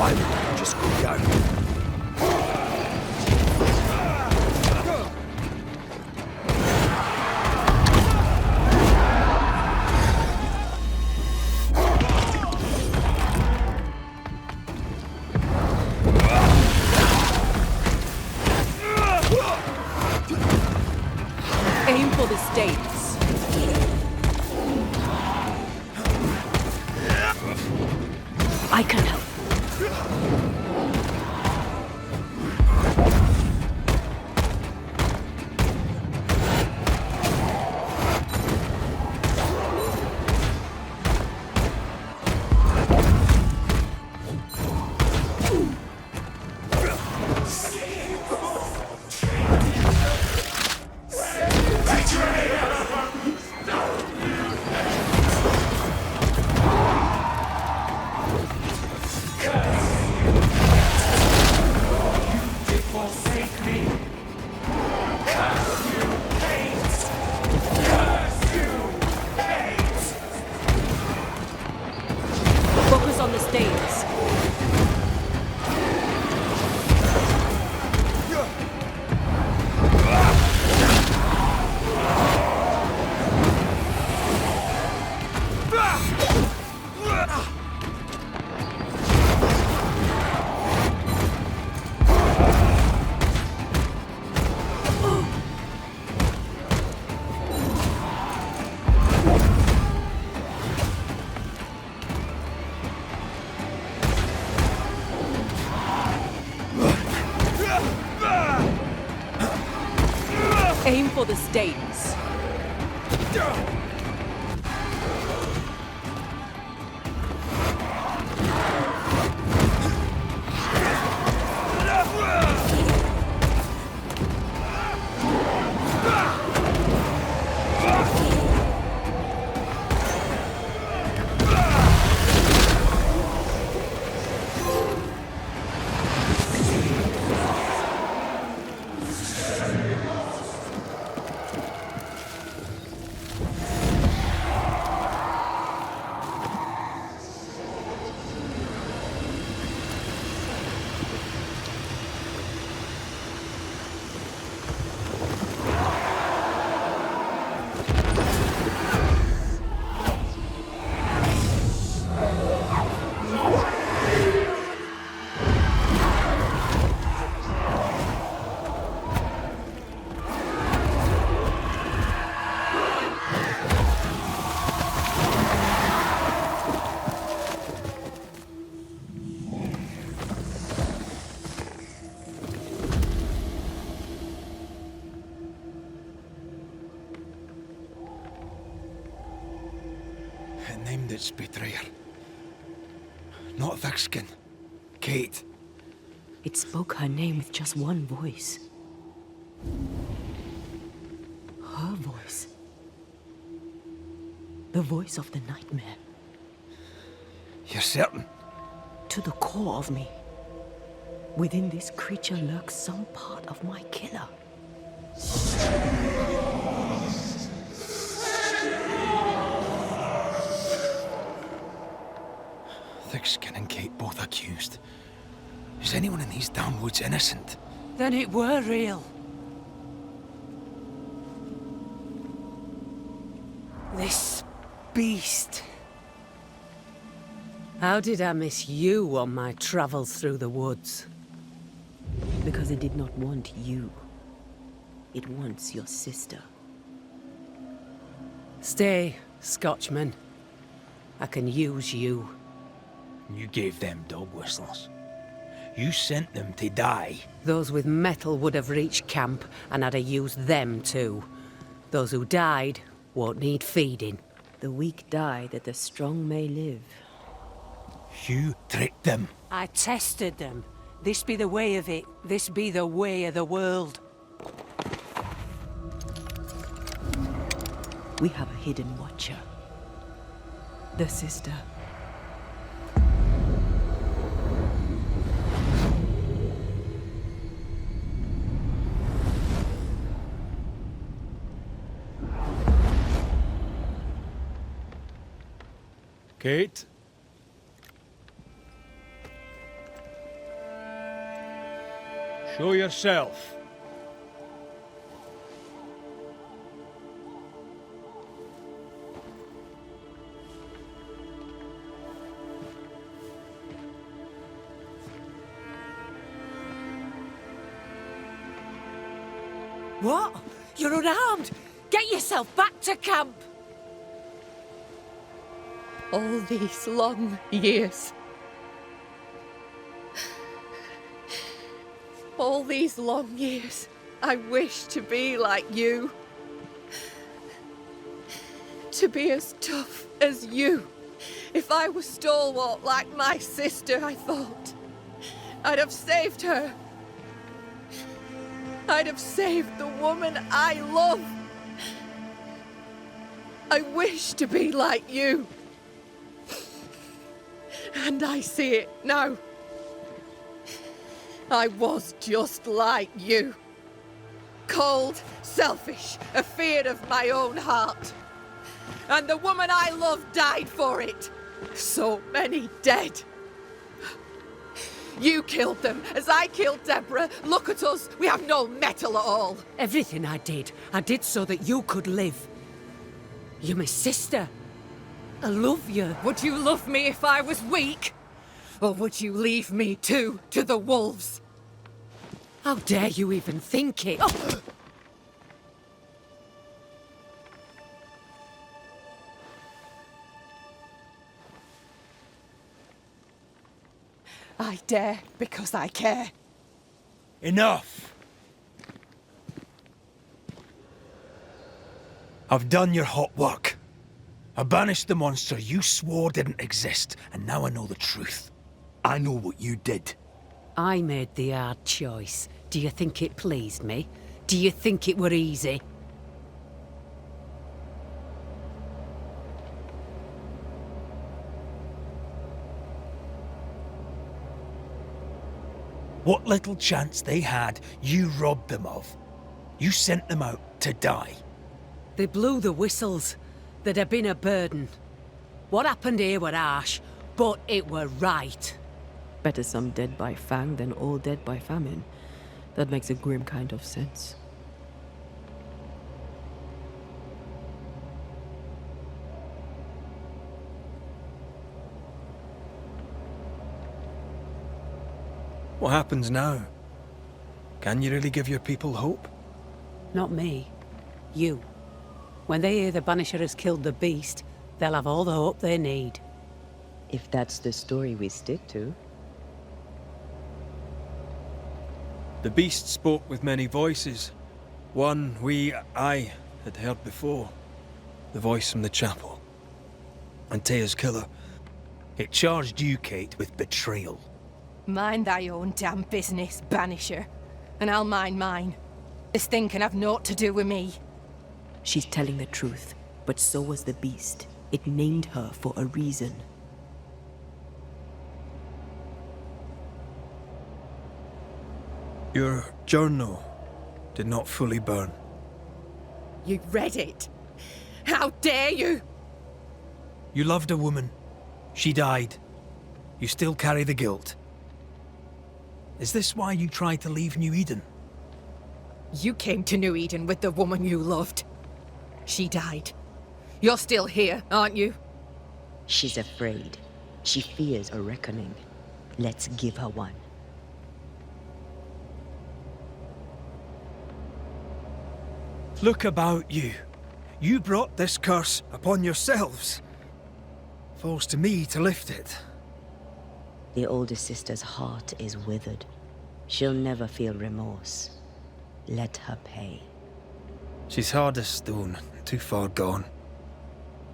[SPEAKER 2] Why would you just go down?
[SPEAKER 4] Aim for the stains. I can help. Focus on the stains.
[SPEAKER 8] Aim for the stains.
[SPEAKER 15] It named its betrayer. Not Thickskin. Kate.
[SPEAKER 4] It spoke her name with just one voice. Her voice. The voice of the nightmare.
[SPEAKER 15] You're certain?
[SPEAKER 4] To the core of me. Within this creature lurks some part of my killer.
[SPEAKER 15] Thickskin and Kate both accused. Is anyone in these damn woods innocent?
[SPEAKER 8] Then it were real. This beast. How did I miss you on my travels through the woods?
[SPEAKER 4] Because it did not want you. It wants your sister.
[SPEAKER 8] Stay, Scotchman. I can use you.
[SPEAKER 15] You gave them dog whistles. You sent them to die.
[SPEAKER 8] Those with metal would have reached camp, and I'd have used them too. Those who died won't need feeding.
[SPEAKER 4] The weak die that the strong may live.
[SPEAKER 15] You tricked them.
[SPEAKER 8] I tested them. This be the way of it. This be the way of the world.
[SPEAKER 4] We have a hidden watcher. The sister.
[SPEAKER 15] Kate? Show yourself.
[SPEAKER 8] What? You're unarmed! Get yourself back to camp!
[SPEAKER 18] All these long years. All these long years, I wish to be like you. To be as tough as you. If I was stalwart like my sister, I thought, I'd have saved her. I'd have saved the woman I love. I wish to be like you. And I see it now. I was just like you. Cold, selfish, afeard of my own heart. And the woman I loved died for it. So many dead. You killed them, as I killed Deborah. Look at us, we have no metal at all.
[SPEAKER 8] Everything I did so that you could live. You're my sister. I love you.
[SPEAKER 18] Would you love me if I was weak? Or would you leave me too, to the wolves?
[SPEAKER 8] How dare you even think it? Oh.
[SPEAKER 18] I dare because I care.
[SPEAKER 15] Enough! I've done your hot work. I banished the monster you swore didn't exist, and now I know the truth. I know what you did.
[SPEAKER 8] I made the hard choice. Do you think it pleased me? Do you think it were easy?
[SPEAKER 15] What little chance they had, you robbed them of. You sent them out to die.
[SPEAKER 8] They blew the whistles. There'd have been a burden. What happened here were harsh, but it were right.
[SPEAKER 4] Better some dead by fang than all dead by famine. That makes a grim kind of sense.
[SPEAKER 3] What happens now? Can you really give your people hope?
[SPEAKER 8] Not me. You. When they hear the Banisher has killed the beast, they'll have all the hope they need.
[SPEAKER 4] If that's the story we stick to.
[SPEAKER 3] The beast spoke with many voices. One I had heard before. The voice from the chapel. Antea's killer. It charged you, Kate, with betrayal.
[SPEAKER 18] Mind thy own damn business, Banisher. And I'll mind mine. This thing can have naught to do with me.
[SPEAKER 4] She's telling the truth, but so was the beast. It named her for a reason.
[SPEAKER 3] Your journal did not fully burn.
[SPEAKER 18] You read it? How dare you?
[SPEAKER 3] You loved a woman. She died. You still carry the guilt. Is this why you tried to leave New Eden?
[SPEAKER 18] You came to New Eden with the woman you loved. She died. You're still here, aren't you?
[SPEAKER 4] She's afraid. She fears a reckoning. Let's give her one.
[SPEAKER 3] Look about you. You brought this curse upon yourselves. Falls to me to lift it.
[SPEAKER 4] The older sister's heart is withered. She'll never feel remorse. Let her pay.
[SPEAKER 3] She's hard as stone, too far gone.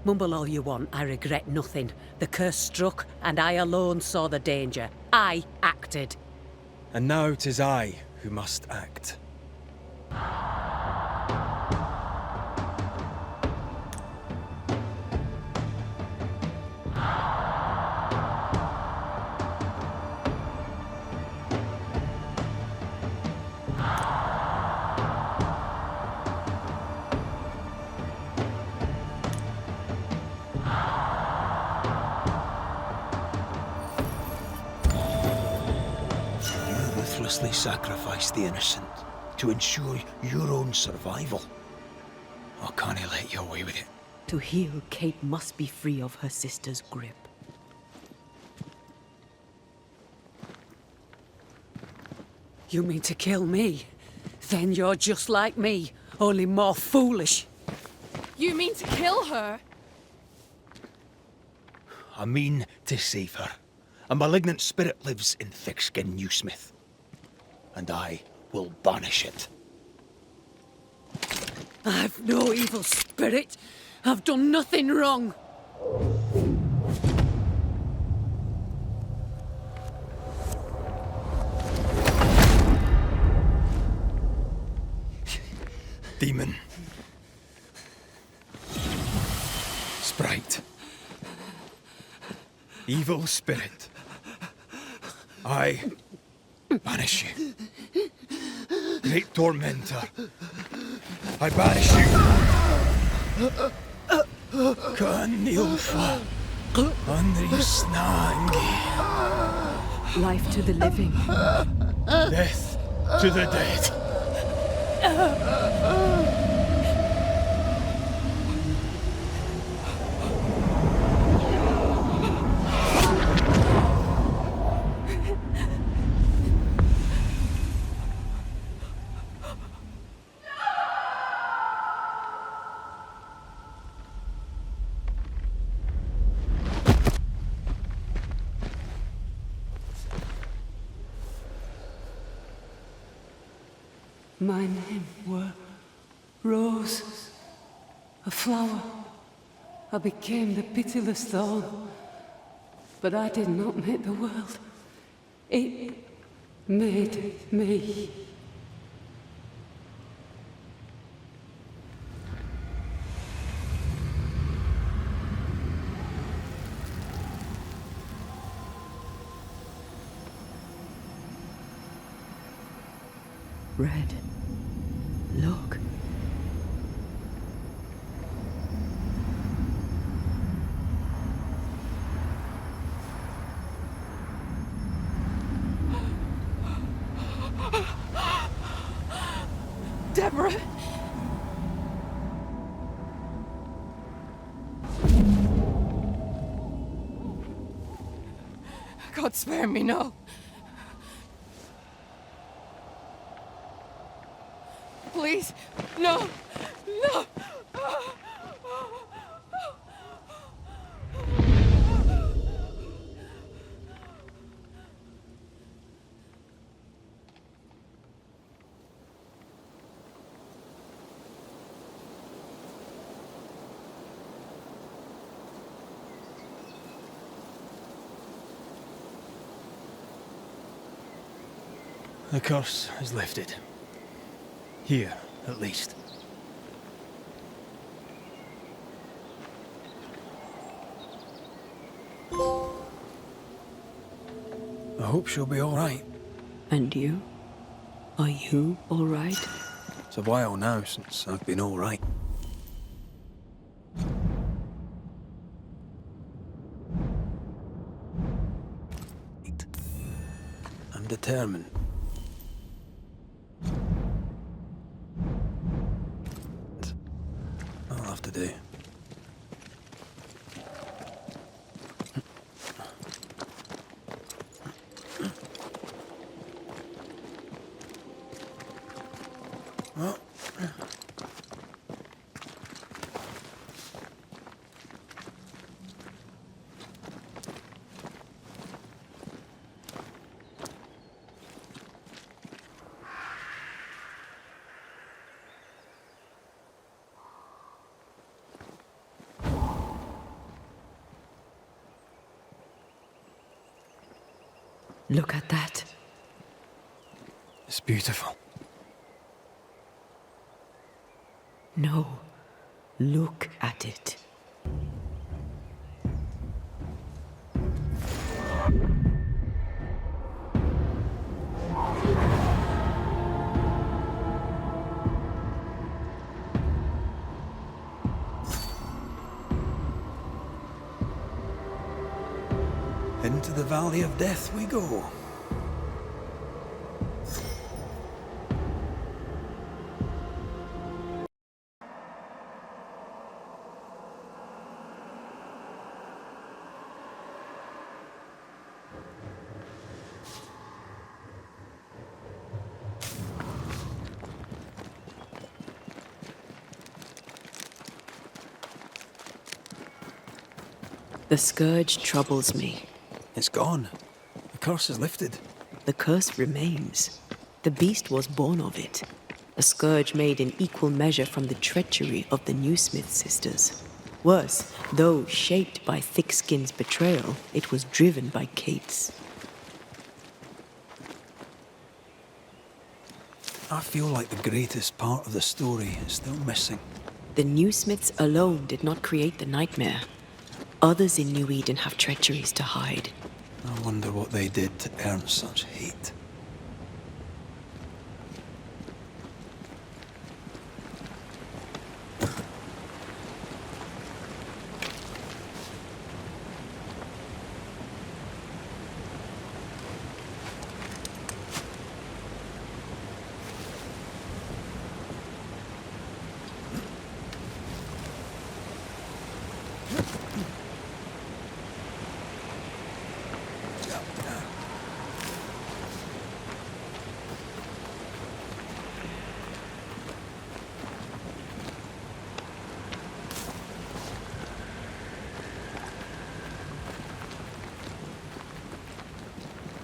[SPEAKER 8] Mumble all you want, I regret nothing. The curse struck, and I alone saw the danger. I acted.
[SPEAKER 3] And now 'tis I who must act.
[SPEAKER 15] Ruthlessly sacrifice the innocent to ensure your own survival. Or can't I let you away with it?
[SPEAKER 4] To heal, Kate must be free of her sister's grip.
[SPEAKER 8] You mean to kill me? Then you're just like me, only more foolish.
[SPEAKER 18] You mean to kill her?
[SPEAKER 15] I mean to save her. A malignant spirit lives in thick-skinned Newsmith. And I will banish it.
[SPEAKER 8] I've no evil spirit. I've done nothing wrong.
[SPEAKER 3] Demon. Sprite. Evil spirit. I banish you. Great tormentor. I banish you. Kanilfa. Andri Snangi.
[SPEAKER 4] Life to the living.
[SPEAKER 3] Death to the dead.
[SPEAKER 8] My name were Rose A flower. I became the pitiless thorn. But I did not make the world. It made me.
[SPEAKER 4] Red, look.
[SPEAKER 18] Deborah! God spare me, no. Please, no, no.
[SPEAKER 3] The curse is lifted. Here, at least. I hope she'll be all right.
[SPEAKER 4] And you? Are you all right?
[SPEAKER 3] It's a while now since I've been all right. I'm determined. I'll have to do. Well.
[SPEAKER 4] Look at that.
[SPEAKER 3] It's beautiful.
[SPEAKER 4] No, look at it.
[SPEAKER 3] Into the Valley of Death we go.
[SPEAKER 4] The scourge troubles me.
[SPEAKER 3] It's gone. The curse is lifted.
[SPEAKER 4] The curse remains. The beast was born of it. A scourge made in equal measure from the treachery of the Newsmith sisters. Worse, though shaped by Thickskin's betrayal, it was driven by Kate's.
[SPEAKER 3] I feel like the greatest part of the story is still missing.
[SPEAKER 4] The Newsmiths alone did not create the nightmare. Others in New Eden have treacheries to hide.
[SPEAKER 3] I wonder what they did to earn such hate.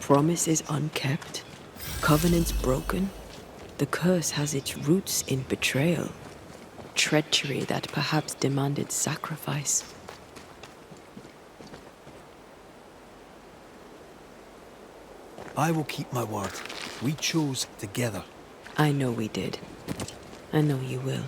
[SPEAKER 4] Promises unkept, covenants broken. The curse has its roots in betrayal. treachery that perhaps demanded sacrifice.
[SPEAKER 15] I will keep my word. We chose together.
[SPEAKER 4] I know we did. I know you will.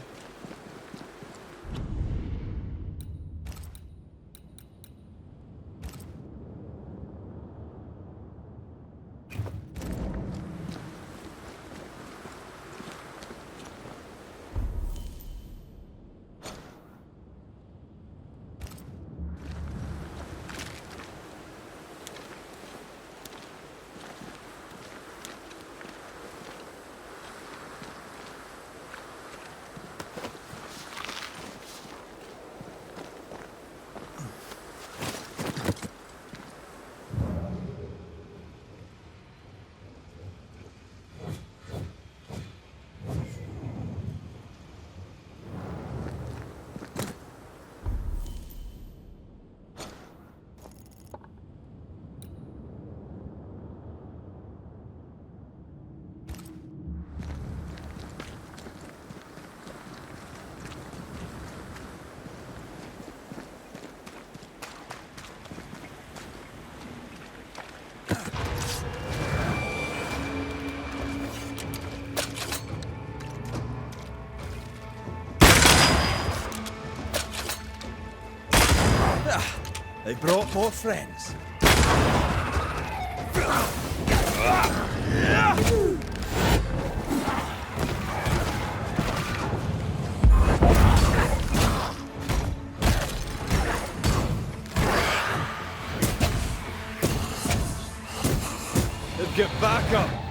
[SPEAKER 15] They brought more friends.
[SPEAKER 9] Let's get back up.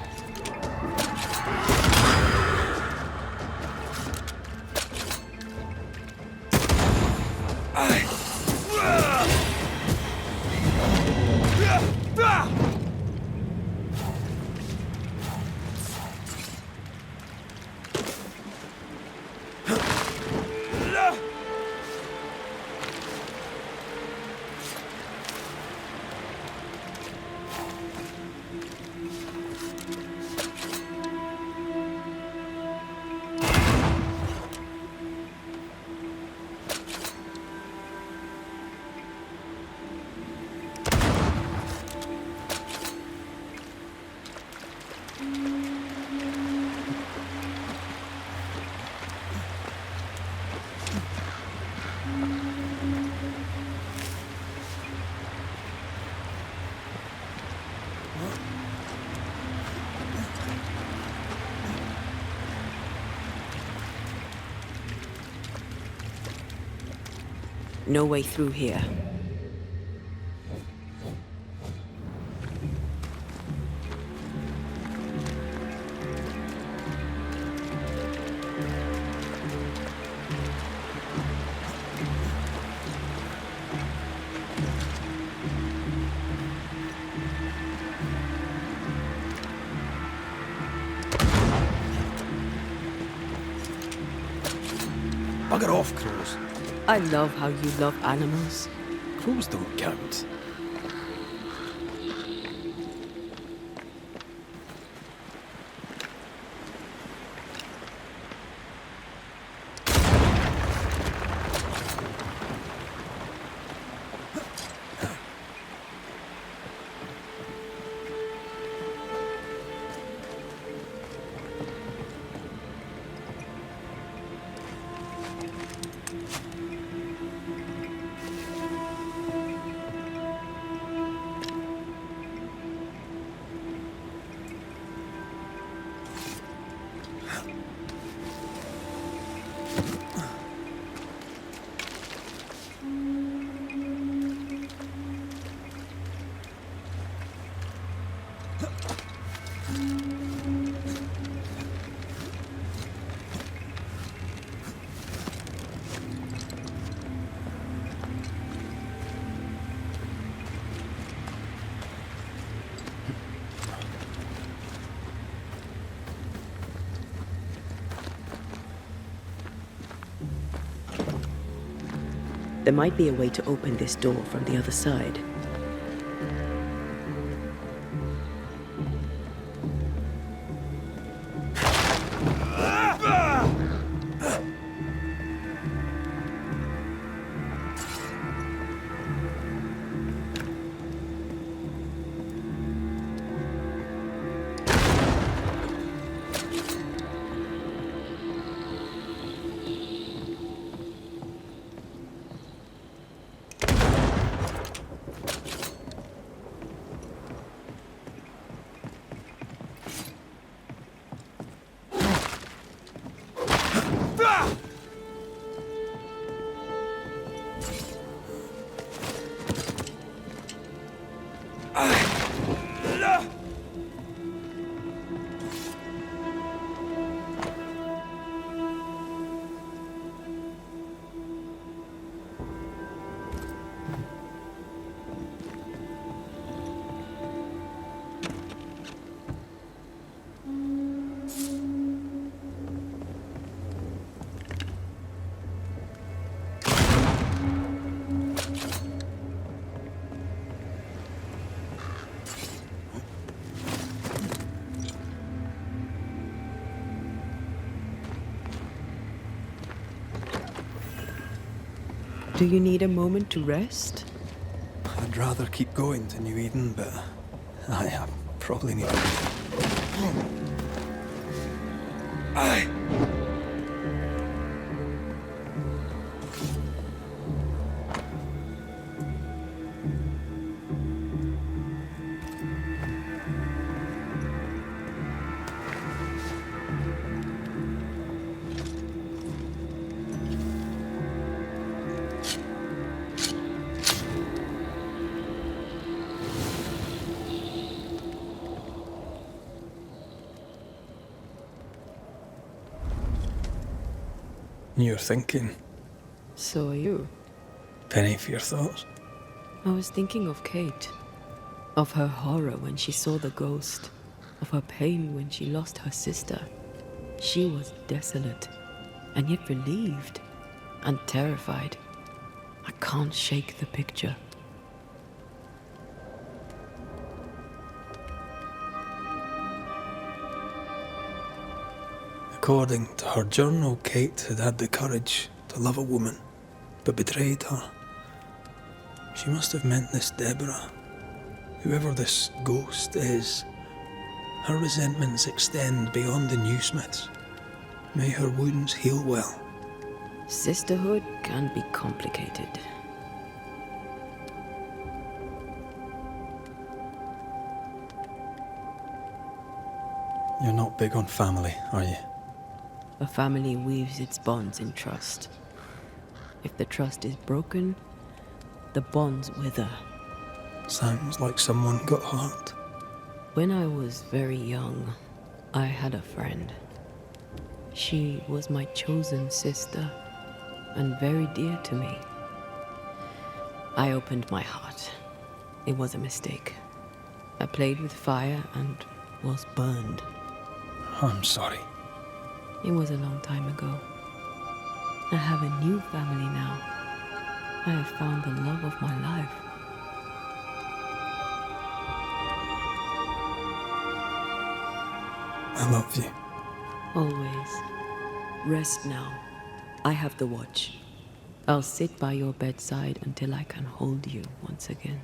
[SPEAKER 4] No way through here.
[SPEAKER 15] Bugger off, crows.
[SPEAKER 4] I love how you love animals.
[SPEAKER 15] Crows don't count.
[SPEAKER 4] There might be a way to open this door from the other side. Do you need a moment to rest?
[SPEAKER 3] I'd rather keep going to New Eden, but I probably need. Aye. You're thinking.
[SPEAKER 4] So are you.
[SPEAKER 3] Penny for your thoughts.
[SPEAKER 4] I was thinking of Kate. Of her horror when she saw the ghost. Of her pain when she lost her sister. She was desolate, and yet relieved, and terrified. I can't shake the picture.
[SPEAKER 3] According to her journal, Kate had had the courage to love a woman, but betrayed her. She must have meant this Deborah. Whoever this ghost is, her resentments extend beyond the new Smiths. May her wounds heal well.
[SPEAKER 4] Sisterhood can be complicated.
[SPEAKER 3] You're not big on family, are you?
[SPEAKER 4] A family weaves its bonds in trust. If the trust is broken, the bonds wither.
[SPEAKER 3] Sounds like someone got hurt.
[SPEAKER 4] When I was very young, I had a friend. She was my chosen sister, and very dear to me. I opened my heart. It was a mistake. I played with fire and was burned.
[SPEAKER 3] I'm sorry.
[SPEAKER 4] It was a long time ago. I have a new family now. I have found the love of my life.
[SPEAKER 3] I love you.
[SPEAKER 4] Always. Rest now. I have the watch. I'll sit by your bedside until I can hold you once again.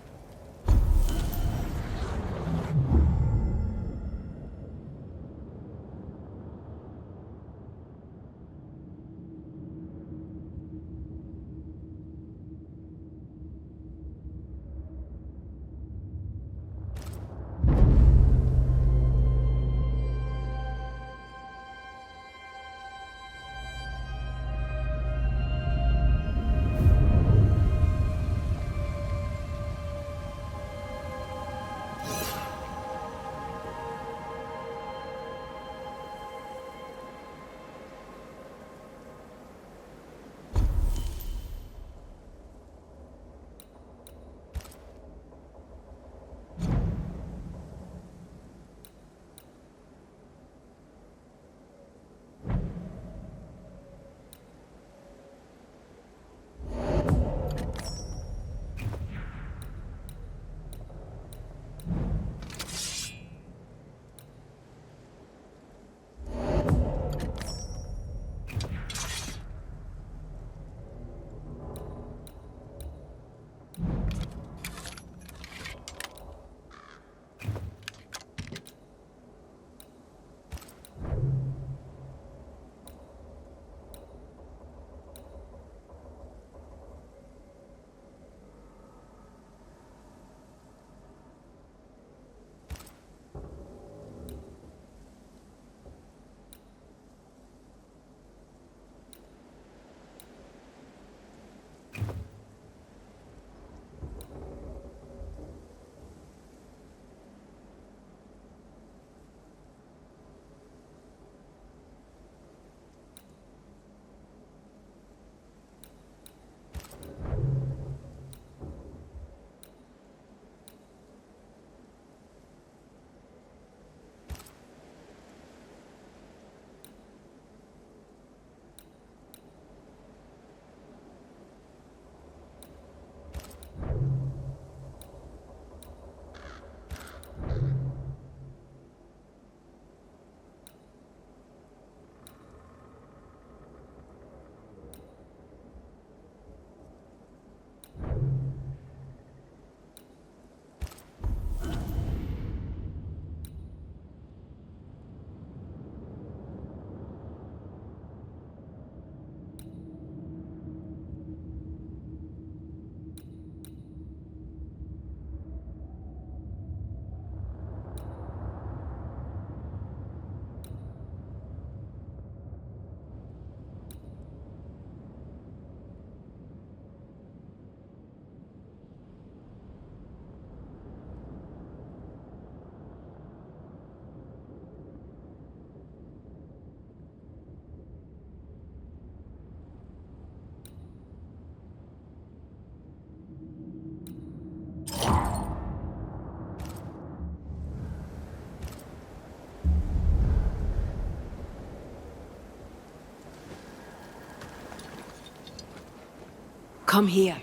[SPEAKER 4] Come here.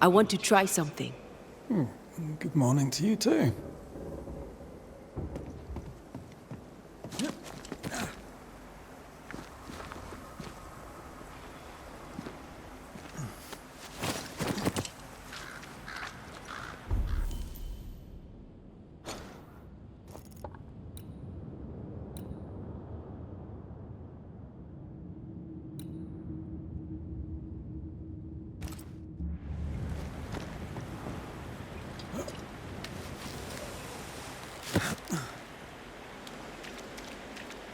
[SPEAKER 4] I want to try something.
[SPEAKER 3] Good morning to you too.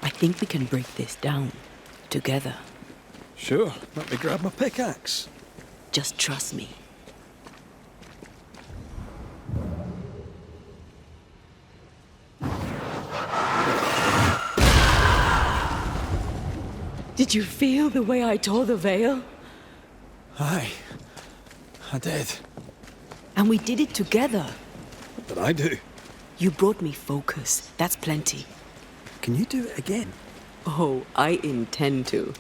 [SPEAKER 4] I think we can break this down. Together.
[SPEAKER 3] Sure, let me grab my pickaxe.
[SPEAKER 4] Just trust me. Did you feel the way I tore the veil?
[SPEAKER 3] Aye, I did.
[SPEAKER 4] And we did it together.
[SPEAKER 3] What did I do?
[SPEAKER 4] You brought me focus. That's plenty.
[SPEAKER 3] Can you do it again?
[SPEAKER 4] Oh, I intend to.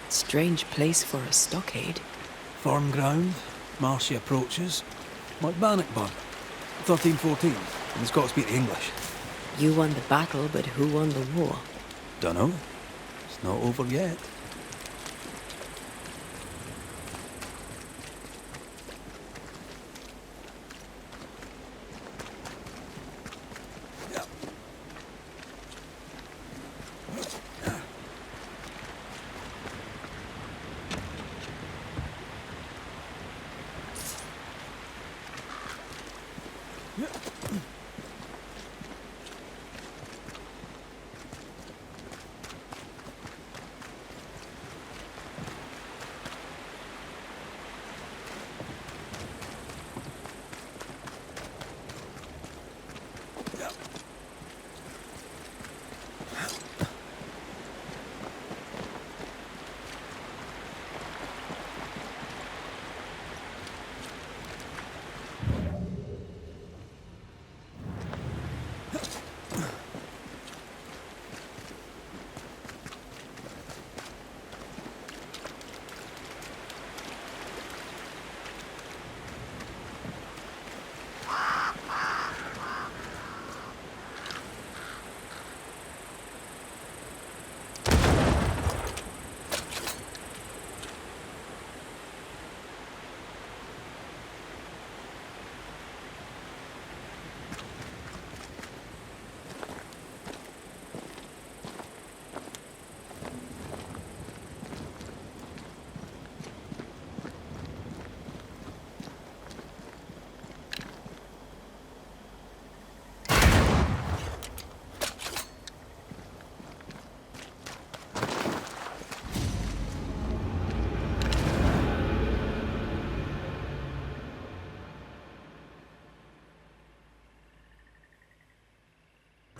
[SPEAKER 4] Strange place for a stockade.
[SPEAKER 3] Farm ground, marshy approaches, like Bannockburn, 1314, and the Scots beat the English.
[SPEAKER 4] You won the battle, but who won the war?
[SPEAKER 3] Dunno. It's not over yet.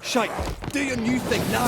[SPEAKER 15] Shite, do your new thing now!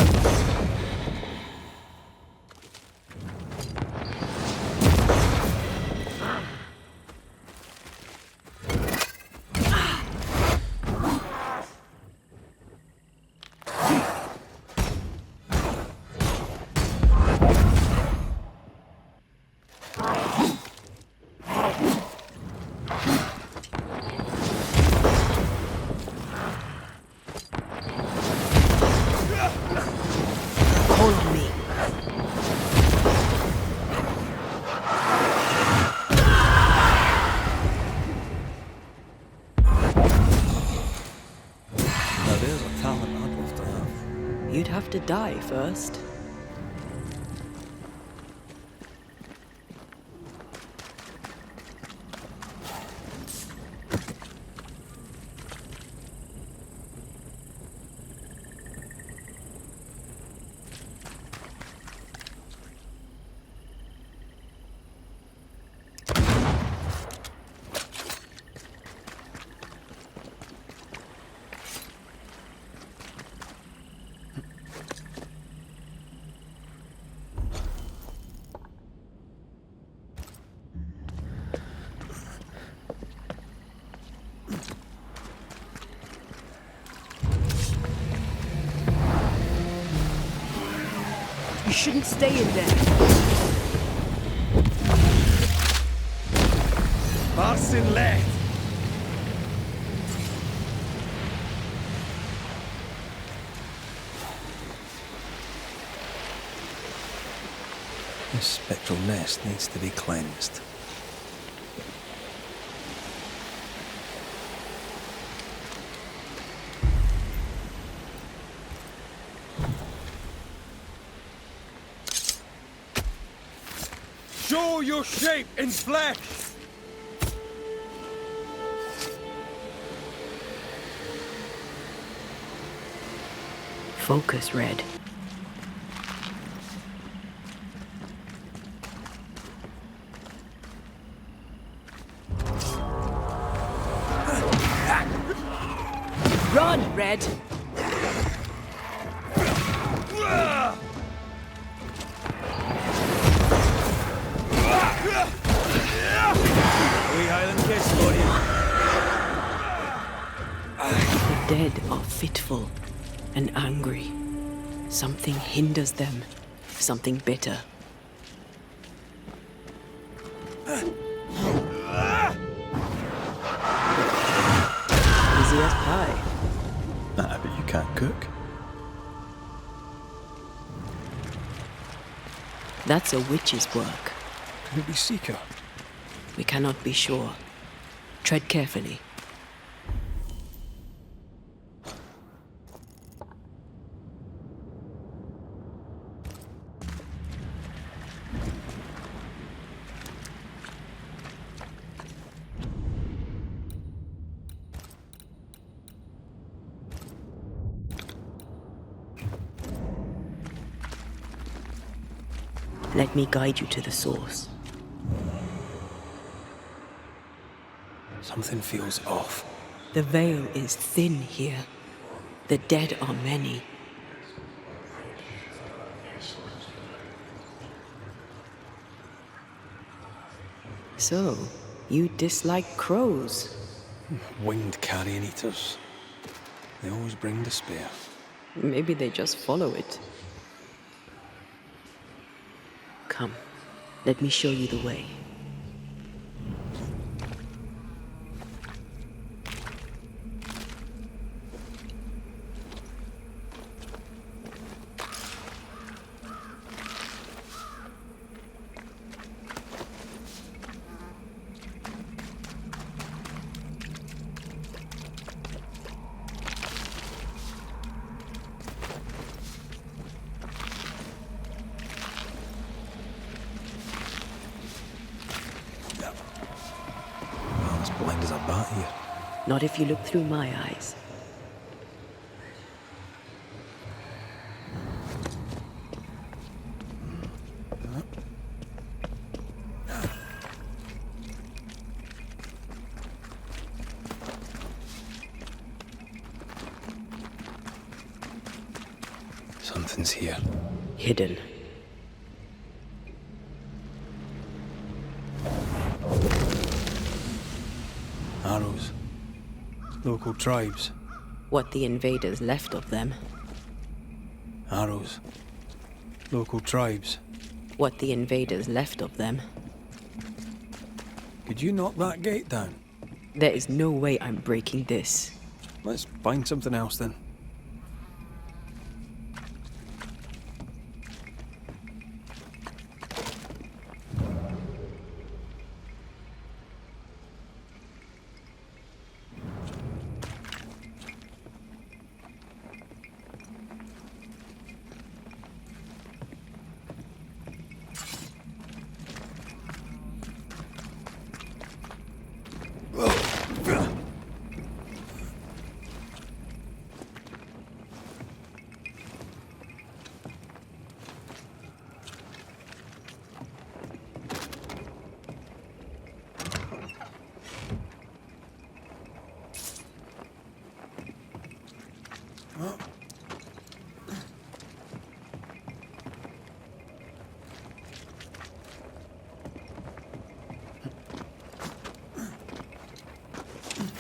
[SPEAKER 3] Now there's a talent I'd love to have.
[SPEAKER 4] you'd have to die first.
[SPEAKER 11] You shouldn't stay in there.
[SPEAKER 1] Marcin left.
[SPEAKER 3] This spectral nest needs to be cleansed.
[SPEAKER 1] Show your shape in flesh!
[SPEAKER 4] Focus, Red.
[SPEAKER 11] Run, Red!
[SPEAKER 1] Highland kiss for you.
[SPEAKER 4] The dead are fitful and angry. Something hinders them. Something bitter. Easy as pie.
[SPEAKER 3] Nah, but you can't cook.
[SPEAKER 4] That's a witch's work.
[SPEAKER 3] Could it be Seeker?
[SPEAKER 4] We cannot be sure. Tread carefully. Let me guide you to the source.
[SPEAKER 3] Something feels off.
[SPEAKER 4] The veil is thin here. The dead are many. So, you dislike crows?
[SPEAKER 3] Winged carrion eaters. They always bring despair.
[SPEAKER 4] Maybe they just follow it. Come, let me show you the way.
[SPEAKER 3] Blind as a bat here.
[SPEAKER 4] Not if you look through my eyes.
[SPEAKER 3] Something's here.
[SPEAKER 4] Hidden.
[SPEAKER 3] Arrows. Local tribes.
[SPEAKER 4] What the invaders left of them.
[SPEAKER 3] Arrows. Local tribes.
[SPEAKER 4] What the invaders left of them.
[SPEAKER 3] Could you knock that gate down?
[SPEAKER 4] There is no way I'm breaking this.
[SPEAKER 3] Let's find something else then.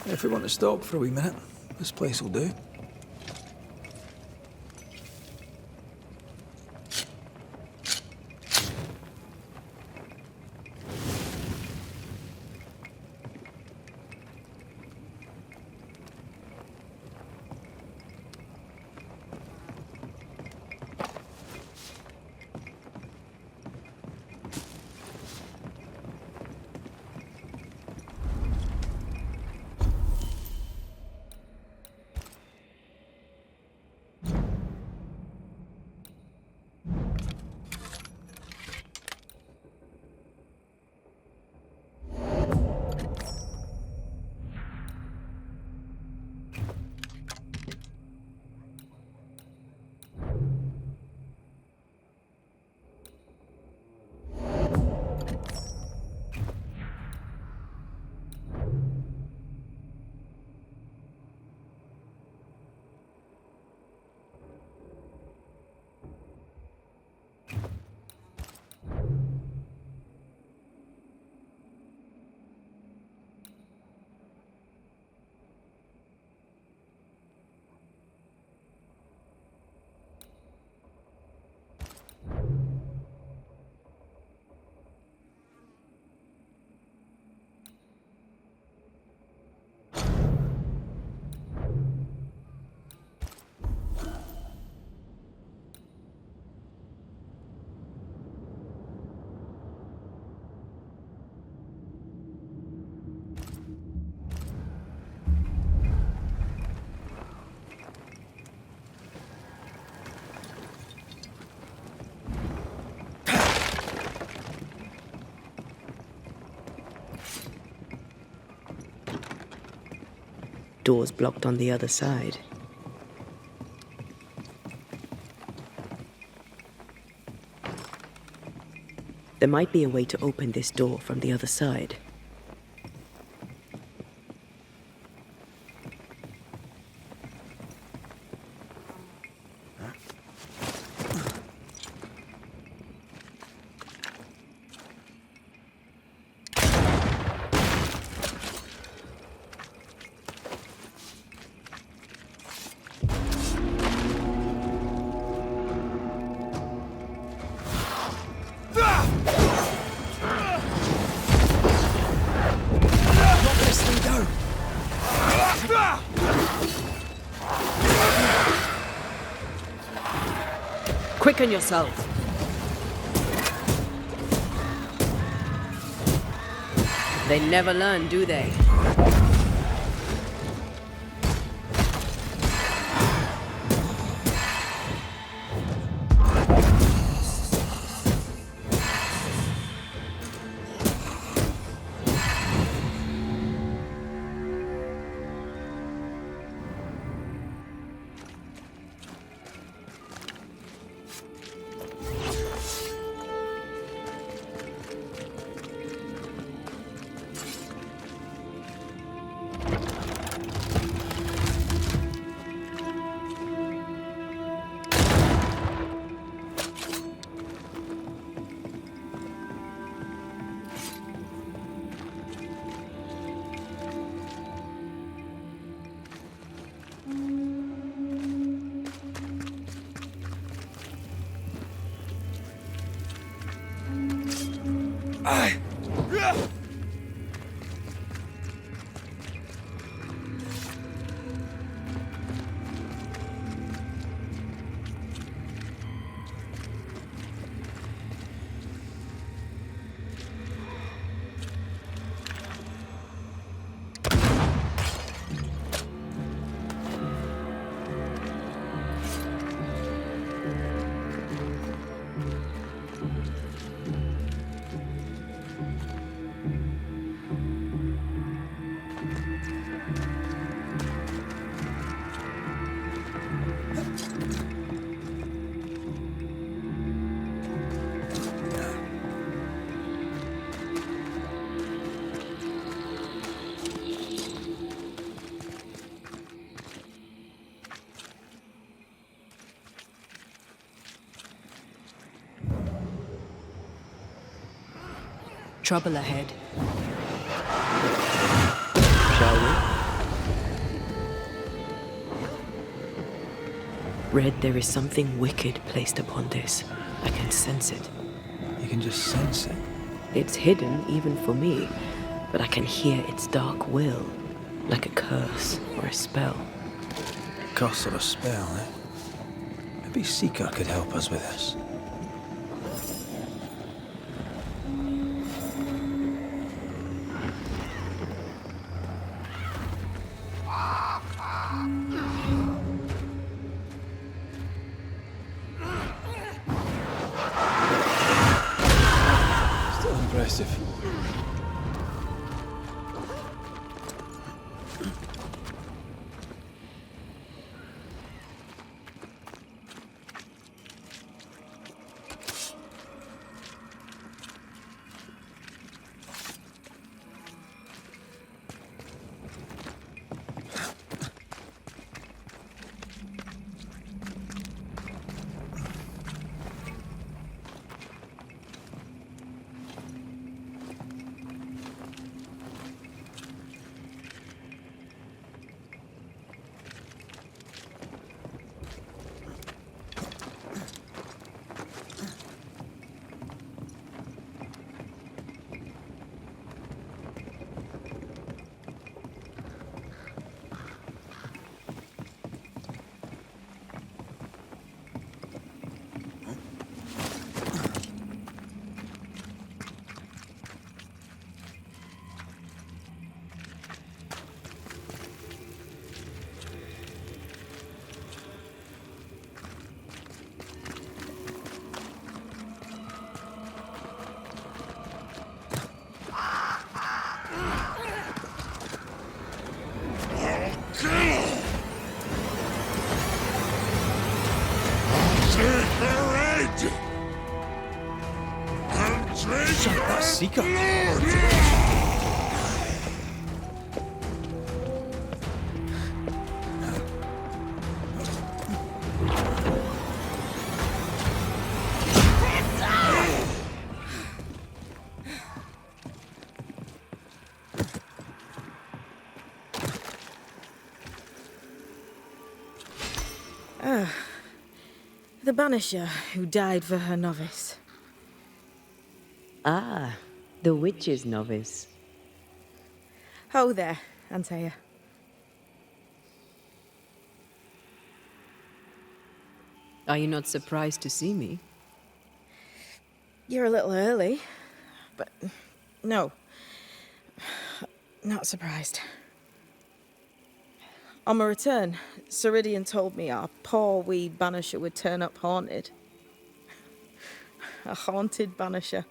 [SPEAKER 3] If we want to stop for a wee minute, this place will do.
[SPEAKER 4] Doors blocked on the other side. There might be a way to open this door from the other side. Quicken yourself. They never learn, do they?
[SPEAKER 11] trouble ahead.
[SPEAKER 4] Shall we? Red, there is something wicked placed upon this. I can sense it.
[SPEAKER 3] You can just sense it?
[SPEAKER 4] It's hidden, even for me, but I can hear its dark will, like a curse or a spell.
[SPEAKER 3] A curse or a spell, eh? Maybe Seeker could help us with this. Still impressive. Seeker.
[SPEAKER 14] The Banisher who died for her novice.
[SPEAKER 4] Ah, the witch's novice.
[SPEAKER 14] Ho there, Antea.
[SPEAKER 4] Are you not surprised to see me?
[SPEAKER 14] You're a little early, but no, not surprised. On my return, Ceridian told me our poor wee Banisher would turn up haunted. A haunted Banisher.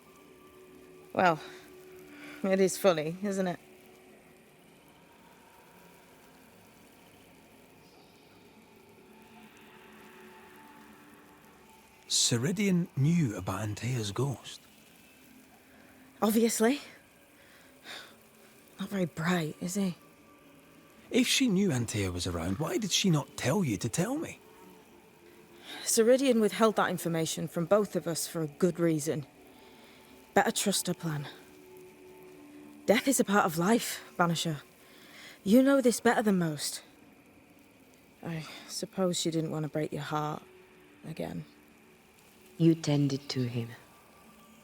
[SPEAKER 14] Well, it is funny, isn't it?
[SPEAKER 3] Ceridian knew about Antea's ghost.
[SPEAKER 14] Obviously. Not very bright, is he?
[SPEAKER 3] If she knew Antea was around, why did she not tell you to tell me?
[SPEAKER 14] Ceridian withheld that information from both of us for a good reason. Better trust her plan. Death is a part of life, Banisher. You know this better than most. I suppose she didn't want to break your heart again.
[SPEAKER 4] You tended to him.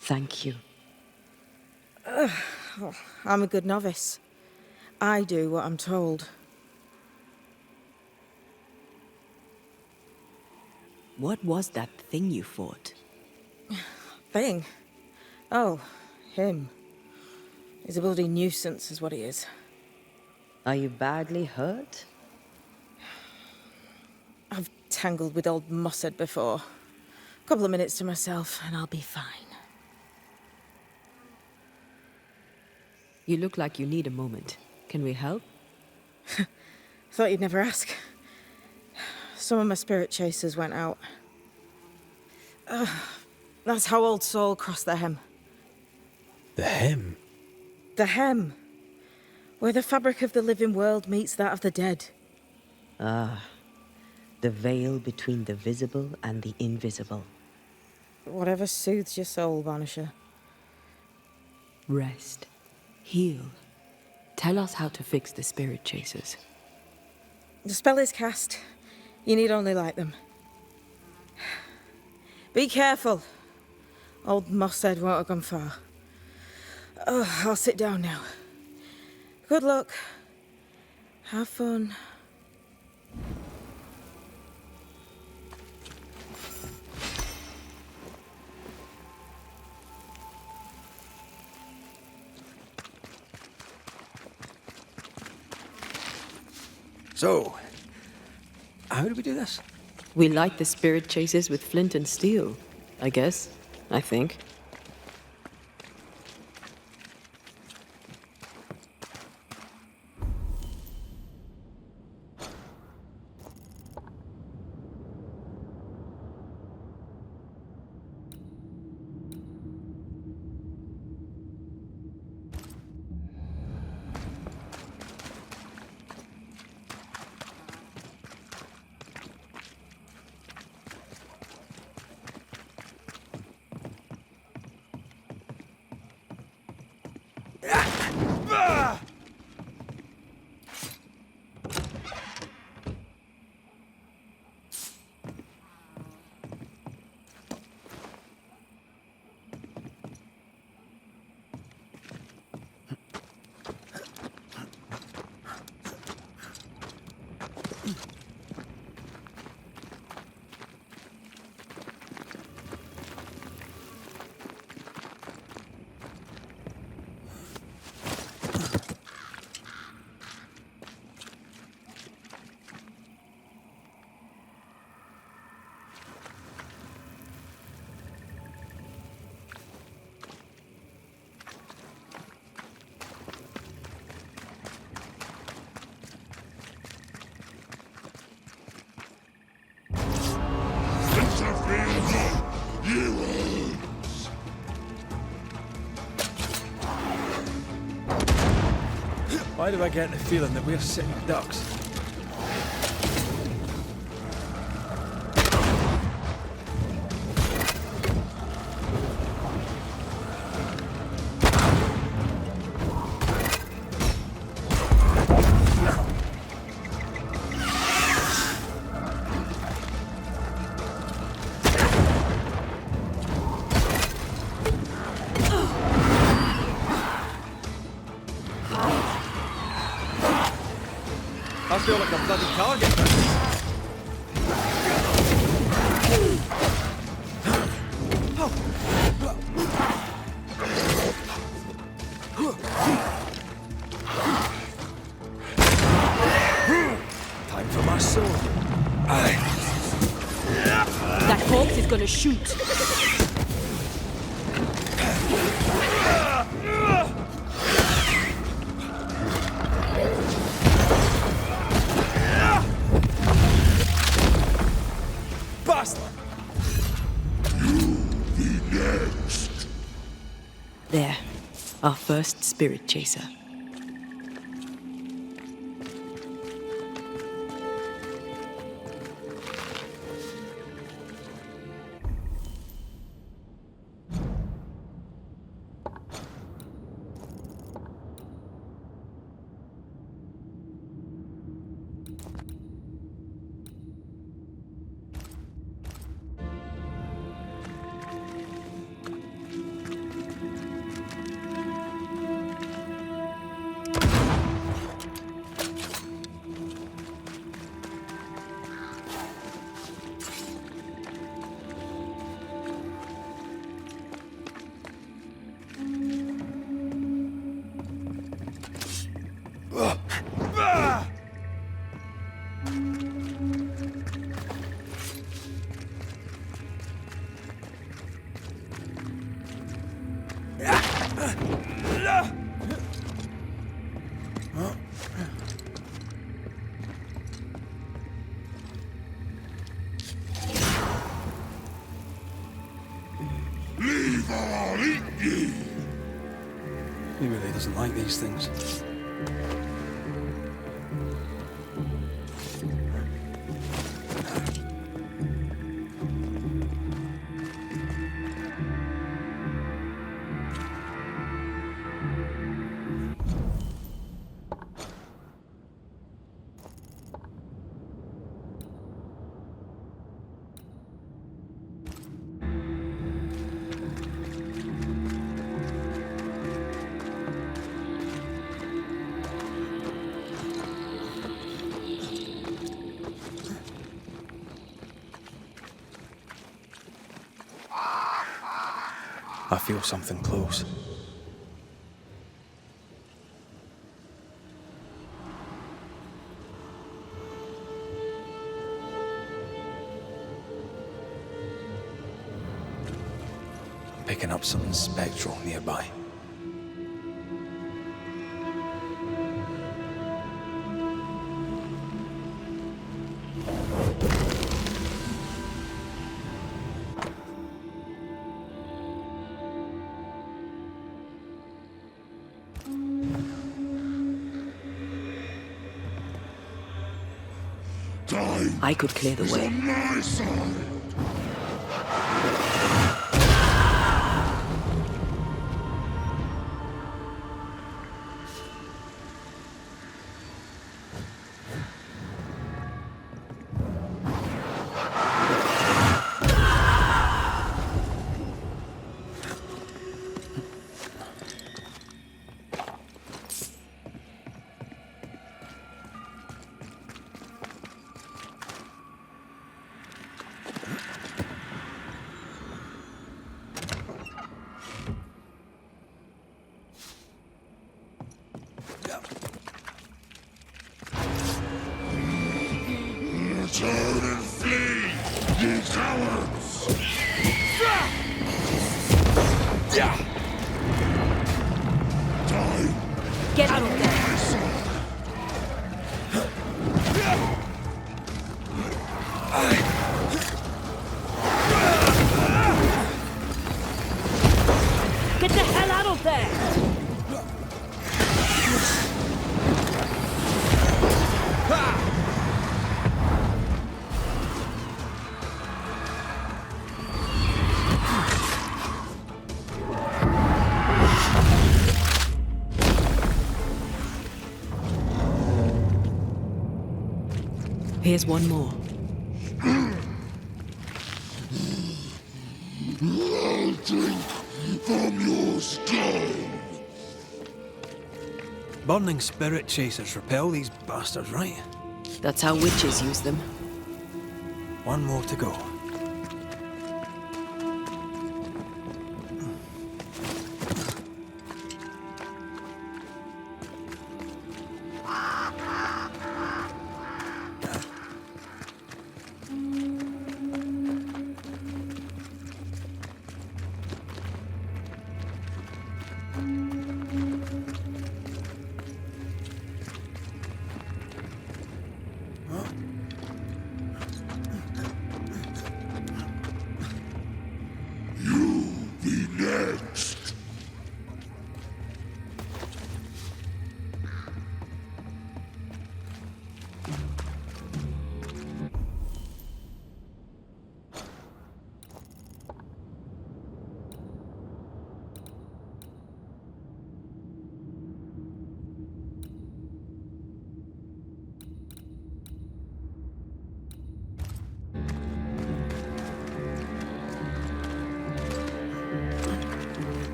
[SPEAKER 4] Thank you.
[SPEAKER 14] Oh, I'm a good novice. I do what I'm told.
[SPEAKER 4] What was that thing you fought?
[SPEAKER 14] Thing? Oh, him. He's a bloody nuisance, is what he is.
[SPEAKER 4] Are you badly hurt?
[SPEAKER 14] I've tangled with old Mossad before. A couple of minutes to myself, and I'll be fine.
[SPEAKER 4] You look like you need a moment. Can we help?
[SPEAKER 14] Thought you'd never ask. Some of my spirit chasers went out. That's how old Saul crossed the Hem.
[SPEAKER 3] The Hem?
[SPEAKER 14] The Hem. Where the fabric of the living world meets that of the dead.
[SPEAKER 4] Ah, the veil between the visible and the invisible.
[SPEAKER 14] Whatever soothes your soul, Banisher.
[SPEAKER 4] Rest. Heal. Tell us how to fix the spirit chasers.
[SPEAKER 14] The spell is cast. You need only light them. Be careful. Old Mosshead won't have gone far. Oh, I'll sit down now. Good luck. Have fun.
[SPEAKER 3] So, how do we do this?
[SPEAKER 4] We light the spirit chasers with flint and steel, I guess. I think.
[SPEAKER 3] Why do I get the feeling that we're sitting ducks? I feel like a bloody target. Time for my sword.
[SPEAKER 4] That corpse is gonna shoot. There, our first spirit chaser.
[SPEAKER 13] Leave or I'll eat you!
[SPEAKER 3] He really doesn't like these things. I feel something close. I'm picking up something spectral nearby.
[SPEAKER 4] I could clear the way.
[SPEAKER 13] On my side. Turn and flee, ye cowards! Die!
[SPEAKER 4] Get out of there! Get the hell out of there! Here's one more.
[SPEAKER 13] I'll drink from your skull.
[SPEAKER 3] Burning spirit chasers repel these bastards, right?
[SPEAKER 4] That's how witches use them.
[SPEAKER 3] One more to go.
[SPEAKER 13] Next.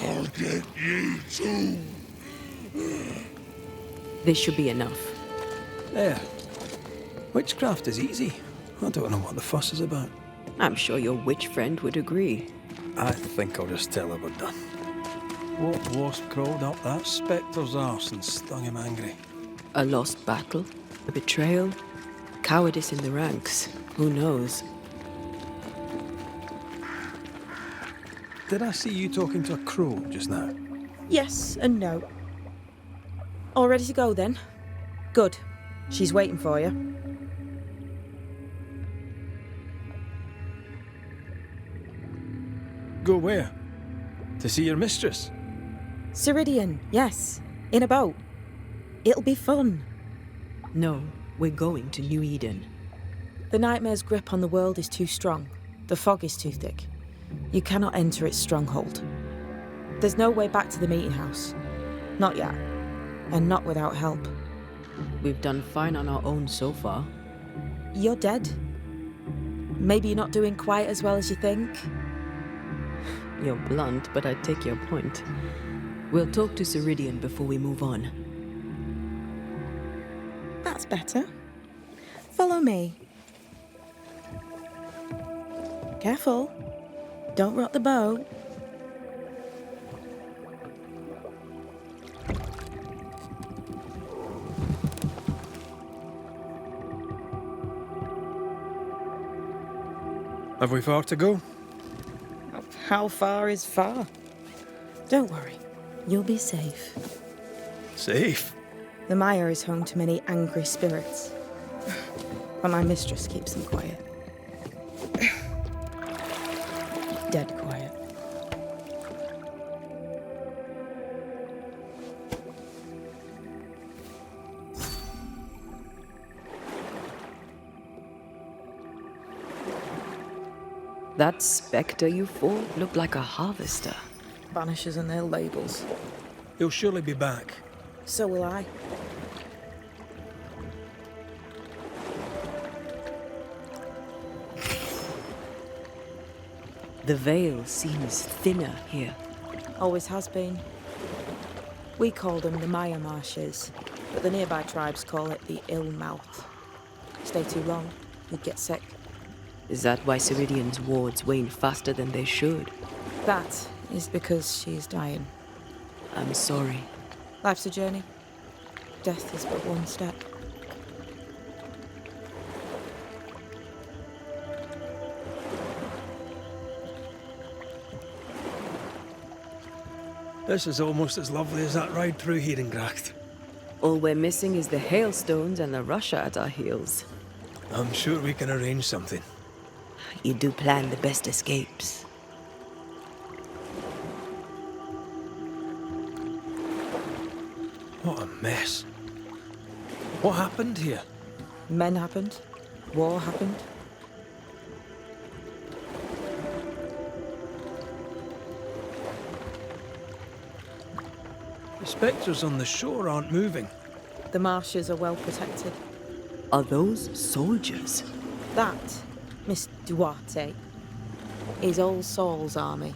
[SPEAKER 13] I'll get you too.
[SPEAKER 4] This should be enough.
[SPEAKER 3] There. Witchcraft is easy. I don't know what the fuss is about.
[SPEAKER 4] I'm sure your witch friend would agree.
[SPEAKER 3] I think I'll just tell her we're done. What wasp crawled up that spectre's arse and stung him angry?
[SPEAKER 4] A lost battle? A betrayal? Cowardice in the ranks? Who knows?
[SPEAKER 3] Did I see you talking to a crow just now?
[SPEAKER 14] Yes and no. All ready to go then? Good. She's waiting for you.
[SPEAKER 3] Go where? To see your mistress?
[SPEAKER 14] Ceridian, yes. In a boat. It'll be fun.
[SPEAKER 4] No, we're going to New Eden.
[SPEAKER 14] The nightmare's grip on the world is too strong. The fog is too thick. You cannot enter its stronghold. There's no way back to the meeting house. Not yet. And not without help.
[SPEAKER 4] We've done fine on our own so far.
[SPEAKER 14] You're dead. Maybe you're not doing quite as well as you think.
[SPEAKER 4] You're blunt, but I take your point. We'll talk to Ceridian before we move on.
[SPEAKER 14] That's better. Follow me. Careful. Don't rock the boat.
[SPEAKER 3] Have we far to go?
[SPEAKER 14] How far is far? Don't worry. You'll be safe.
[SPEAKER 3] Safe?
[SPEAKER 14] The mire is home to many angry spirits. But my mistress keeps them quiet. Dead quiet.
[SPEAKER 4] That spectre you fought looked like a harvester.
[SPEAKER 14] Banishers and their labels.
[SPEAKER 3] He'll surely be back.
[SPEAKER 14] So will I.
[SPEAKER 4] The veil seems thinner here.
[SPEAKER 14] Always has been. We called them the Maya Marshes, but the nearby tribes call it the Ill Mouth. Stay too long, you'd get sick.
[SPEAKER 4] Is that why Ceridian's wards wane faster than they should?
[SPEAKER 14] That is because she is dying.
[SPEAKER 4] I'm sorry.
[SPEAKER 14] Life's a journey. Death is but one step.
[SPEAKER 3] This is almost as lovely as that ride through Herengracht.
[SPEAKER 4] All we're missing is the hailstones and the Russia at our heels.
[SPEAKER 3] I'm sure we can arrange something.
[SPEAKER 4] You do plan the best escapes.
[SPEAKER 3] What a mess. What happened here?
[SPEAKER 14] Men happened. War happened.
[SPEAKER 3] The spectres on the shore aren't moving.
[SPEAKER 14] The marshes are well protected.
[SPEAKER 4] Are those soldiers?
[SPEAKER 14] That, Miss Duarte, is All Saul's army.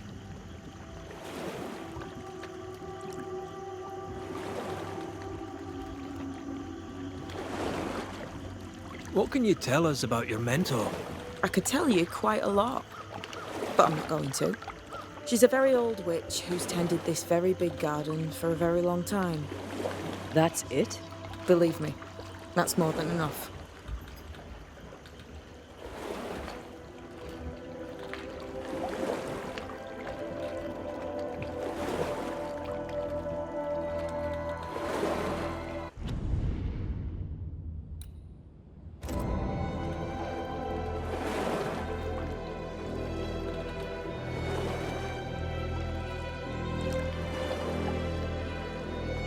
[SPEAKER 3] What can you tell us about your mentor?
[SPEAKER 14] I could tell you quite a lot, but I'm not going to. She's a very old witch who's tended this very big garden for a very long time.
[SPEAKER 4] That's it?
[SPEAKER 14] Believe me, that's more than enough.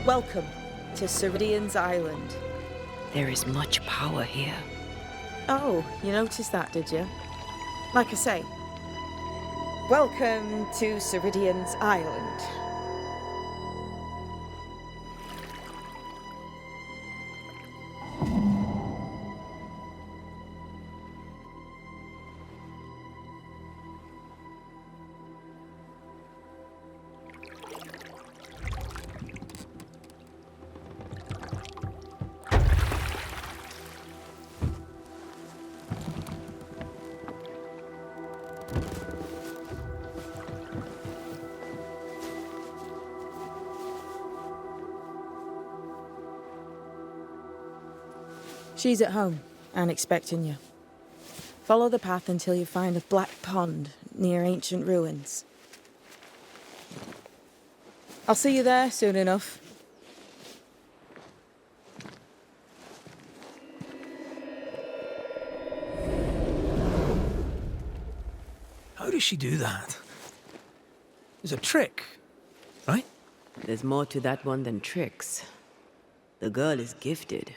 [SPEAKER 14] Welcome to Ceridian's Island.
[SPEAKER 4] There is much power here.
[SPEAKER 14] Oh, you noticed that, did you? Like I say, welcome to Ceridian's Island. She's at home and expecting you. Follow the path until you find a black pond near ancient ruins. I'll see you there soon enough.
[SPEAKER 3] How does she do that? It's a trick, right?
[SPEAKER 4] There's more to that one than tricks. The girl is gifted.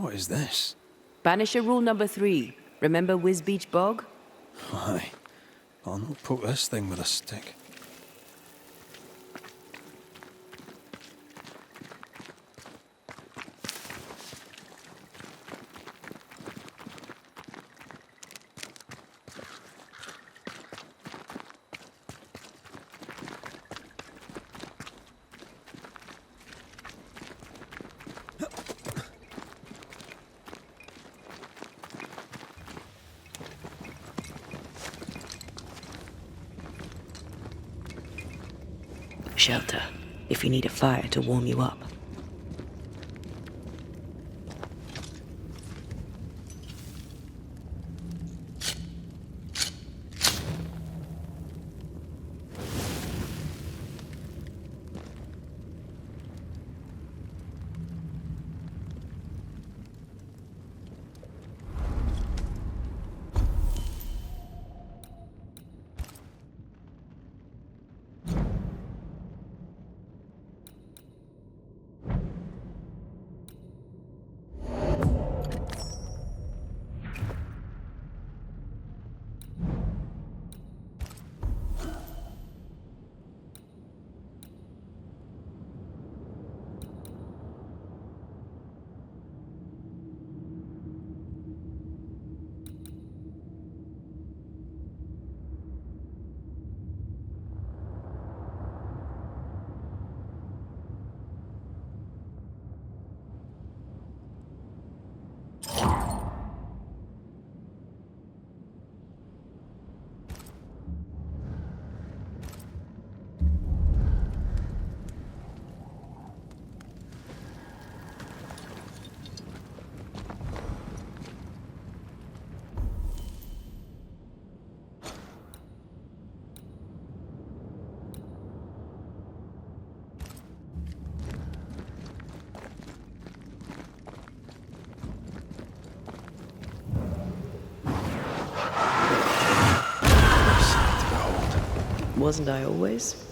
[SPEAKER 3] What is this?
[SPEAKER 4] Banisher rule number 3. Remember Wisbeach Bog?
[SPEAKER 3] Aye. I'll not poke this thing with a stick.
[SPEAKER 4] Shelter, if you need a fire to warm you up. Wasn't I always?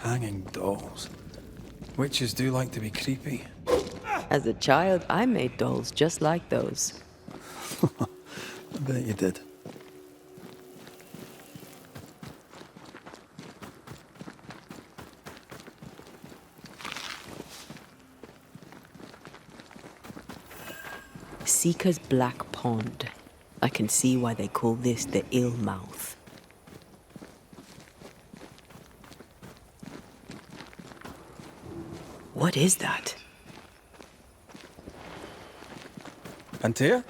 [SPEAKER 3] Hanging dolls. Witches do like to be creepy.
[SPEAKER 4] As a child, I made dolls just like those.
[SPEAKER 3] I bet you did.
[SPEAKER 4] Seeker's Black Pond. I can see why they call this the Ill Mouth. What is that?
[SPEAKER 3] Antea?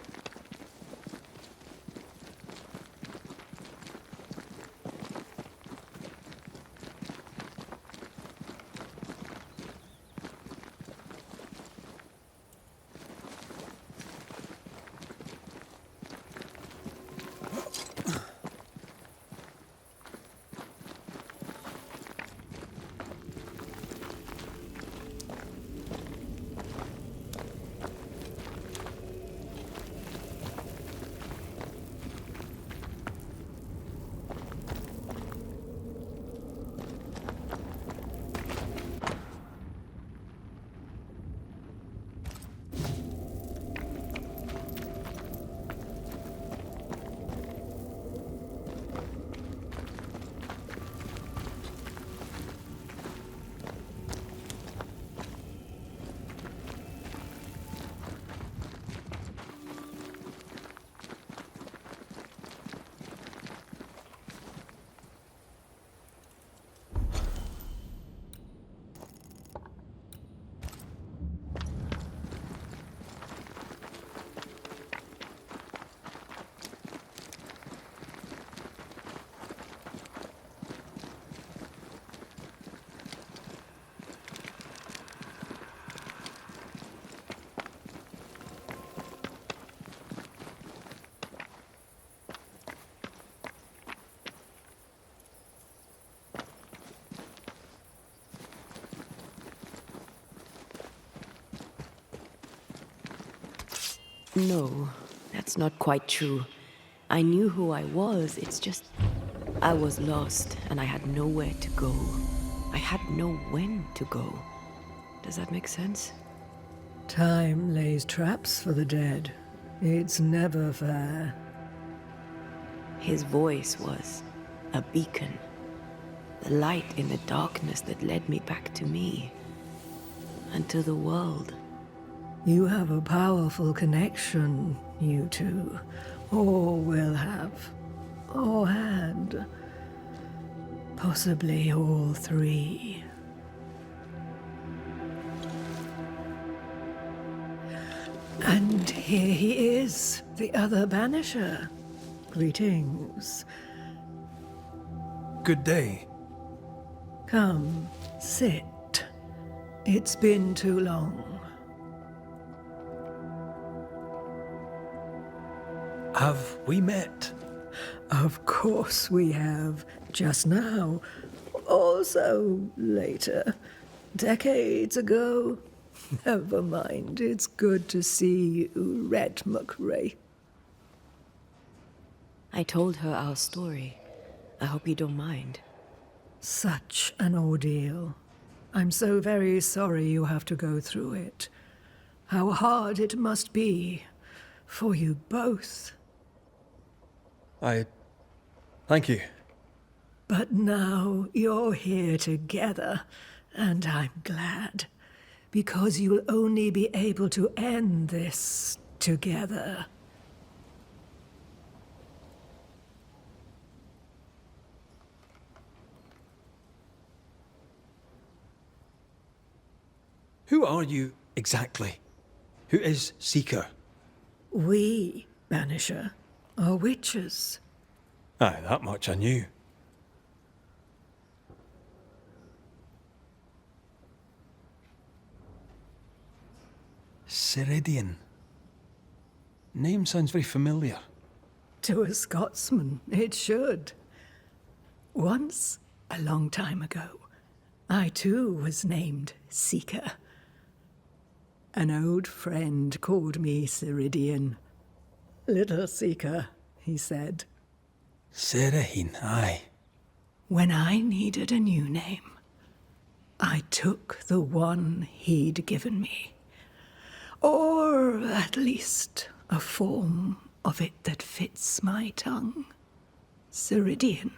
[SPEAKER 4] No, that's not quite true. I knew who I was, it's just... I was lost, and I had nowhere to go. I had no when to go. Does that make sense?
[SPEAKER 10] Time lays traps for the dead. It's never fair.
[SPEAKER 4] His voice was a beacon. The light in the darkness that led me back to me. And to the world.
[SPEAKER 10] You have a powerful connection, you two. Or will have. Or had. Possibly all three. And here he is, the other Banisher. Greetings.
[SPEAKER 3] Good day.
[SPEAKER 10] Come, sit. It's been too long.
[SPEAKER 3] Have we met?
[SPEAKER 10] Of course we have. Just now. Also later. Decades ago. Never mind. It's good to see you, Red McRae.
[SPEAKER 4] I told her our story. I hope you don't mind.
[SPEAKER 10] Such an ordeal. I'm so very sorry you have to go through it. How hard it must be for you both.
[SPEAKER 3] Thank you.
[SPEAKER 10] But now you're here together, and I'm glad. Because you'll only be able to end this together.
[SPEAKER 3] Who are you exactly? Who is Seeker?
[SPEAKER 10] We, Banisher, are witches.
[SPEAKER 3] Aye, that much I knew. Ceridian. Name sounds very familiar.
[SPEAKER 10] To a Scotsman, it should. Once, a long time ago, I too was named Seeker. An old friend called me Ceridian. Little Seeker, he said.
[SPEAKER 3] Ceridian, aye.
[SPEAKER 10] When I needed a new name, I took the one he'd given me. Or at least a form of it that fits my tongue. Ceridian.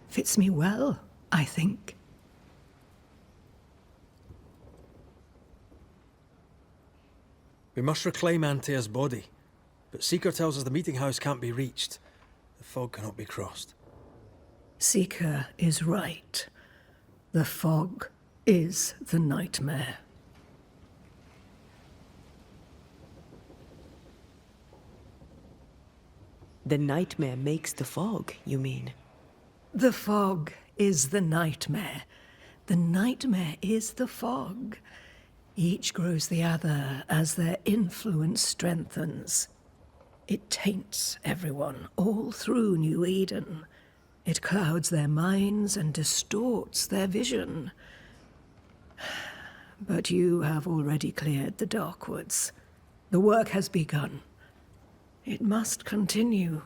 [SPEAKER 10] Fits me well, I think.
[SPEAKER 3] We must reclaim Antea's body, but Seeker tells us the meeting house can't be reached. The fog cannot be crossed.
[SPEAKER 10] Seeker is right. The fog is the nightmare.
[SPEAKER 4] The nightmare makes the fog, you mean?
[SPEAKER 10] The fog is the nightmare. The nightmare is the fog. Each grows the other as their influence strengthens. It taints everyone, all through New Eden. It clouds their minds and distorts their vision. But you have already cleared the Darkwoods. The work has begun. It must continue.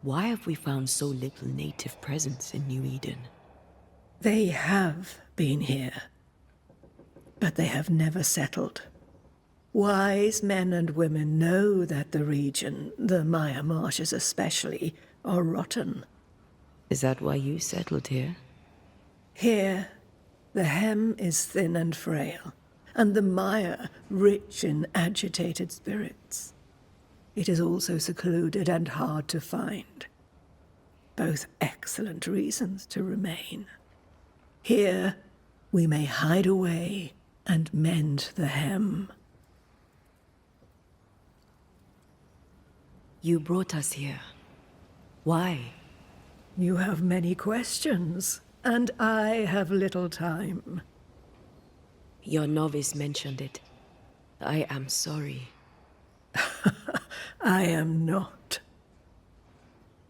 [SPEAKER 4] Why have we found so little native presence in New Eden?
[SPEAKER 10] They have been here, but they have never settled. Wise men and women know that the region, the Maya Marshes especially, are rotten.
[SPEAKER 4] Is that why you settled here?
[SPEAKER 10] Here, the hem is thin and frail, and the mire rich in agitated spirits. It is also secluded and hard to find. Both excellent reasons to remain. Here, we may hide away and mend the hem.
[SPEAKER 4] You brought us here. Why?
[SPEAKER 10] You have many questions, and I have little time.
[SPEAKER 4] Your novice mentioned it. I am sorry.
[SPEAKER 10] I am not.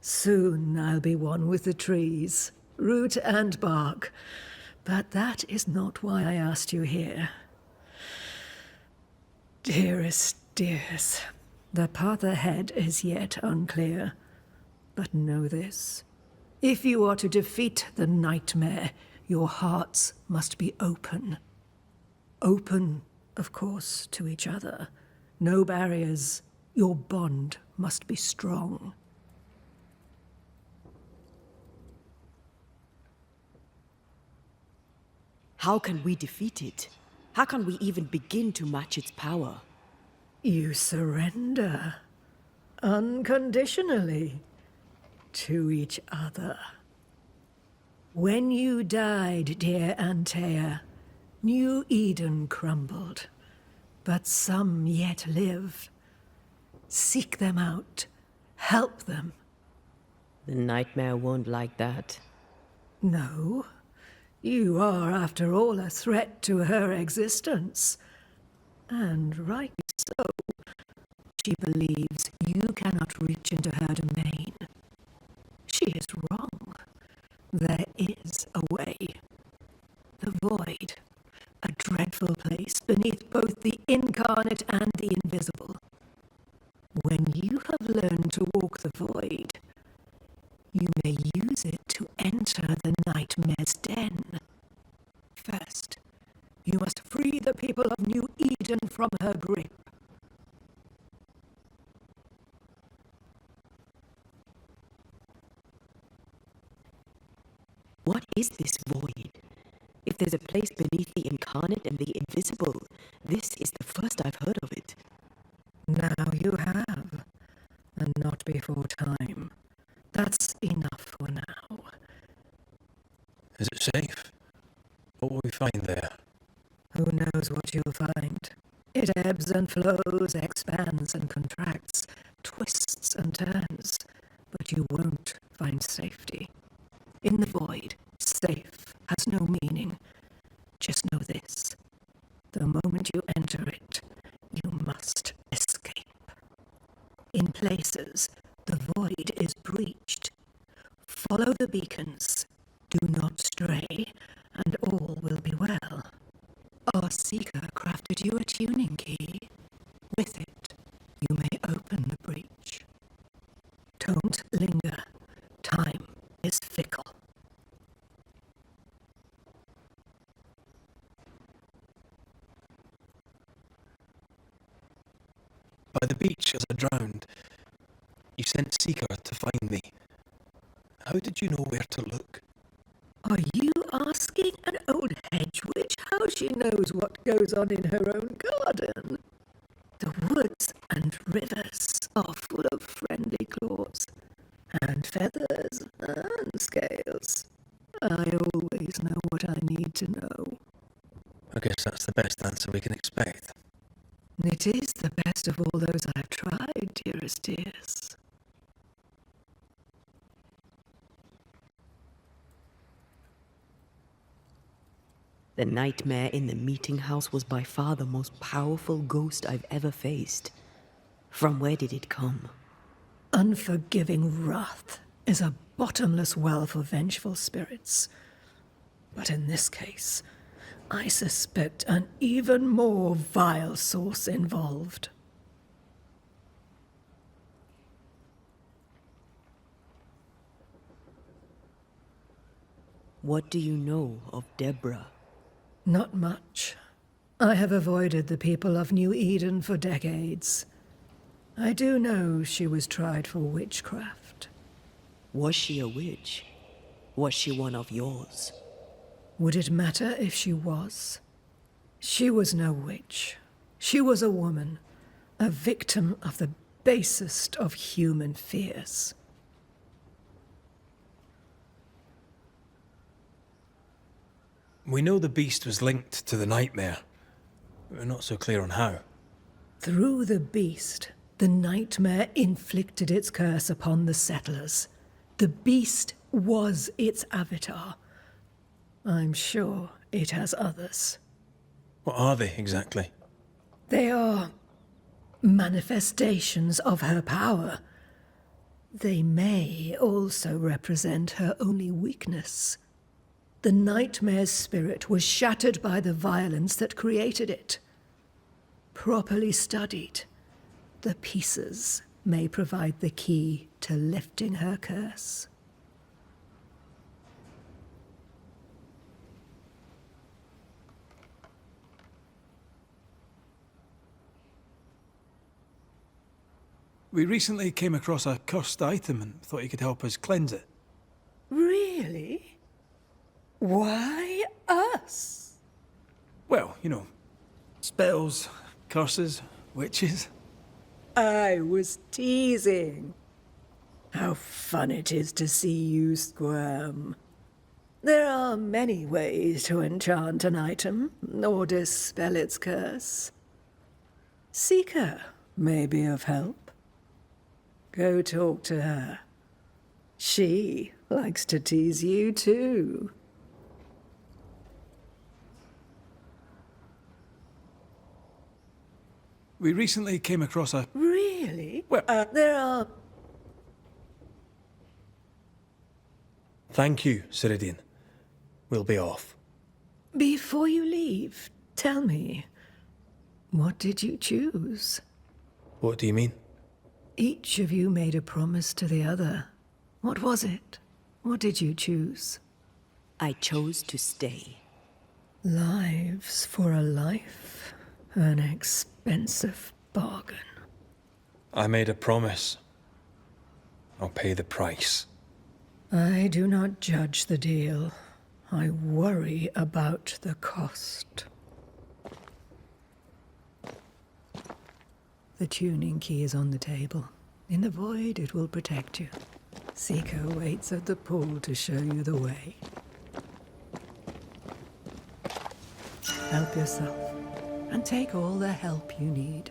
[SPEAKER 10] Soon I'll be one with the trees, root and bark. But that is not why I asked you here. Dearest dears, the path ahead is yet unclear. But know this. If you are to defeat the nightmare, your hearts must be open. Open, of course, to each other. No barriers. Your bond must be strong.
[SPEAKER 4] How can we defeat it? How can we even begin to match its power?
[SPEAKER 10] You surrender. Unconditionally. To each other. When you died, dear Antea, New Eden crumbled. But some yet live. Seek them out. Help them.
[SPEAKER 4] The nightmare won't like that.
[SPEAKER 10] No. You are, after all, a threat to her existence. And rightly so. She believes you cannot reach into her domain. She is wrong. There is a way. The void. A dreadful place beneath both the incarnate and the invisible. When you have learned to walk the void, you may use it to enter the nightmare's den. First, you must free the people of New Eden from her grip.
[SPEAKER 4] What is this void? If there's a place beneath the incarnate and the invisible, this is the first I've heard of it.
[SPEAKER 10] Now you have, and not before time. That's enough for now.
[SPEAKER 3] Is it safe? What will we find there?
[SPEAKER 10] Who knows what you'll find? It ebbs and flows, expands and contracts, twists and turns, but you won't find safety. In the void, safe has no meaning. Just know this. The moment you enter it, you must escape. In places, the void is breached. Follow the beacons. Do not stray, and all will be well. Our seeker crafted you a tuning key. With it, you may open the breach. Don't linger. Time is fickle.
[SPEAKER 3] By the beach as I drowned, you sent Seeker to find me. How did you know where to look?
[SPEAKER 10] Are you asking an old hedge witch how she knows what goes on in her own garden? The woods and rivers are full of friendly claws, and feathers and scales. I always know what I need to know.
[SPEAKER 3] I guess that's the best answer we can expect.
[SPEAKER 10] It is the best of all those I've tried, dearest dears.
[SPEAKER 4] The nightmare in the meeting house was by far the most powerful ghost I've ever faced. From where did it come?
[SPEAKER 10] Unforgiving wrath is a bottomless well for vengeful spirits. But in this case, I suspect an even more vile source involved.
[SPEAKER 4] What do you know of Deborah?
[SPEAKER 10] Not much. I have avoided the people of New Eden for decades. I do know she was tried for witchcraft.
[SPEAKER 4] Was she a witch? Was she one of yours?
[SPEAKER 10] Would it matter if she was? She was no witch. She was a woman, a victim of the basest of human fears.
[SPEAKER 3] We know the beast was linked to the nightmare. We're not so clear on how.
[SPEAKER 10] Through the beast, the nightmare inflicted its curse upon the settlers. The beast was its avatar. I'm sure it has others.
[SPEAKER 3] What are they exactly?
[SPEAKER 10] They are manifestations of her power. They may also represent her only weakness. The nightmare's spirit was shattered by the violence that created it. Properly studied, the pieces may provide the key to lifting her curse.
[SPEAKER 15] We recently came across a cursed item and thought you could help us cleanse it.
[SPEAKER 10] Really? Why us?
[SPEAKER 15] Well, you know, spells, curses, witches.
[SPEAKER 10] I was teasing. How fun it is to see you squirm. There are many ways to enchant an item or dispel its curse. Seeker may be of help. Go talk to her. She likes to tease you too.
[SPEAKER 15] We recently came across a...
[SPEAKER 10] Really?
[SPEAKER 15] Well...
[SPEAKER 10] there are...
[SPEAKER 15] Thank you, Ceridian. We'll be off.
[SPEAKER 10] Before you leave, tell me, what did you choose?
[SPEAKER 15] What do you mean?
[SPEAKER 10] Each of you made a promise to the other. What was it? What did you choose?
[SPEAKER 4] I chose to stay.
[SPEAKER 10] Lives for a life. An expensive bargain.
[SPEAKER 15] I made a promise. I'll pay the price.
[SPEAKER 10] I do not judge the deal. I worry about the cost. The tuning key is on the table. In the void, it will protect you. Seeker waits at the pool to show you the way. Help yourself, and take all the help you need.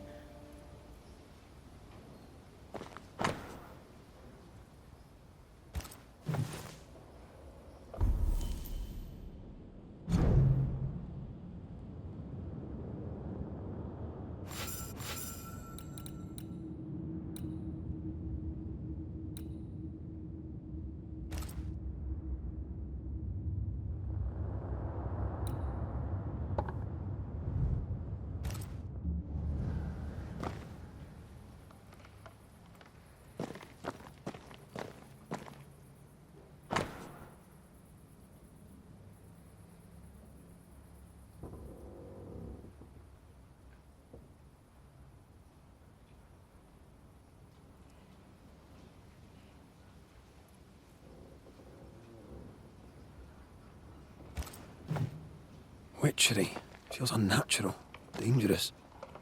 [SPEAKER 15] Witchery. Feels unnatural. Dangerous.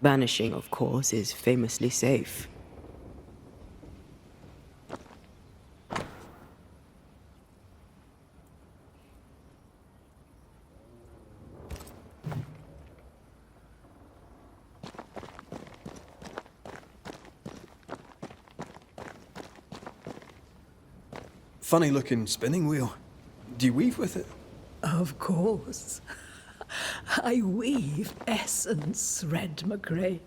[SPEAKER 4] Banishing, of course, is famously safe.
[SPEAKER 15] Funny looking spinning wheel. Do you weave with it?
[SPEAKER 10] Of course. I weave essence, Red McGrath.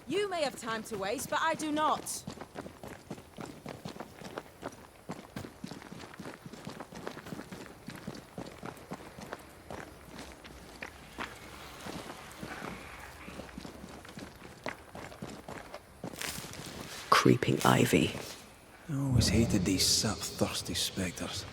[SPEAKER 14] You may have time to waste, but I do not.
[SPEAKER 4] Creeping ivy.
[SPEAKER 15] I always hated these sap-thirsty spectres.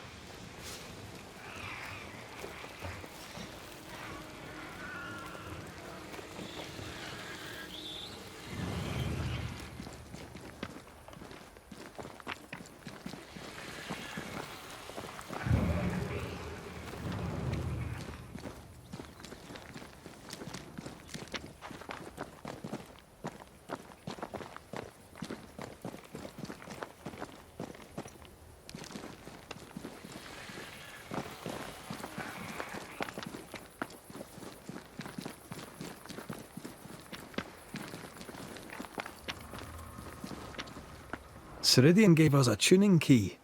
[SPEAKER 3] Ceridian gave us a tuning key.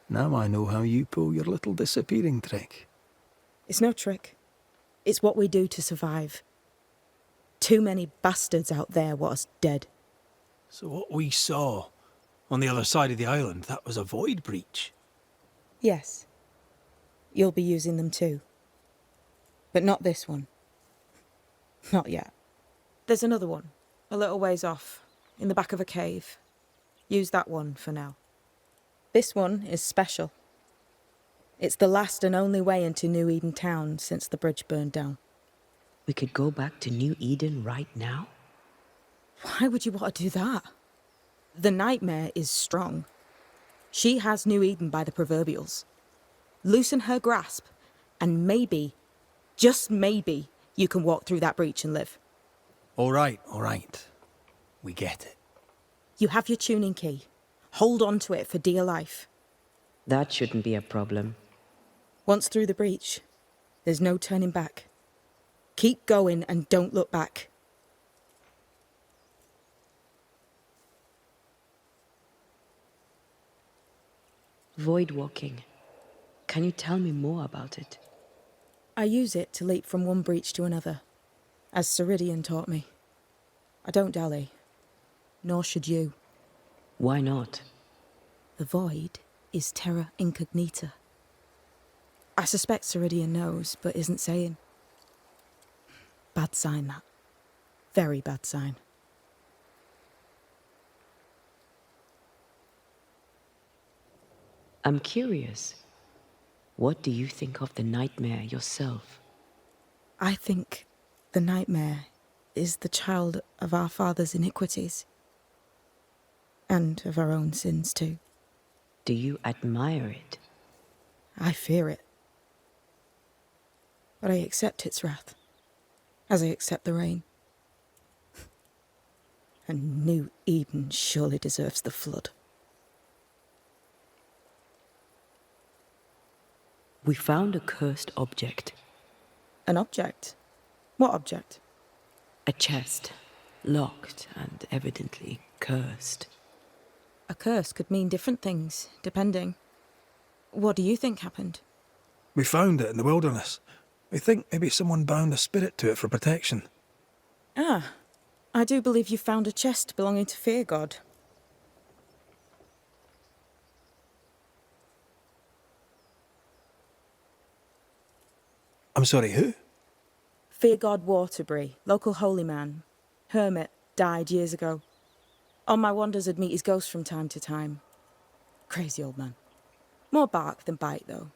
[SPEAKER 3] Now I know how you pull your little disappearing trick.
[SPEAKER 14] It's no trick. It's what we do to survive. Too many bastards out there want us dead.
[SPEAKER 3] So what we saw on the other side of the island, that was a void breach?
[SPEAKER 14] Yes. You'll be using them too. But not this one. Not yet. There's another one, a little ways off, in the back of a cave. Use that one for now. This one is special. It's the last and only way into New Eden town since the bridge burned down.
[SPEAKER 4] We could go back to New Eden right now?
[SPEAKER 14] Why would you want to do that? The nightmare is strong. She has New Eden by the proverbials. Loosen her grasp, and maybe, just maybe, you can walk through that breach and live.
[SPEAKER 3] All right. We get it.
[SPEAKER 14] You have your tuning key. Hold on to it for dear life.
[SPEAKER 4] That shouldn't be a problem.
[SPEAKER 14] Once through the breach, there's no turning back. Keep going and don't look back.
[SPEAKER 4] Void walking. Can you tell me more about it?
[SPEAKER 14] I use it to leap from one breach to another, as Ceridian taught me. I don't dally, nor should you.
[SPEAKER 4] Why not?
[SPEAKER 14] The void is terra incognita. I suspect Ceridian knows, but isn't saying. Bad sign, that. Very bad sign.
[SPEAKER 4] I'm curious. What do you think of the nightmare yourself?
[SPEAKER 14] I think the nightmare is the child of our father's iniquities. And of our own sins, too.
[SPEAKER 4] Do you admire it?
[SPEAKER 14] I fear it. But I accept its wrath, as I accept the rain. And New Eden surely deserves the flood.
[SPEAKER 4] We found a cursed object.
[SPEAKER 14] An object? What object?
[SPEAKER 4] A chest, locked and evidently cursed.
[SPEAKER 14] A curse could mean different things, depending. What do you think happened?
[SPEAKER 3] We found it in the wilderness. We think maybe someone bound a spirit to it for protection.
[SPEAKER 14] Ah, I do believe you found a chest belonging to Fear God.
[SPEAKER 3] I'm sorry, who?
[SPEAKER 14] Fear God Waterbury, local holy man. Hermit, died years ago. On my wanders I'd meet his ghost from time to time. Crazy old man. More bark than bite, though.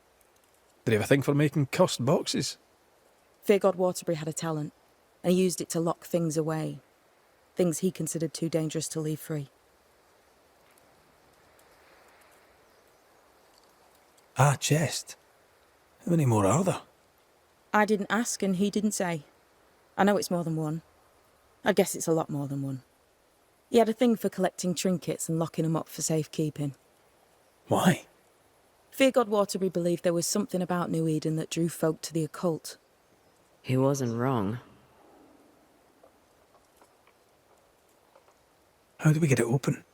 [SPEAKER 3] Did he have a thing for making cursed boxes?
[SPEAKER 14] Fear God Waterbury had a talent, and he used it to lock things away. Things he considered too dangerous to leave free.
[SPEAKER 3] Ah, chest. How many more are there?
[SPEAKER 14] I didn't ask and he didn't say. I know it's more than one. I guess it's a lot more than one. He had a thing for collecting trinkets and locking them up for safekeeping.
[SPEAKER 3] Why?
[SPEAKER 14] Fear God Waterbury believed there was something about New Eden that drew folk to the occult.
[SPEAKER 4] He wasn't wrong.
[SPEAKER 3] How do we get it open?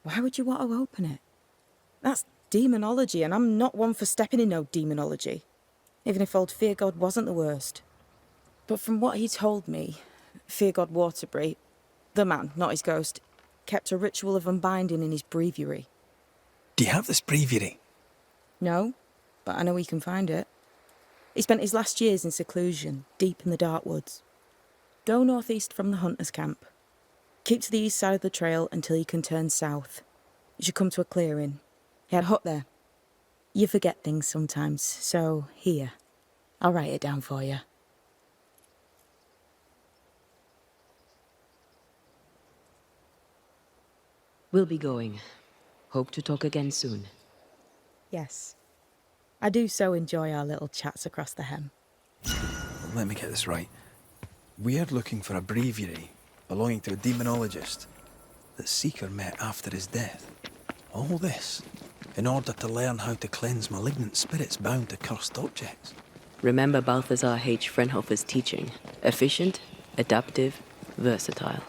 [SPEAKER 14] Why would you want to open it? That's demonology, and I'm not one for stepping in no demonology. Even if old Fear God wasn't the worst. But from what he told me, Fear God Waterbury, the man, not his ghost, kept a ritual of unbinding in his breviary.
[SPEAKER 3] Do you have this breviary?
[SPEAKER 14] No, but I know he can find it. He spent his last years in seclusion, deep in the dark woods. Go northeast from the hunter's camp. Keep to the east side of the trail until you can turn south. You should come to a clearing. He had a hut there. You forget things sometimes, so here. I'll write it down for you.
[SPEAKER 4] We'll be going. Hope to talk again soon.
[SPEAKER 14] Yes. I do so enjoy our little chats across the hem.
[SPEAKER 3] Let me get this right. We're looking for a breviary belonging to a demonologist that Seeker met after his death. All this in order to learn how to cleanse malignant spirits bound to cursed objects.
[SPEAKER 4] Remember Balthazar H. Frenhofer's teaching. Efficient, adaptive, versatile.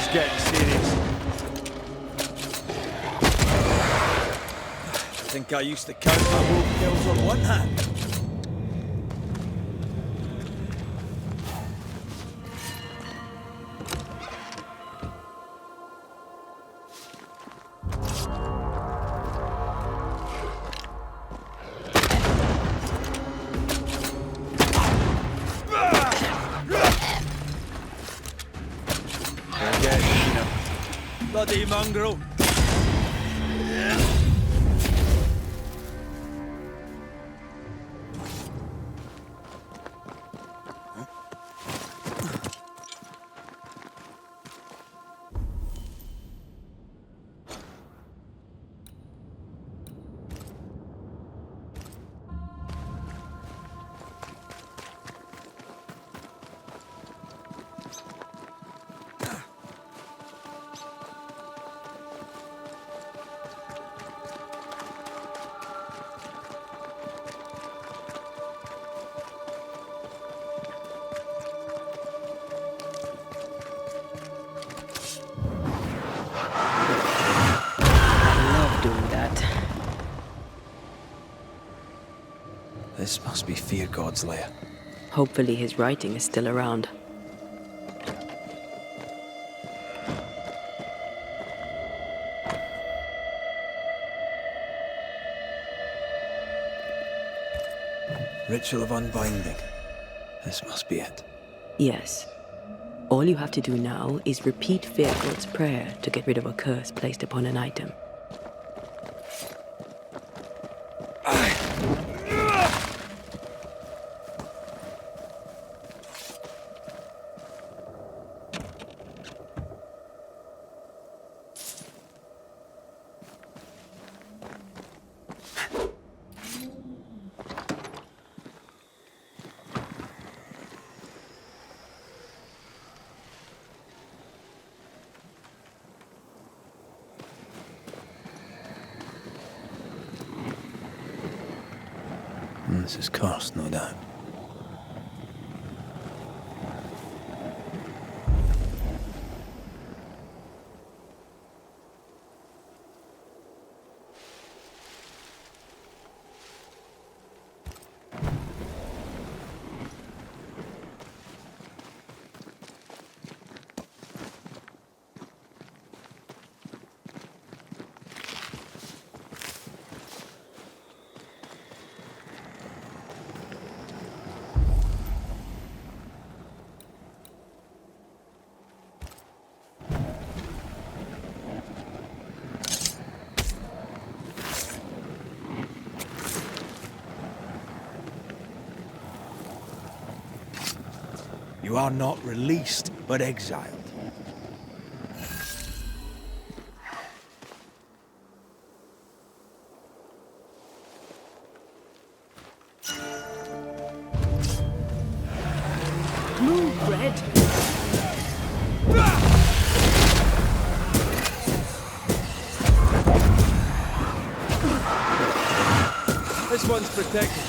[SPEAKER 12] is getting serious. I think I used to count my wolf kills on one hand. Bloody mongrel! This must be Fear God's lair.
[SPEAKER 4] Hopefully his writing is still around.
[SPEAKER 3] Ritual of unbinding. This must be it.
[SPEAKER 4] Yes. All you have to do now is repeat Fear God's prayer to get rid of a curse placed upon an item.
[SPEAKER 3] This is cursed, no doubt.
[SPEAKER 12] You are not released, but exiled.
[SPEAKER 4] Move, Red!
[SPEAKER 12] This one's protected.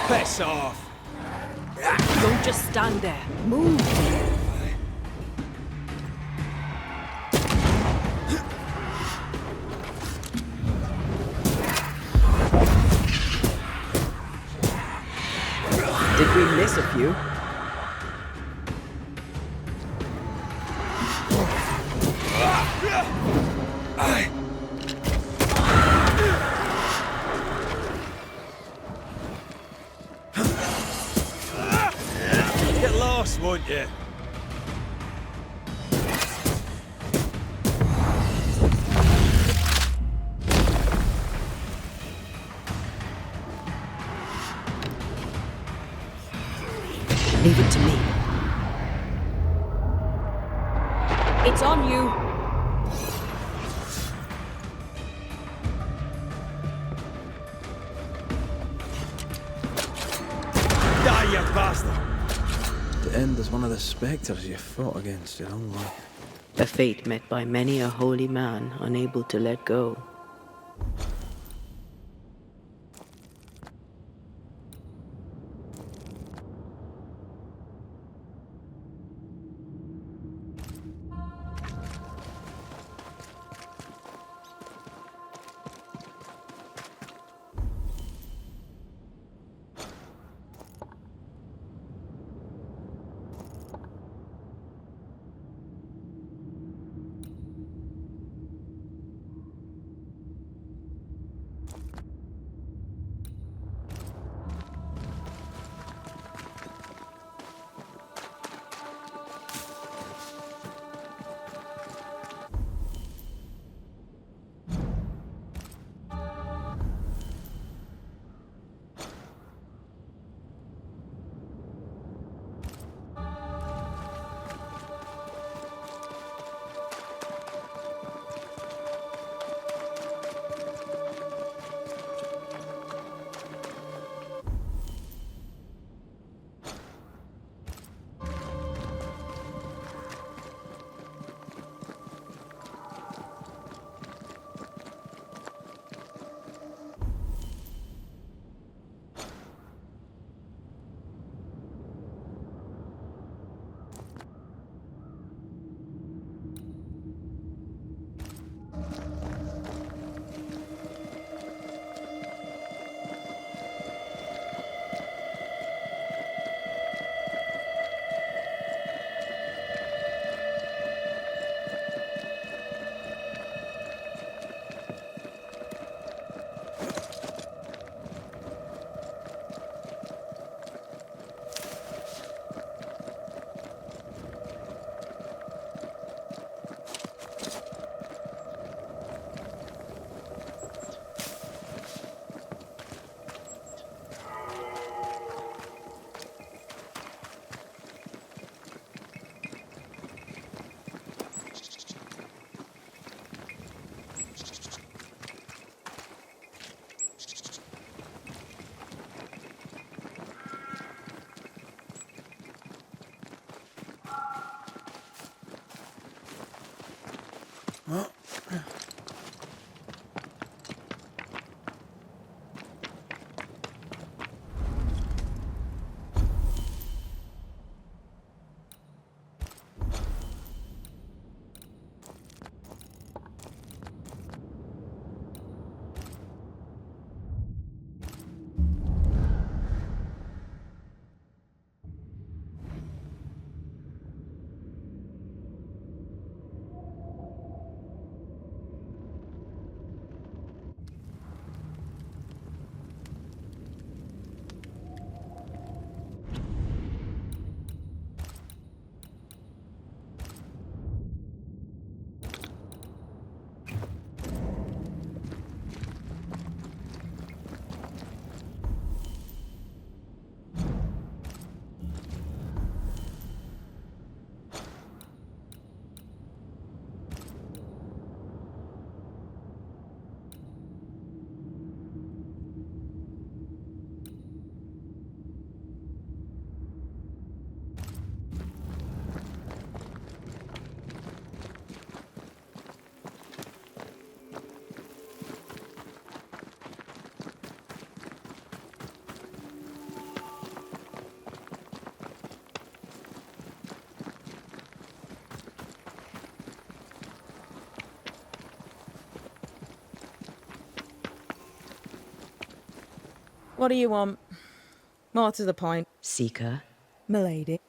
[SPEAKER 12] Piss off!
[SPEAKER 4] Don't just stand there. Move! Did we miss a few?
[SPEAKER 12] Get lost, won't you?
[SPEAKER 4] Leave it to me. It's on you.
[SPEAKER 12] Die, you bastard!
[SPEAKER 3] To end as one of the spectres you fought against your own life.
[SPEAKER 4] A fate met by many a holy man unable to let go.
[SPEAKER 14] What do you want? More to the point.
[SPEAKER 4] Seeker,
[SPEAKER 14] Milady.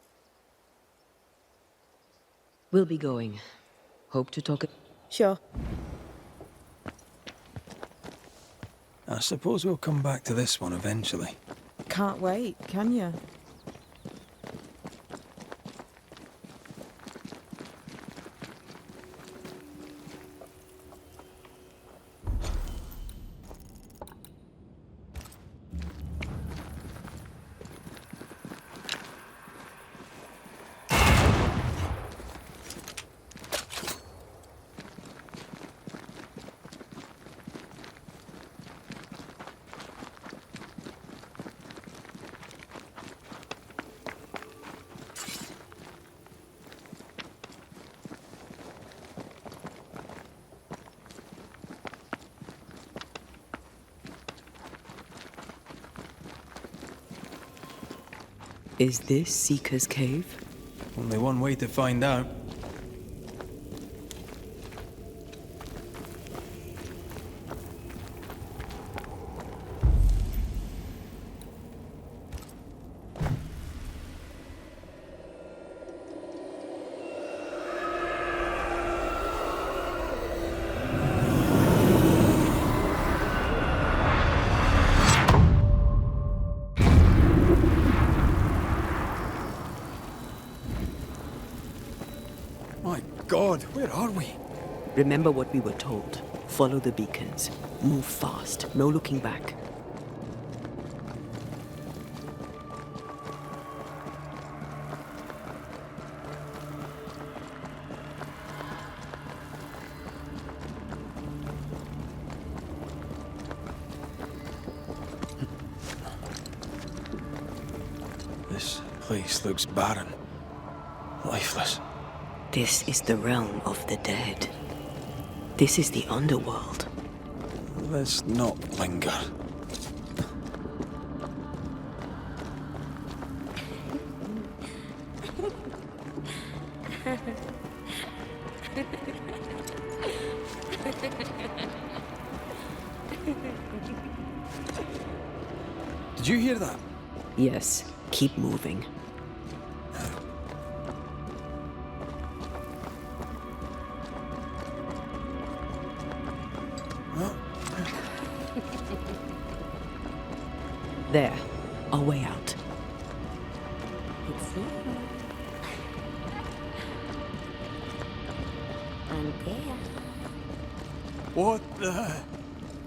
[SPEAKER 4] we'll be going. Hope to talk.
[SPEAKER 14] Sure.
[SPEAKER 3] I suppose we'll come back to this one eventually.
[SPEAKER 14] Can't wait, can you?
[SPEAKER 4] Is this Seeker's Cave?
[SPEAKER 3] Only one way to find out.
[SPEAKER 15] God, where are we?
[SPEAKER 4] Remember what we were told. Follow the beacons. Move fast. No looking back.
[SPEAKER 3] This place looks barren. Lifeless.
[SPEAKER 4] This is the realm of the dead. This is the underworld.
[SPEAKER 3] Let's not linger. Did you hear that?
[SPEAKER 4] Yes, keep moving. There, our way out.
[SPEAKER 14] It's here. And there.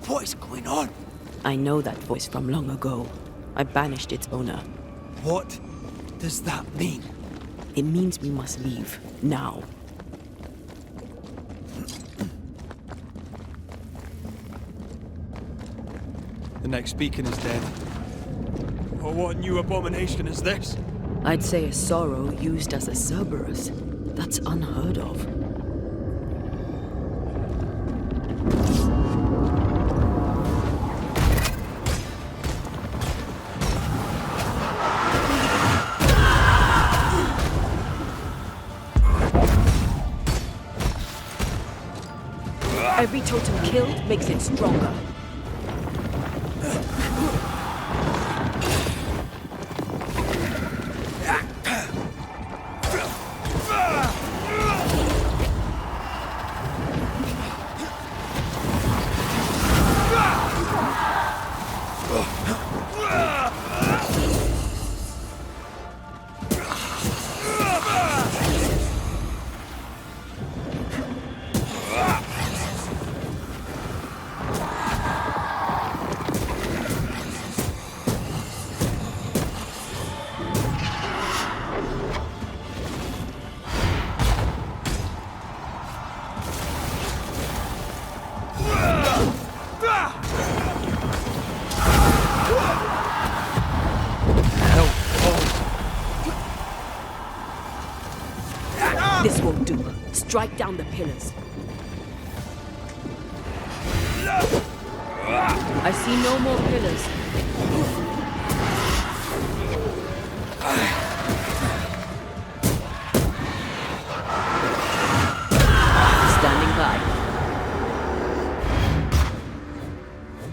[SPEAKER 3] What is going on?
[SPEAKER 4] I know that voice from long ago. I banished its owner.
[SPEAKER 3] What does that mean?
[SPEAKER 4] It means we must leave, now.
[SPEAKER 3] The next beacon is dead. Oh, what new abomination is this?
[SPEAKER 4] I'd say a sorrow used as a Cerberus. That's unheard of. Every totem killed makes it stronger. This won't do. Strike down the pillars. I see no more pillars. Standing by.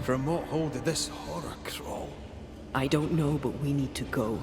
[SPEAKER 3] From what hole did this horror crawl?
[SPEAKER 4] I don't know, but we need to go.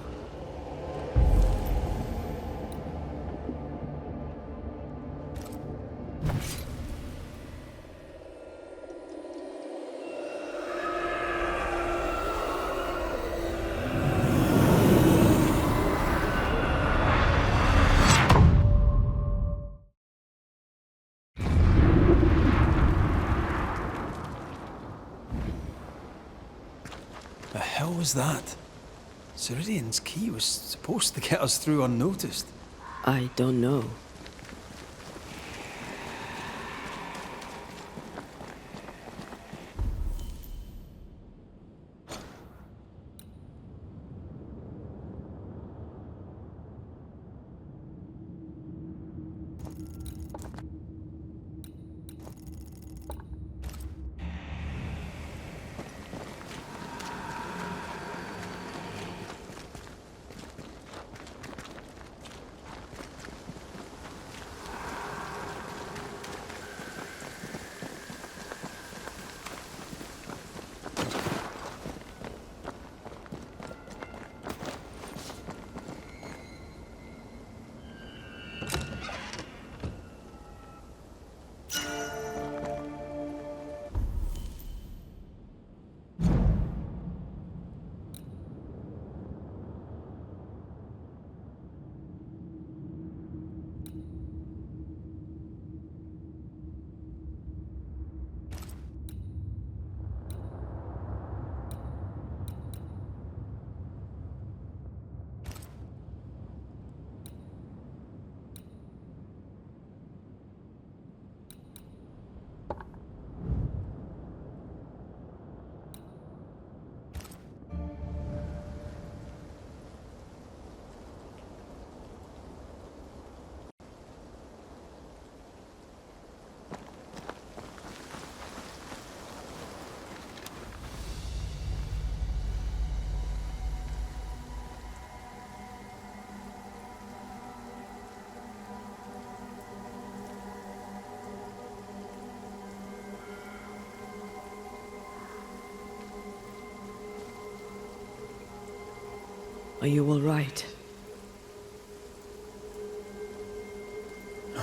[SPEAKER 3] The hell was that? Ceridian's key was supposed to get us through unnoticed.
[SPEAKER 4] I don't know. Are you all right?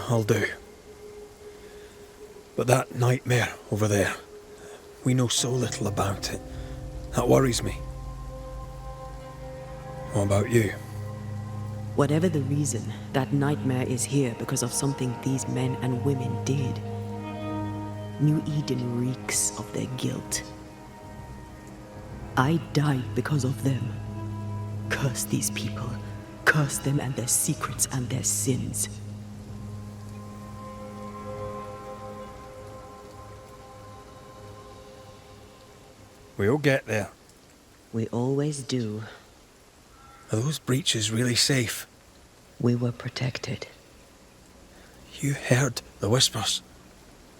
[SPEAKER 3] I'll do. But that nightmare over there, we know so little about it. That worries me. What about you?
[SPEAKER 4] Whatever the reason, that nightmare is here because of something these men and women did. New Eden reeks of their guilt. I died because of them. Curse these people. Curse them and their secrets and their sins.
[SPEAKER 3] We'll get there.
[SPEAKER 4] We always do.
[SPEAKER 3] Are those breaches really safe?
[SPEAKER 4] We were protected.
[SPEAKER 3] You heard the whispers,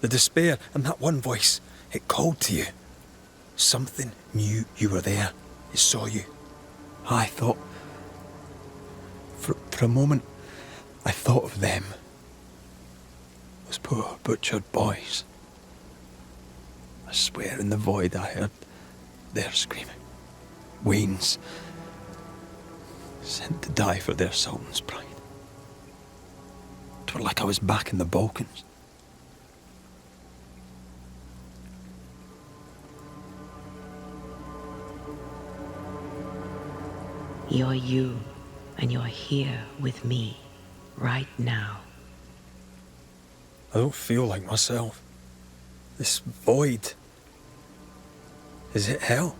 [SPEAKER 3] the despair, and that one voice. It called to you. Something knew you were there. It saw you. I thought... For a moment, I thought of them. Those poor butchered boys. I swear in the void I heard their screaming. Wains. Sent to die for their sultan's pride. 'Twere like I was back in the Balkans.
[SPEAKER 4] You're you, and you're here with me, right now.
[SPEAKER 3] I don't feel like myself. This void. Is it hell?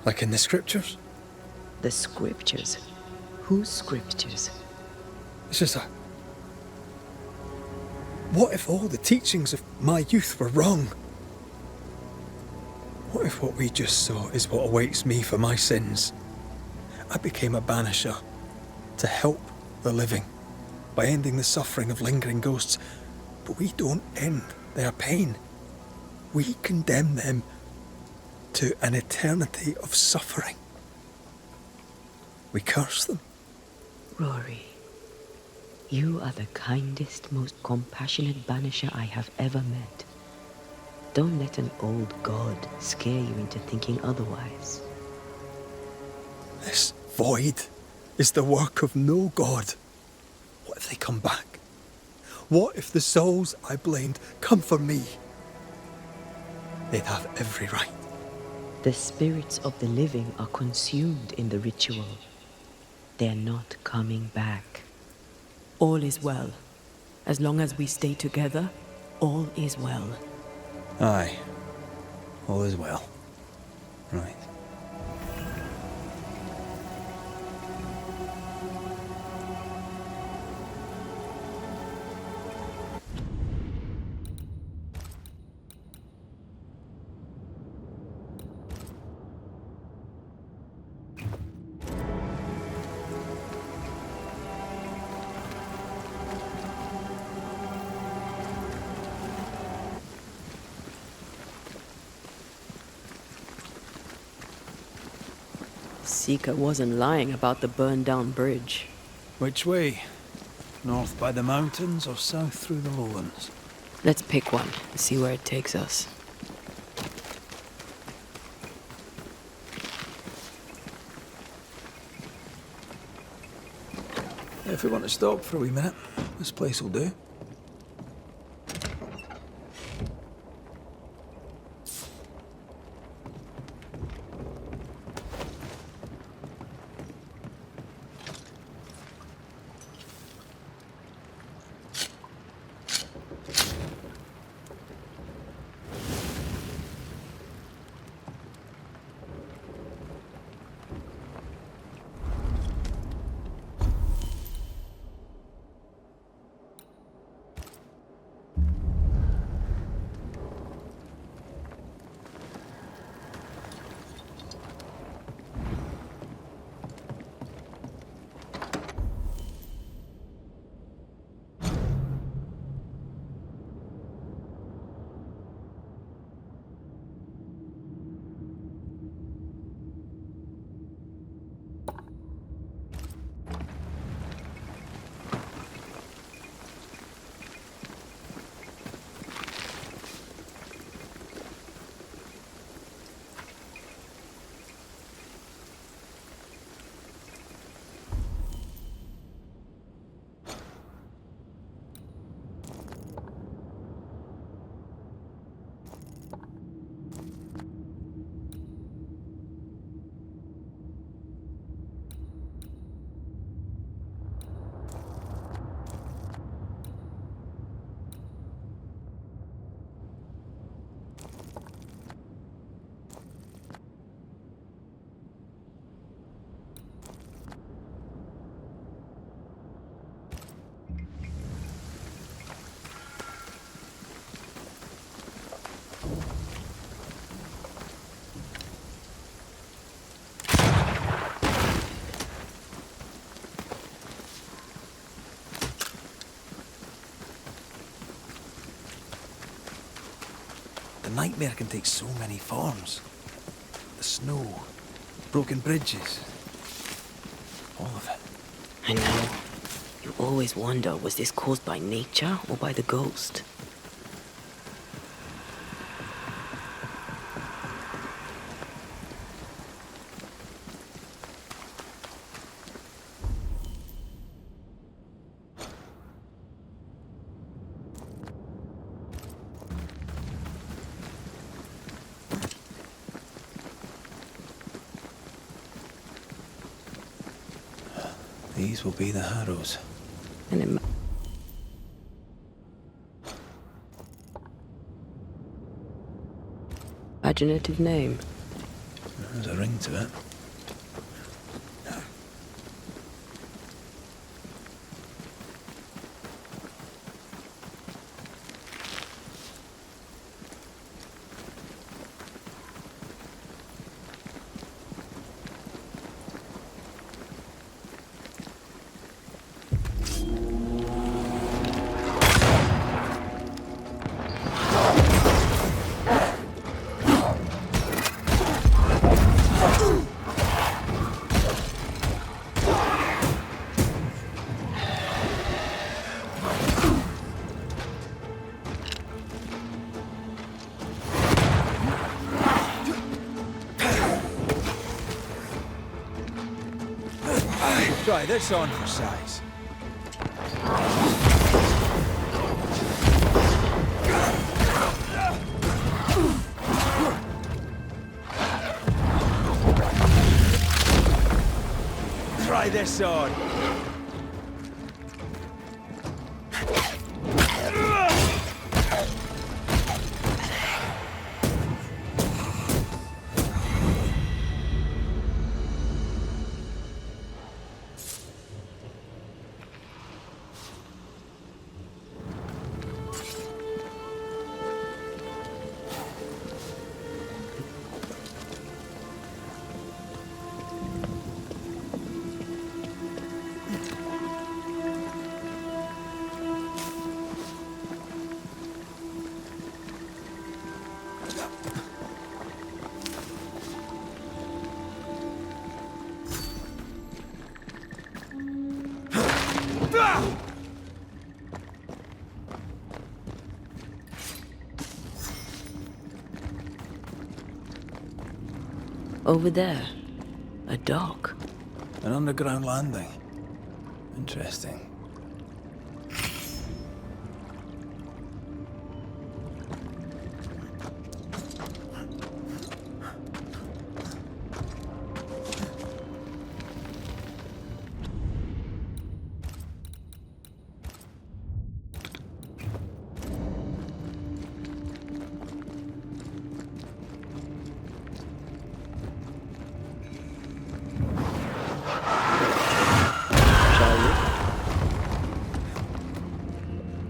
[SPEAKER 3] Like in the scriptures?
[SPEAKER 4] The scriptures? Whose scriptures?
[SPEAKER 3] It's just a... What if all the teachings of my youth were wrong? What if what we just saw is what awaits me for my sins? I became a banisher to help the living by ending the suffering of lingering ghosts, but we don't end their pain. We condemn them to an eternity of suffering. We curse them.
[SPEAKER 4] Rory, you are the kindest, most compassionate banisher I have ever met. Don't let an old god scare you into thinking otherwise.
[SPEAKER 3] This void is the work of no god. What if they come back? What if the souls I blamed come for me? They'd have every right.
[SPEAKER 4] The spirits of the living are consumed in the ritual. They're not coming back. All is well. As long as we stay together, all is well.
[SPEAKER 3] Aye. All is well. Right.
[SPEAKER 4] Seeker wasn't lying about the burned-down bridge.
[SPEAKER 3] Which way? North by the mountains or south through the lowlands?
[SPEAKER 4] Let's pick one and see where it takes us.
[SPEAKER 3] If we want to stop for a wee minute, this place will do. nightmare can take so many forms. The snow, broken bridges, all of it.
[SPEAKER 4] I know. You always wonder, was this caused by nature or by the ghost?
[SPEAKER 3] These will be the harrows.
[SPEAKER 4] An imaginative name.
[SPEAKER 3] There's a ring to it. Try this on for size. Try this on.
[SPEAKER 4] Over there, a dock.
[SPEAKER 3] An underground landing. Interesting.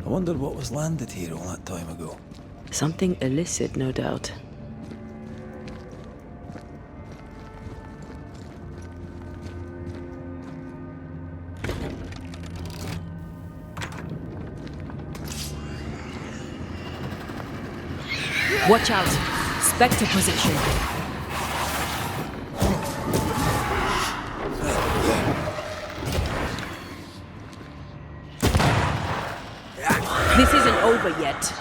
[SPEAKER 3] I wondered what was landed here all that time ago.
[SPEAKER 4] Something illicit, no doubt. Watch out! Spectre position. This isn't over yet.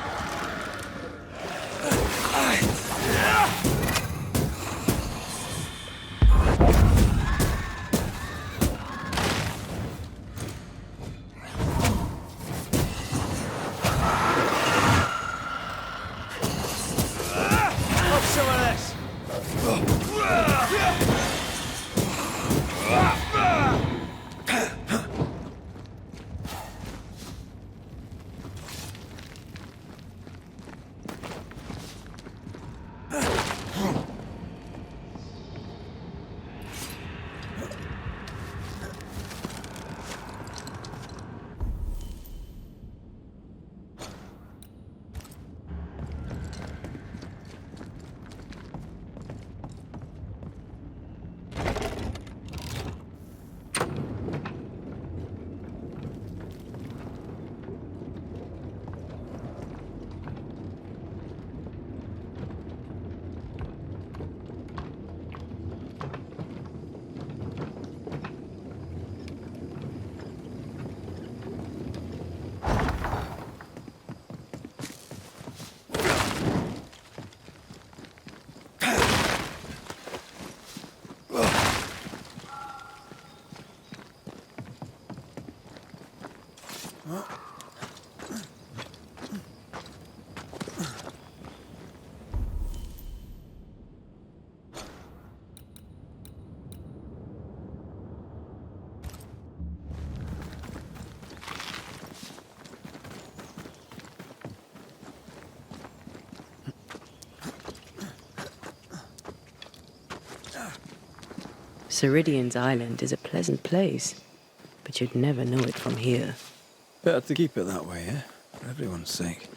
[SPEAKER 4] Ceridian's island is a pleasant place, but you'd never know it from here.
[SPEAKER 3] Better to keep it that way, eh? For everyone's sake.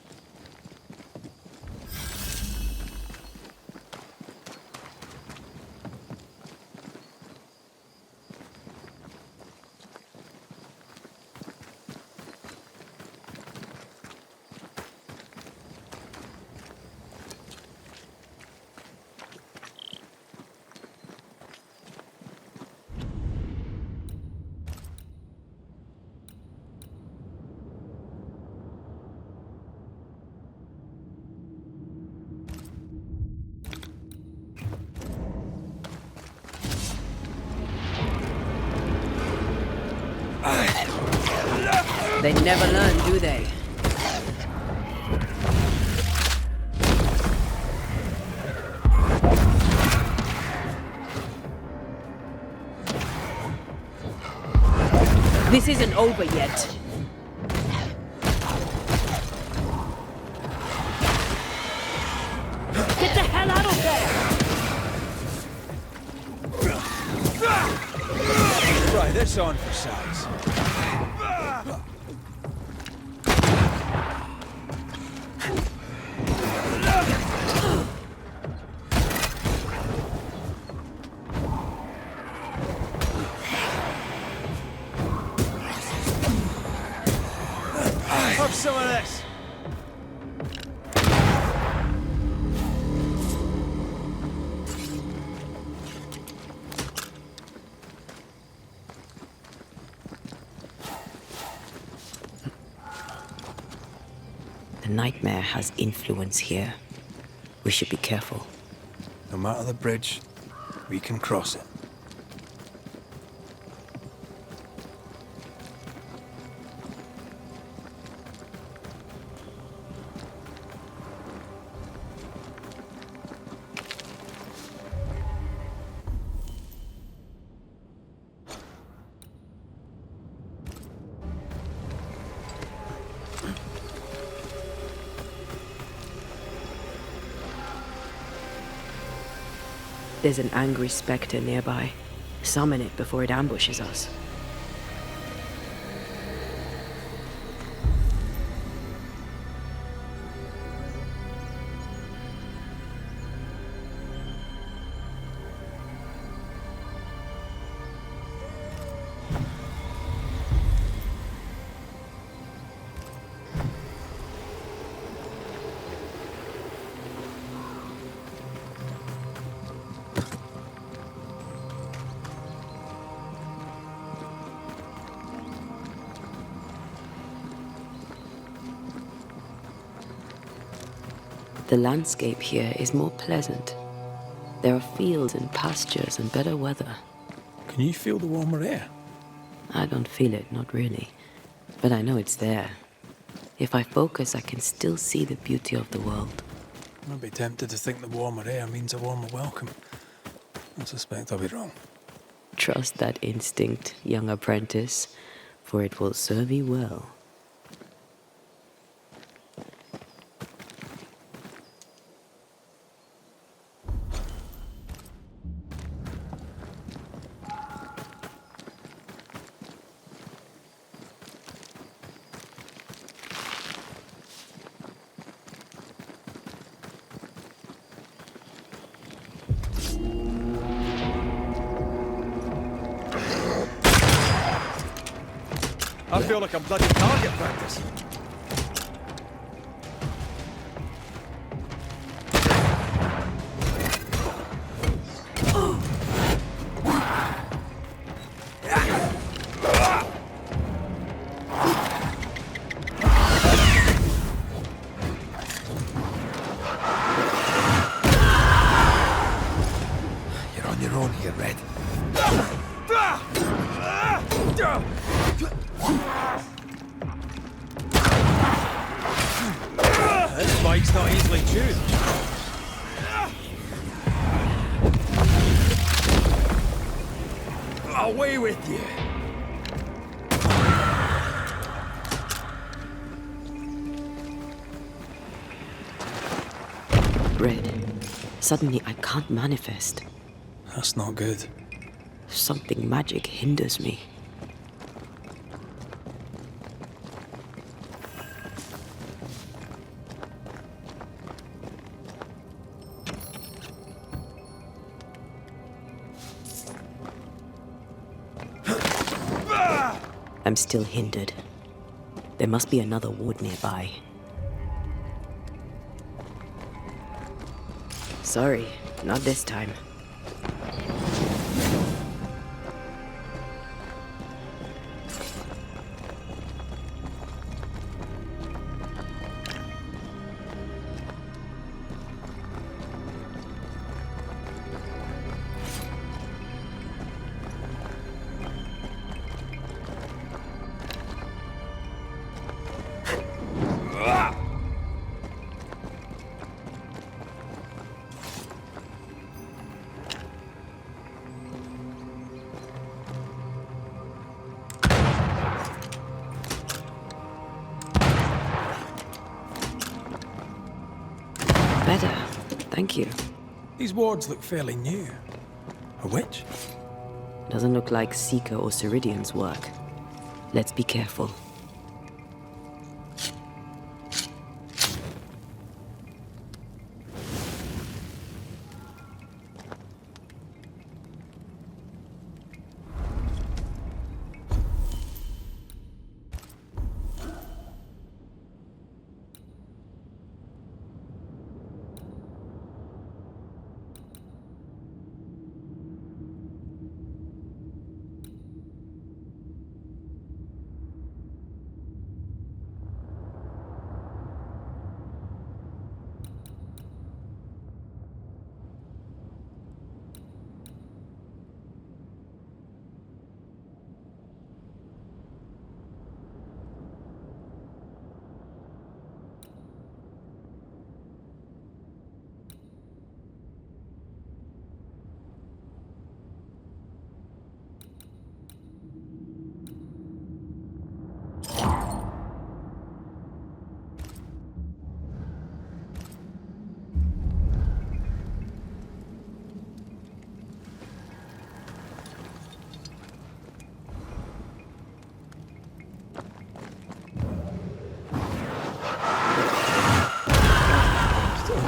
[SPEAKER 4] They never learn, do they? This isn't over yet. Get the hell out of there!
[SPEAKER 3] Try this on for size. Have some of this.
[SPEAKER 4] The nightmare has influence here. We should be careful.
[SPEAKER 3] No matter the bridge, we can cross it.
[SPEAKER 4] There's an angry spectre nearby. Summon it before it ambushes us. The landscape here is more pleasant. There are fields and pastures and better weather.
[SPEAKER 3] Can you feel the warmer air?
[SPEAKER 4] I don't feel it, not really. But I know it's there. If I focus, I can still see the beauty of the world.
[SPEAKER 3] I'd be tempted to think the warmer air means a warmer welcome. I suspect I'll be wrong.
[SPEAKER 4] Trust that instinct, young apprentice, for it will serve you well.
[SPEAKER 12] I feel like I'm bloody target practice.
[SPEAKER 3] You're on your own here, Red. This bike's not easily tuned. Away with you!
[SPEAKER 4] Red, suddenly I can't manifest.
[SPEAKER 3] That's not good.
[SPEAKER 4] Something magic hinders me. I'm still hindered. There must be another ward nearby. Sorry, not this time. Better. Thank you.
[SPEAKER 3] These wards look fairly new. A witch?
[SPEAKER 4] Doesn't look like Seeker or Ceridian's work. Let's be careful.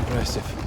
[SPEAKER 3] Impressive.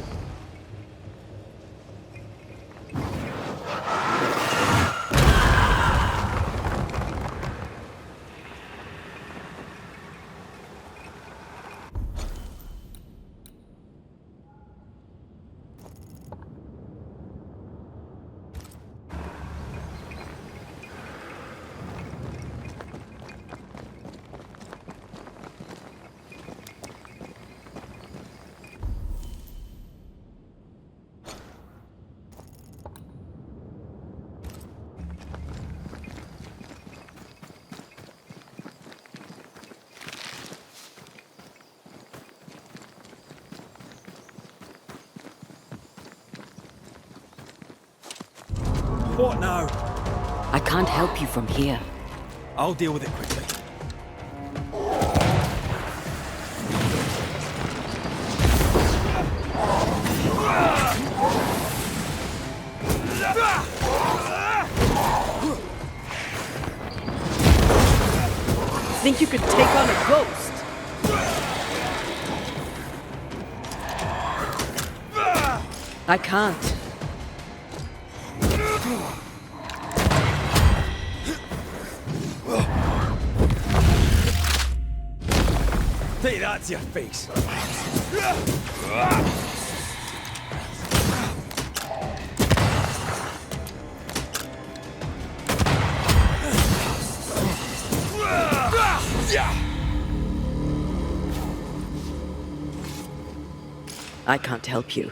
[SPEAKER 3] What now?
[SPEAKER 4] I can't help you from here.
[SPEAKER 3] I'll deal with it quickly.
[SPEAKER 4] Think you could take on a ghost? I can't.
[SPEAKER 3] Take that to your face.
[SPEAKER 4] I can't help you.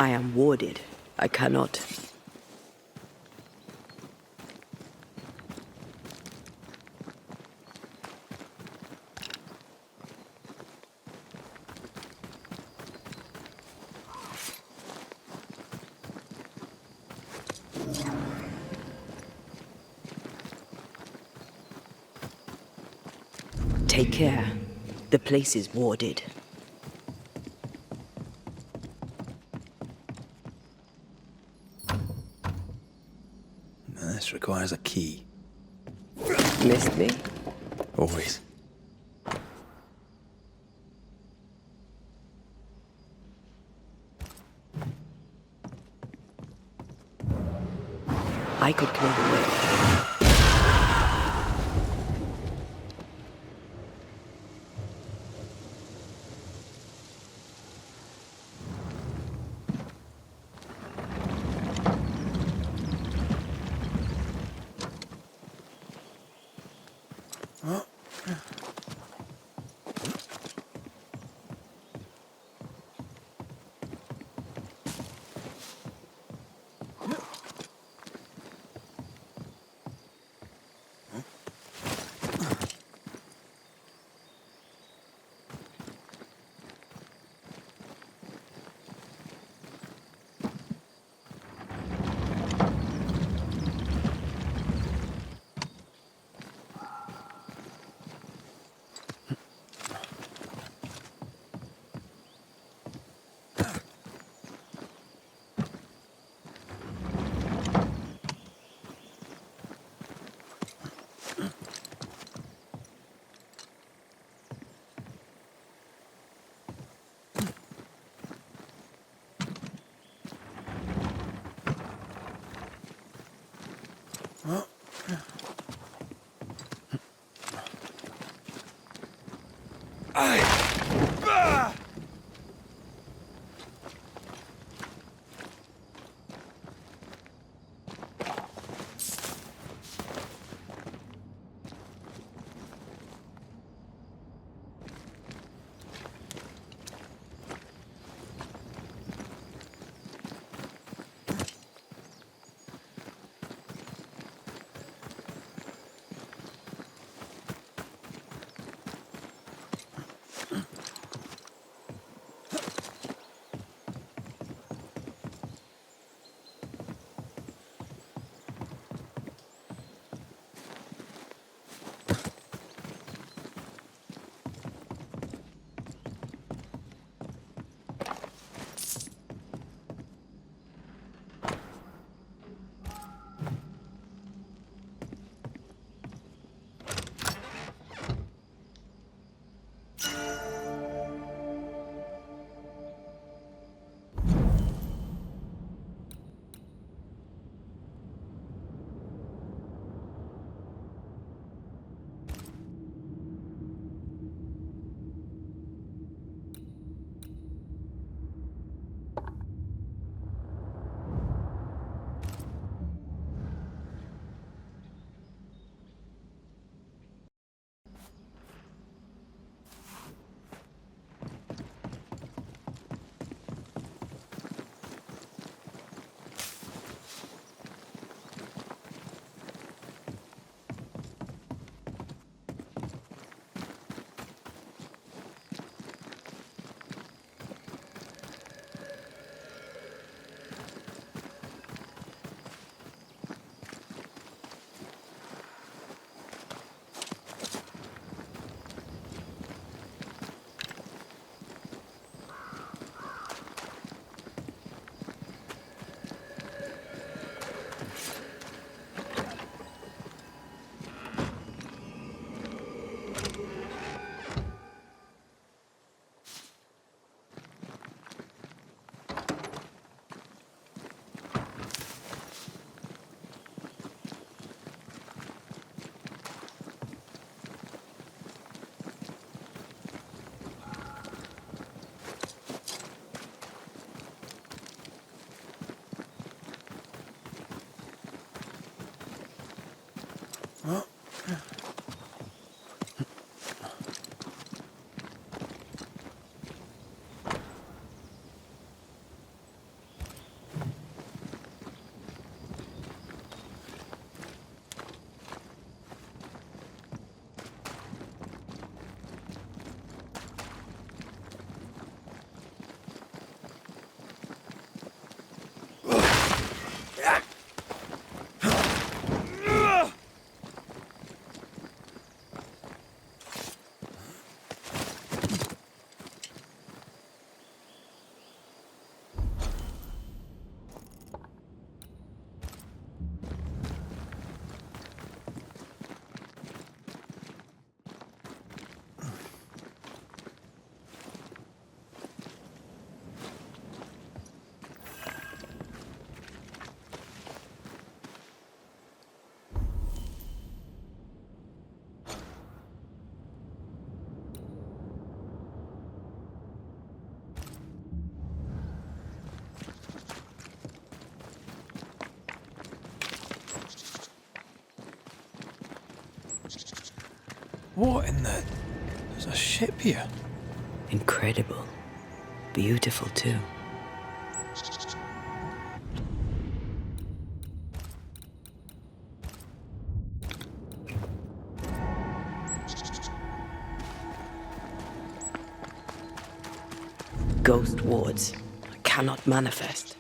[SPEAKER 4] I am warded. I cannot. Take care. The place is warded.
[SPEAKER 3] This requires a key.
[SPEAKER 4] Missed me?
[SPEAKER 3] Always.
[SPEAKER 4] I could clear the way.
[SPEAKER 3] What in the... There's a ship here.
[SPEAKER 4] Incredible. Beautiful, too. Ghost wards. I cannot manifest.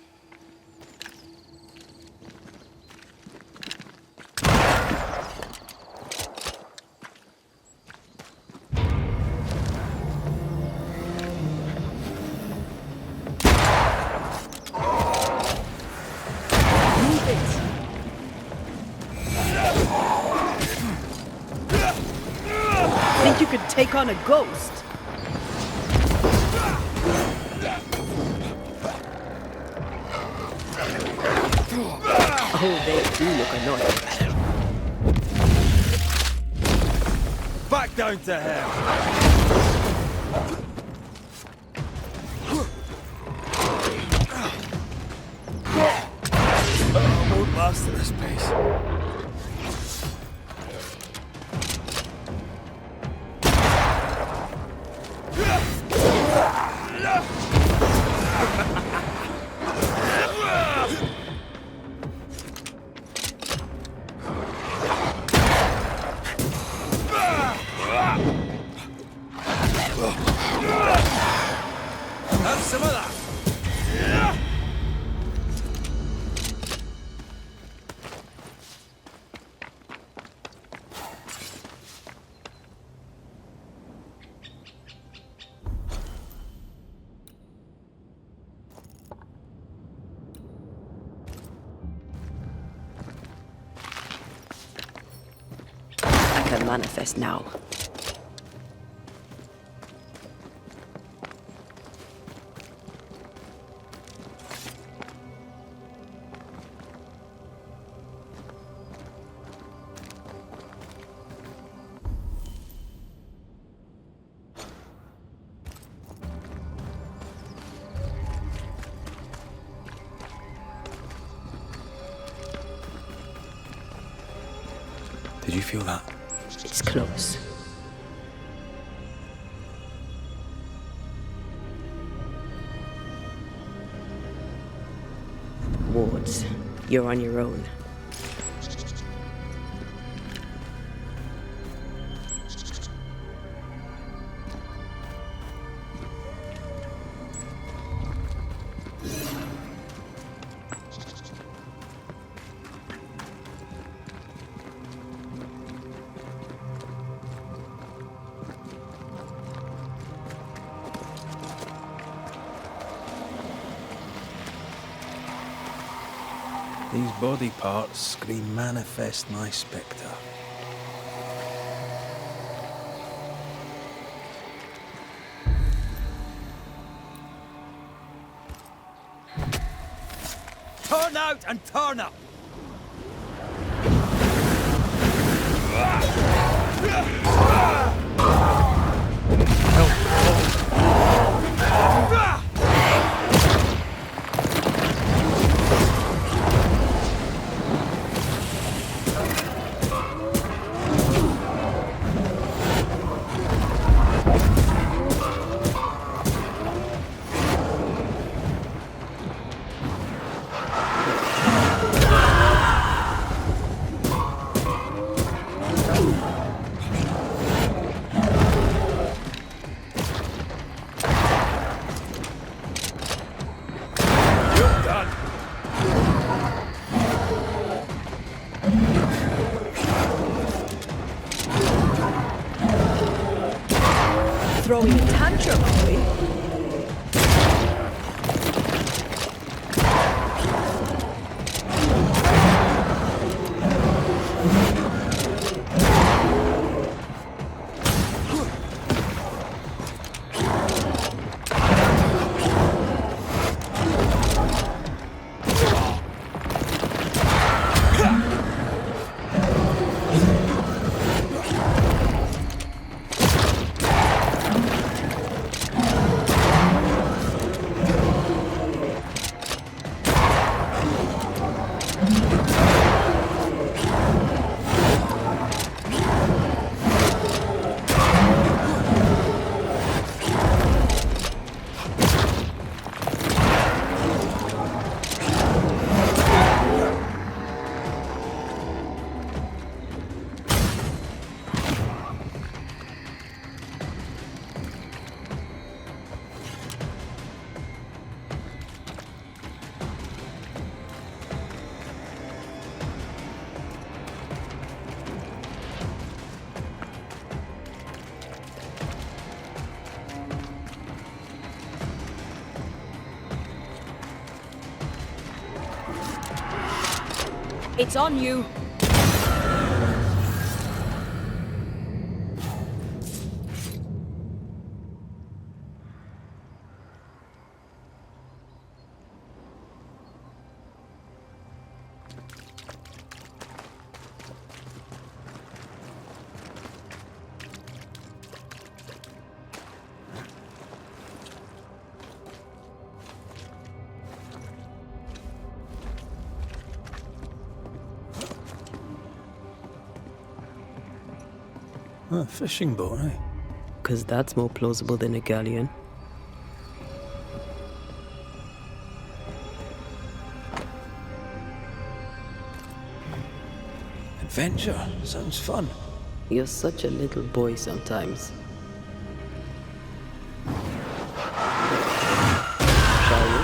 [SPEAKER 10] Think you could take on a ghost?
[SPEAKER 4] Oh, they do look annoying.
[SPEAKER 12] Back down to hell! I won't last at this pace. Have some of that!
[SPEAKER 4] I can manifest now.
[SPEAKER 3] Did you feel that?
[SPEAKER 4] It's close. Wards, you're on your own.
[SPEAKER 3] These body parts scream manifest my spectre.
[SPEAKER 12] Turn out and turn up!
[SPEAKER 10] Throwing a tantrum, are we?
[SPEAKER 4] It's on you.
[SPEAKER 3] A fishing boat, eh?
[SPEAKER 4] 'Cause that's more plausible than a galleon.
[SPEAKER 3] Adventure. Sounds fun.
[SPEAKER 4] You're such a little boy sometimes. Shall we?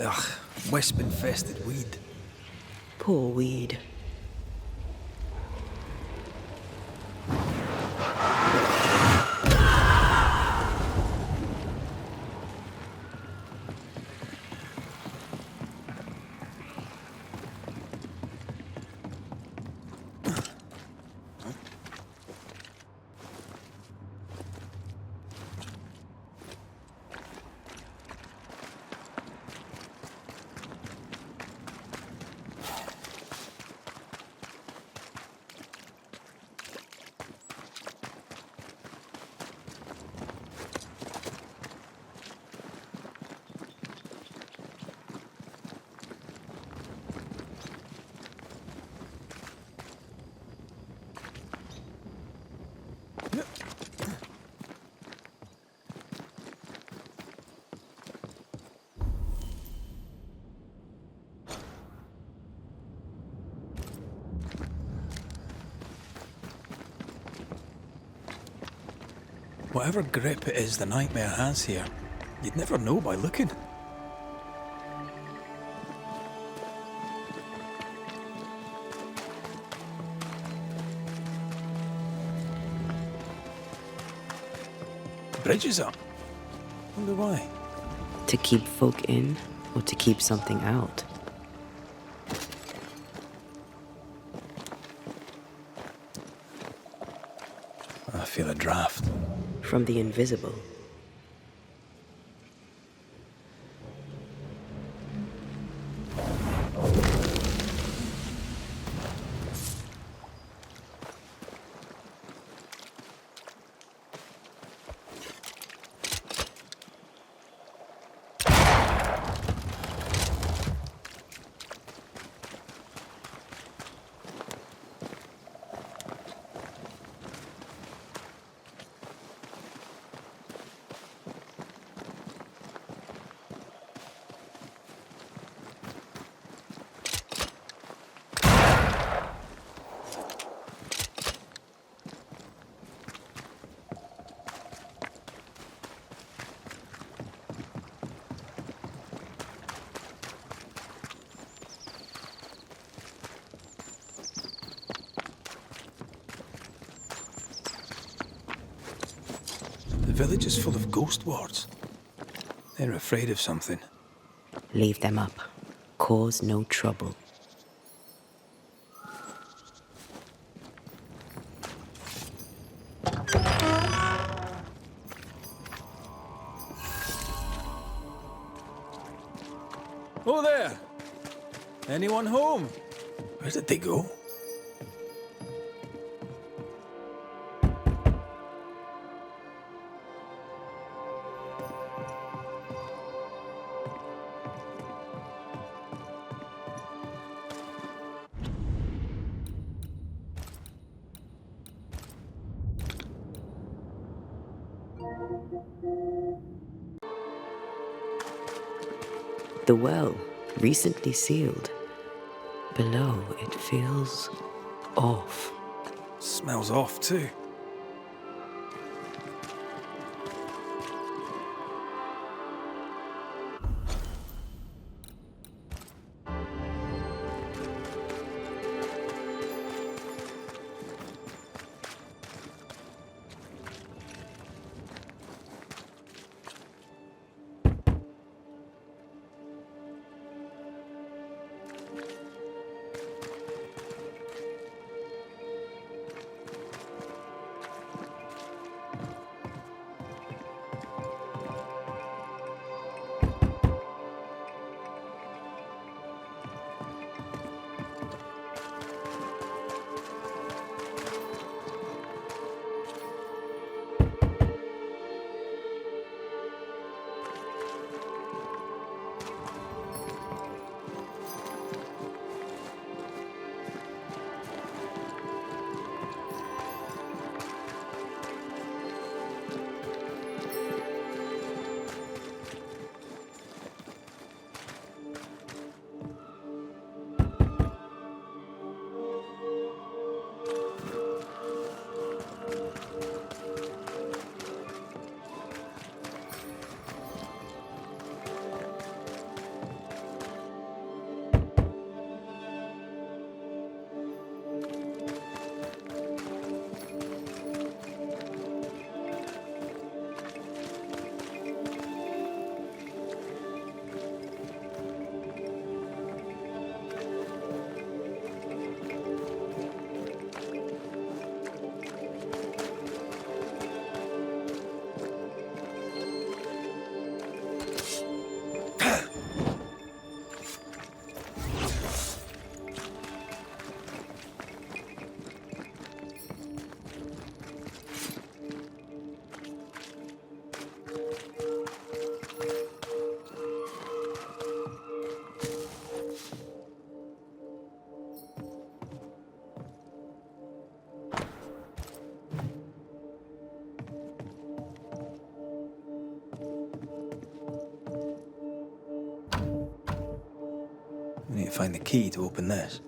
[SPEAKER 3] Ugh, wisp-infested weed.
[SPEAKER 4] Poor weed.
[SPEAKER 3] Whatever grip it is the nightmare has here, you'd never know by looking. The bridge is up. Wonder why.
[SPEAKER 4] To keep folk in, or to keep something out?
[SPEAKER 3] I feel a draft.
[SPEAKER 4] From the invisible.
[SPEAKER 3] The village is full of ghost wards. They're afraid of something.
[SPEAKER 4] Leave them up. Cause no trouble.
[SPEAKER 3] Oh there! Anyone home? Where did they go?
[SPEAKER 4] The well, recently sealed. Below, it feels off.
[SPEAKER 3] Smells off too. We need to find the key to open this.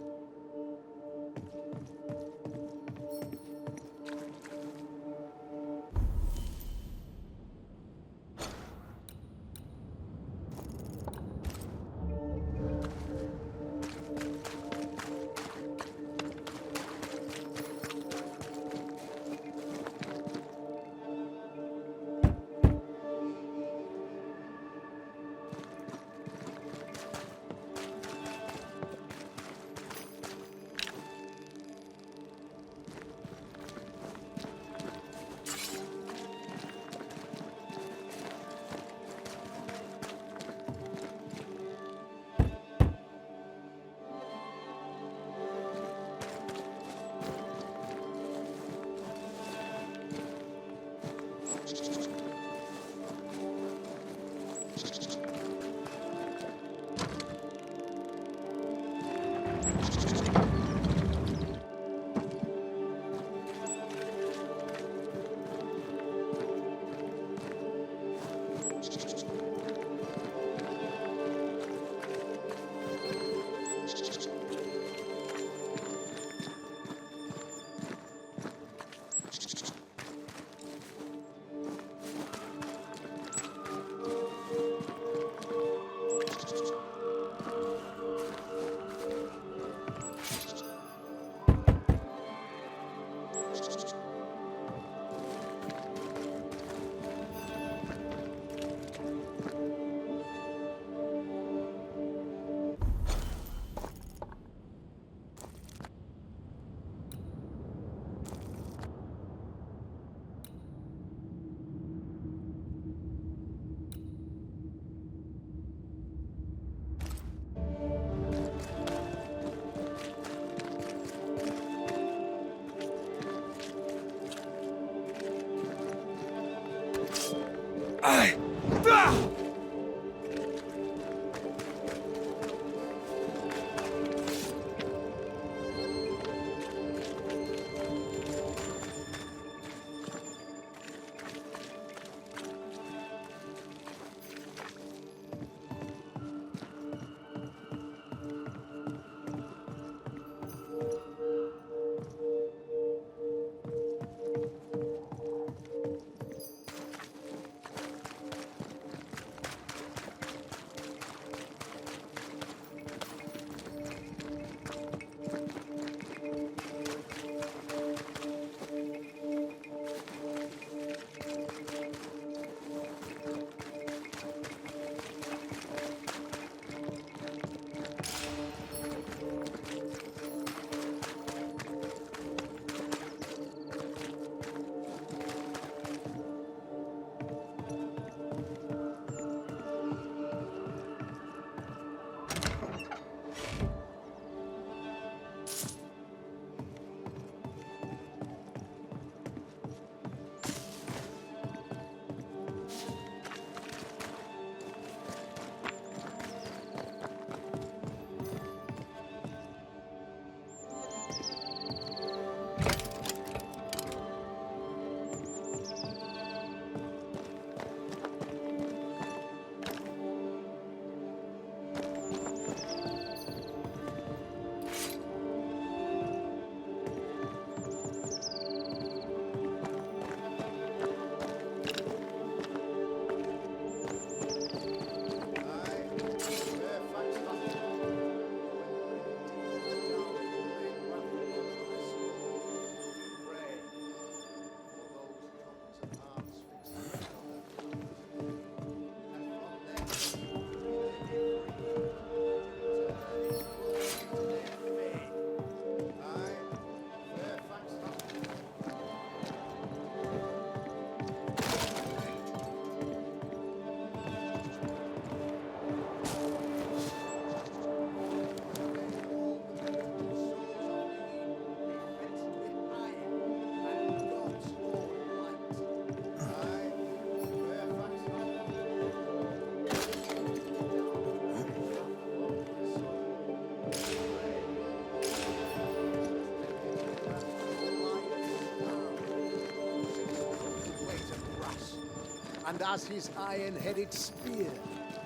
[SPEAKER 6] And as his iron-headed spear,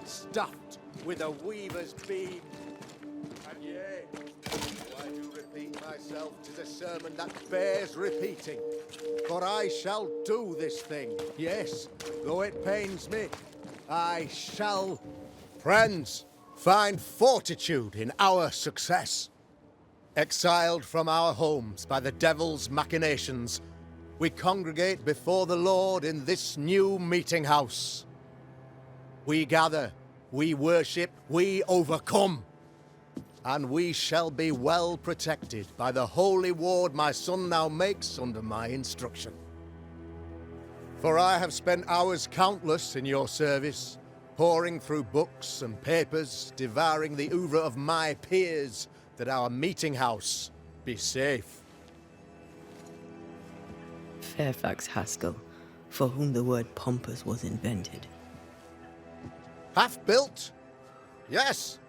[SPEAKER 6] stuffed with a weaver's beam. And yea, though I do repeat myself, 'tis a sermon that bears repeating. For I shall do this thing, yes, though it pains me, I shall. Friends, find fortitude in our success. Exiled from our homes by the devil's machinations, we congregate before the Lord in this new meeting house. We gather, we worship, we overcome. And we shall be well protected by the holy ward my son now makes under my instruction. For I have spent hours countless in your service, poring through books and papers, devouring the oeuvre of my peers, that our meeting house be safe.
[SPEAKER 4] Fairfax Haskell, for whom the word pompous was invented.
[SPEAKER 6] Half built? Yes.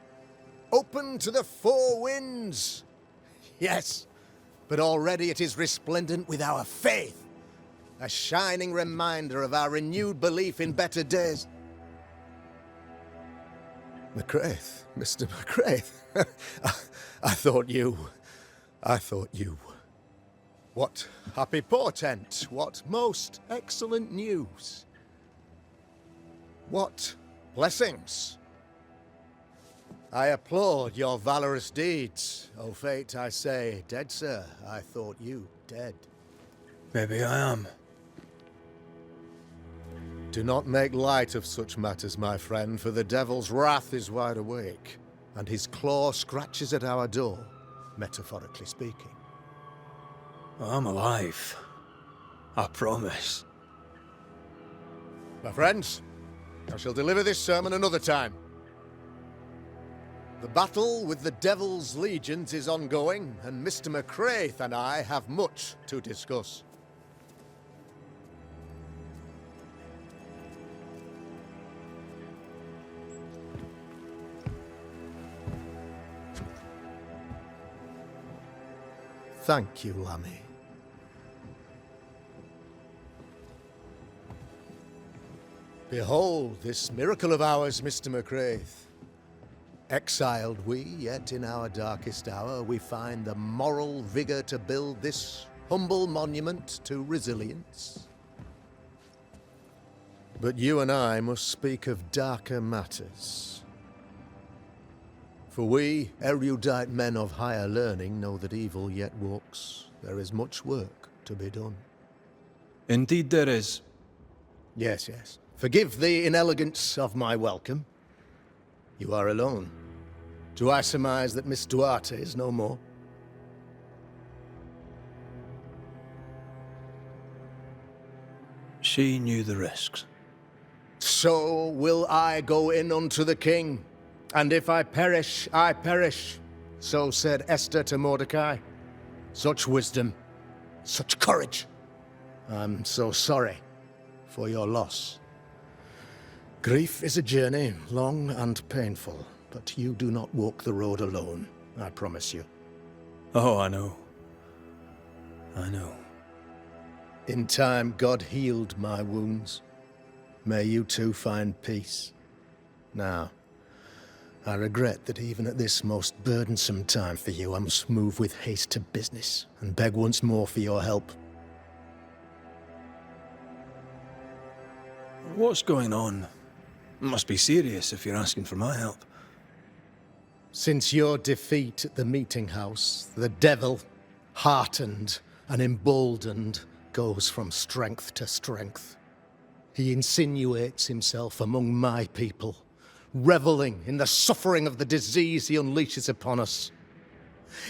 [SPEAKER 6] Open to the four winds? Yes. But already it is resplendent with our faith. A shining reminder of our renewed belief in better days. McCraith, Mr. McCraith. I thought you. What happy portent, what most excellent news. What blessings. I applaud your valorous deeds. O fate, I say, dead sir, I thought you dead.
[SPEAKER 3] Maybe I am.
[SPEAKER 6] Do not make light of such matters, my friend, for the devil's wrath is wide awake, and his claw scratches at our door, metaphorically speaking.
[SPEAKER 3] I'm alive. I promise.
[SPEAKER 6] My friends, I shall deliver this sermon another time. The battle with the devil's legions is ongoing, and Mr. McCraith and I have much to discuss. Thank you, Lammy. Behold this miracle of ours, Mr. McCraith. Exiled we, yet in our darkest hour we find the moral vigour to build this humble monument to resilience. But you and I must speak of darker matters. For we, erudite men of higher learning, know that evil yet walks. There is much work to be done.
[SPEAKER 3] Indeed there is.
[SPEAKER 6] Yes, yes. Forgive the inelegance of my welcome. You are alone. Do I surmise that Miss Duarte is no more?
[SPEAKER 3] She knew the risks.
[SPEAKER 6] So will I go in unto the king, and if I perish, I perish. So said Esther to Mordecai. Such wisdom, such courage. I'm so sorry for your loss. Grief is a journey, long and painful, but you do not walk the road alone, I promise you.
[SPEAKER 3] Oh, I know. I know.
[SPEAKER 6] In time, God healed my wounds. May you too find peace. Now, I regret that even at this most burdensome time for you, I must move with haste to business and beg once more for your help.
[SPEAKER 3] What's going on? Must be serious if you're asking for my help.
[SPEAKER 6] Since your defeat at the meeting house, the devil, heartened and emboldened, goes from strength to strength. He insinuates himself among my people, reveling in the suffering of the disease he unleashes upon us.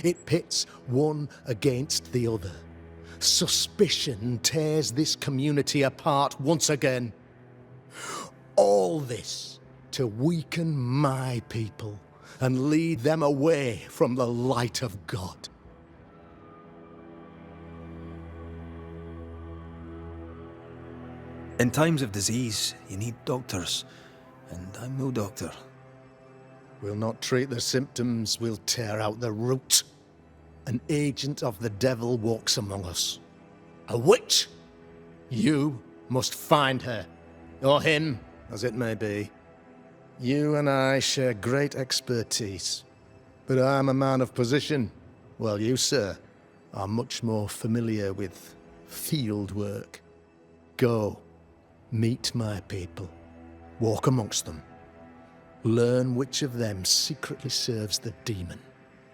[SPEAKER 6] It pits one against the other. Suspicion tears this community apart once again. All this to weaken my people and lead them away from the light of God.
[SPEAKER 3] In times of disease, you need doctors, and I'm no doctor.
[SPEAKER 6] We'll not treat the symptoms, we'll tear out the root. An agent of the devil walks among us. A witch! You must find her, or him, as it may be. You and I share great expertise, but I'm a man of position, while you, sir, are much more familiar with field work. Go, meet my people, walk amongst them, learn which of them secretly serves the demon,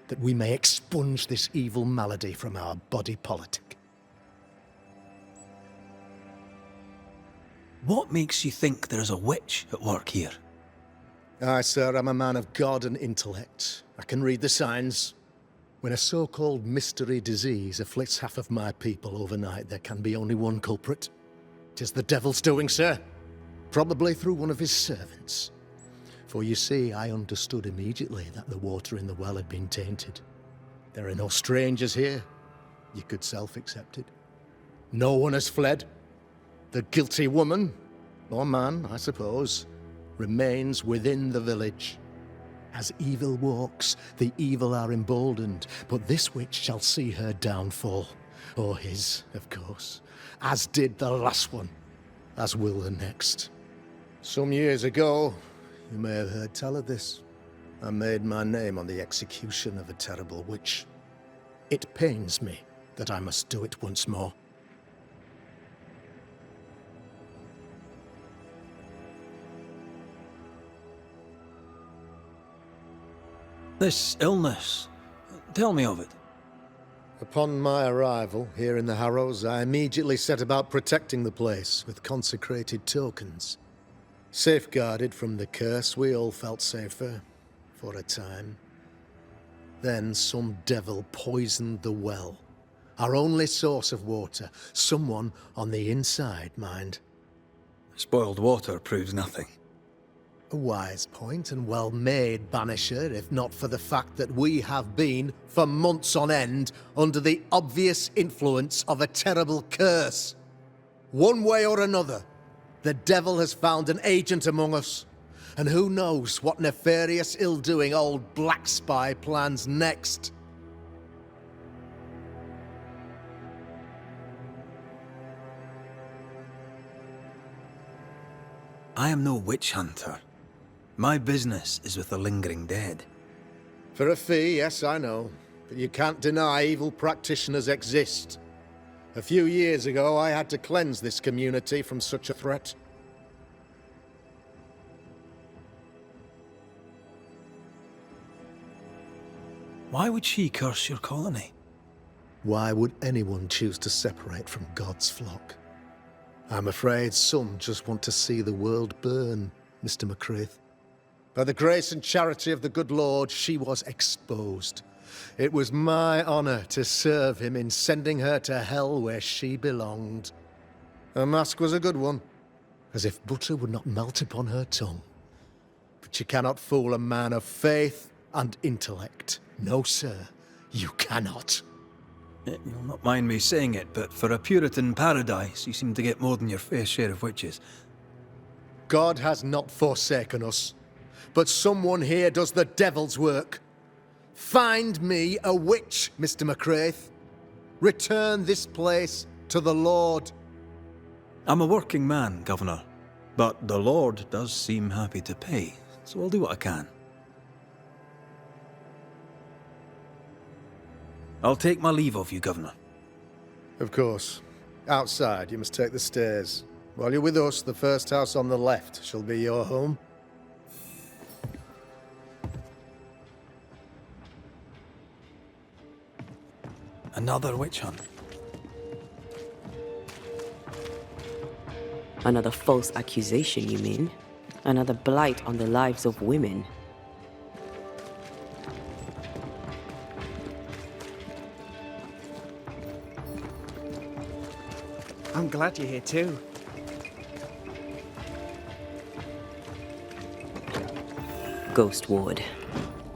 [SPEAKER 6] that we may expunge this evil malady from our body politic.
[SPEAKER 3] What makes you think there's a witch at work here?
[SPEAKER 6] Aye, sir, I'm a man of God and intellect. I can read the signs. When a so-called mystery disease afflicts half of my people overnight, there can be only one culprit. 'Tis the devil's doing, sir. Probably through one of his servants. For you see, I understood immediately that the water in the well had been tainted. There are no strangers here. You could self-accept it. No one has fled. The guilty woman, or man, I suppose, remains within the village. As evil walks, the evil are emboldened, but this witch shall see her downfall. Or his, of course. As did the last one, as will the next. Some years ago, you may have heard tell of this, I made my name on the execution of a terrible witch. It pains me that I must do it once more.
[SPEAKER 3] This illness, tell me of it.
[SPEAKER 6] Upon my arrival here in the Harrows, I immediately set about protecting the place with consecrated tokens. Safeguarded from the curse, we all felt safer, for a time. Then some devil poisoned the well, our only source of water. Someone on the inside, mind.
[SPEAKER 3] Spoiled water proves nothing.
[SPEAKER 6] A wise point and well made, Banisher, if not for the fact that we have been, for months on end, under the obvious influence of a terrible curse. One way or another, the devil has found an agent among us, and who knows what nefarious ill-doing old Black Spy plans next.
[SPEAKER 3] I am no witch hunter. My business is with the lingering dead.
[SPEAKER 6] For a fee, yes, I know. But you can't deny evil practitioners exist. A few years ago, I had to cleanse this community from such a threat.
[SPEAKER 3] Why would she curse your colony?
[SPEAKER 6] Why would anyone choose to separate from God's flock? I'm afraid some just want to see the world burn, Mr. McCraith. By the grace and charity of the good Lord, she was exposed. It was my honor to serve him in sending her to hell where she belonged. Her mask was a good one, as if butter would not melt upon her tongue. But you cannot fool a man of faith and intellect. No, sir, you cannot.
[SPEAKER 3] You'll not mind me saying it, but for a Puritan paradise, you seem to get more than your fair share of witches.
[SPEAKER 6] God has not forsaken us, but someone here does the devil's work. Find me a witch, Mr. McCraith. Return this place to the Lord.
[SPEAKER 3] I'm a working man, Governor, but the Lord does seem happy to pay, so I'll do what I can. I'll take my leave of you, Governor.
[SPEAKER 6] Of course. Outside, you must take the stairs. While you're with us, the first house on the left shall be your home.
[SPEAKER 3] Another witch hunt.
[SPEAKER 4] Another false accusation, you mean? Another blight on the lives of women?
[SPEAKER 5] I'm glad you're here too.
[SPEAKER 4] Ghost Ward.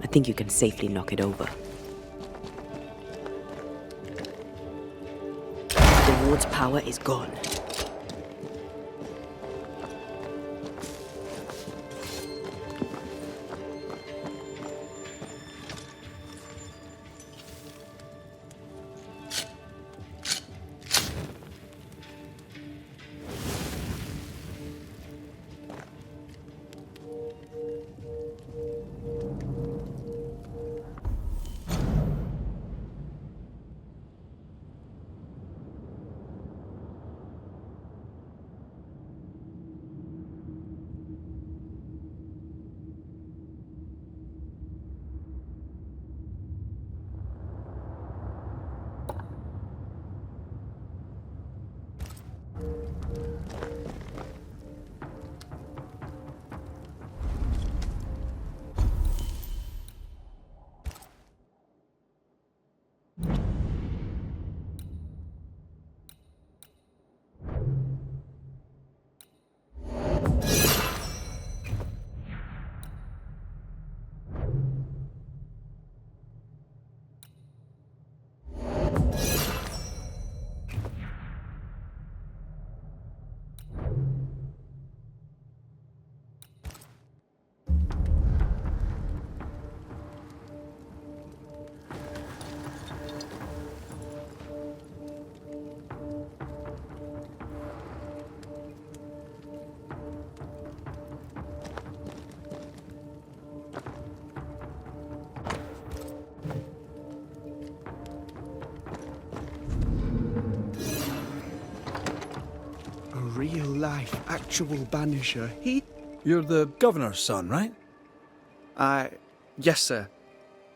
[SPEAKER 4] I think you can safely knock it over. The ward's power is gone.
[SPEAKER 5] Real-life, actual Banisher.
[SPEAKER 3] You're the Governor's son, right?
[SPEAKER 5] Yes, sir.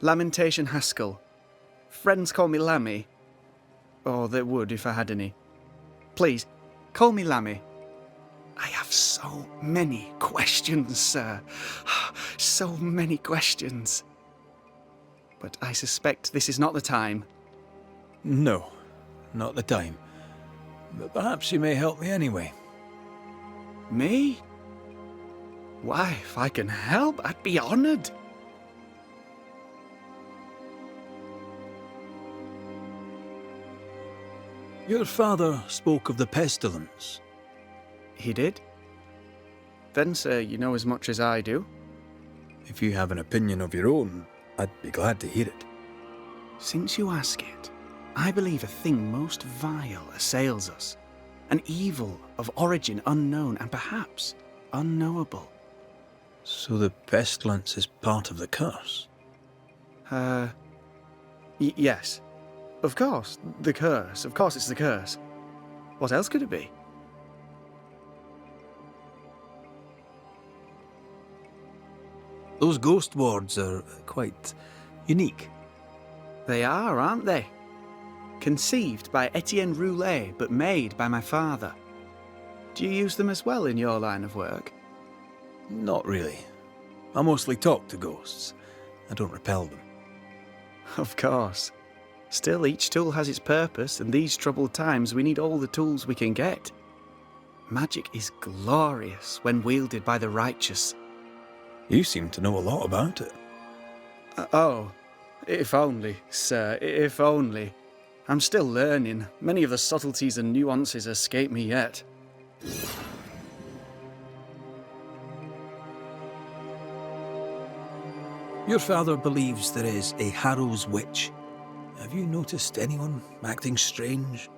[SPEAKER 5] Lamentation Haskell. Friends call me Lammy. Or they would if I had any. Please, call me Lammy. I have so many questions, sir. So many questions. But I suspect this is not the time.
[SPEAKER 3] No, not the time. But perhaps you may help me anyway.
[SPEAKER 5] Me? Why, if I can help, I'd be honored.
[SPEAKER 3] Your father spoke of the pestilence.
[SPEAKER 5] He did? Then, sir, you know as much as I do.
[SPEAKER 3] If you have an opinion of your own, I'd be glad to hear it.
[SPEAKER 5] Since you ask it, I believe a thing most vile assails us. An evil of origin unknown and perhaps unknowable.
[SPEAKER 3] So the pestilence is part of the curse?
[SPEAKER 5] Yes. Of course, the curse. Of course it's the curse. What else could it be?
[SPEAKER 3] Those ghost wards are quite unique.
[SPEAKER 5] They are, aren't they? Conceived by Etienne Roulet, but made by my father. Do you use them as well in your line of work?
[SPEAKER 3] Not really. I mostly talk to ghosts. I don't repel them.
[SPEAKER 5] Of course. Still, each tool has its purpose, and these troubled times we need all the tools we can get. Magic is glorious when wielded by the righteous.
[SPEAKER 3] You seem to know a lot about it.
[SPEAKER 5] Oh, if only, sir, if only. I'm still learning. Many of the subtleties and nuances escape me yet.
[SPEAKER 3] Your father believes there is a Harrow's witch. Have you noticed anyone acting strange?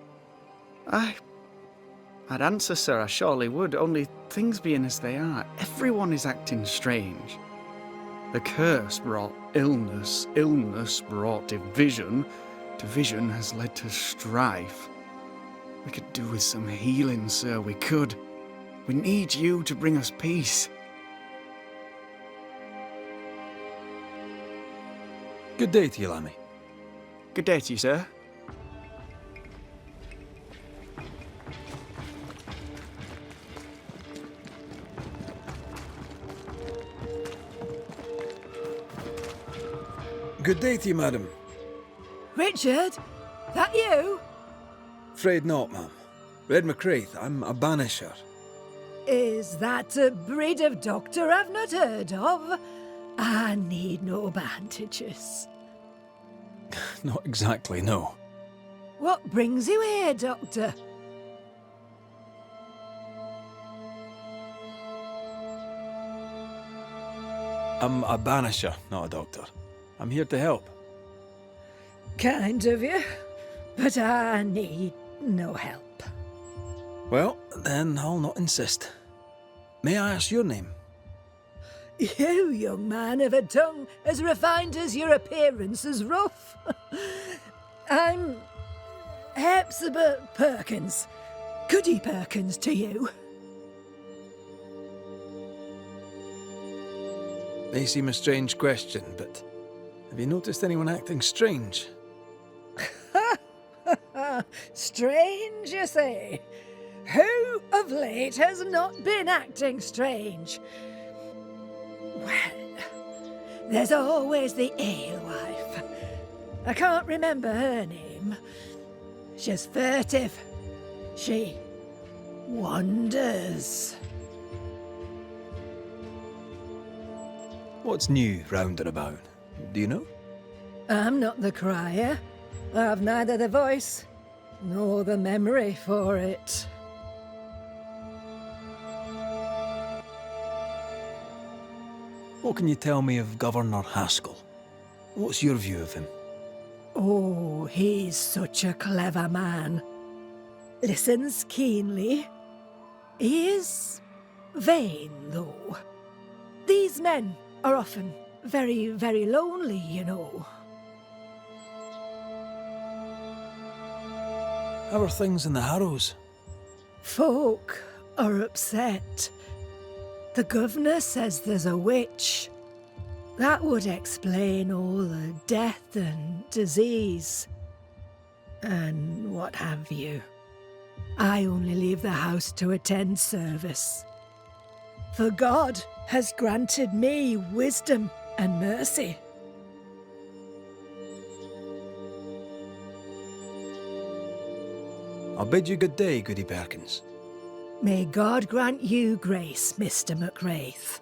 [SPEAKER 5] I'd answer, sir, I surely would, only things being as they are, everyone is acting strange. The curse brought illness, illness brought division, division has led to strife. We could do with some healing, sir, we could. We need you to bring us peace.
[SPEAKER 3] Good day to you, Lammy.
[SPEAKER 5] Good day to you, sir.
[SPEAKER 3] Good day to you, madam.
[SPEAKER 10] Richard? That you?
[SPEAKER 3] Afraid not, ma'am. Red McCraith, I'm a Banisher.
[SPEAKER 10] Is that a breed of doctor I've not heard of? I need no bandages.
[SPEAKER 3] Not exactly, no.
[SPEAKER 10] What brings you here, Doctor?
[SPEAKER 3] I'm a Banisher, not a doctor. I'm here to help.
[SPEAKER 10] Kind of you, but I need no help.
[SPEAKER 3] Well, then I'll not insist. May I ask your name?
[SPEAKER 10] You, young man, have a tongue as refined as your appearance is rough. I'm Hepzibah Perkins. Goody Perkins to you.
[SPEAKER 3] May seem a strange question, but have you noticed anyone acting strange?
[SPEAKER 10] Strange, you say? Who of late has not been acting strange? Well, there's always the alewife. I can't remember her name. She's furtive. She wanders.
[SPEAKER 3] What's new round and about? Do you know?
[SPEAKER 10] I'm not the crier. I've neither the voice nor the memory for it.
[SPEAKER 3] What can you tell me of Governor Haskell? What's your view of him?
[SPEAKER 10] Oh, he's such a clever man. Listens keenly. He is vain, though. These men are often very, very lonely, you know.
[SPEAKER 3] How are things in the Harrows?
[SPEAKER 10] Folk are upset. The governor says there's a witch. That would explain all the death and disease. And what have you. I only leave the house to attend service. For God has granted me wisdom and mercy.
[SPEAKER 3] I'll bid you good day, Goody Perkins.
[SPEAKER 10] May God grant you grace, Mr. McWraith.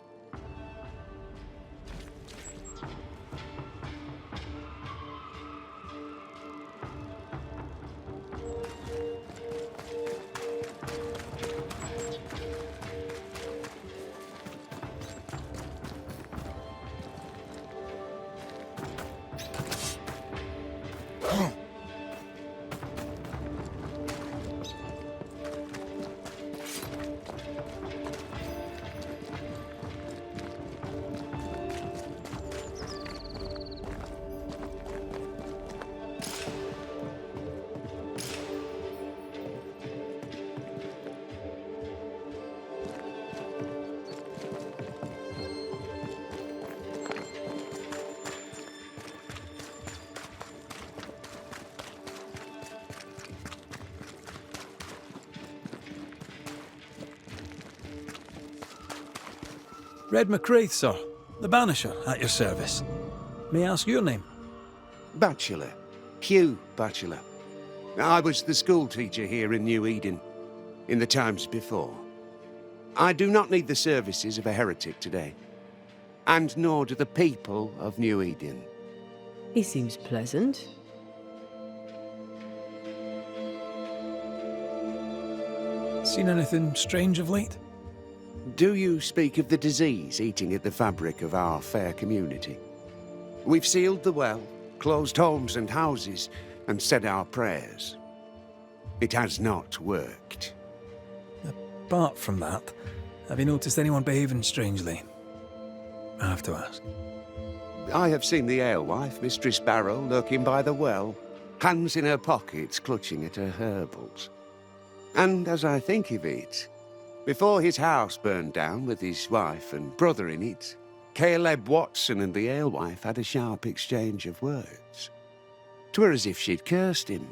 [SPEAKER 3] Red McCraith, sir. The Banisher, at your service. May I ask your name?
[SPEAKER 19] Bachelor. Hugh Bachelor. I was the school teacher here in New Eden, in the times before. I do not need the services of a heretic today, and nor do the people of New Eden.
[SPEAKER 4] He seems pleasant.
[SPEAKER 3] Seen anything strange of late?
[SPEAKER 19] Do you speak of the disease eating at the fabric of our fair community? We've sealed the well, closed homes and houses, and said our prayers. It has not worked.
[SPEAKER 3] Apart from that, have you noticed anyone behaving strangely? I have to ask.
[SPEAKER 19] I have seen the alewife, Mistress Barrow, lurking by the well, hands in her pockets, clutching at her herbals. And as I think of it, before his house burned down with his wife and brother in it, Caleb Watson and the alewife had a sharp exchange of words. 'Twere as if she'd cursed him.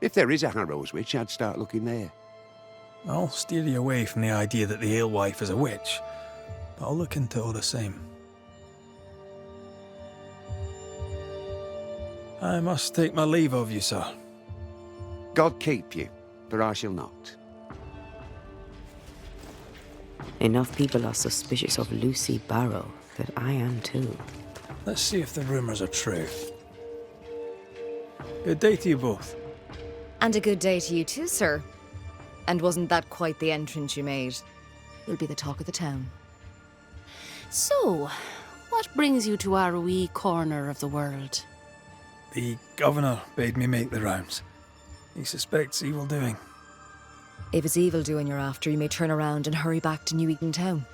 [SPEAKER 19] If there is a Harrow's witch, I'd start looking there.
[SPEAKER 3] I'll steer you away from the idea that the alewife is a witch, but I'll look into it all the same. I must take my leave of you, sir.
[SPEAKER 19] God keep you, for I shall not.
[SPEAKER 4] Enough people are suspicious of Lucy Barrow that I am too.
[SPEAKER 3] Let's see if the rumors are true. Good day to you both.
[SPEAKER 16] And a good day to you too, sir. And wasn't that quite the entrance you made? You'll be the talk of the town.
[SPEAKER 8] So, what brings you to our wee corner of the world?
[SPEAKER 3] The governor bade me make the rounds. He suspects evil doing.
[SPEAKER 16] If it's evil doing you're after, you may turn around and hurry back to New Eden Town.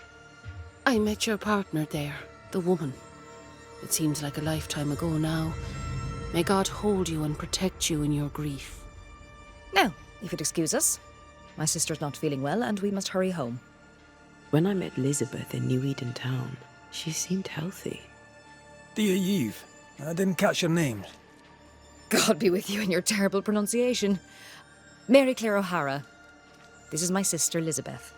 [SPEAKER 8] I met your partner there, the woman. It seems like a lifetime ago now. May God hold you and protect you in your grief.
[SPEAKER 16] Now, if you'd excuse us, my sister's not feeling well and we must hurry home.
[SPEAKER 4] When I met Elizabeth in New Eden Town, she seemed healthy.
[SPEAKER 3] Dear Eve, I didn't catch your names.
[SPEAKER 16] God be with you and your terrible pronunciation. Mary Claire O'Hara. This is my sister, Elizabeth.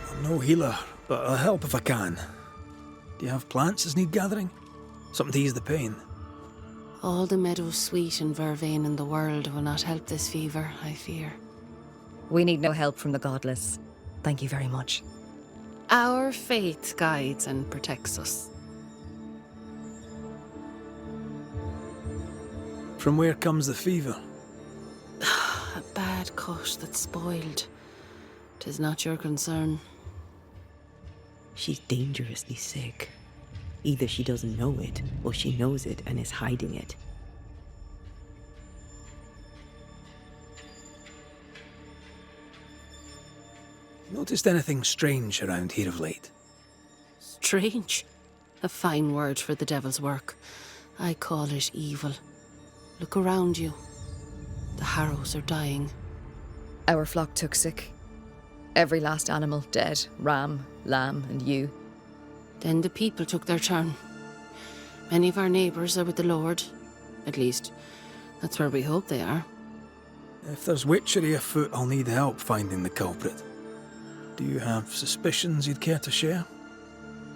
[SPEAKER 3] I'm no healer, but I'll help if I can. Do you have plants as need gathering? Something to ease the pain?
[SPEAKER 8] All the meadow sweet and vervain in the world will not help this fever, I fear.
[SPEAKER 16] We need no help from the godless. Thank you very much.
[SPEAKER 8] Our faith guides and protects us.
[SPEAKER 3] From where comes the fever?
[SPEAKER 8] A bad cut that's spoiled. 'Tis not your concern.
[SPEAKER 4] She's dangerously sick. Either she doesn't know it, or she knows it and is hiding it.
[SPEAKER 3] Noticed anything strange around here of late?
[SPEAKER 8] Strange? A fine word for the devil's work. I call it evil. Look around you. The Harrows are dying.
[SPEAKER 16] Our flock took sick. Every last animal dead. Ram, lamb, and ewe.
[SPEAKER 8] Then the people took their turn. Many of our neighbours are with the Lord. At least, that's where we hope they are.
[SPEAKER 3] If there's witchery afoot, I'll need help finding the culprit. Do you have suspicions you'd care to share?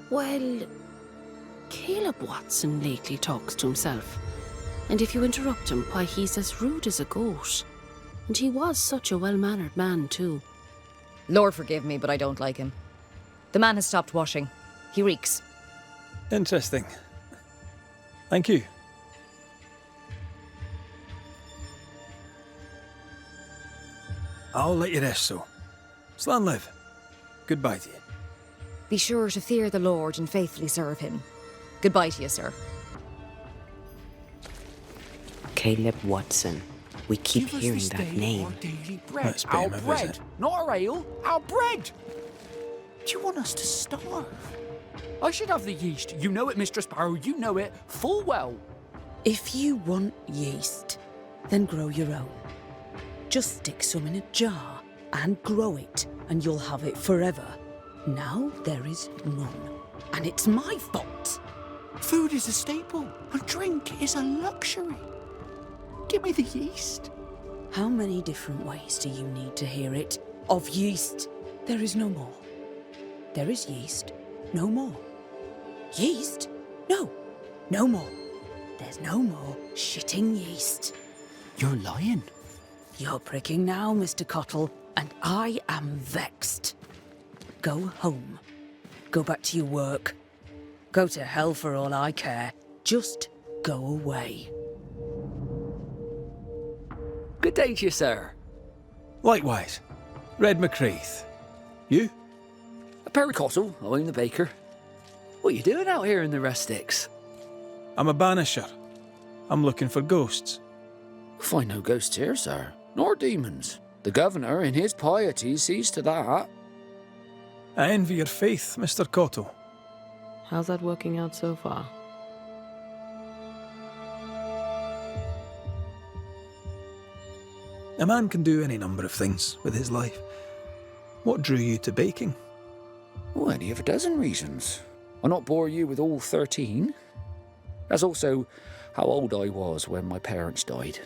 [SPEAKER 8] Well, Caleb Watson lately talks to himself. And if you interrupt him, why, he's as rude as a goat. And he was such a well-mannered man, too.
[SPEAKER 16] Lord forgive me, but I don't like him. The man has stopped washing. He reeks.
[SPEAKER 3] Interesting. Thank you. I'll let you rest, so. Slan live. Goodbye to you.
[SPEAKER 16] Be sure to fear the Lord and faithfully serve him. Goodbye to you, sir.
[SPEAKER 4] Caleb Watson. We keep hearing that name.
[SPEAKER 1] Bread. Our bread, not our ale, our bread. Do you want us to starve? I should have the yeast. You know it, Mistress Barrow. You know it full well.
[SPEAKER 20] If you want yeast, then grow your own. Just stick some in a jar and grow it, and you'll have it forever. Now there is none, and it's my fault.
[SPEAKER 1] Food is a staple, and drink is a luxury. Give me the yeast.
[SPEAKER 20] How many different ways do you need to hear it? Of yeast, there is no more. There is yeast, no more. Yeast? No, no more. There's no more shitting yeast.
[SPEAKER 1] You're lying.
[SPEAKER 20] You're pricking now, Mr. Cottle, and I am vexed. Go home. Go back to your work. Go to hell for all I care. Just go away.
[SPEAKER 2] Good day to you, sir.
[SPEAKER 3] Likewise. Red McCreath. You?
[SPEAKER 2] Perry Cottle, I'm the baker. What are you doing out here in the rustics?
[SPEAKER 3] I'm a banisher. I'm looking for ghosts.
[SPEAKER 1] Find no ghosts here, sir, nor demons. The governor, in his piety, sees to that.
[SPEAKER 3] I envy your faith, Mr. Cottle.
[SPEAKER 4] How's that working out so far?
[SPEAKER 3] A man can do any number of things with his life. What drew you to baking?
[SPEAKER 1] Oh, any of a dozen reasons. I'll not bore you with all 13. That's also how old I was when my parents died.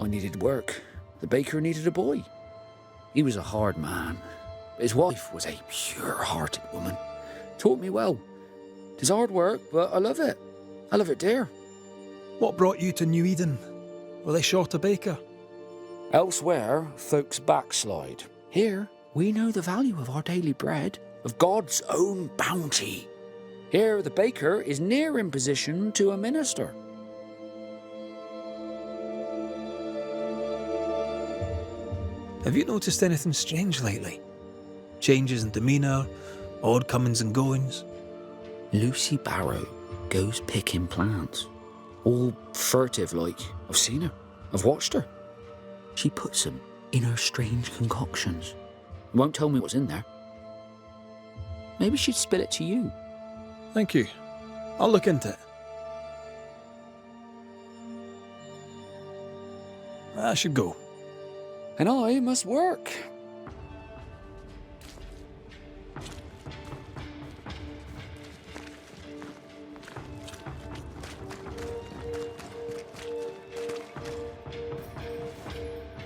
[SPEAKER 1] I needed work. The baker needed a boy. He was a hard man. His wife was a pure-hearted woman. Taught me well. 'Tis hard work, but I love it. I love it dear.
[SPEAKER 3] What brought you to New Eden? Were they short a baker?
[SPEAKER 1] Elsewhere, folks backslide. Here, we know the value of our daily bread, of God's own bounty. Here, the baker is near in position to a minister.
[SPEAKER 3] Have you noticed anything strange lately? Changes in demeanour, odd comings and goings?
[SPEAKER 1] Lucy Barrow goes picking plants. All furtive like. I've seen her. I've watched her. She puts them in her strange concoctions. Won't tell me what's in there. Maybe she'd spill it to you.
[SPEAKER 3] Thank you. I'll look into it. I should go.
[SPEAKER 1] And I must work.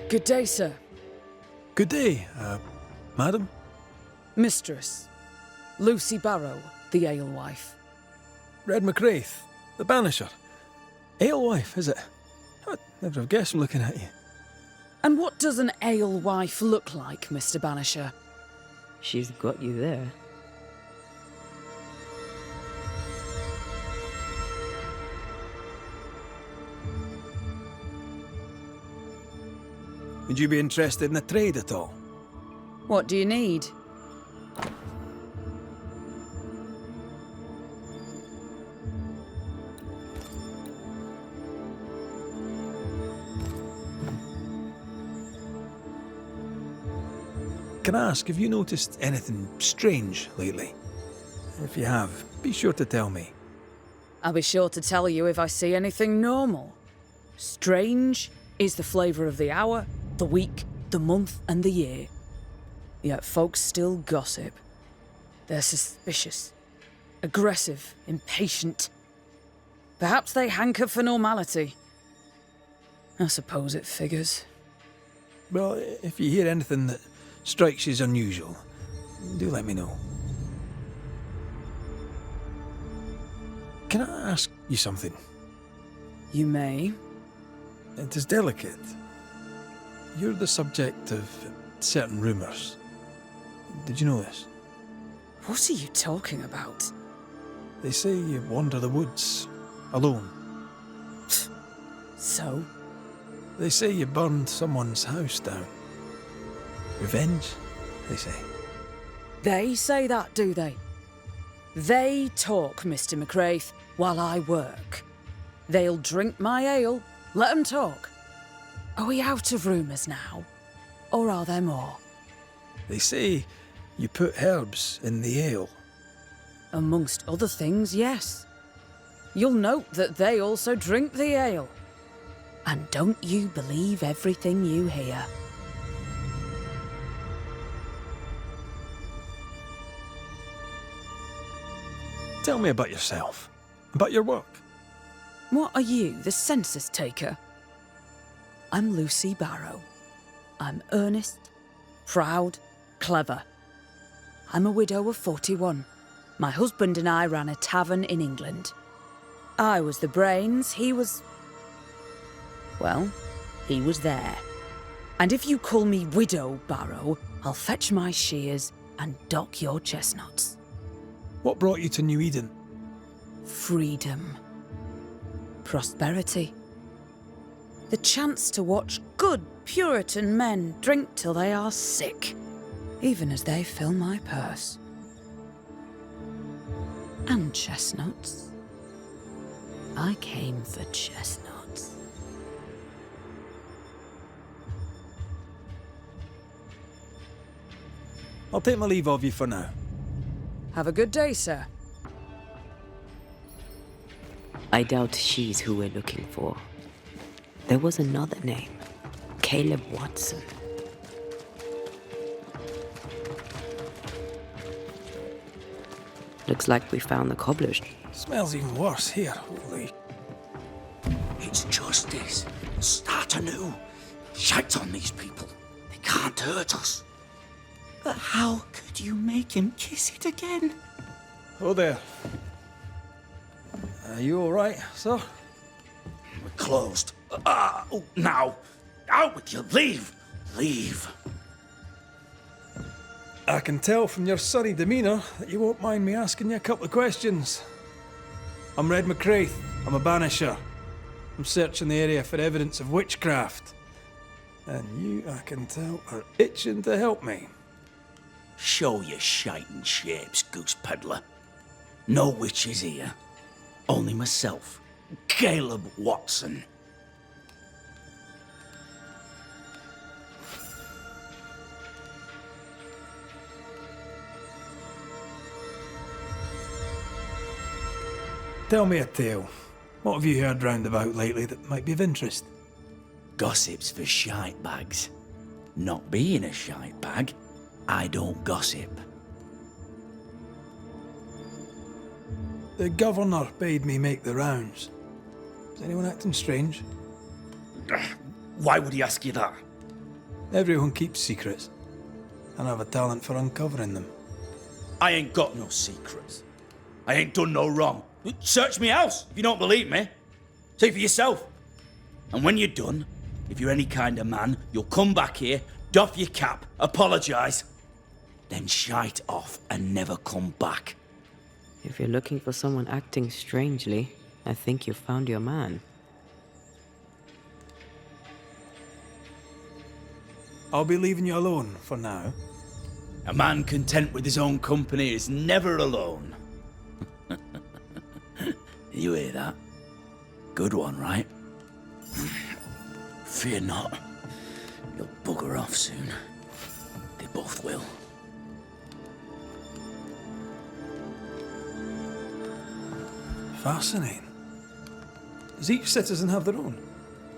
[SPEAKER 20] Good day, sir.
[SPEAKER 3] Good day, madam.
[SPEAKER 20] Mistress. Lucy Barrow, the alewife.
[SPEAKER 3] Red McCraith, the banisher. Alewife, is it? I'd never have guessed from looking at you.
[SPEAKER 20] And what does an alewife look like, Mr. Banisher?
[SPEAKER 4] She's got you there.
[SPEAKER 3] Would you be interested in a trade at all?
[SPEAKER 20] What do you need?
[SPEAKER 3] Can I ask, have you noticed anything strange lately? If you have, be sure to tell me.
[SPEAKER 20] I'll be sure to tell you if I see anything normal. Strange is the flavour of the hour, the week, the month, and the year. Yet folks still gossip. They're suspicious, aggressive, impatient. Perhaps they hanker for normality. I suppose it figures.
[SPEAKER 3] Well, if you hear anything that strikes you as unusual, do let me know. Can I ask you something?
[SPEAKER 20] You may.
[SPEAKER 3] It is delicate. You're the subject of certain rumours. Did you know this?
[SPEAKER 20] What are you talking about?
[SPEAKER 3] They say you wander the woods, alone.
[SPEAKER 20] So?
[SPEAKER 3] They say you burned someone's house down. Revenge, they say.
[SPEAKER 20] They say that, do they? They talk, Mr. McCraith, while I work. They'll drink my ale, let 'em talk. Are we out of rumours now? Or are there more?
[SPEAKER 3] They say you put herbs in the ale.
[SPEAKER 20] Amongst other things, yes. You'll note that they also drink the ale. And don't you believe everything you hear.
[SPEAKER 3] Tell me about yourself, about your work.
[SPEAKER 20] What are you, the census taker? I'm Lucy Barrow. I'm earnest, proud, clever. I'm a widow of 41. My husband and I ran a tavern in England. I was the brains, he was... well, he was there. And if you call me Widow Barrow, I'll fetch my shears and dock your chestnuts.
[SPEAKER 15] What brought you to New Eden?
[SPEAKER 20] Freedom. Prosperity. The chance to watch good Puritan men drink till they are sick, even as they fill my purse. And chestnuts. I came for chestnuts.
[SPEAKER 15] I'll take my leave of you for now.
[SPEAKER 20] Have a good day, sir.
[SPEAKER 4] I doubt she's who we're looking for. There was another name. Caleb Watson. Looks like we found the cobblers.
[SPEAKER 15] Smells even worse here, holy.
[SPEAKER 1] It's justice. Start anew. Shite on these people. They can't hurt us. But how could you make him kiss it again?
[SPEAKER 15] Oh there. Are you alright, sir?
[SPEAKER 1] We're closed. Now. Out with you. Leave. Leave.
[SPEAKER 15] I can tell from your sunny demeanour that you won't mind me asking you a couple of questions. I'm Red McCraith. I'm a Banisher. I'm searching the area for evidence of witchcraft. And you, I can tell, are itching to help me.
[SPEAKER 1] Show your shiting shapes, goose peddler. No witches here. Only myself, Caleb Watson.
[SPEAKER 15] Tell me a tale. What have you heard round about lately that might be of interest?
[SPEAKER 1] Gossip's for shite bags. Not being a shite bag, I don't gossip.
[SPEAKER 15] The governor bade me make the rounds. Is anyone acting strange?
[SPEAKER 1] Why would he ask you that?
[SPEAKER 15] Everyone keeps secrets, and I have a talent for uncovering them.
[SPEAKER 1] I ain't got no secrets. I ain't done no wrong. Search me house if you don't believe me. See for yourself. And when you're done, if you're any kind of man, you'll come back here, doff your cap, apologise, then shite off and never come back.
[SPEAKER 4] If you're looking for someone acting strangely, I think you've found your man.
[SPEAKER 15] I'll be leaving you alone for now.
[SPEAKER 1] A man content with his own company is never alone. You hear that? Good one, right? Fear not. You'll bugger off soon. They both will.
[SPEAKER 15] Fascinating. Does each citizen have their own?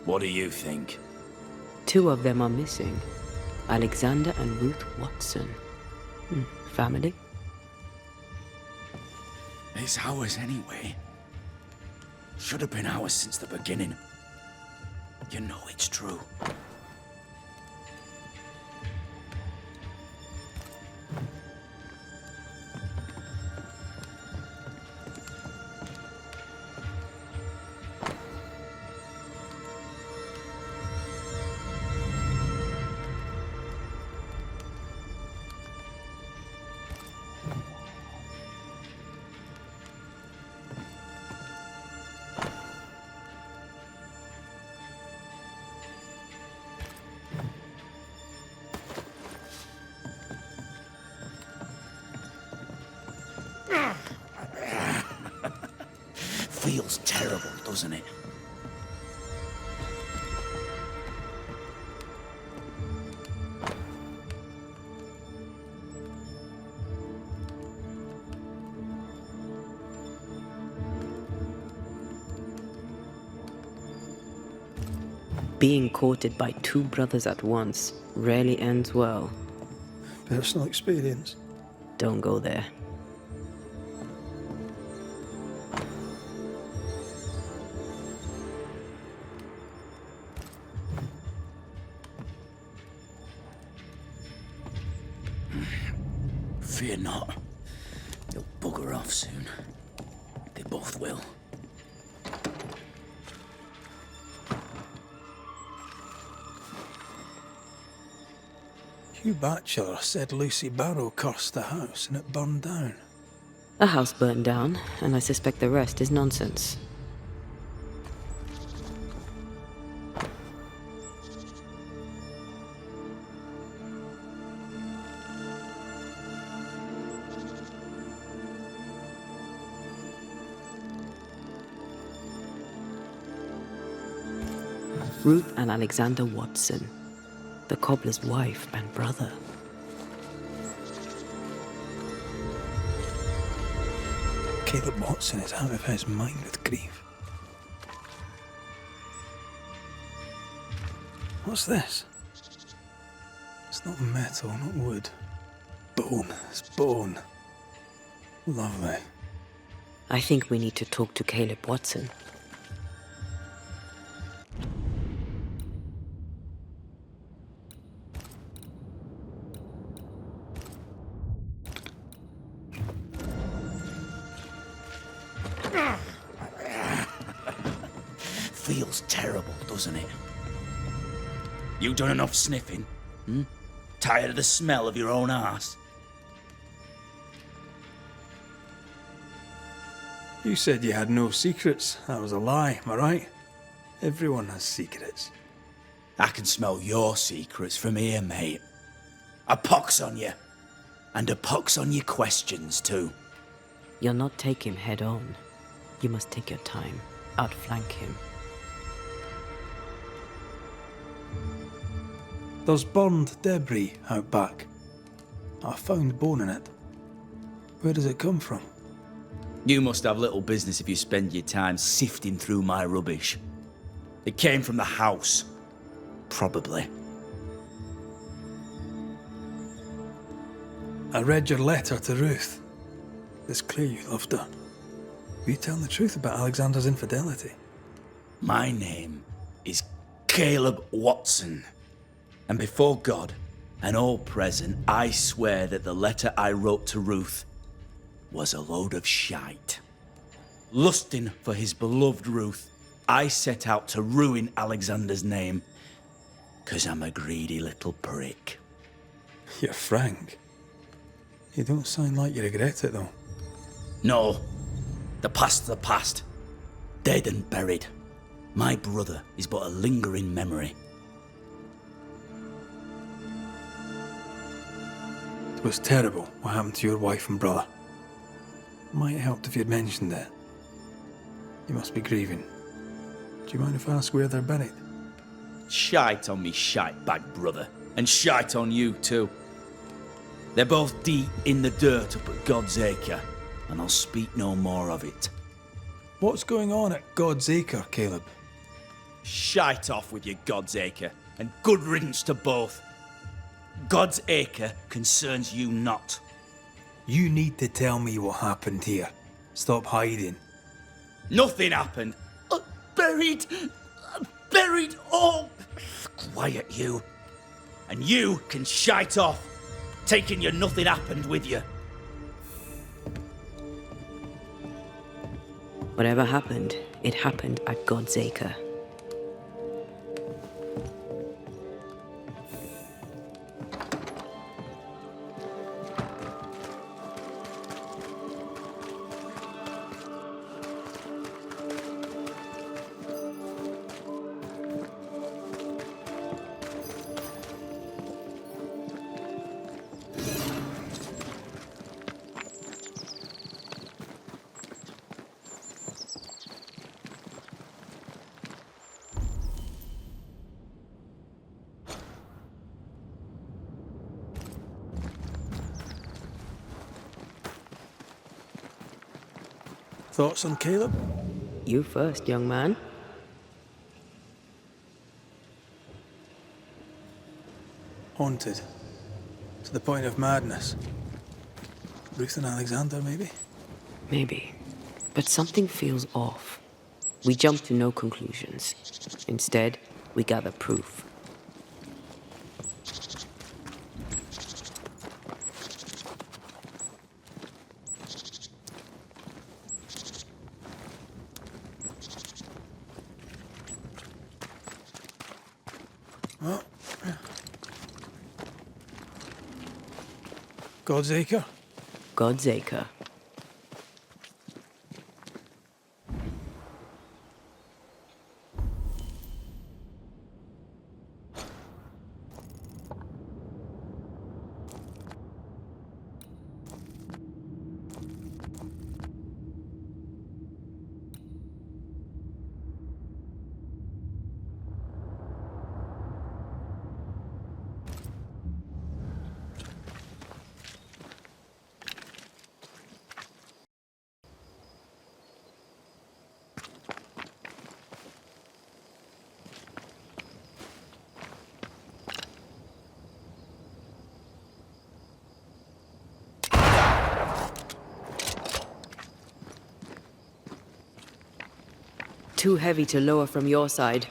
[SPEAKER 1] What do you think?
[SPEAKER 4] 2 of them are missing. Alexander and Ruth Watson. Family?
[SPEAKER 1] It's ours anyway. Should have been ours since the beginning. You know it's true. Feels terrible, doesn't it?
[SPEAKER 4] Being courted by 2 brothers at once rarely ends well.
[SPEAKER 15] Personal experience.
[SPEAKER 4] Don't go there.
[SPEAKER 1] not. They'll bugger off soon. They both will.
[SPEAKER 3] Hugh Batchelor said Lucy Barrow cursed the house and it burned down.
[SPEAKER 4] The house burned down, and I suspect the rest is nonsense. Ruth and Alexander Watson, the cobbler's wife and brother.
[SPEAKER 3] Caleb Watson is out of his mind with grief. What's this? It's not metal, not wood. Bone. It's bone. Lovely.
[SPEAKER 4] I think we need to talk to Caleb Watson.
[SPEAKER 1] Feels terrible, doesn't it? You done enough sniffing? Hmm? Tired of the smell of your own arse?
[SPEAKER 3] You said you had no secrets. That was a lie, am I right? Everyone has secrets.
[SPEAKER 1] I can smell your secrets from here, mate. A pox on you. And a pox on your questions, too.
[SPEAKER 4] You'll not take him head on. You must take your time, outflank him.
[SPEAKER 3] There's burned debris out back. I found bone in it. Where does it come from?
[SPEAKER 1] You must have little business if you spend your time sifting through my rubbish. It came from the house. Probably.
[SPEAKER 3] I read your letter to Ruth. It's clear you loved her. Were you telling the truth about Alexander's infidelity?
[SPEAKER 1] My name is Caleb Watson. And before God and all present, I swear that the letter I wrote to Ruth was a load of shite. Lusting for his beloved Ruth, I set out to ruin Alexander's name, 'cause I'm a greedy little prick.
[SPEAKER 3] You're frank. You don't sound like you regret it, though.
[SPEAKER 1] No. The past's the past. Dead and buried. My brother is but a lingering memory.
[SPEAKER 3] It was terrible what happened to your wife and brother. Might have helped if you'd mentioned it. You must be grieving. Do you mind if I ask where they're buried?
[SPEAKER 1] Shite on me shite bag brother. And shite on you too. They're both deep in the dirt up at God's Acre, and I'll speak no more of it.
[SPEAKER 3] What's going on at God's Acre, Caleb?
[SPEAKER 1] Shite off with your God's Acre, and good riddance to both. God's Acre concerns you not.
[SPEAKER 3] You need to tell me what happened here. Stop hiding.
[SPEAKER 1] Nothing happened. Buried all. Quiet, you. And you can shite off, taking your nothing happened with you.
[SPEAKER 4] Whatever happened, it happened at God's Acre.
[SPEAKER 3] Thoughts on Caleb?
[SPEAKER 4] You first, young man.
[SPEAKER 3] Haunted. To the point of madness. Ruth and Alexander, maybe?
[SPEAKER 4] Maybe. But something feels off. We jump to no conclusions. Instead, we gather proof.
[SPEAKER 15] God's Acre?
[SPEAKER 4] God's Acre. Too heavy to lower from your side.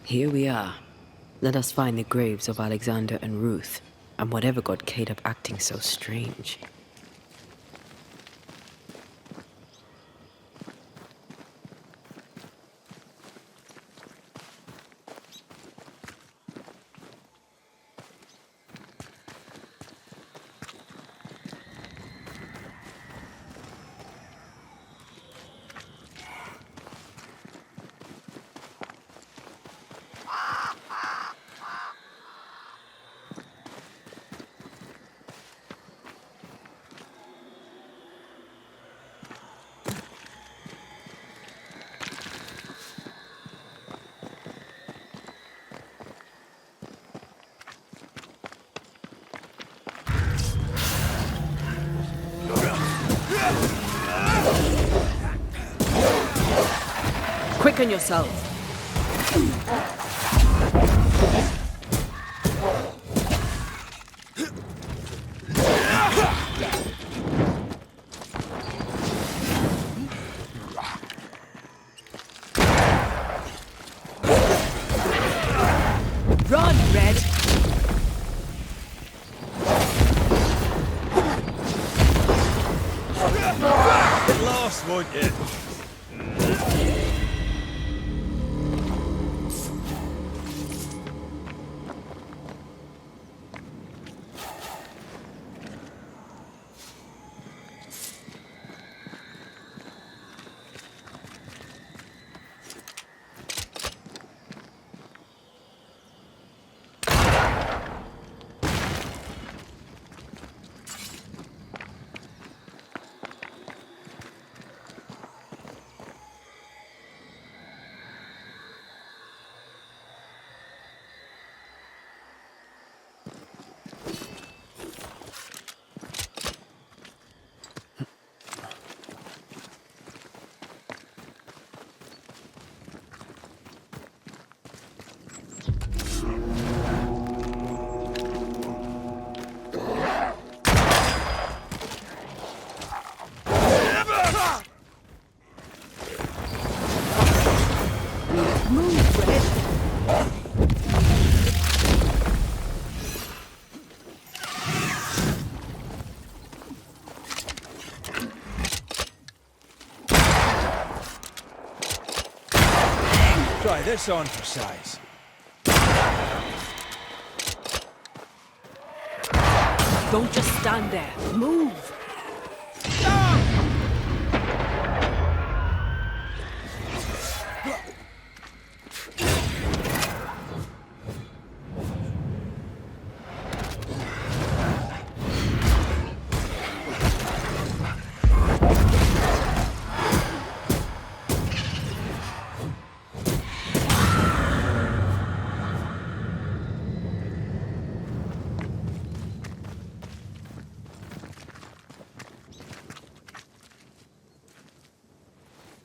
[SPEAKER 4] Here we are. Let us find the graves of Alexander and Ruth, and whatever got Caleb acting so strange. Quicken yourself. Run, Red!
[SPEAKER 12] Get lost, won't you?
[SPEAKER 20] Move, Red.
[SPEAKER 12] Try this on for size.
[SPEAKER 20] Don't just stand there. Move.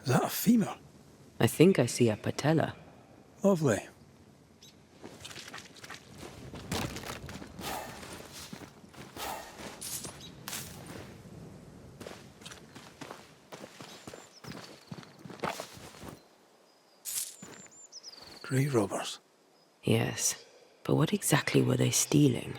[SPEAKER 3] Is that a femur?
[SPEAKER 4] I think I see a patella.
[SPEAKER 3] Lovely. Grave robbers.
[SPEAKER 4] Yes, but what exactly were they stealing?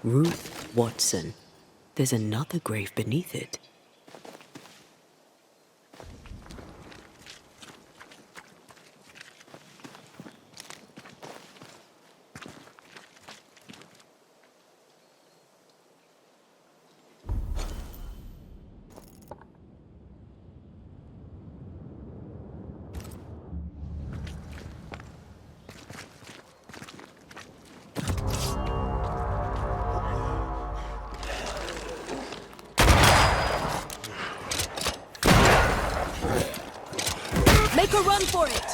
[SPEAKER 4] Ruth Watson. There's another grave beneath it.
[SPEAKER 20] Make a run for it!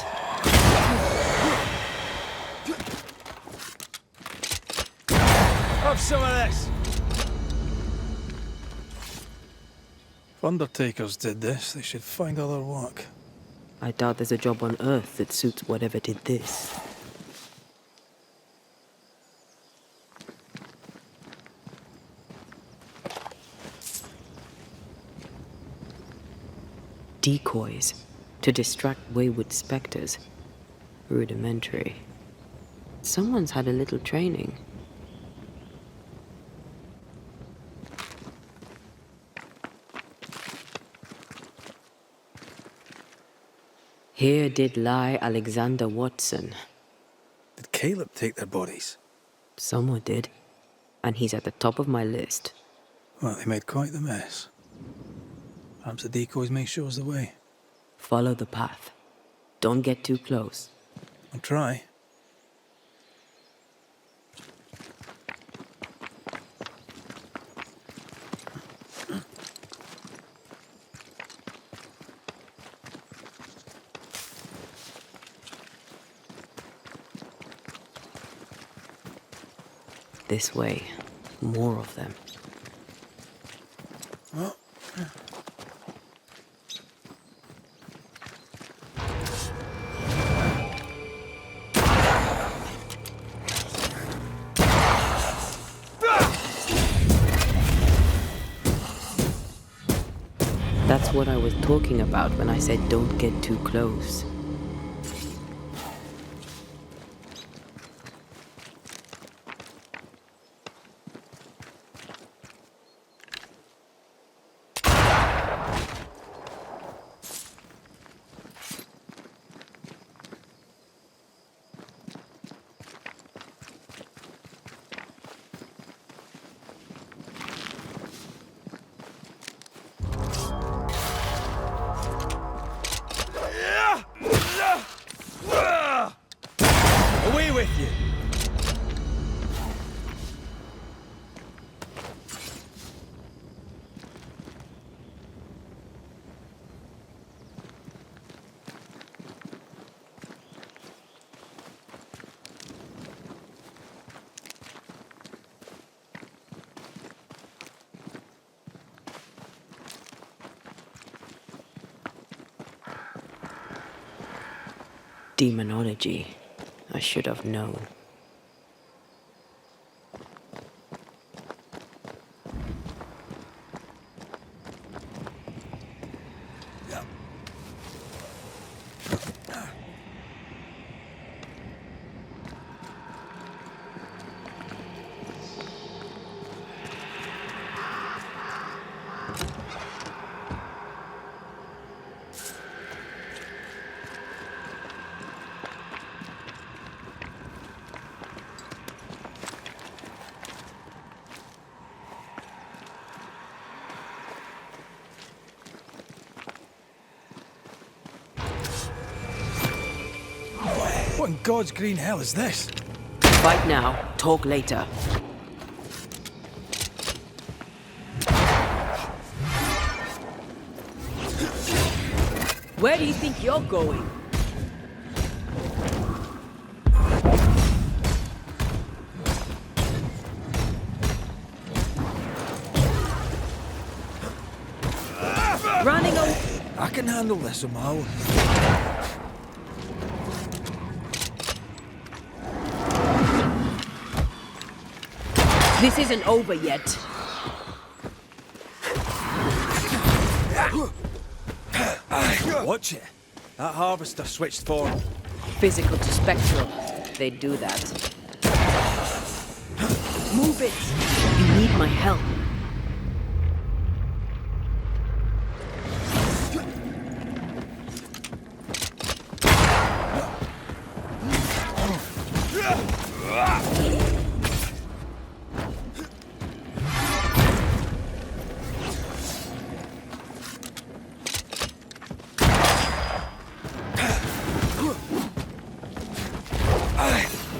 [SPEAKER 12] Have some of this!
[SPEAKER 3] If undertakers did this, they should find other work.
[SPEAKER 4] I doubt there's a job on Earth that suits whatever did this. Decoys to distract wayward specters. Rudimentary. Someone's had a little training. Here did lie Alexander Watson.
[SPEAKER 3] Did Caleb take their bodies?
[SPEAKER 4] Someone did. And he's at the top of my list.
[SPEAKER 3] Well, they made quite the mess. Perhaps the decoys may show us the way.
[SPEAKER 4] Follow the path. Don't get too close.
[SPEAKER 3] I'll try.
[SPEAKER 4] This way. More of them.
[SPEAKER 3] Well.
[SPEAKER 4] That's what I was talking about when I said don't get too close. Demonology. I should have known.
[SPEAKER 15] What in God's green hell is this?
[SPEAKER 4] Fight now, talk later. Where do you think you're going? Running away.
[SPEAKER 15] I can handle this on my own.
[SPEAKER 4] This isn't over yet.
[SPEAKER 15] Watch it. That harvester switched forward.
[SPEAKER 4] Physical to spectral. They do that. Move it! You need my help.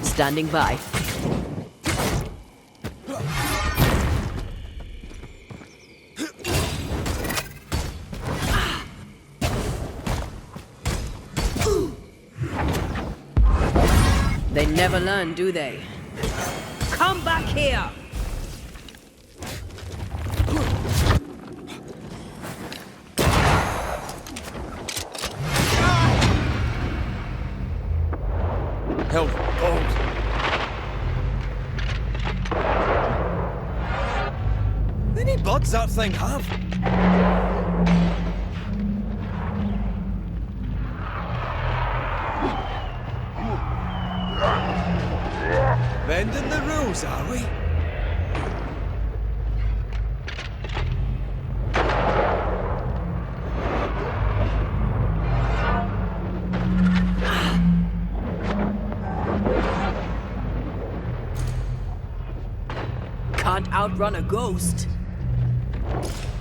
[SPEAKER 4] Standing by. They never learn, do they? Come back here!
[SPEAKER 15] Held. Hold. Any buds that thing have? Bending the rules, are we?
[SPEAKER 4] Can't outrun a ghost.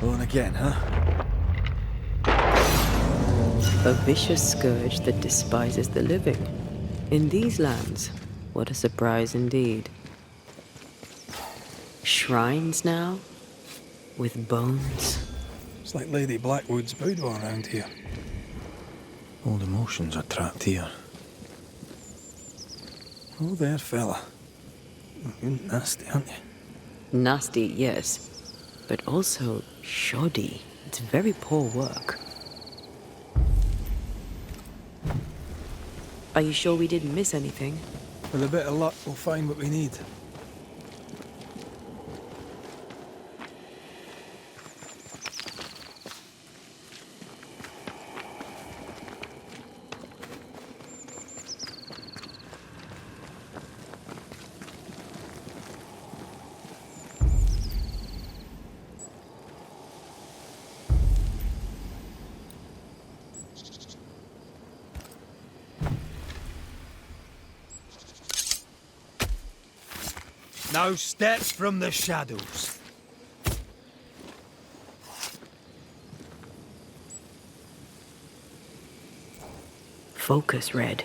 [SPEAKER 15] On again, huh?
[SPEAKER 4] A vicious scourge that despises the living. In these lands, what a surprise indeed. Shrines now? With bones?
[SPEAKER 3] It's like Lady Blackwood's boudoir around here. Old emotions are trapped here. Oh, there, fella. You're nasty, aren't you?
[SPEAKER 4] Nasty, yes. But also shoddy. It's very poor work. Are you sure we didn't miss anything?
[SPEAKER 3] With a bit of luck, we'll find what we need.
[SPEAKER 12] No steps from the shadows.
[SPEAKER 4] Focus, Red.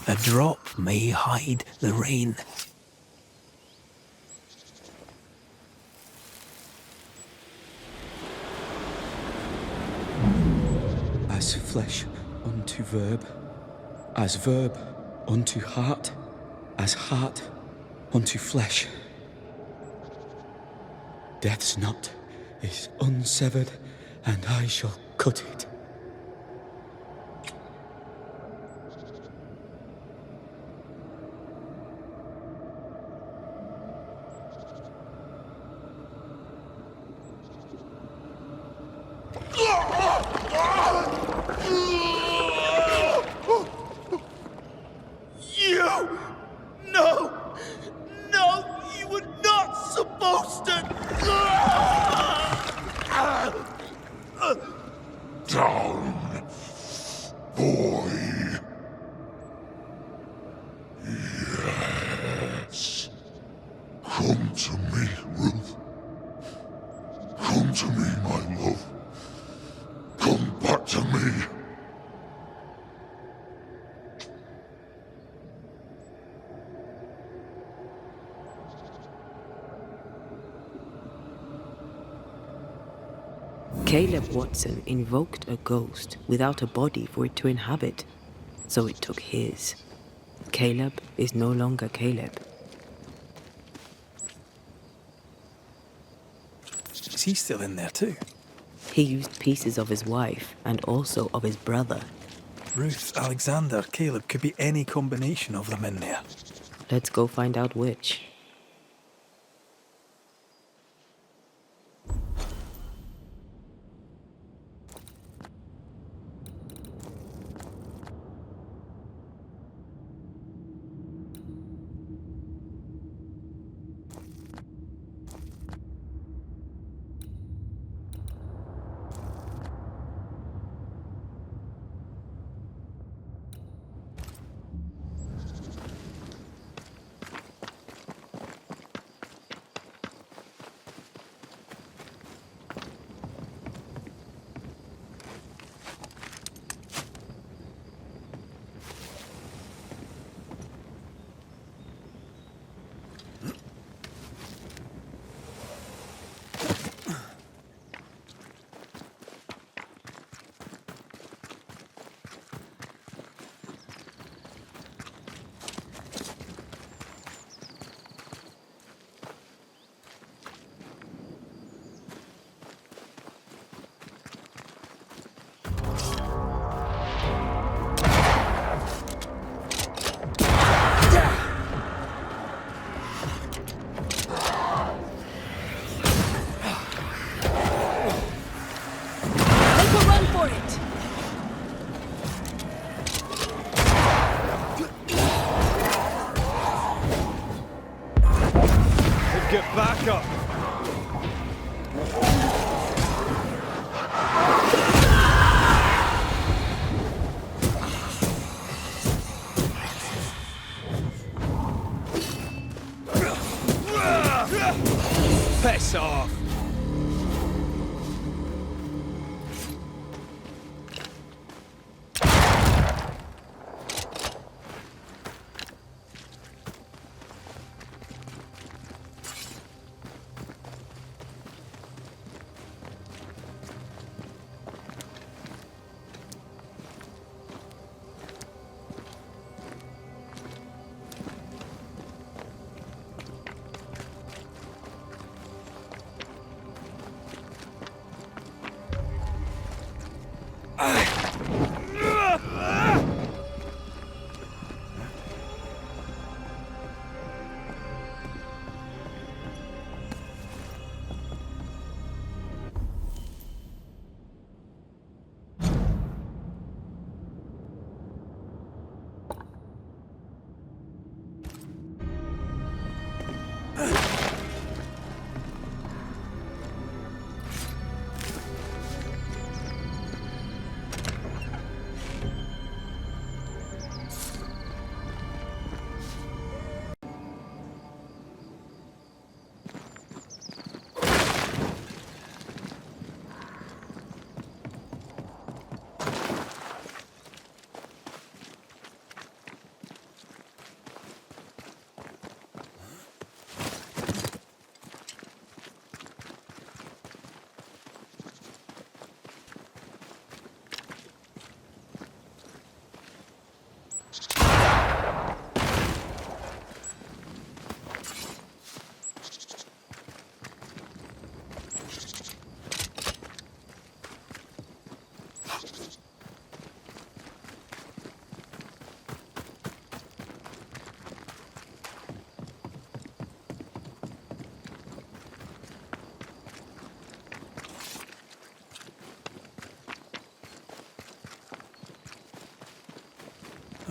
[SPEAKER 15] A drop may hide the rain.
[SPEAKER 19] I
[SPEAKER 17] As flesh unto verb, as verb unto heart, as heart unto flesh. Death's knot is unsevered, and I shall cut it.
[SPEAKER 13] You! No! No! You were not supposed to!
[SPEAKER 21] Down, boy. Yes. Come to me, Ruth. Come to me, my love. Come back to me.
[SPEAKER 4] Caleb Watson invoked a ghost without a body for it to inhabit, so it took his. Caleb is no longer Caleb.
[SPEAKER 3] Is he still in there too?
[SPEAKER 4] He used pieces of his wife and also of his brother.
[SPEAKER 3] Ruth, Alexander, Caleb, could be any combination of them in there.
[SPEAKER 4] Let's go find out which.
[SPEAKER 9] Get back up! Piss off!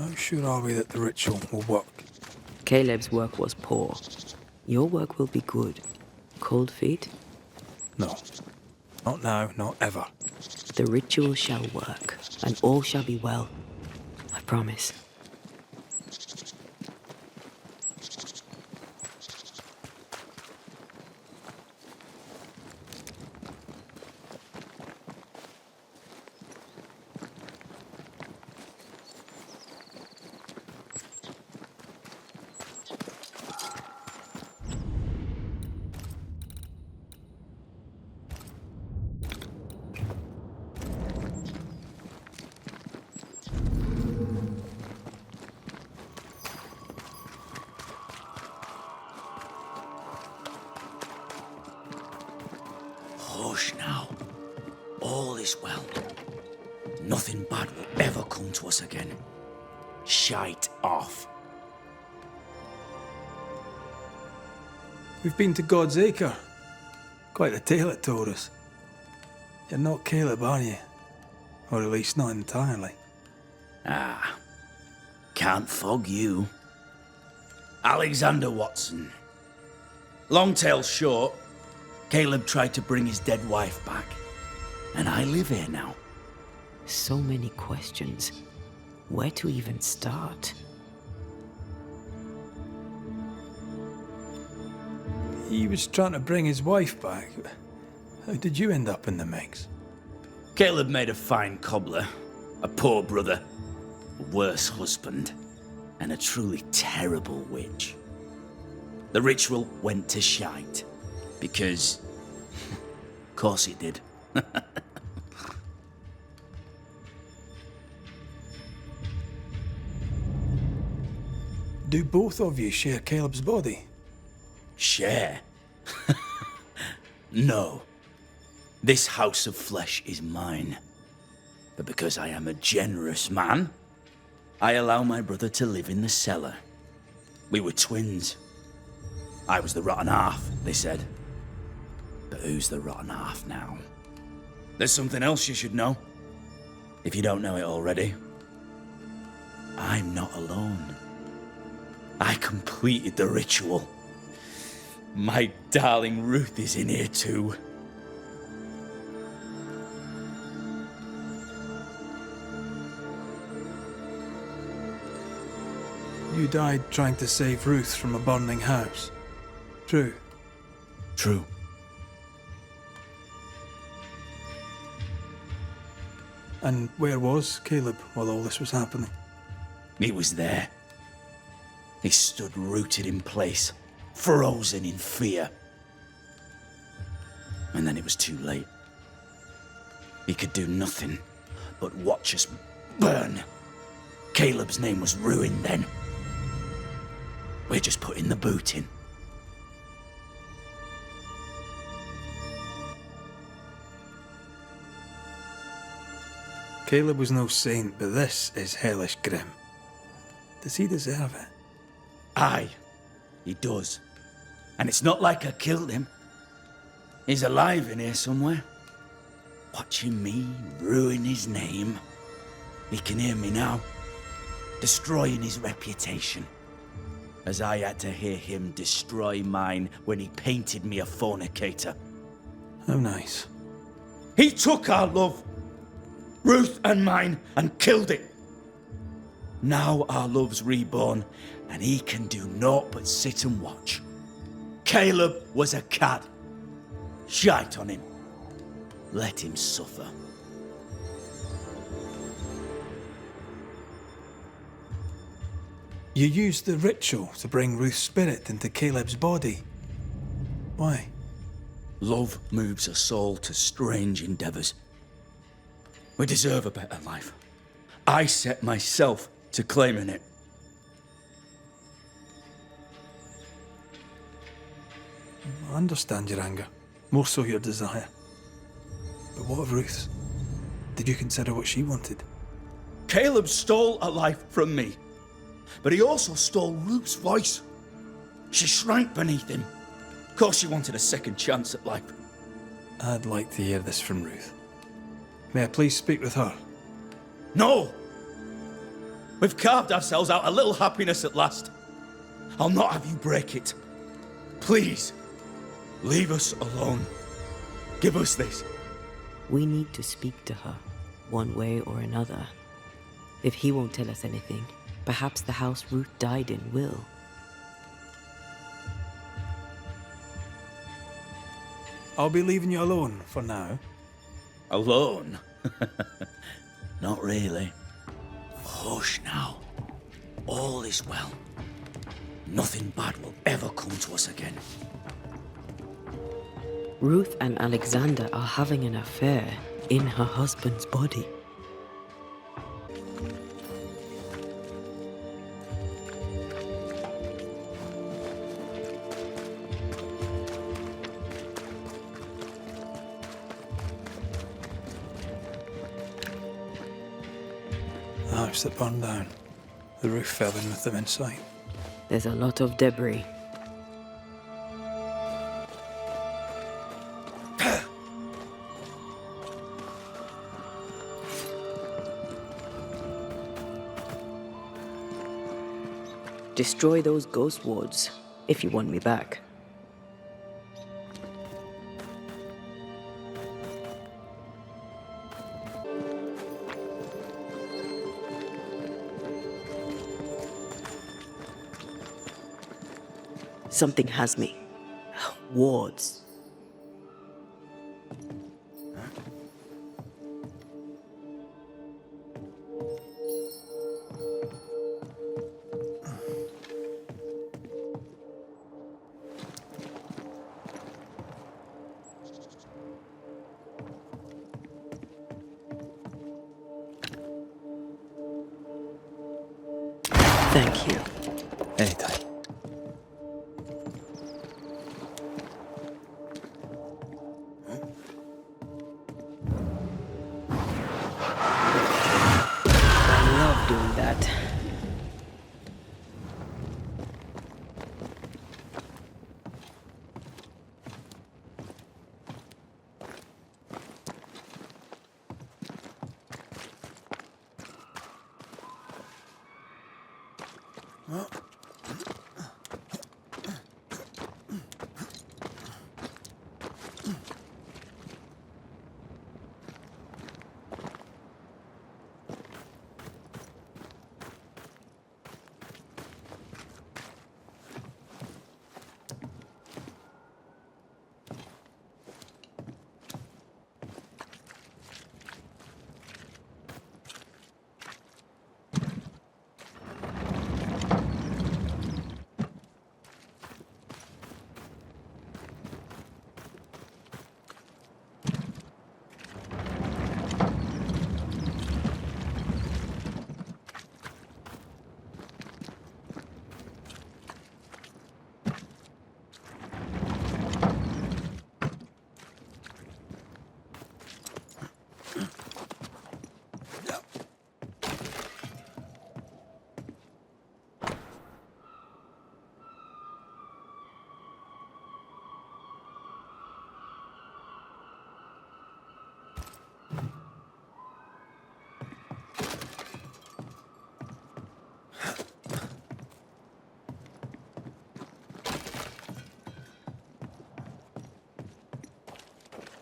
[SPEAKER 3] How sure are we that the ritual will work?
[SPEAKER 4] Caleb's work was poor. Your work will be good. Cold feet?
[SPEAKER 3] No. Not now, not ever.
[SPEAKER 4] The ritual shall work, and all shall be well. I promise.
[SPEAKER 13] Hush now. All is well. Nothing bad will ever come to us again. Shite off.
[SPEAKER 3] We've been to God's Acre. Quite a tale it told us. You're not Caleb, are you? Or at least not entirely.
[SPEAKER 13] Ah, can't fog you. Alexander Watson. Long tale short, Caleb tried to bring his dead wife back. And I live here now.
[SPEAKER 4] So many questions. Where to even start?
[SPEAKER 3] He was trying to bring his wife back. How did you end up in the mix?
[SPEAKER 13] Caleb made a fine cobbler, a poor brother, a worse husband, and a truly terrible witch. The ritual went to shite, because... of course it did.
[SPEAKER 3] Do both of you share Caleb's body?
[SPEAKER 13] Share? No. This house of flesh is mine. But because I am a generous man, I allow my brother to live in the cellar. We were twins. I was the rotten half, they said. But who's the rotten half now? There's something else you should know. If you don't know it already. I'm not alone. I completed the ritual. My darling Ruth is in here too.
[SPEAKER 3] You died trying to save Ruth from a burning house. True.
[SPEAKER 13] True.
[SPEAKER 3] And where was Caleb while all this was happening?
[SPEAKER 13] He was there. He stood rooted in place, frozen in fear. And then it was too late. He could do nothing but watch us burn. Caleb's name was ruined then. We're just putting the boot in.
[SPEAKER 3] Caleb was no saint, but this is hellish grim. Does he deserve it?
[SPEAKER 13] Aye, he does. And it's not like I killed him. He's alive in here somewhere. Watching me ruin his name. He can hear me now. Destroying his reputation. As I had to hear him destroy mine when he painted me a fornicator.
[SPEAKER 3] How nice.
[SPEAKER 13] He took our love, Ruth and mine, and killed it. Now our love's reborn, and he can do naught but sit and watch. Caleb was a cad. Shite on him. Let him suffer.
[SPEAKER 3] You used the ritual to bring Ruth's spirit into Caleb's body. Why?
[SPEAKER 13] Love moves a soul to strange endeavors. We deserve a better life. I set myself to claiming it.
[SPEAKER 3] I understand your anger, more so your desire. But what of Ruth's? Did you consider what she wanted?
[SPEAKER 13] Caleb stole a life from me, but he also stole Ruth's voice. She shrank beneath him. Of course she wanted a second chance at life.
[SPEAKER 3] I'd like to hear this from Ruth. May I please speak with her?
[SPEAKER 13] No! We've carved ourselves out a little happiness at last. I'll not have you break it. Please, leave us alone. Give us this.
[SPEAKER 4] We need to speak to her, one way or another. If he won't tell us anything, perhaps the house Ruth died in will.
[SPEAKER 3] I'll be leaving you alone for now.
[SPEAKER 13] Alone? Not really. Hush now. All is well. Nothing bad will ever come to us again.
[SPEAKER 4] Ruth and Alexander are having an affair in her husband's body.
[SPEAKER 3] The house that burned down. The roof fell in with them inside.
[SPEAKER 4] There's a lot of debris. Destroy those ghost wards if you want me back. Something has me. Wards. Thank you.
[SPEAKER 3] Anytime.
[SPEAKER 4] I love doing that.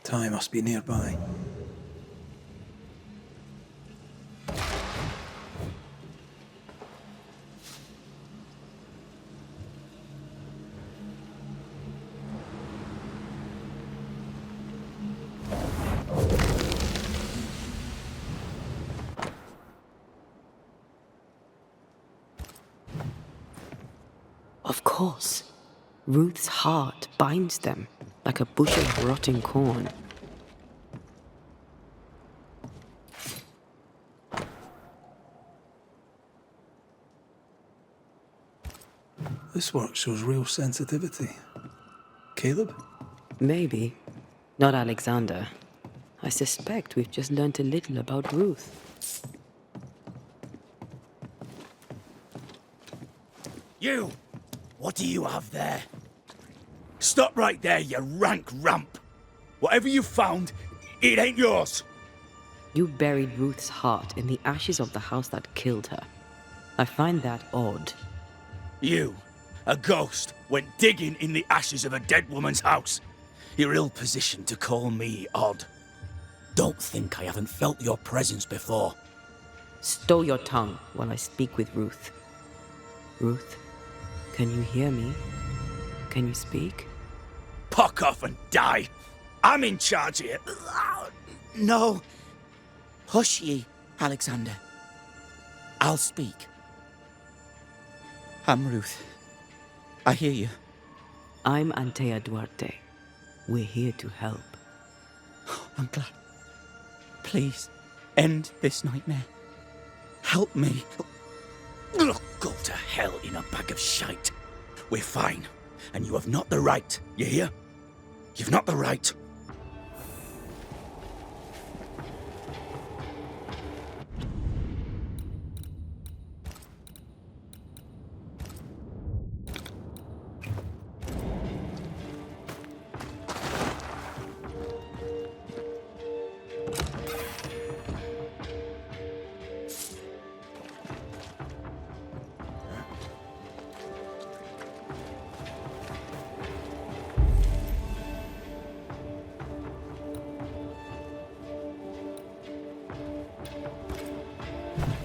[SPEAKER 3] Ty must be nearby.
[SPEAKER 4] Of course. Ruth's heart binds them like a bush of rotting corn.
[SPEAKER 3] This work shows real sensitivity. Caleb?
[SPEAKER 4] Maybe. Not Alexander. I suspect we've just learnt a little about Ruth.
[SPEAKER 13] You! What do you have there? Stop right there, you rank ramp! Whatever you found, it ain't yours!
[SPEAKER 4] You buried Ruth's heart in the ashes of the house that killed her. I find that odd.
[SPEAKER 13] You, a ghost, went digging in the ashes of a dead woman's house. You're ill-positioned to call me odd. Don't think I haven't felt your presence before.
[SPEAKER 4] Stow your tongue while I speak with Ruth. Ruth, can you hear me? Can you speak?
[SPEAKER 13] Puck off and die! I'm in charge here.
[SPEAKER 20] No. Hush ye, Alexander. I'll speak. I'm Ruth. I hear you.
[SPEAKER 4] I'm Antea Duarte. We're here to help.
[SPEAKER 20] I'm glad. Please, end this nightmare. Help me.
[SPEAKER 13] Go to hell in a bag of shite. We're fine, and you have not the right, you hear? You've not the right.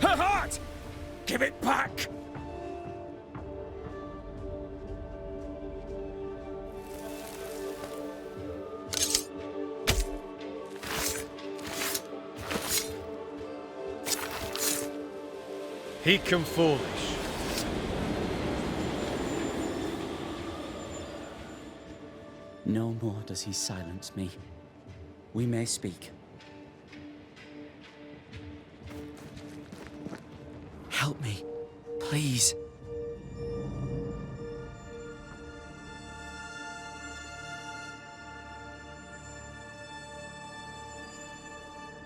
[SPEAKER 13] Her heart! Give it back!
[SPEAKER 12] He come foolish.
[SPEAKER 20] No more does he silence me. We may speak. Help me, please.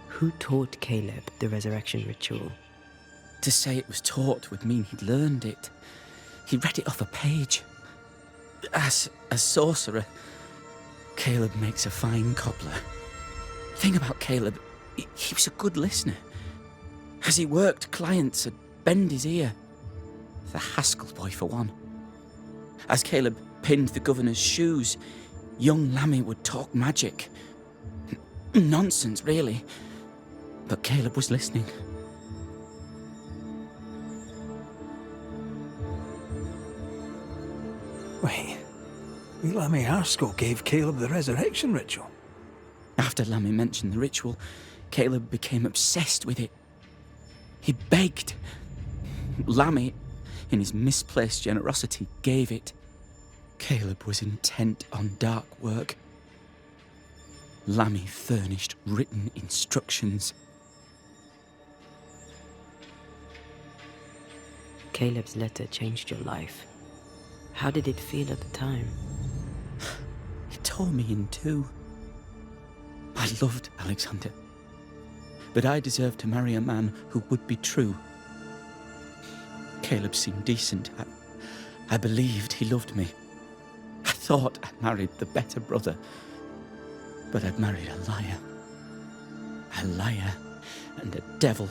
[SPEAKER 4] Who taught Caleb the resurrection ritual?
[SPEAKER 20] To say it was taught would mean he'd learned it. He read it off a page. As a sorcerer, Caleb makes a fine cobbler. The thing about Caleb, he was a good listener. As he worked, clients would bend his ear. The Haskell boy, for one. As Caleb pinned the governor's shoes, young Lammy would talk magic. Nonsense, really. But Caleb was listening.
[SPEAKER 15] Wait, Lammy Haskell gave Caleb the resurrection ritual.
[SPEAKER 20] After Lammy mentioned the ritual, Caleb became obsessed with it. He begged. Lammy, in his misplaced generosity, gave it. Caleb was intent on dark work. Lammy furnished written instructions.
[SPEAKER 4] Caleb's letter changed your life. How did it feel at the time?
[SPEAKER 20] It tore me in two. I loved Alexander, but I deserved to marry a man who would be true. Caleb seemed decent. I believed he loved me. I thought I married the better brother, but I'd married a liar. A liar and a devil.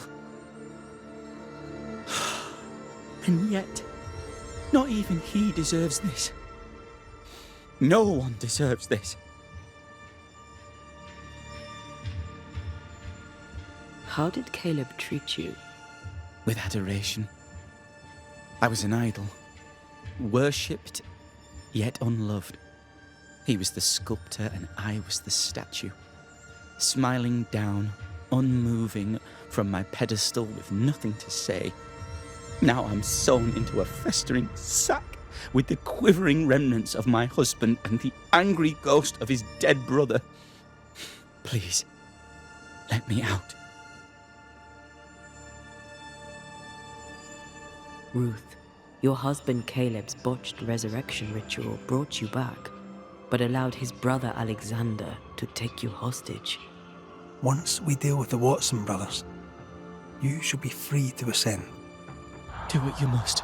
[SPEAKER 20] And yet, not even he deserves this. No one deserves this.
[SPEAKER 4] How did Caleb treat you?
[SPEAKER 20] With adoration. I was an idol, worshipped, yet unloved. He was the sculptor and I was the statue, smiling down, unmoving from my pedestal with nothing to say. Now I'm sewn into a festering sack with the quivering remnants of my husband and the angry ghost of his dead brother. Please, let me out.
[SPEAKER 4] Ruth, your husband Caleb's botched resurrection ritual brought you back, but allowed his brother Alexander to take you hostage.
[SPEAKER 15] Once we deal with the Watson brothers, you shall be free to ascend.
[SPEAKER 20] Do what you must.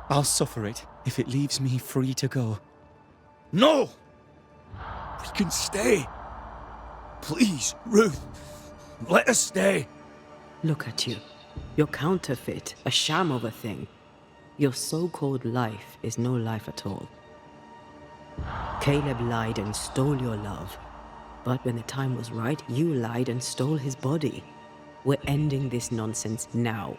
[SPEAKER 20] I'll suffer it if it leaves me free to go.
[SPEAKER 13] No! We can stay. Please, Ruth, let us stay.
[SPEAKER 4] Look at you. You're counterfeit, a sham of a thing. Your so-called life is no life at all. Caleb lied and stole your love. But when the time was right, you lied and stole his body. We're ending this nonsense now.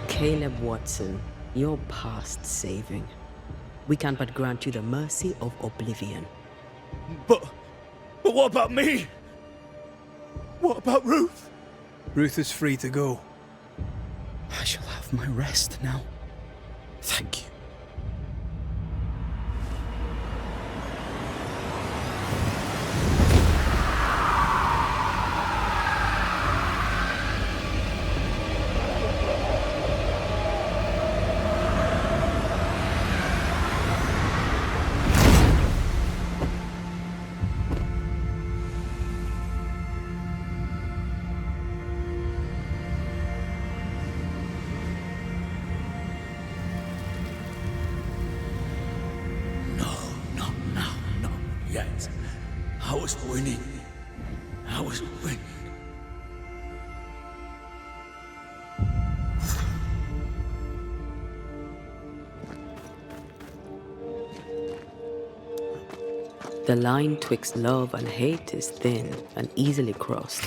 [SPEAKER 4] Caleb Watson, you're past saving. We can but grant you the mercy of oblivion.
[SPEAKER 13] But what about me? What about Ruth?
[SPEAKER 3] Ruth is free to go.
[SPEAKER 17] I shall have my rest now. Thank you.
[SPEAKER 13] Yes. I was winning. I was winning.
[SPEAKER 4] The line twixt love and hate is thin and easily crossed,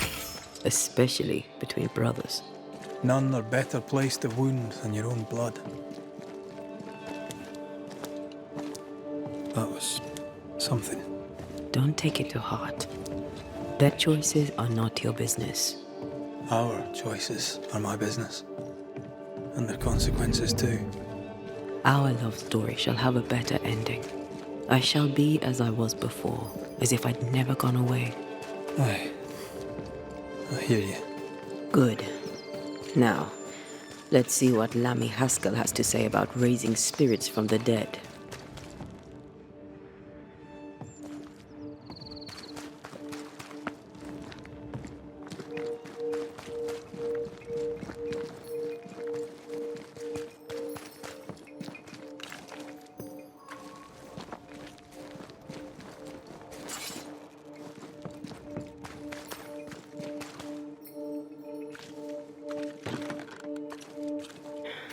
[SPEAKER 4] especially between brothers.
[SPEAKER 3] None are better placed to wound than your own blood. That was something.
[SPEAKER 4] Don't take it to heart. Their choices are not your business.
[SPEAKER 3] Our choices are my business. And their consequences too.
[SPEAKER 4] Our love story shall have a better ending. I shall be as I was before, as if I'd never gone away.
[SPEAKER 3] Aye. I hear you.
[SPEAKER 4] Good. Now, let's see what Lammy Haskell has to say about raising spirits from the dead.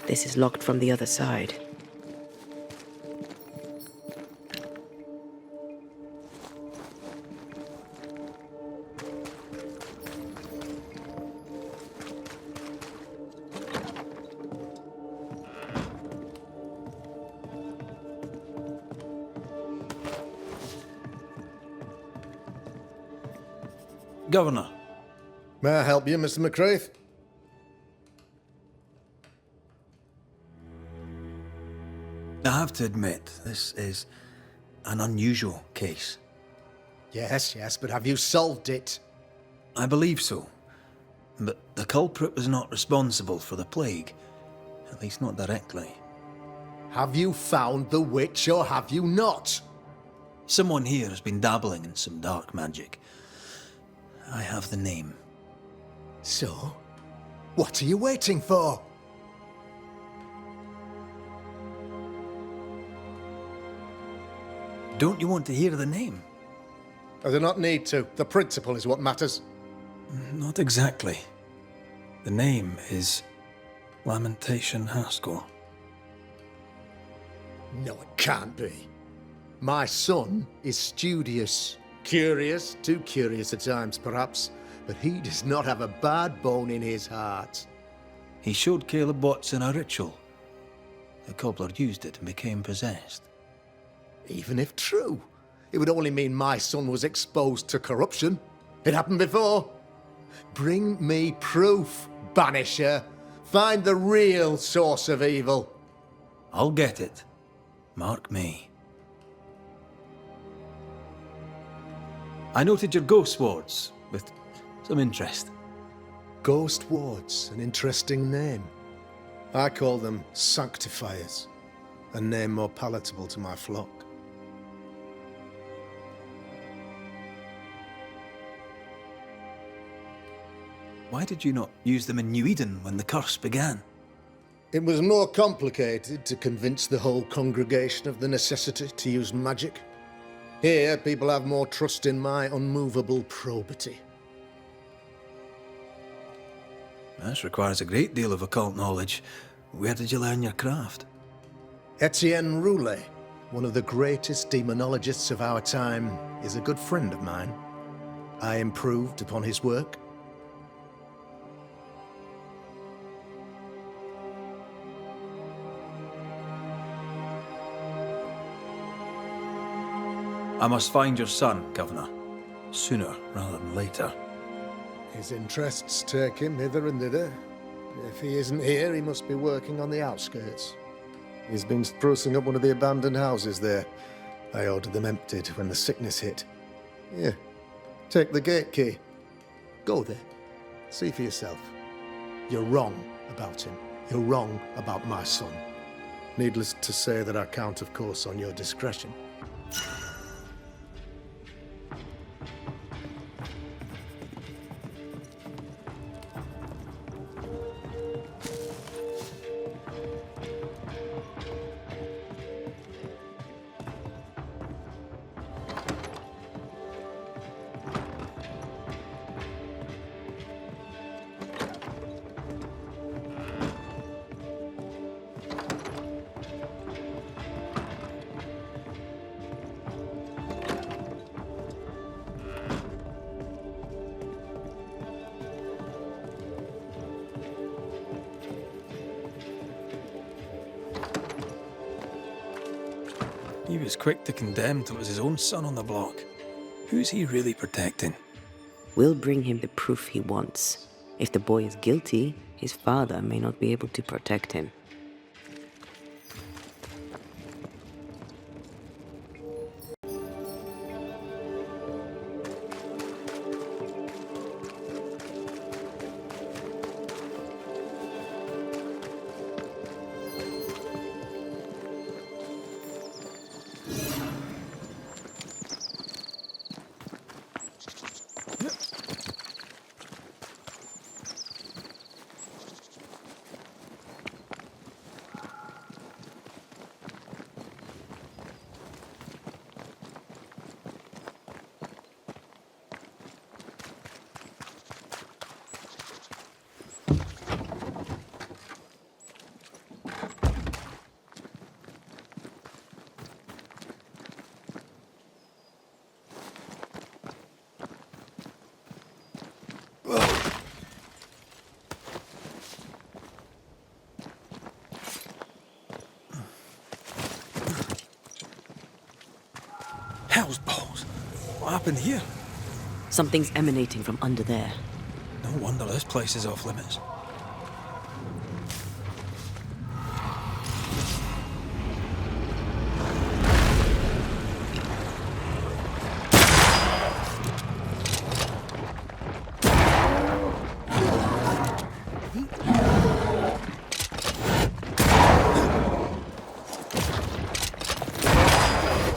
[SPEAKER 4] This is locked from the other side.
[SPEAKER 3] Governor.
[SPEAKER 6] May I help you, Mr. McCraith?
[SPEAKER 3] I have to admit, this is an unusual case.
[SPEAKER 6] Yes, but have you solved it?
[SPEAKER 3] I believe so. But the culprit was not responsible for the plague. At least not directly.
[SPEAKER 6] Have you found the witch or have you not?
[SPEAKER 3] Someone here has been dabbling in some dark magic. I have the name.
[SPEAKER 6] So? What are you waiting for?
[SPEAKER 3] Don't you want to hear the name?
[SPEAKER 6] I do not need to. The principle is what matters.
[SPEAKER 3] Not exactly. The name is Lamentation Haskell.
[SPEAKER 6] No, it can't be. My son is studious. Curious, too curious at times perhaps, but he does not have a bad bone in his heart.
[SPEAKER 3] He showed Caleb Watson a ritual. The cobbler used it and became possessed.
[SPEAKER 6] Even if true, it would only mean my son was exposed to corruption. It happened before. Bring me proof, Banisher. Find the real source of evil.
[SPEAKER 3] I'll get it. Mark me. I noted your ghost wards with Some interest.
[SPEAKER 6] Ghost wards, an interesting name. I call them sanctifiers, a name more palatable to my flock.
[SPEAKER 3] Why did you not use them in New Eden when the curse began?
[SPEAKER 6] It was more complicated to convince the whole congregation of the necessity to use magic. Here, people have more trust in my unmovable probity.
[SPEAKER 3] This requires a great deal of occult knowledge. Where did you learn your craft?
[SPEAKER 6] Etienne Roulet, one of the greatest demonologists of our time, is a good friend of mine. I improved upon his work.
[SPEAKER 3] I must find your son, Governor. Sooner rather than later.
[SPEAKER 6] His interests take him hither and thither. If he isn't here, he must be working on the outskirts. He's been sprucing up one of the abandoned houses there. I ordered them emptied when the sickness hit. Here, take the gate key. Go there. See for yourself. You're wrong about him. You're wrong about my son. Needless to say that I count, of course, on your discretion.
[SPEAKER 3] He was quick to condemn till it was his own son on the block. Who's he really protecting?
[SPEAKER 4] We'll bring him the proof he wants. If the boy is guilty, his father may not be able to protect him.
[SPEAKER 3] Hell's balls! What happened here?
[SPEAKER 4] Something's emanating from under there.
[SPEAKER 3] No wonder this place is off limits.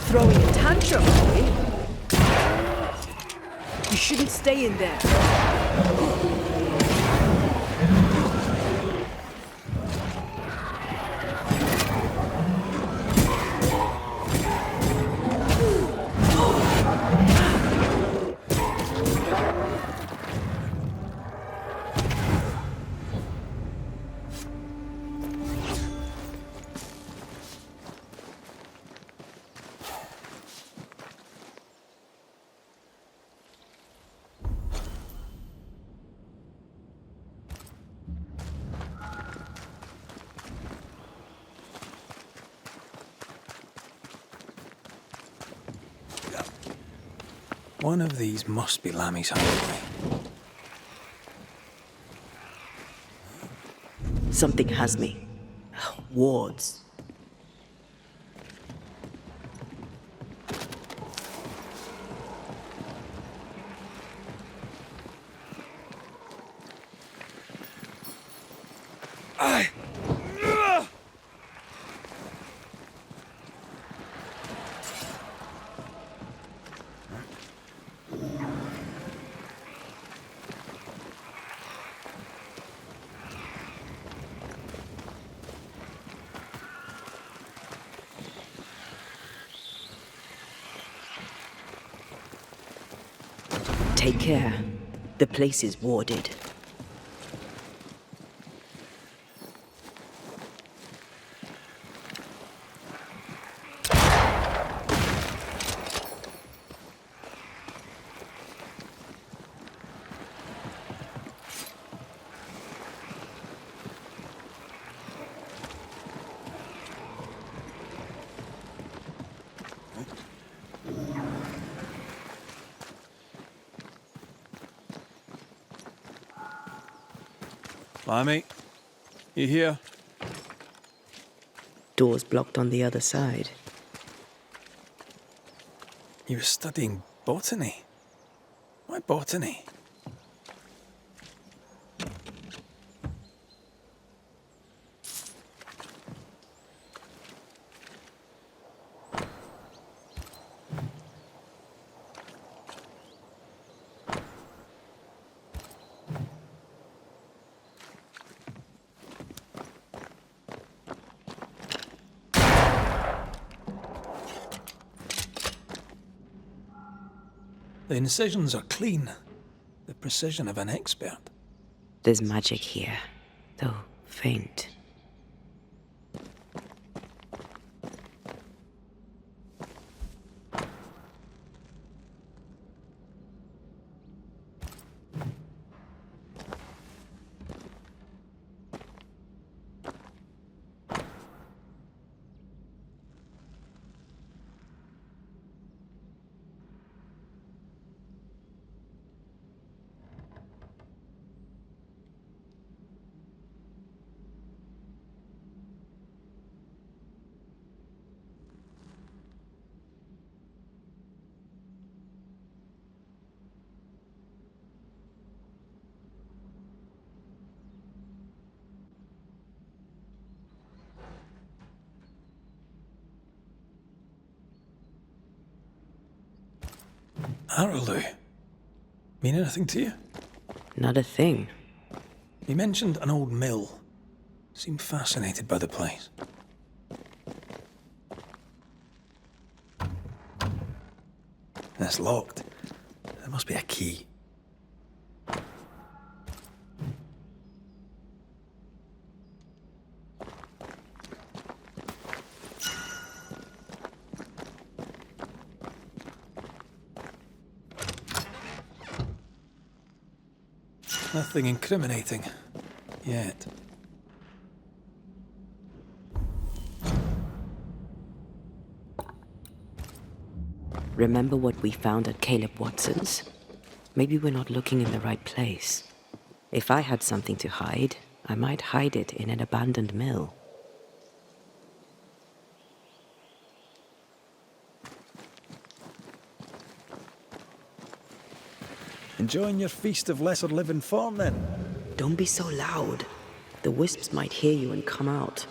[SPEAKER 10] Throwing a tantrum, eh? You shouldn't stay in there.
[SPEAKER 3] One of these must be Lammy's hideaway.
[SPEAKER 4] Something has me. Wards. Take care. The place is warded.
[SPEAKER 3] Lammy, you here?
[SPEAKER 4] Door's blocked on the other side.
[SPEAKER 3] You were studying botany? Why botany? The incisions are clean. The precision of an expert.
[SPEAKER 4] There's magic here, though faint.
[SPEAKER 3] Arrowloo. Mean anything to you?
[SPEAKER 4] Not a thing.
[SPEAKER 3] You mentioned an old mill. Seemed fascinated by the place. That's locked. There must be a key. Nothing incriminating. Yet.
[SPEAKER 4] Remember what we found at Caleb Watson's? Maybe we're not looking in the right place. If I had something to hide, I might hide it in an abandoned mill.
[SPEAKER 3] Enjoying your feast of lesser living form, then?
[SPEAKER 4] Don't be so loud. The wisps might hear you and come out.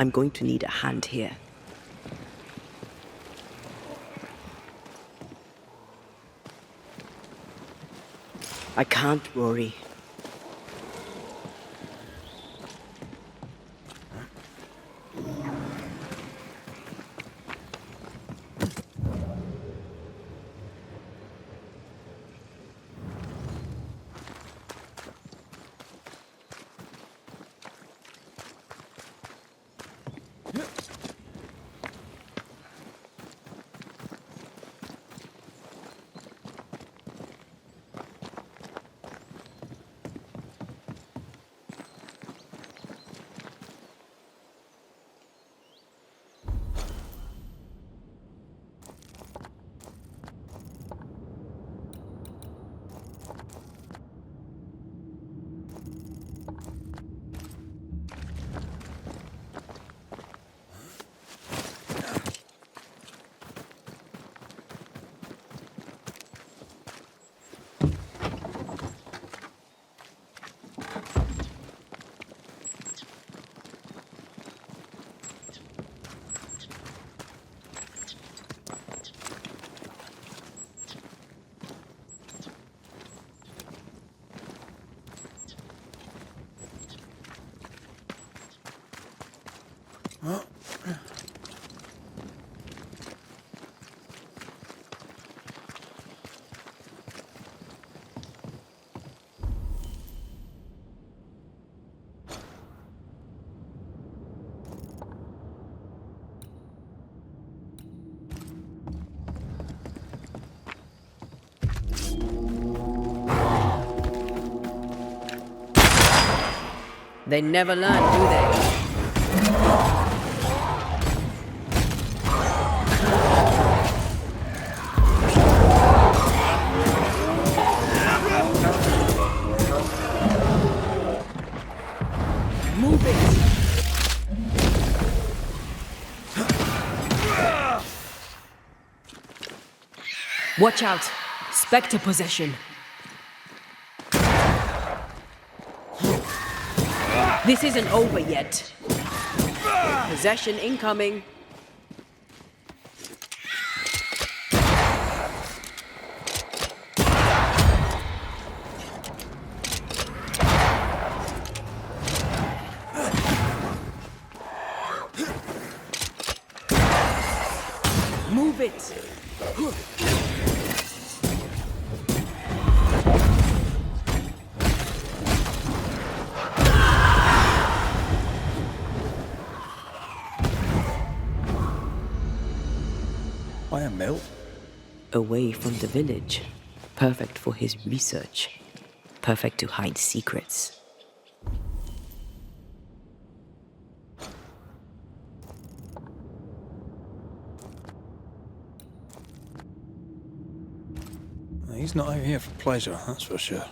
[SPEAKER 4] I'm going to need a hand here. I can't, Rory. They never learn, do they? Move it! Watch out! Spectre possession! This isn't over yet. Possession incoming. Move it.
[SPEAKER 3] Why a mill?
[SPEAKER 4] Away from the village. Perfect for his research. Perfect to hide secrets.
[SPEAKER 3] He's not out here for pleasure, that's for sure.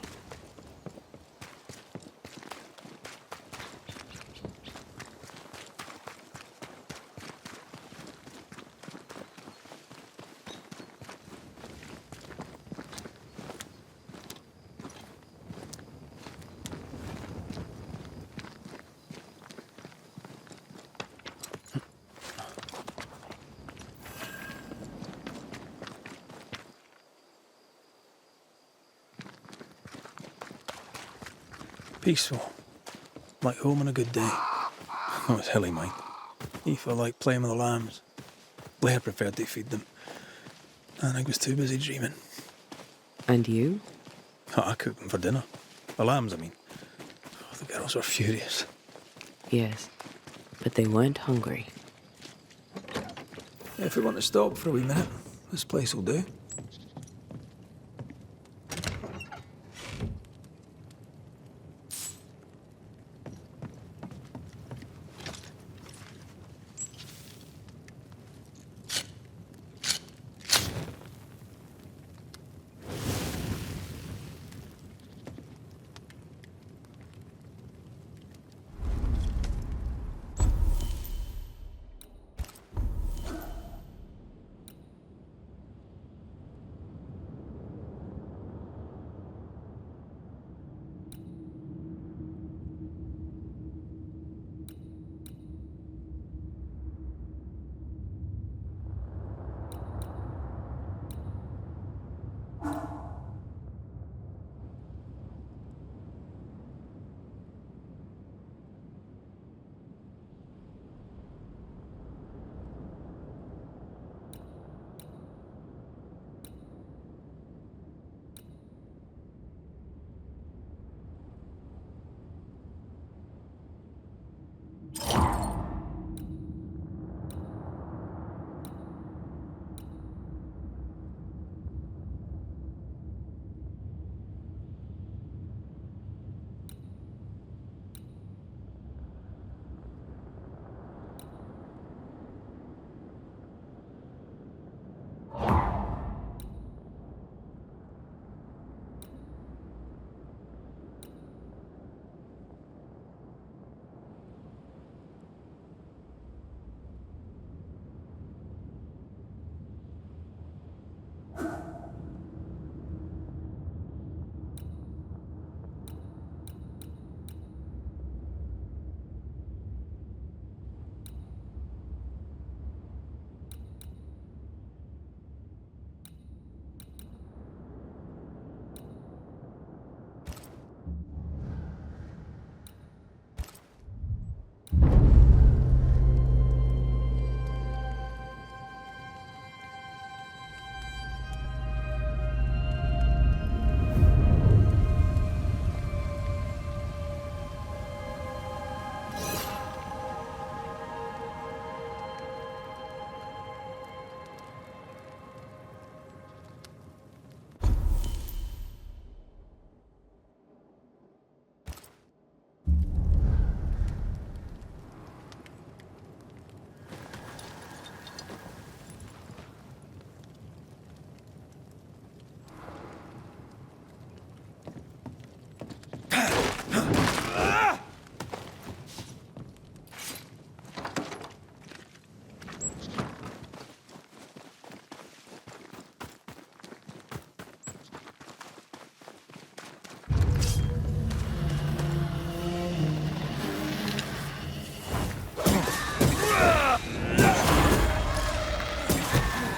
[SPEAKER 3] Peaceful. Like home on a good day. Oh, it's hilly, mine. He felt like playing with the lambs. Blair preferred to feed them. And I was too busy dreaming.
[SPEAKER 4] And you?
[SPEAKER 3] Oh, I cooked them for dinner. The lambs, I mean. Oh, the girls were furious.
[SPEAKER 4] Yes, but they weren't hungry.
[SPEAKER 3] If we want to stop for a wee minute, this place will do.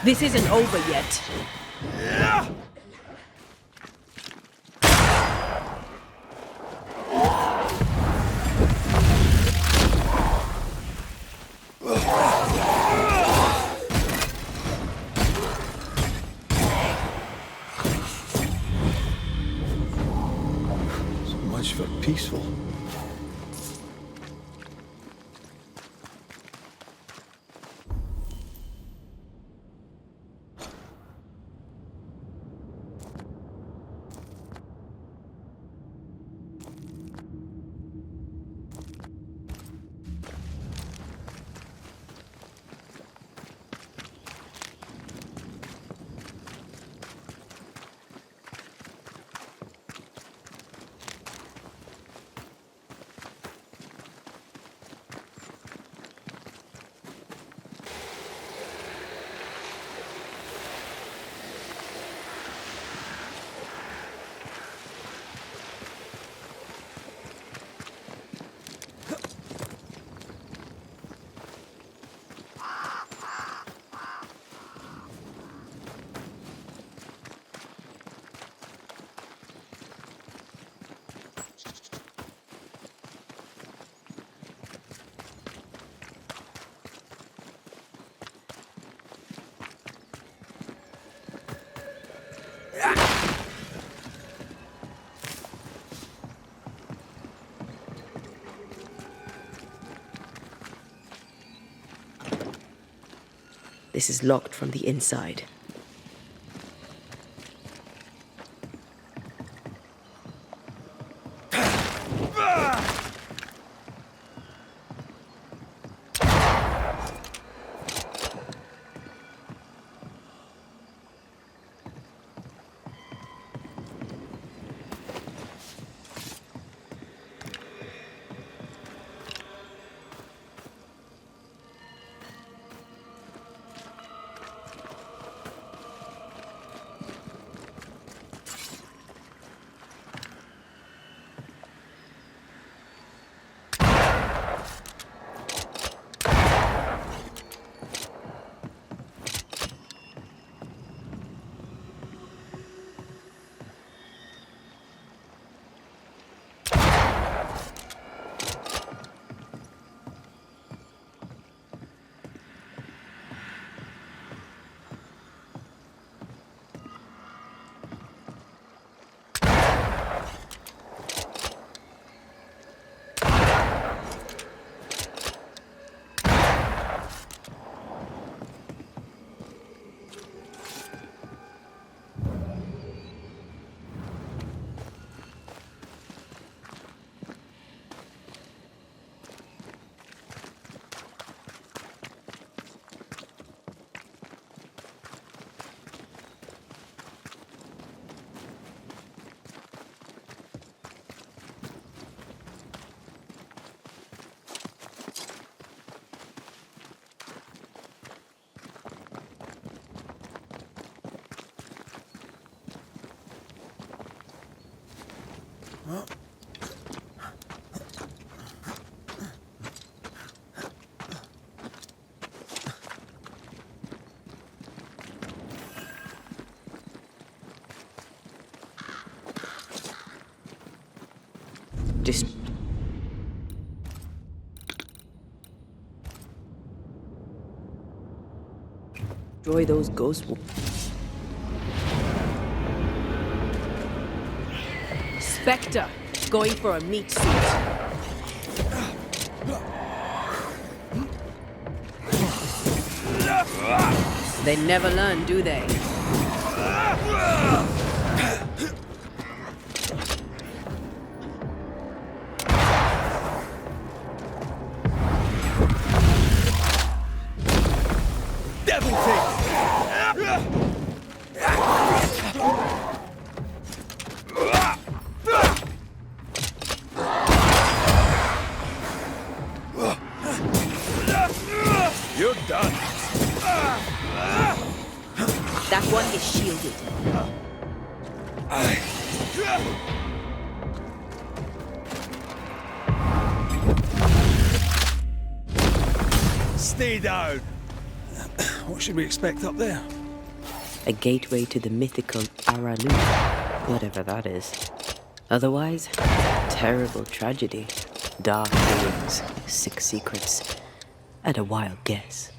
[SPEAKER 4] This isn't over yet.
[SPEAKER 3] So much for peaceful.
[SPEAKER 4] This is locked from the inside. Destroy those ghosts. Spectre, going for a meat suit. They never learn, do they?
[SPEAKER 12] Devil take! You're done.
[SPEAKER 4] That one is shielded.
[SPEAKER 12] Stay down.
[SPEAKER 3] What should we expect up there?
[SPEAKER 4] A gateway to the mythical Aralu, whatever that is. Otherwise, terrible tragedy, dark doings, sick secrets, and a wild guess.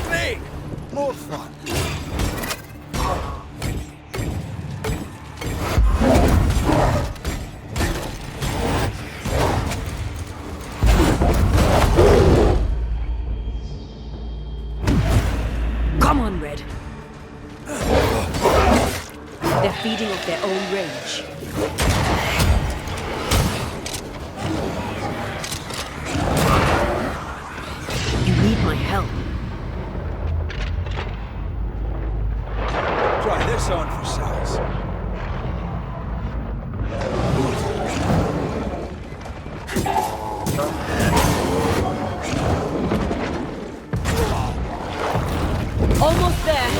[SPEAKER 12] Hey! More fun!
[SPEAKER 4] Come on, Red. They're feeding off their own rage. You need my help.
[SPEAKER 12] Try this on for size.
[SPEAKER 4] Almost there.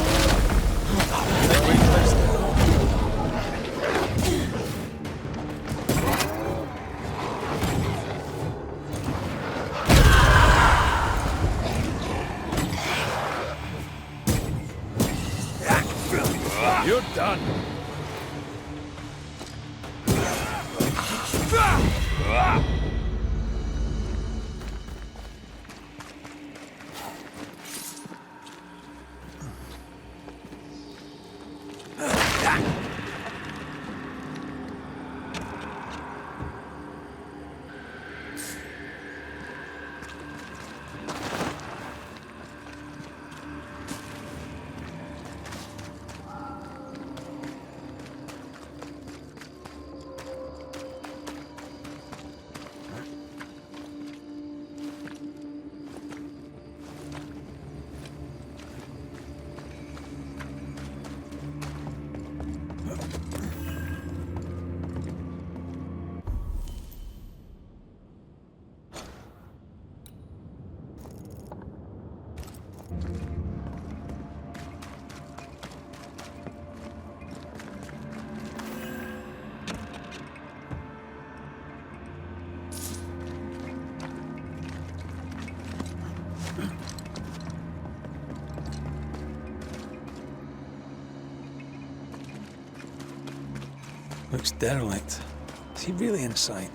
[SPEAKER 12] You're done.
[SPEAKER 3] Looks derelict. Is he really inside?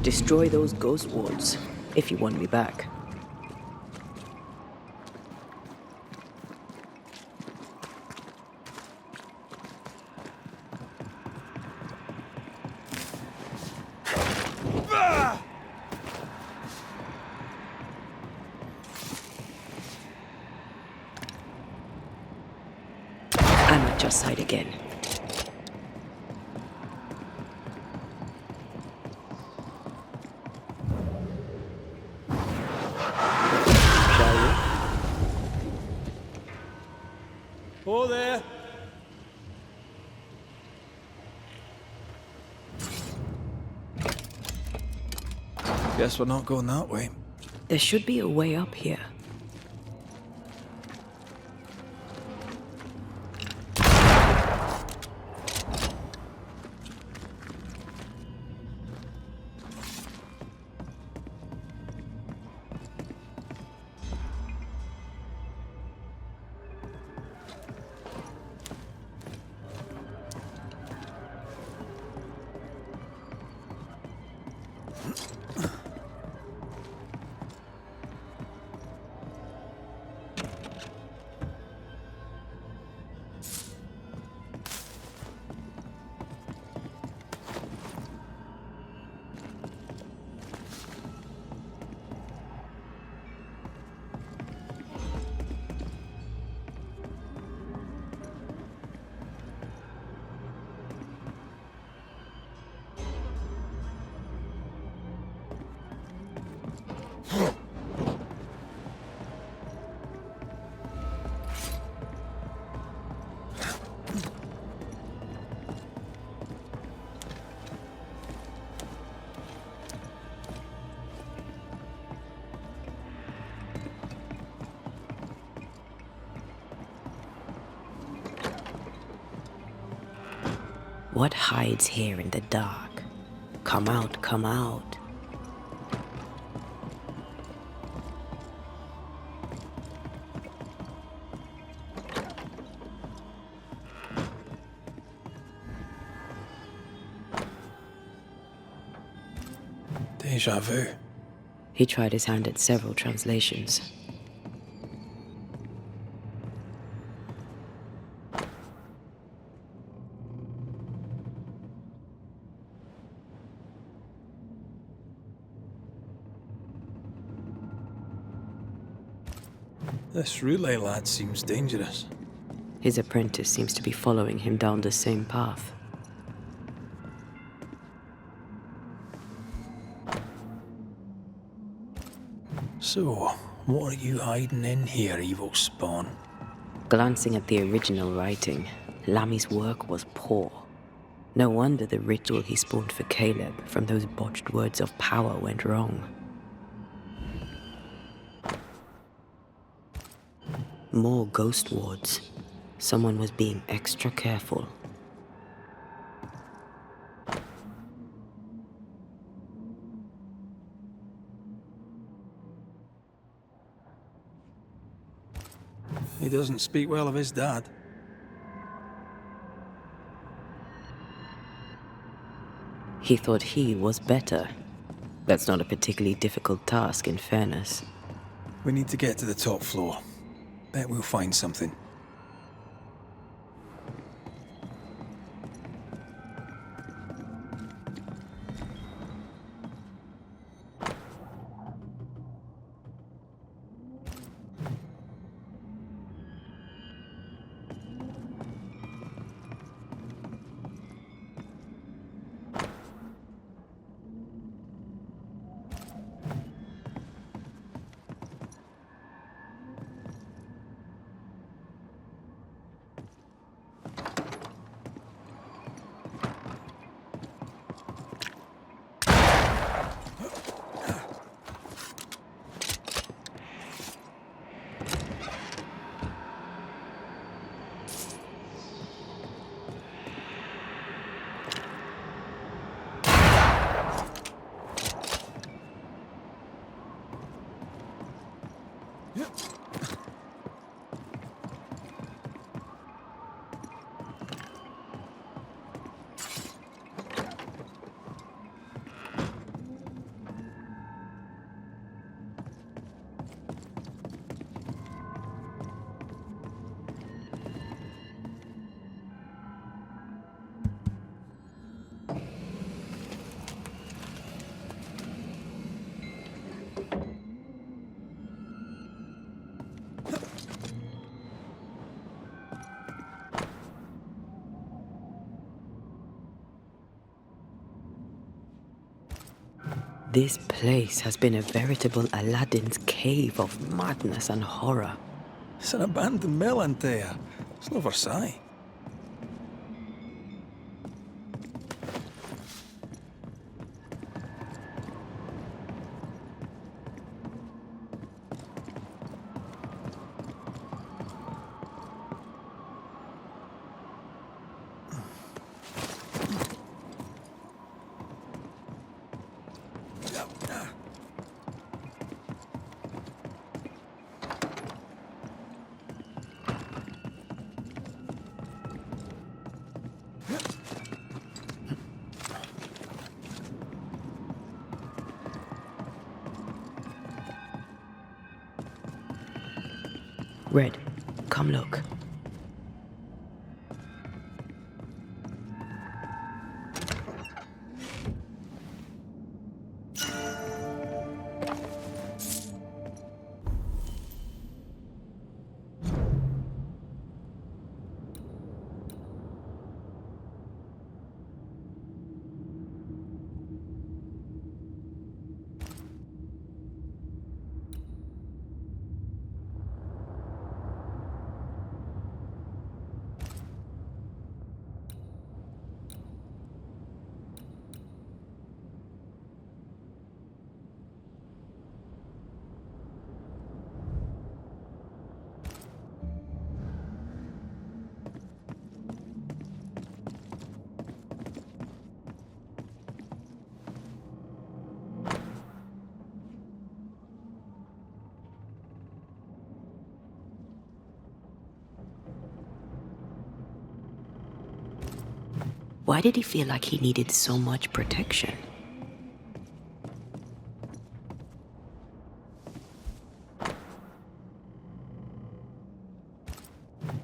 [SPEAKER 4] Destroy those ghost wards if you want me back. I'm at your side again. Shall we?
[SPEAKER 12] Oh, there.
[SPEAKER 3] Guess we're not going that way.
[SPEAKER 4] There should be a way up here. What hides here in the dark? Come out, come out.
[SPEAKER 3] Deja vu.
[SPEAKER 4] He tried his hand at several translations.
[SPEAKER 3] This relay lad seems dangerous.
[SPEAKER 4] His apprentice seems to be following him down the same path.
[SPEAKER 3] So, what are you hiding in here, evil spawn?
[SPEAKER 4] Glancing at the original writing, Lammy's work was poor. No wonder the ritual he spawned for Caleb from those botched words of power went wrong. More ghost wards. Someone was being extra careful.
[SPEAKER 3] He doesn't speak well of his dad.
[SPEAKER 4] He thought he was better. That's not a particularly difficult task, in fairness.
[SPEAKER 3] We need to get to the top floor. Bet we'll find something.
[SPEAKER 4] This place has been a veritable Aladdin's cave of madness and horror.
[SPEAKER 3] It's an abandoned mill, Antea. It's no Versailles.
[SPEAKER 4] Red, come look. Why did he feel like he needed so much protection?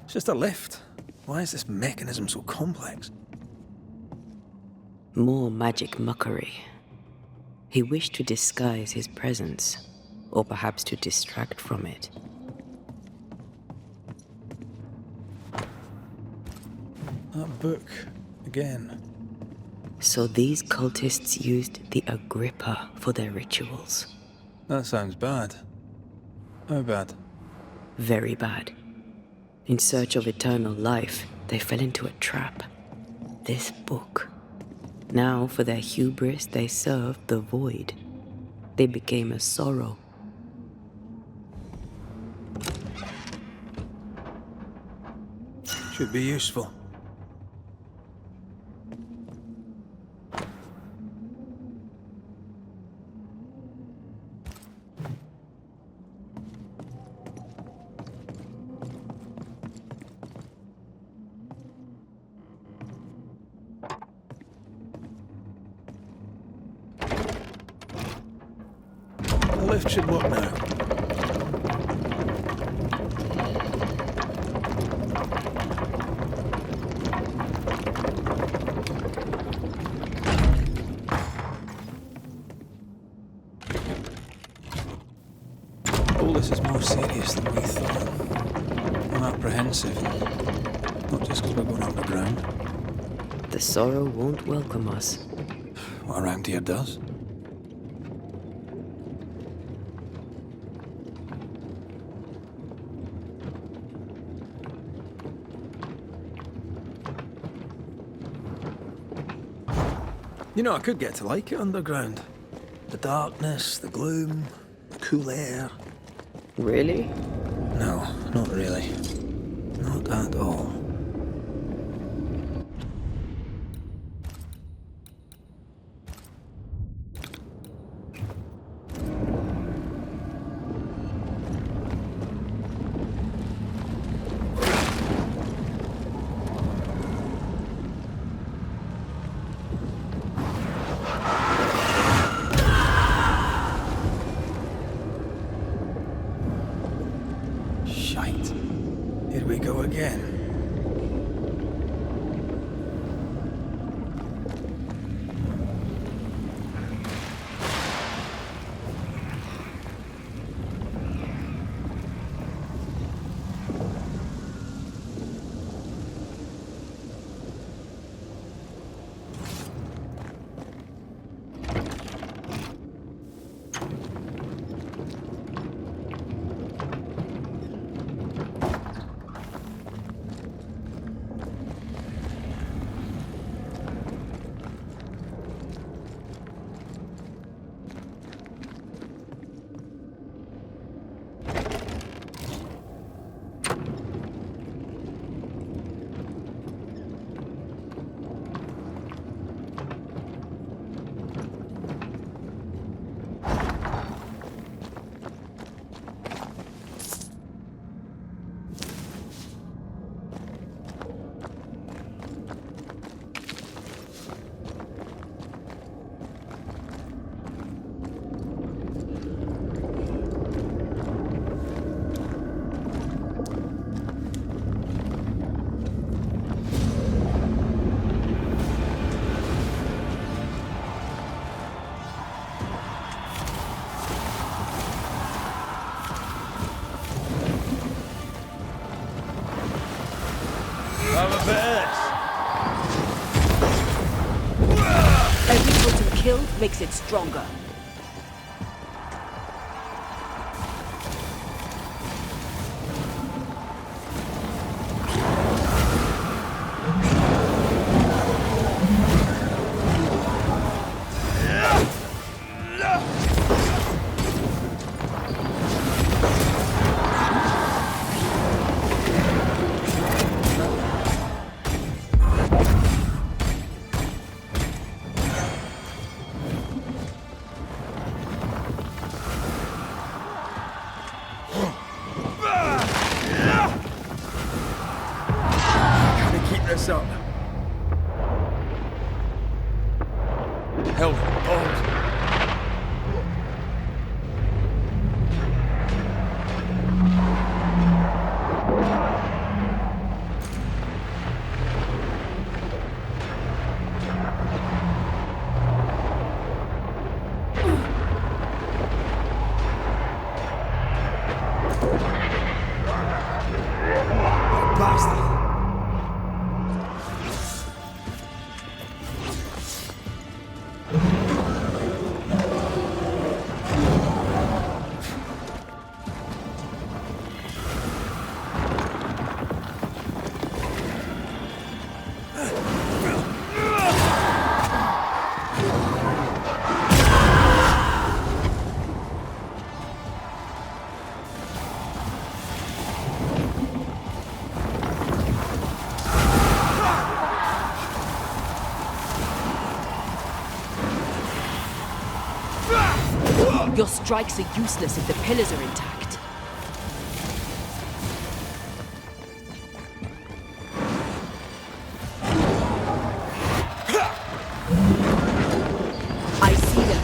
[SPEAKER 3] It's just a lift. Why is this mechanism so complex?
[SPEAKER 4] More magic mockery. He wished to disguise his presence, or perhaps to distract from it.
[SPEAKER 3] That book, again.
[SPEAKER 4] So these cultists used the Agrippa for their rituals.
[SPEAKER 3] That sounds bad. How bad?
[SPEAKER 4] Very bad. In search of eternal life, they fell into a trap. This book. Now, for their hubris, they served the void. They became a sorrow.
[SPEAKER 3] Should be useful. The lift should work now. All this is more serious than we thought. I'm apprehensive. Not just because we're going underground.
[SPEAKER 4] The sorrow won't welcome us.
[SPEAKER 3] What around here does. You know, I could get to like it underground. The darkness, the gloom, the cool air.
[SPEAKER 4] Really?
[SPEAKER 3] No, not really. Not at all. Shite. Here we go again.
[SPEAKER 20] killed makes it stronger.
[SPEAKER 3] This up. Held it, bold. Bastard.
[SPEAKER 20] Your strikes are useless if the pillars are intact. I see them.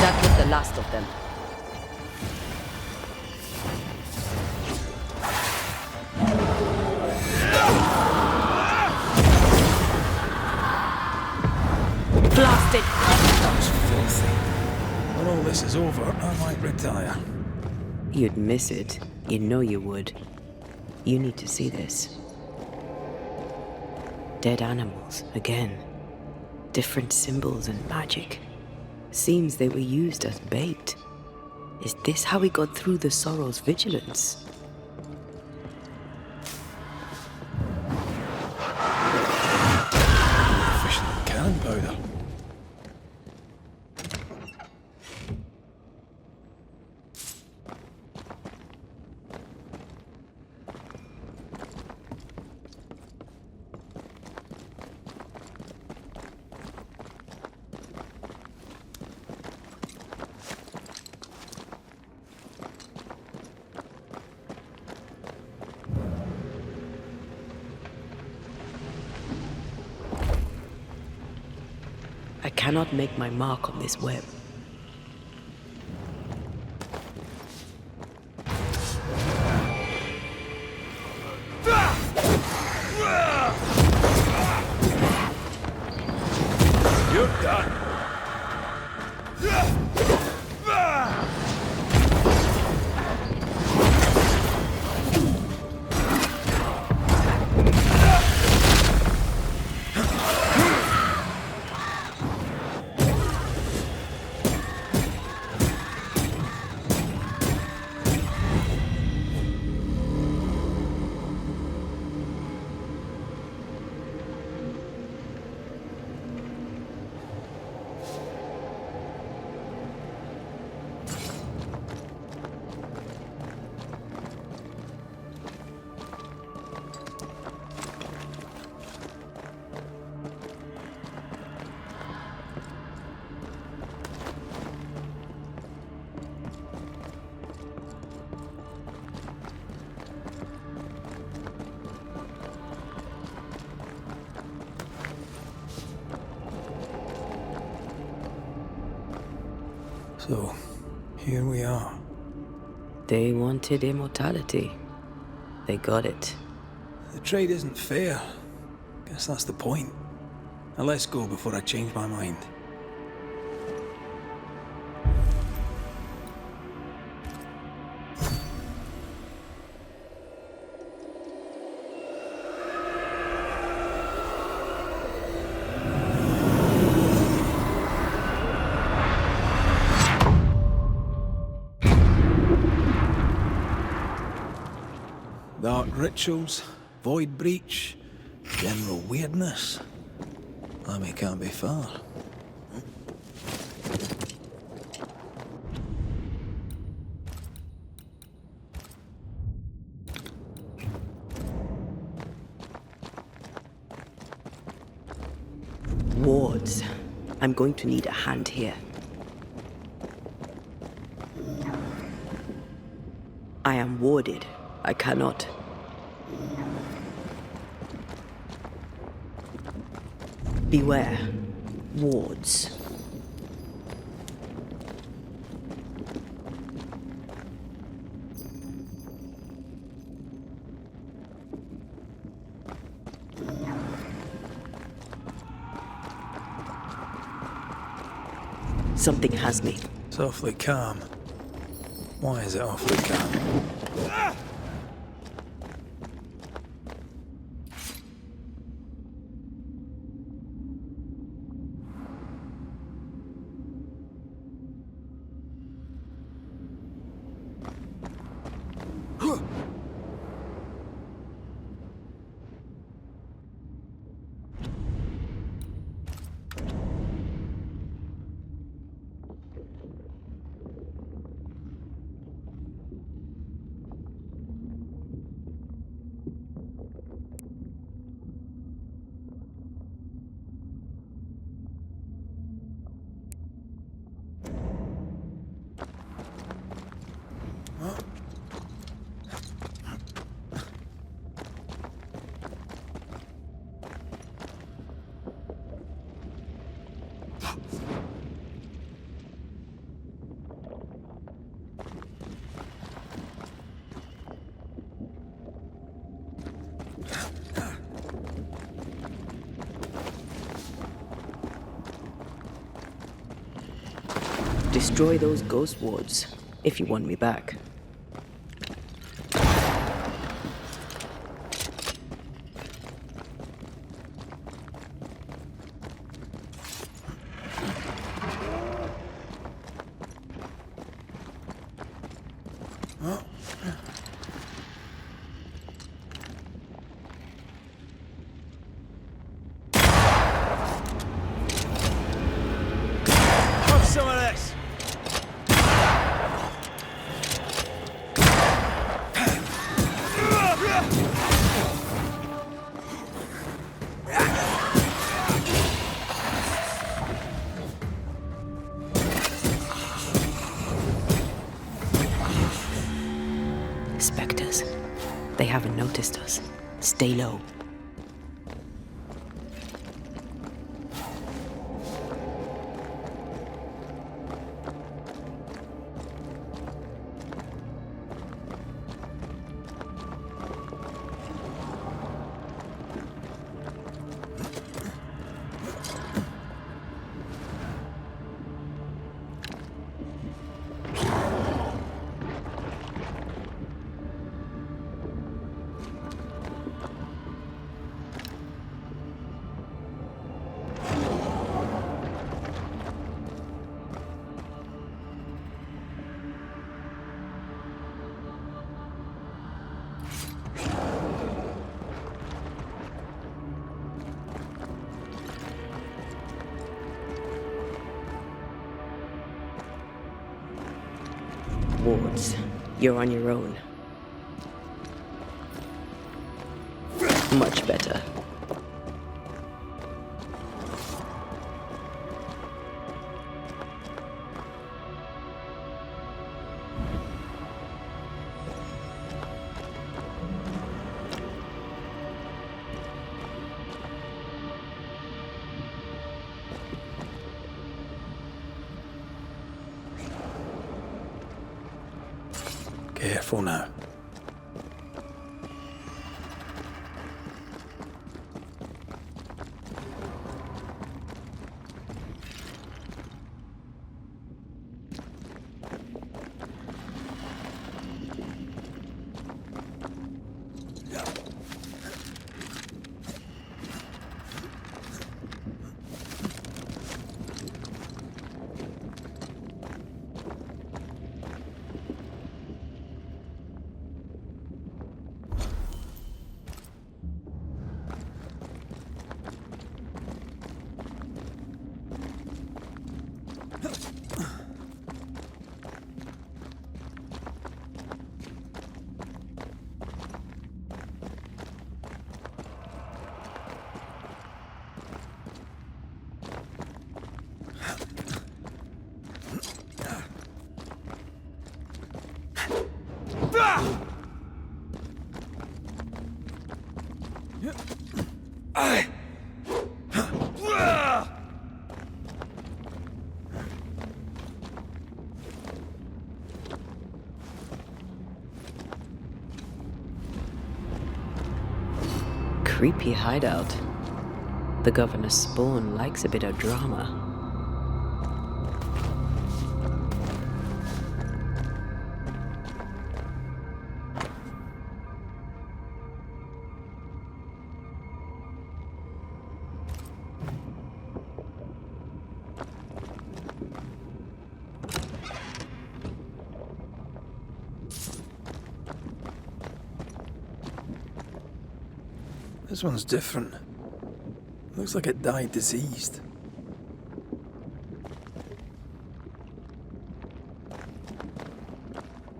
[SPEAKER 20] That was the last of them. Blasted!
[SPEAKER 3] That was filthy. When all this is over, I might retire.
[SPEAKER 4] You'd miss it. You know you would. You need to see this. Dead animals, again. Different symbols and magic. Seems they were used as bait. Is this how we got through the Sorrow's vigilance?
[SPEAKER 3] Efficient cannon powder.
[SPEAKER 4] I cannot make my mark on this web.
[SPEAKER 3] You're done. So, here we are.
[SPEAKER 4] They wanted immortality. They got it.
[SPEAKER 3] The trade isn't fair. Guess that's the point. Now let's go before I change my mind. Dark rituals, void breach, general weirdness. Lammy can't be far.
[SPEAKER 4] Wards. I'm going to need a hand here. I am warded. I cannot. Beware. Wards. Something has me.
[SPEAKER 3] It's awfully calm. Why is it awfully calm?
[SPEAKER 4] Destroy those ghost wards if you want me back.
[SPEAKER 1] Have some of this!
[SPEAKER 4] Spectres. They haven't noticed us. Stay low. Wards, you're on your own. Much better.
[SPEAKER 3] Careful now.
[SPEAKER 4] Creepy hideout. The governor's spawn likes a bit of drama.
[SPEAKER 3] This one's different. Looks like it died diseased.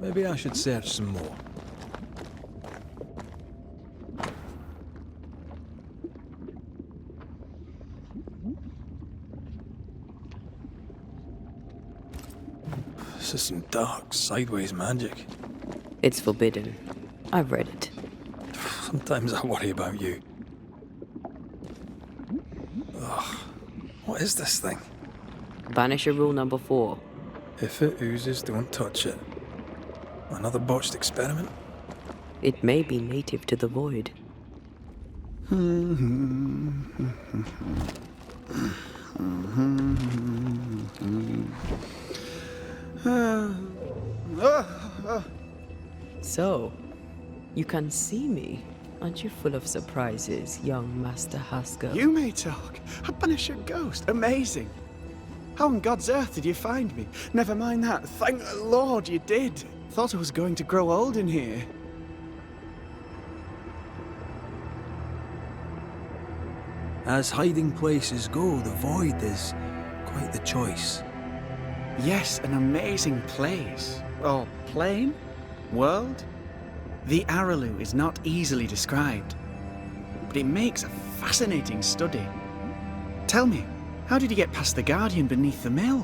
[SPEAKER 3] Maybe I should search some more. This is some dark, sideways magic.
[SPEAKER 4] It's forbidden. I've read it.
[SPEAKER 3] Sometimes I worry about you. Ugh. What is this thing?
[SPEAKER 4] Banisher rule number 4.
[SPEAKER 3] If it oozes, don't touch it. Another botched experiment?
[SPEAKER 4] It may be native to the void. So, you can see me. Aren't you full of surprises, young Master Haskell?
[SPEAKER 5] You may talk. A Banisher ghost. Amazing. How on God's earth did you find me? Never mind that. Thank the Lord you did. Thought I was going to grow old in here.
[SPEAKER 3] As hiding places go, the void is quite the choice.
[SPEAKER 5] Yes, an amazing place. Or plane? World? The Araloo is not easily described, but it makes a fascinating study. Tell me, how did you get past the Guardian beneath the mill?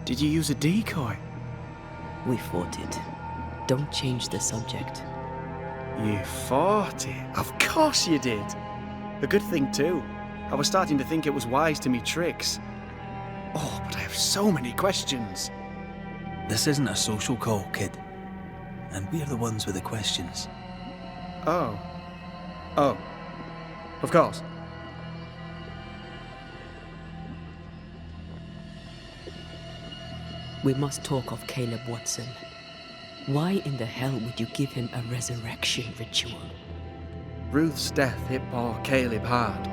[SPEAKER 5] Did you use a decoy?
[SPEAKER 4] We fought it. Don't change the subject.
[SPEAKER 5] You fought it? Of course you did. A good thing too. I was starting to think it was wise to me tricks. Oh, but I have so many questions.
[SPEAKER 3] This isn't a social call, kid. And we're the ones with the questions.
[SPEAKER 5] Oh. Oh. Of course.
[SPEAKER 4] We must talk of Caleb Watson. Why in the hell would you give him a resurrection ritual?
[SPEAKER 5] Ruth's death hit poor Caleb hard.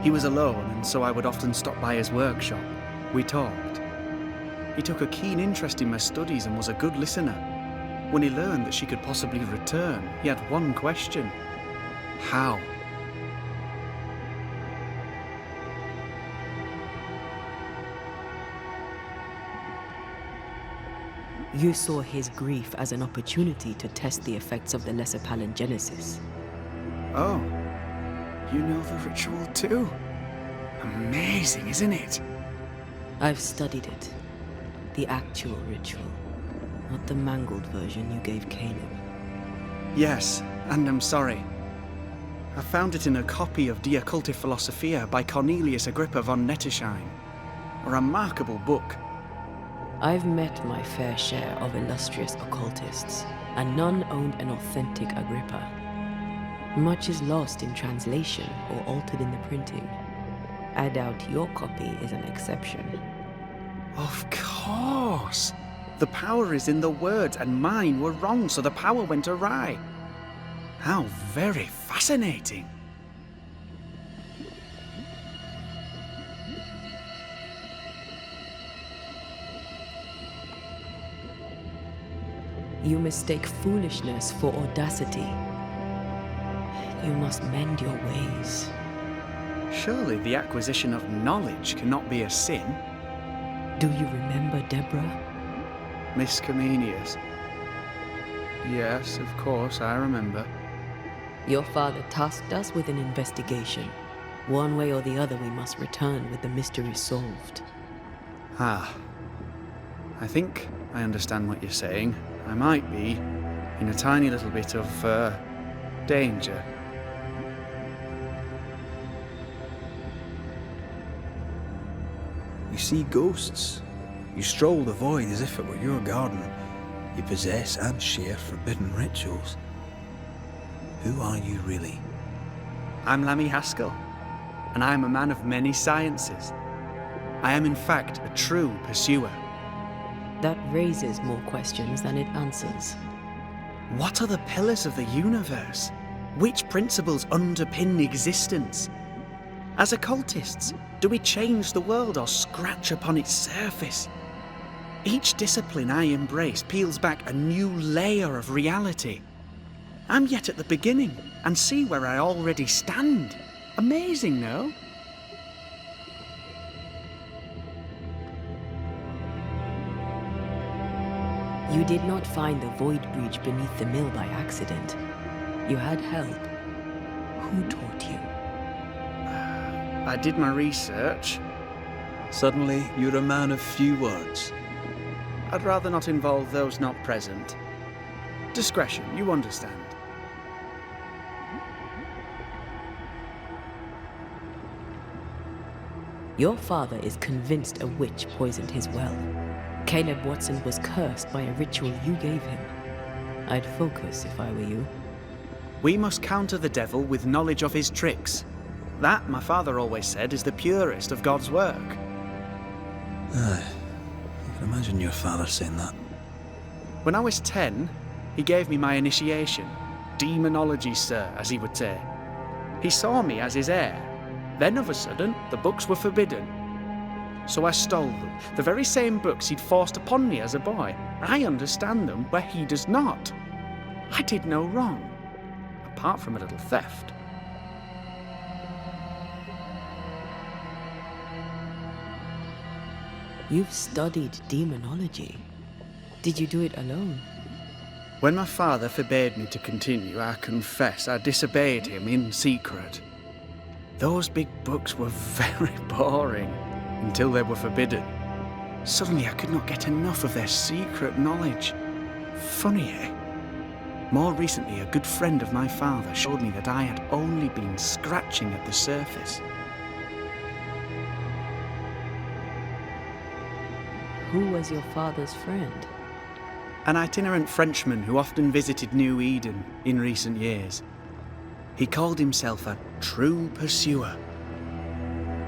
[SPEAKER 5] He was alone, and so I would often stop by his workshop. We talked. He took a keen interest in my studies and was a good listener. When he learned that she could possibly return, he had one question. How?
[SPEAKER 4] You saw his grief as an opportunity to test the effects of the lesser palingenesis.
[SPEAKER 5] Oh, you know the ritual too? Amazing, isn't it?
[SPEAKER 4] I've studied it. The actual ritual, not the mangled version you gave Caleb.
[SPEAKER 5] Yes, and I'm sorry. I found it in a copy of De Occulti Philosophia by Cornelius Agrippa von Nettesheim. A remarkable book.
[SPEAKER 4] I've met my fair share of illustrious occultists, and none owned an authentic Agrippa. Much is lost in translation or altered in the printing. I doubt your copy is an exception.
[SPEAKER 5] Of course! The power is in the words, and mine were wrong, so the power went awry. How very fascinating!
[SPEAKER 4] You mistake foolishness for audacity. You must mend your ways.
[SPEAKER 5] Surely the acquisition of knowledge cannot be a sin.
[SPEAKER 4] Do you remember Deborah?
[SPEAKER 5] Miss Comenius. Yes, of course, I remember.
[SPEAKER 4] Your father tasked us with an investigation. One way or the other, we must return with the mystery solved.
[SPEAKER 5] Ah. I think I understand what you're saying. I might be in a tiny little bit of, danger.
[SPEAKER 3] You see ghosts. You stroll the void as if it were your garden. You possess and share forbidden rituals. Who are you really?
[SPEAKER 5] I'm Lammy Haskell, and I am a man of many sciences. I am in fact a true pursuer.
[SPEAKER 4] That raises more questions than it answers.
[SPEAKER 5] What are the pillars of the universe? Which principles underpin existence? As occultists, do we change the world or scratch upon its surface? Each discipline I embrace peels back a new layer of reality. I'm yet at the beginning, and see where I already stand. Amazing, no?
[SPEAKER 4] You did not find the void breach beneath the mill by accident. You had help. Who taught you?
[SPEAKER 5] I did my research.
[SPEAKER 3] Suddenly, you're a man of few words.
[SPEAKER 5] I'd rather not involve those not present. Discretion, you understand.
[SPEAKER 4] Your father is convinced a witch poisoned his well. Caleb Watson was cursed by a ritual you gave him. I'd focus if I were you.
[SPEAKER 5] We must counter the devil with knowledge of his tricks. That, my father always said, is the purest of God's work.
[SPEAKER 3] Aye. I can imagine your father saying that.
[SPEAKER 5] When I was 10, he gave me my initiation. Demonology, sir, as he would say. He saw me as his heir. Then, of a sudden, the books were forbidden. So I stole them, the very same books he'd forced upon me as a boy. I understand them where he does not. I did no wrong, apart from a little theft.
[SPEAKER 4] You've studied demonology. Did you do it alone?
[SPEAKER 5] When my father forbade me to continue, I confess I disobeyed him in secret. Those big books were very boring until they were forbidden. Suddenly I could not get enough of their secret knowledge. Funny, eh? More recently, a good friend of my father showed me that I had only been scratching at the surface.
[SPEAKER 4] Who was your father's friend?
[SPEAKER 5] An itinerant Frenchman who often visited New Eden in recent years. He called himself a true pursuer.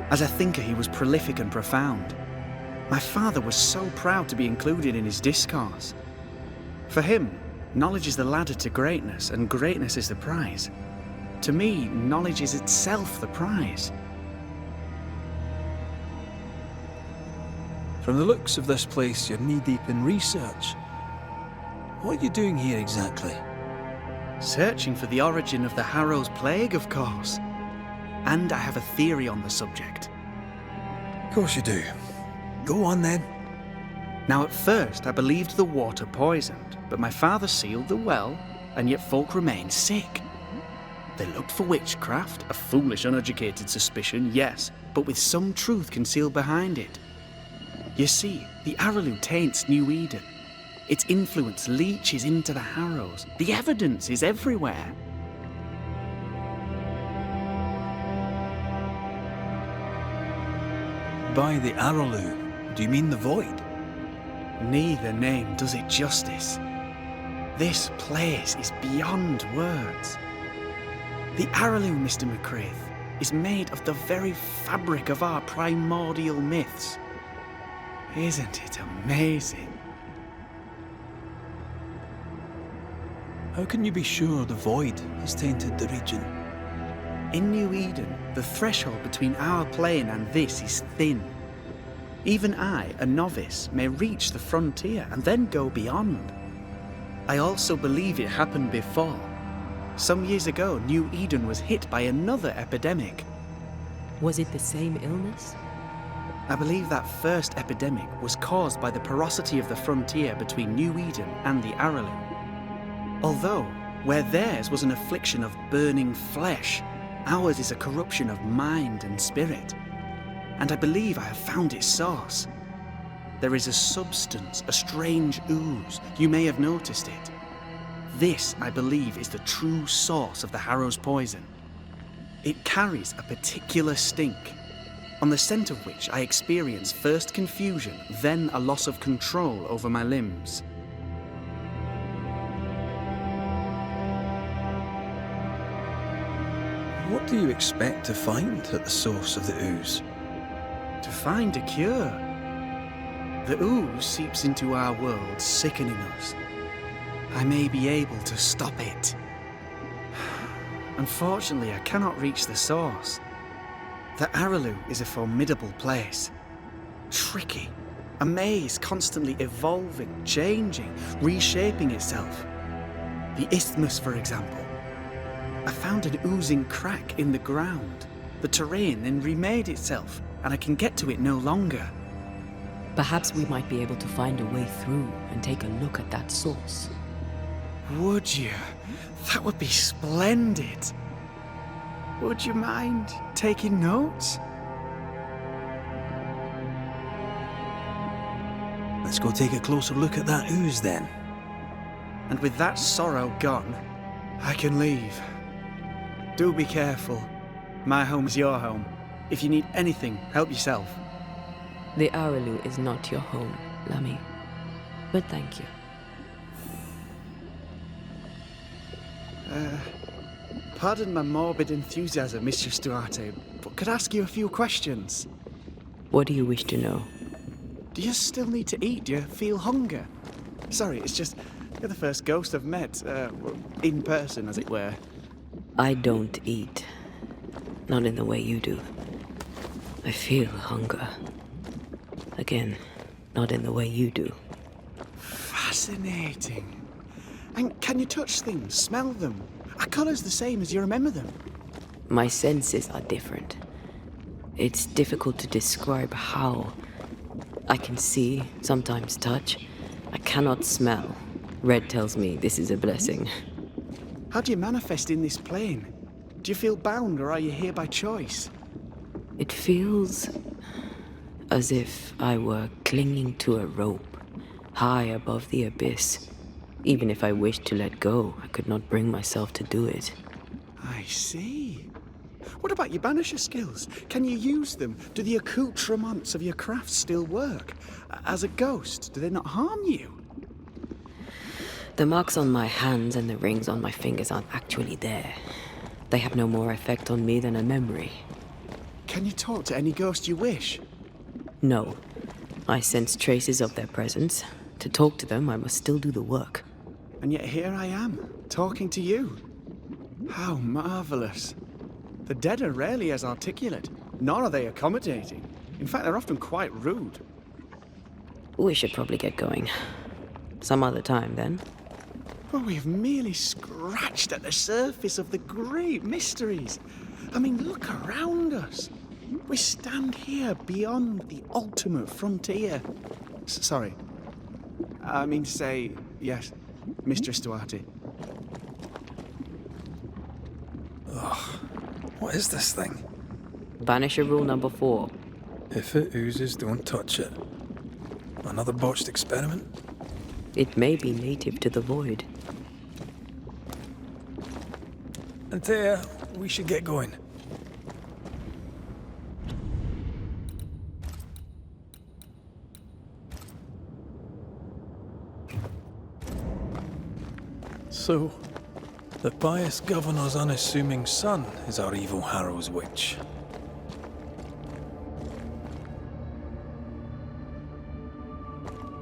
[SPEAKER 5] As a thinker, he was prolific and profound. My father was so proud to be included in his discourse. For him, knowledge is the ladder to greatness, and greatness is the prize. To me, knowledge is itself the prize.
[SPEAKER 3] From the looks of this place, you're knee-deep in research. What are you doing here exactly?
[SPEAKER 5] Searching for the origin of the Harrow's plague, of course. And I have a theory on the subject.
[SPEAKER 3] Of course you do. Go on then.
[SPEAKER 5] Now at first I believed the water poisoned, but my father sealed the well, and yet folk remained sick. They looked for witchcraft, a foolish, uneducated suspicion, yes, but with some truth concealed behind it. You see, the Araloo taints New Eden. Its influence leaches into the Harrows. The evidence is everywhere.
[SPEAKER 3] By the Araloo, do you mean the void?
[SPEAKER 5] Neither name does it justice. This place is beyond words. The Araloo, Mr. McCraith, is made of the very fabric of our primordial myths. Isn't it amazing?
[SPEAKER 3] How can you be sure the void has tainted the region?
[SPEAKER 5] In New Eden, the threshold between our plane and this is thin. Even I, a novice, may reach the frontier and then go beyond. I also believe it happened before. Some years ago, New Eden was hit by another epidemic.
[SPEAKER 4] Was it the same illness?
[SPEAKER 5] I believe that first epidemic was caused by the porosity of the frontier between New Eden and the Araloo. Although, where theirs was an affliction of burning flesh, ours is a corruption of mind and spirit. And I believe I have found its source. There is a substance, a strange ooze. You may have noticed it. This, I believe, is the true source of the Harrow's poison. It carries a particular stink. on the scent of which I experience first confusion, then a loss of control over my limbs.
[SPEAKER 3] What do you expect to find at the source of the ooze?
[SPEAKER 5] To find a cure. The ooze seeps into our world, sickening us. I may be able to stop it. Unfortunately, I cannot reach the source. The Araloo is a formidable place. Tricky. A maze constantly evolving, changing, reshaping itself. The isthmus, for example. I found an oozing crack in the ground. The terrain then remade itself, and I can get to it no longer.
[SPEAKER 4] Perhaps we might be able to find a way through and take a look at that source.
[SPEAKER 5] Would you? That would be splendid. Would you mind taking notes?
[SPEAKER 3] Let's go take a closer look at that ooze then.
[SPEAKER 5] And with that sorrow gone, I can leave. Do be careful. My home's your home. If you need anything, help yourself.
[SPEAKER 4] The Araloo is not your home, Lammy. But thank you.
[SPEAKER 5] Pardon my morbid enthusiasm, Mistress Duarte, but could I ask you a few questions?
[SPEAKER 4] What do you wish to know?
[SPEAKER 5] Do you still need to eat? Do you feel hunger? Sorry, it's just, you're the first ghost I've met, in person, as it were.
[SPEAKER 4] I don't eat. Not in the way you do. I feel hunger. Again, not in the way you do.
[SPEAKER 5] Fascinating. And can you touch things, smell them? Are colours the same as you remember them?
[SPEAKER 4] My senses are different. It's difficult to describe how. I can see, sometimes touch. I cannot smell. Red tells me this is a blessing.
[SPEAKER 5] How do you manifest in this plane? Do you feel bound, or are you here by choice?
[SPEAKER 4] It feels as if I were clinging to a rope, high above the abyss. Even if I wished to let go, I could not bring myself to do it.
[SPEAKER 5] I see. What about your Banisher skills? Can you use them? Do the accoutrements of your craft still work? As a ghost, do they not harm you?
[SPEAKER 4] The marks on my hands and the rings on my fingers aren't actually there. They have no more effect on me than a memory.
[SPEAKER 5] Can you talk to any ghost you wish?
[SPEAKER 4] No. I sense traces of their presence. To talk to them, I must still do the work.
[SPEAKER 5] And yet here I am, talking to you. How marvellous. The dead are rarely as articulate, nor are they accommodating. In fact, they're often quite rude.
[SPEAKER 4] We should probably get going. Some other time, then.
[SPEAKER 5] Well, we have merely scratched at the surface of the great mysteries. I mean, look around us. We stand here beyond the ultimate frontier. Sorry. I mean to say, yes, Mistress Duarte.
[SPEAKER 3] Ugh. What is this thing?
[SPEAKER 4] Banisher rule number 4.
[SPEAKER 3] If it oozes, don't touch it. Another botched experiment?
[SPEAKER 4] It may be native to the void.
[SPEAKER 3] Antea, we should get going. So, the pious governor's unassuming son is our evil Harrow's witch.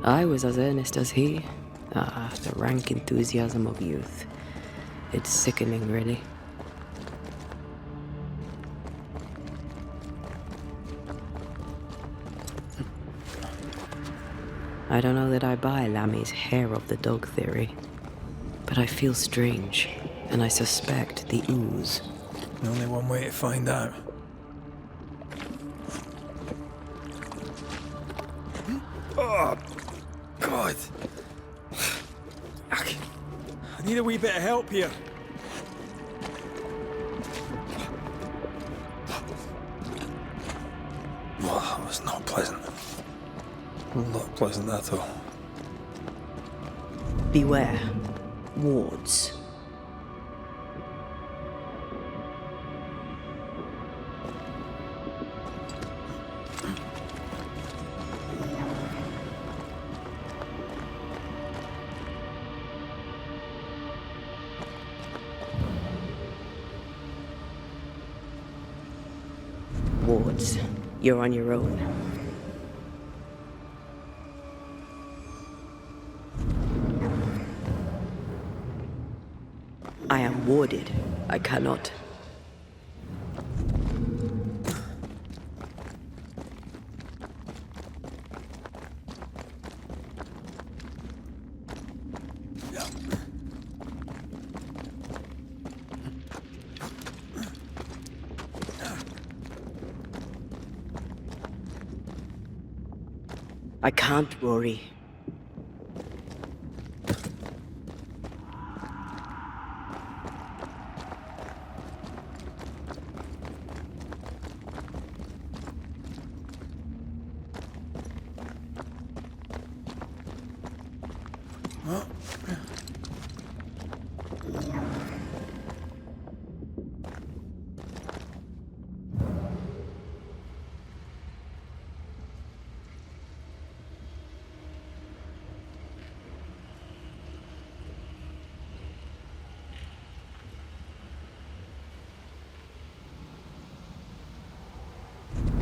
[SPEAKER 4] I was as earnest as he. Ah, the rank enthusiasm of youth. It's sickening, really. I don't know that I buy Lammy's hair of the dog theory. But I feel strange, and I suspect the ooze.
[SPEAKER 3] Only one way to find out. Oh, God. I need a wee bit of help here. Well, that was not pleasant. Not pleasant at all.
[SPEAKER 4] Beware. Wards. Wards, you're on your own. I am warded. I cannot. I can't, Rory.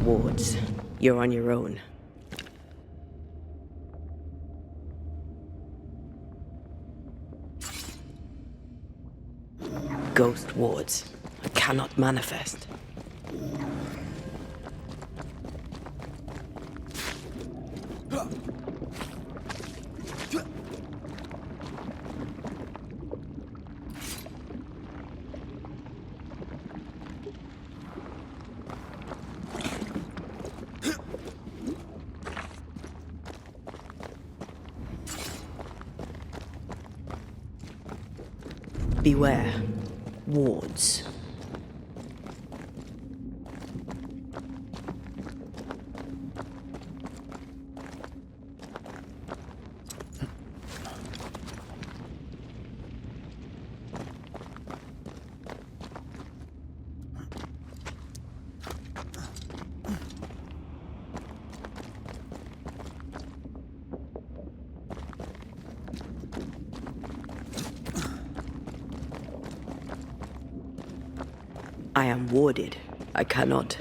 [SPEAKER 4] Wards, you're on your own. Ghost wards, I cannot manifest. Beware. Wards. I am warded. I cannot.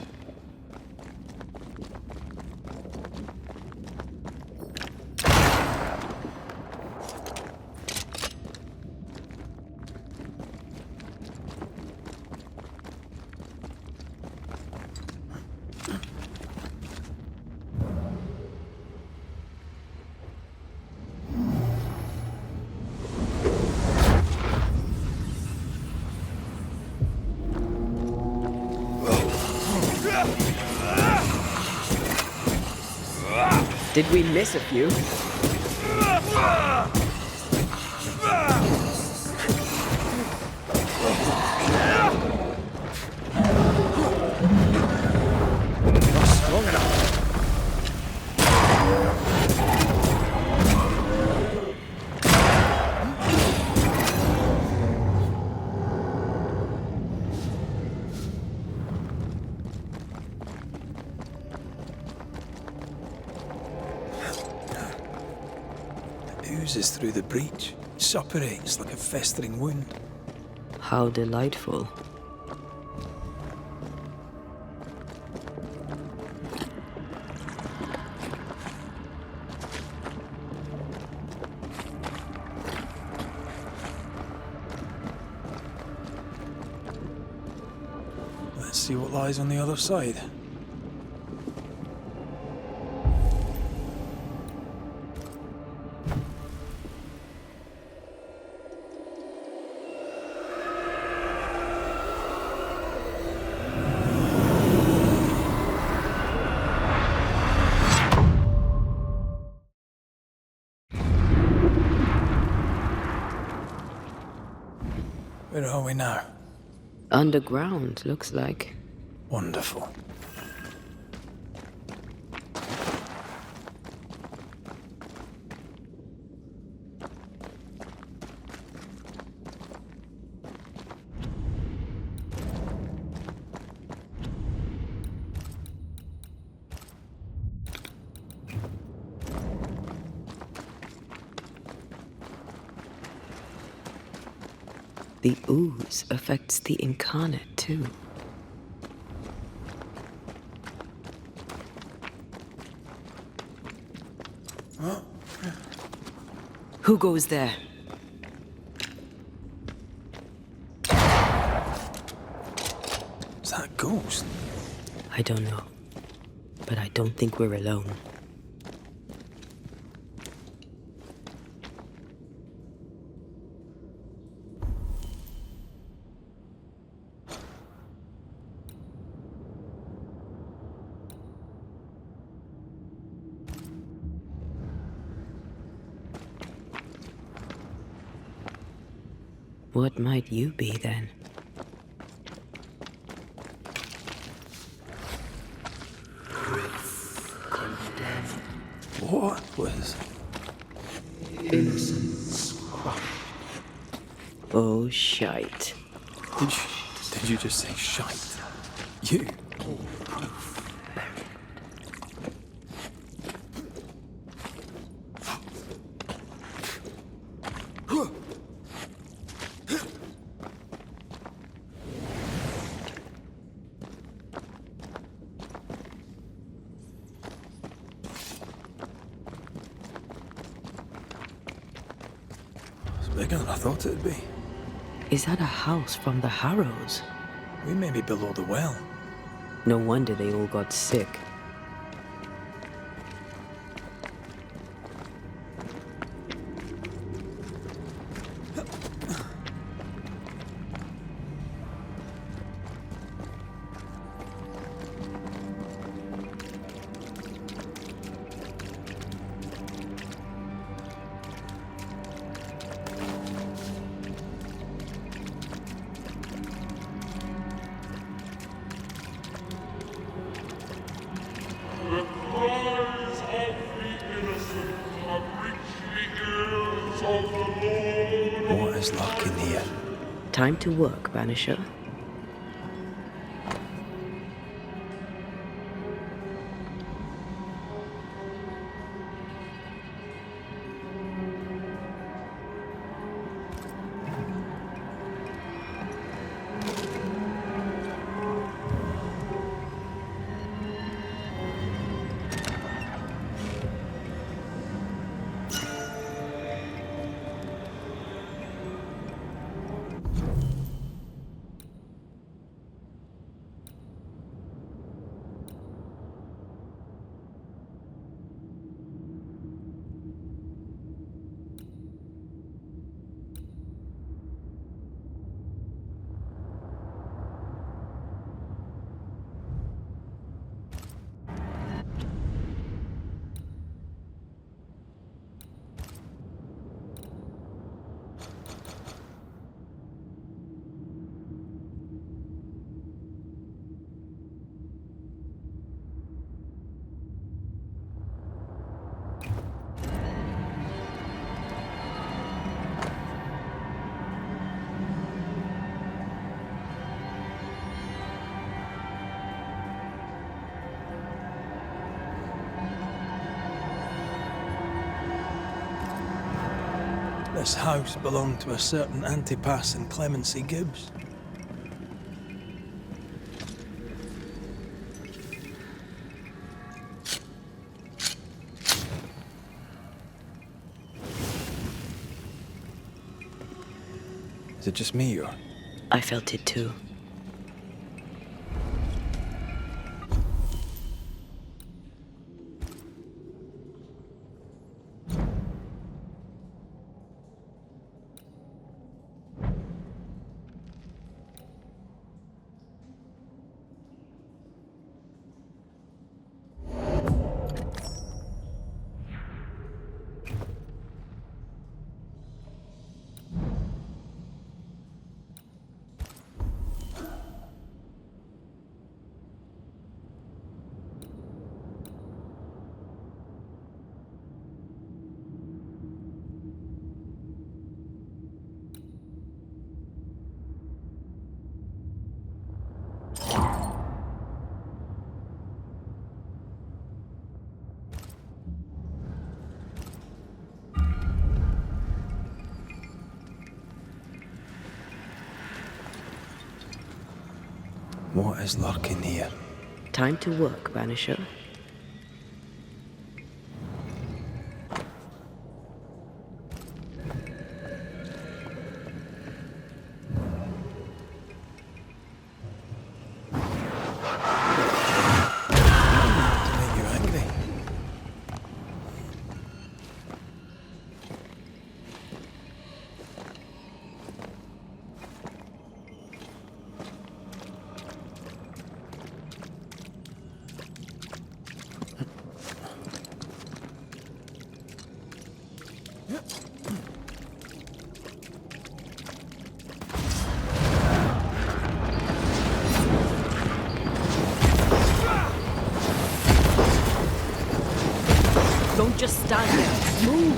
[SPEAKER 4] Did we miss a few?
[SPEAKER 3] Not strong enough. Oozes through the breach, suppurates like a festering wound.
[SPEAKER 4] How delightful.
[SPEAKER 3] Let's see what lies on the other side. Where are we now?
[SPEAKER 4] Underground, looks like.
[SPEAKER 3] Wonderful.
[SPEAKER 4] The ooze affects the incarnate too. Who goes there?
[SPEAKER 3] Is that a ghost?
[SPEAKER 4] I don't know. But I don't think we're alone. What might you be then?
[SPEAKER 3] What was
[SPEAKER 2] innocence crushed?
[SPEAKER 4] Oh, shite.
[SPEAKER 3] Did you just say shite? You? Bigger than I thought it'd be.
[SPEAKER 4] Is that a house from the Harrows?
[SPEAKER 3] We may be below the well.
[SPEAKER 4] No wonder they all got sick.
[SPEAKER 21] The cries of the innocent have reached the ears of the Lord.
[SPEAKER 3] What is lurking here?
[SPEAKER 4] Time to work, Banisher.
[SPEAKER 3] This house belonged to a certain Antipas and Clemency Gibbs. Is it just me, or?
[SPEAKER 4] I felt it too.
[SPEAKER 3] What is lurking here?
[SPEAKER 4] Time to work, Banisher.
[SPEAKER 11] Don't just stand there. Move.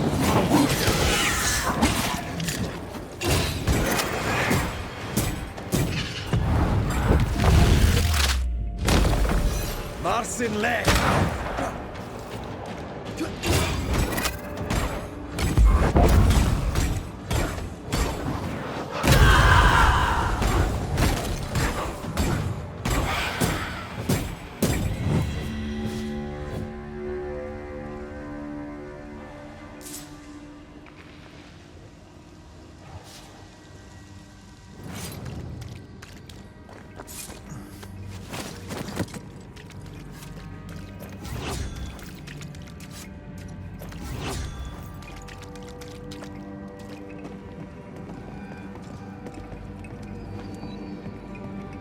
[SPEAKER 12] Marcin left.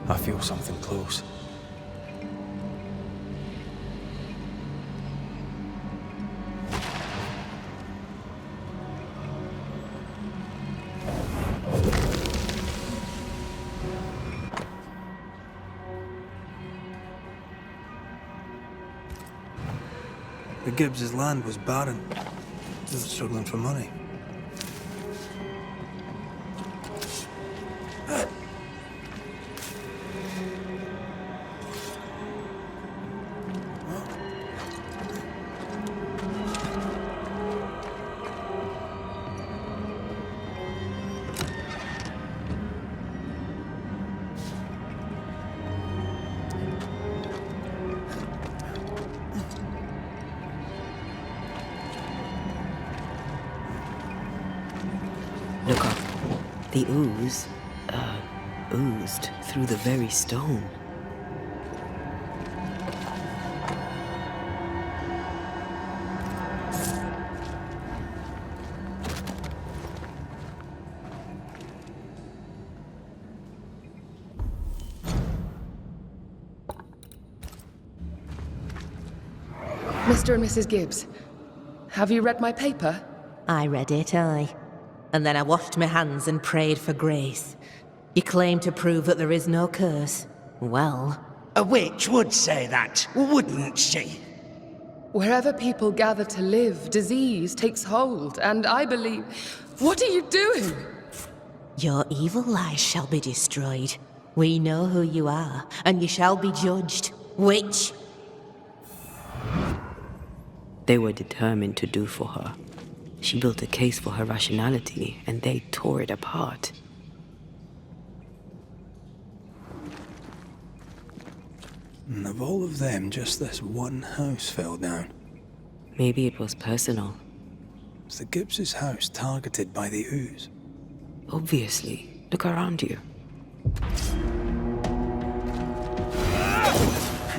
[SPEAKER 3] I feel something close. The Gibbs' land was barren. Just struggling for money.
[SPEAKER 4] Look up. The ooze, oozed through the very stone.
[SPEAKER 7] Mr. and Mrs. Gibbs, have you read my paper?
[SPEAKER 22] I read it, aye. And then I washed my hands and prayed for grace. You claim to prove that there is no curse. Well...
[SPEAKER 1] A witch would say that, wouldn't she?
[SPEAKER 7] Wherever people gather to live, disease takes hold, and I believe... What are you doing?
[SPEAKER 22] Your evil lies shall be destroyed. We know who you are, and you shall be judged. Witch!
[SPEAKER 4] They were determined to do for her. She built a case for her rationality, and they tore it apart.
[SPEAKER 3] And of all of them, just this one house fell down.
[SPEAKER 4] Maybe it was personal.
[SPEAKER 3] Was the Gibbs' house targeted by the ooze?
[SPEAKER 4] Obviously. Look around you.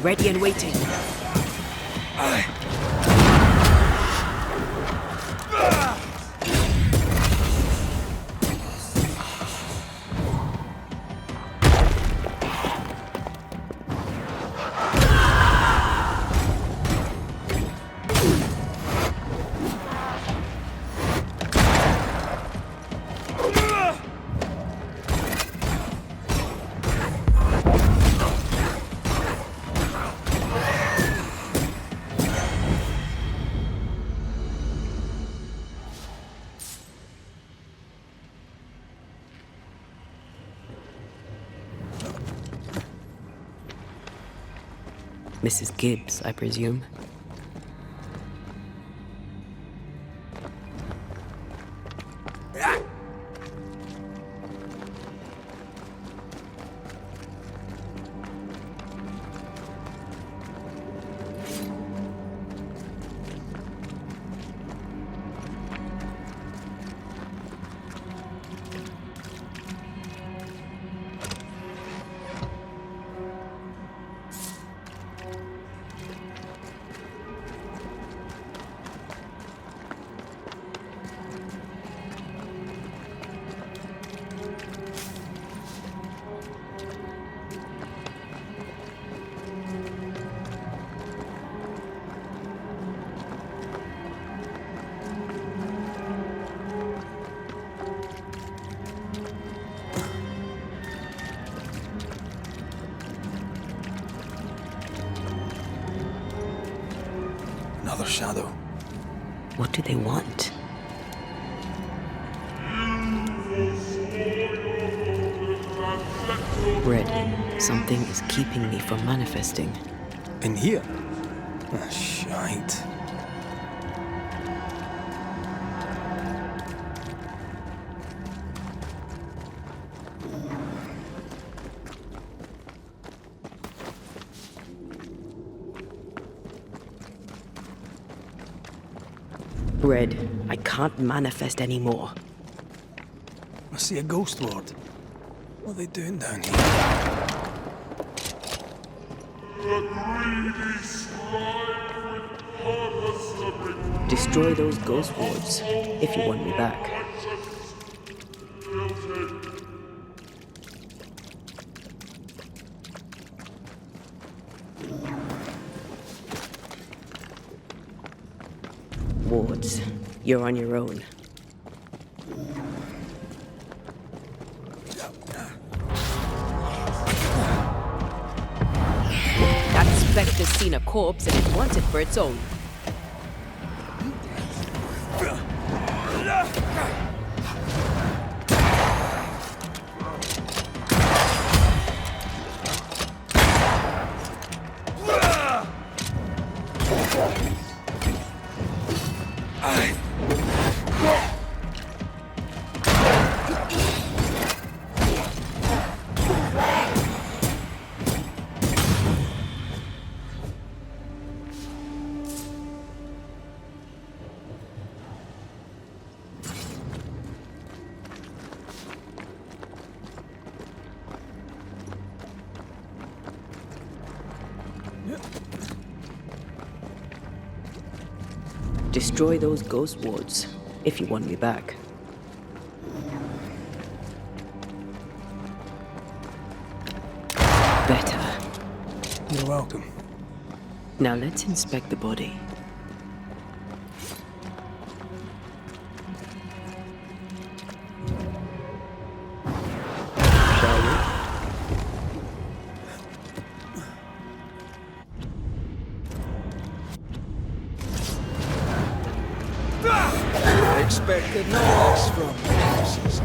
[SPEAKER 4] Ready and waiting. Mrs. Gibbs, I presume.
[SPEAKER 3] another shadow.
[SPEAKER 4] What do they want? Red, something is keeping me from manifesting.
[SPEAKER 3] In here? Ah, shite.
[SPEAKER 4] Red, I can't manifest anymore.
[SPEAKER 3] I see a ghost lord. What are they doing down here?
[SPEAKER 4] Destroy those ghost wards if you want me back. Wards, you're on your own. That specter's seen a corpse and it wants it for its own. Destroy those ghost wards if you want me back. Better.
[SPEAKER 3] You're welcome.
[SPEAKER 4] Now let's inspect the body. Shall we?
[SPEAKER 12] I expected no less from Mrs.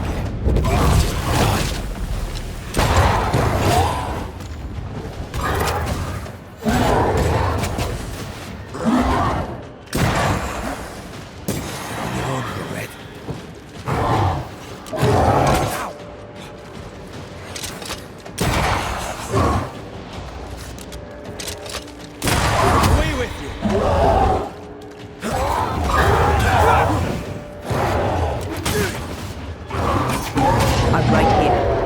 [SPEAKER 4] I'm right here.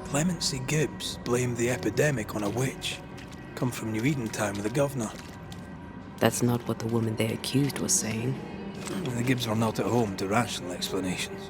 [SPEAKER 3] Clemency Gibbs blamed the epidemic on a witch. Come from New Eden Town with the governor.
[SPEAKER 4] That's not what the woman they accused was saying.
[SPEAKER 3] The Gibbs were not at home to rational explanations.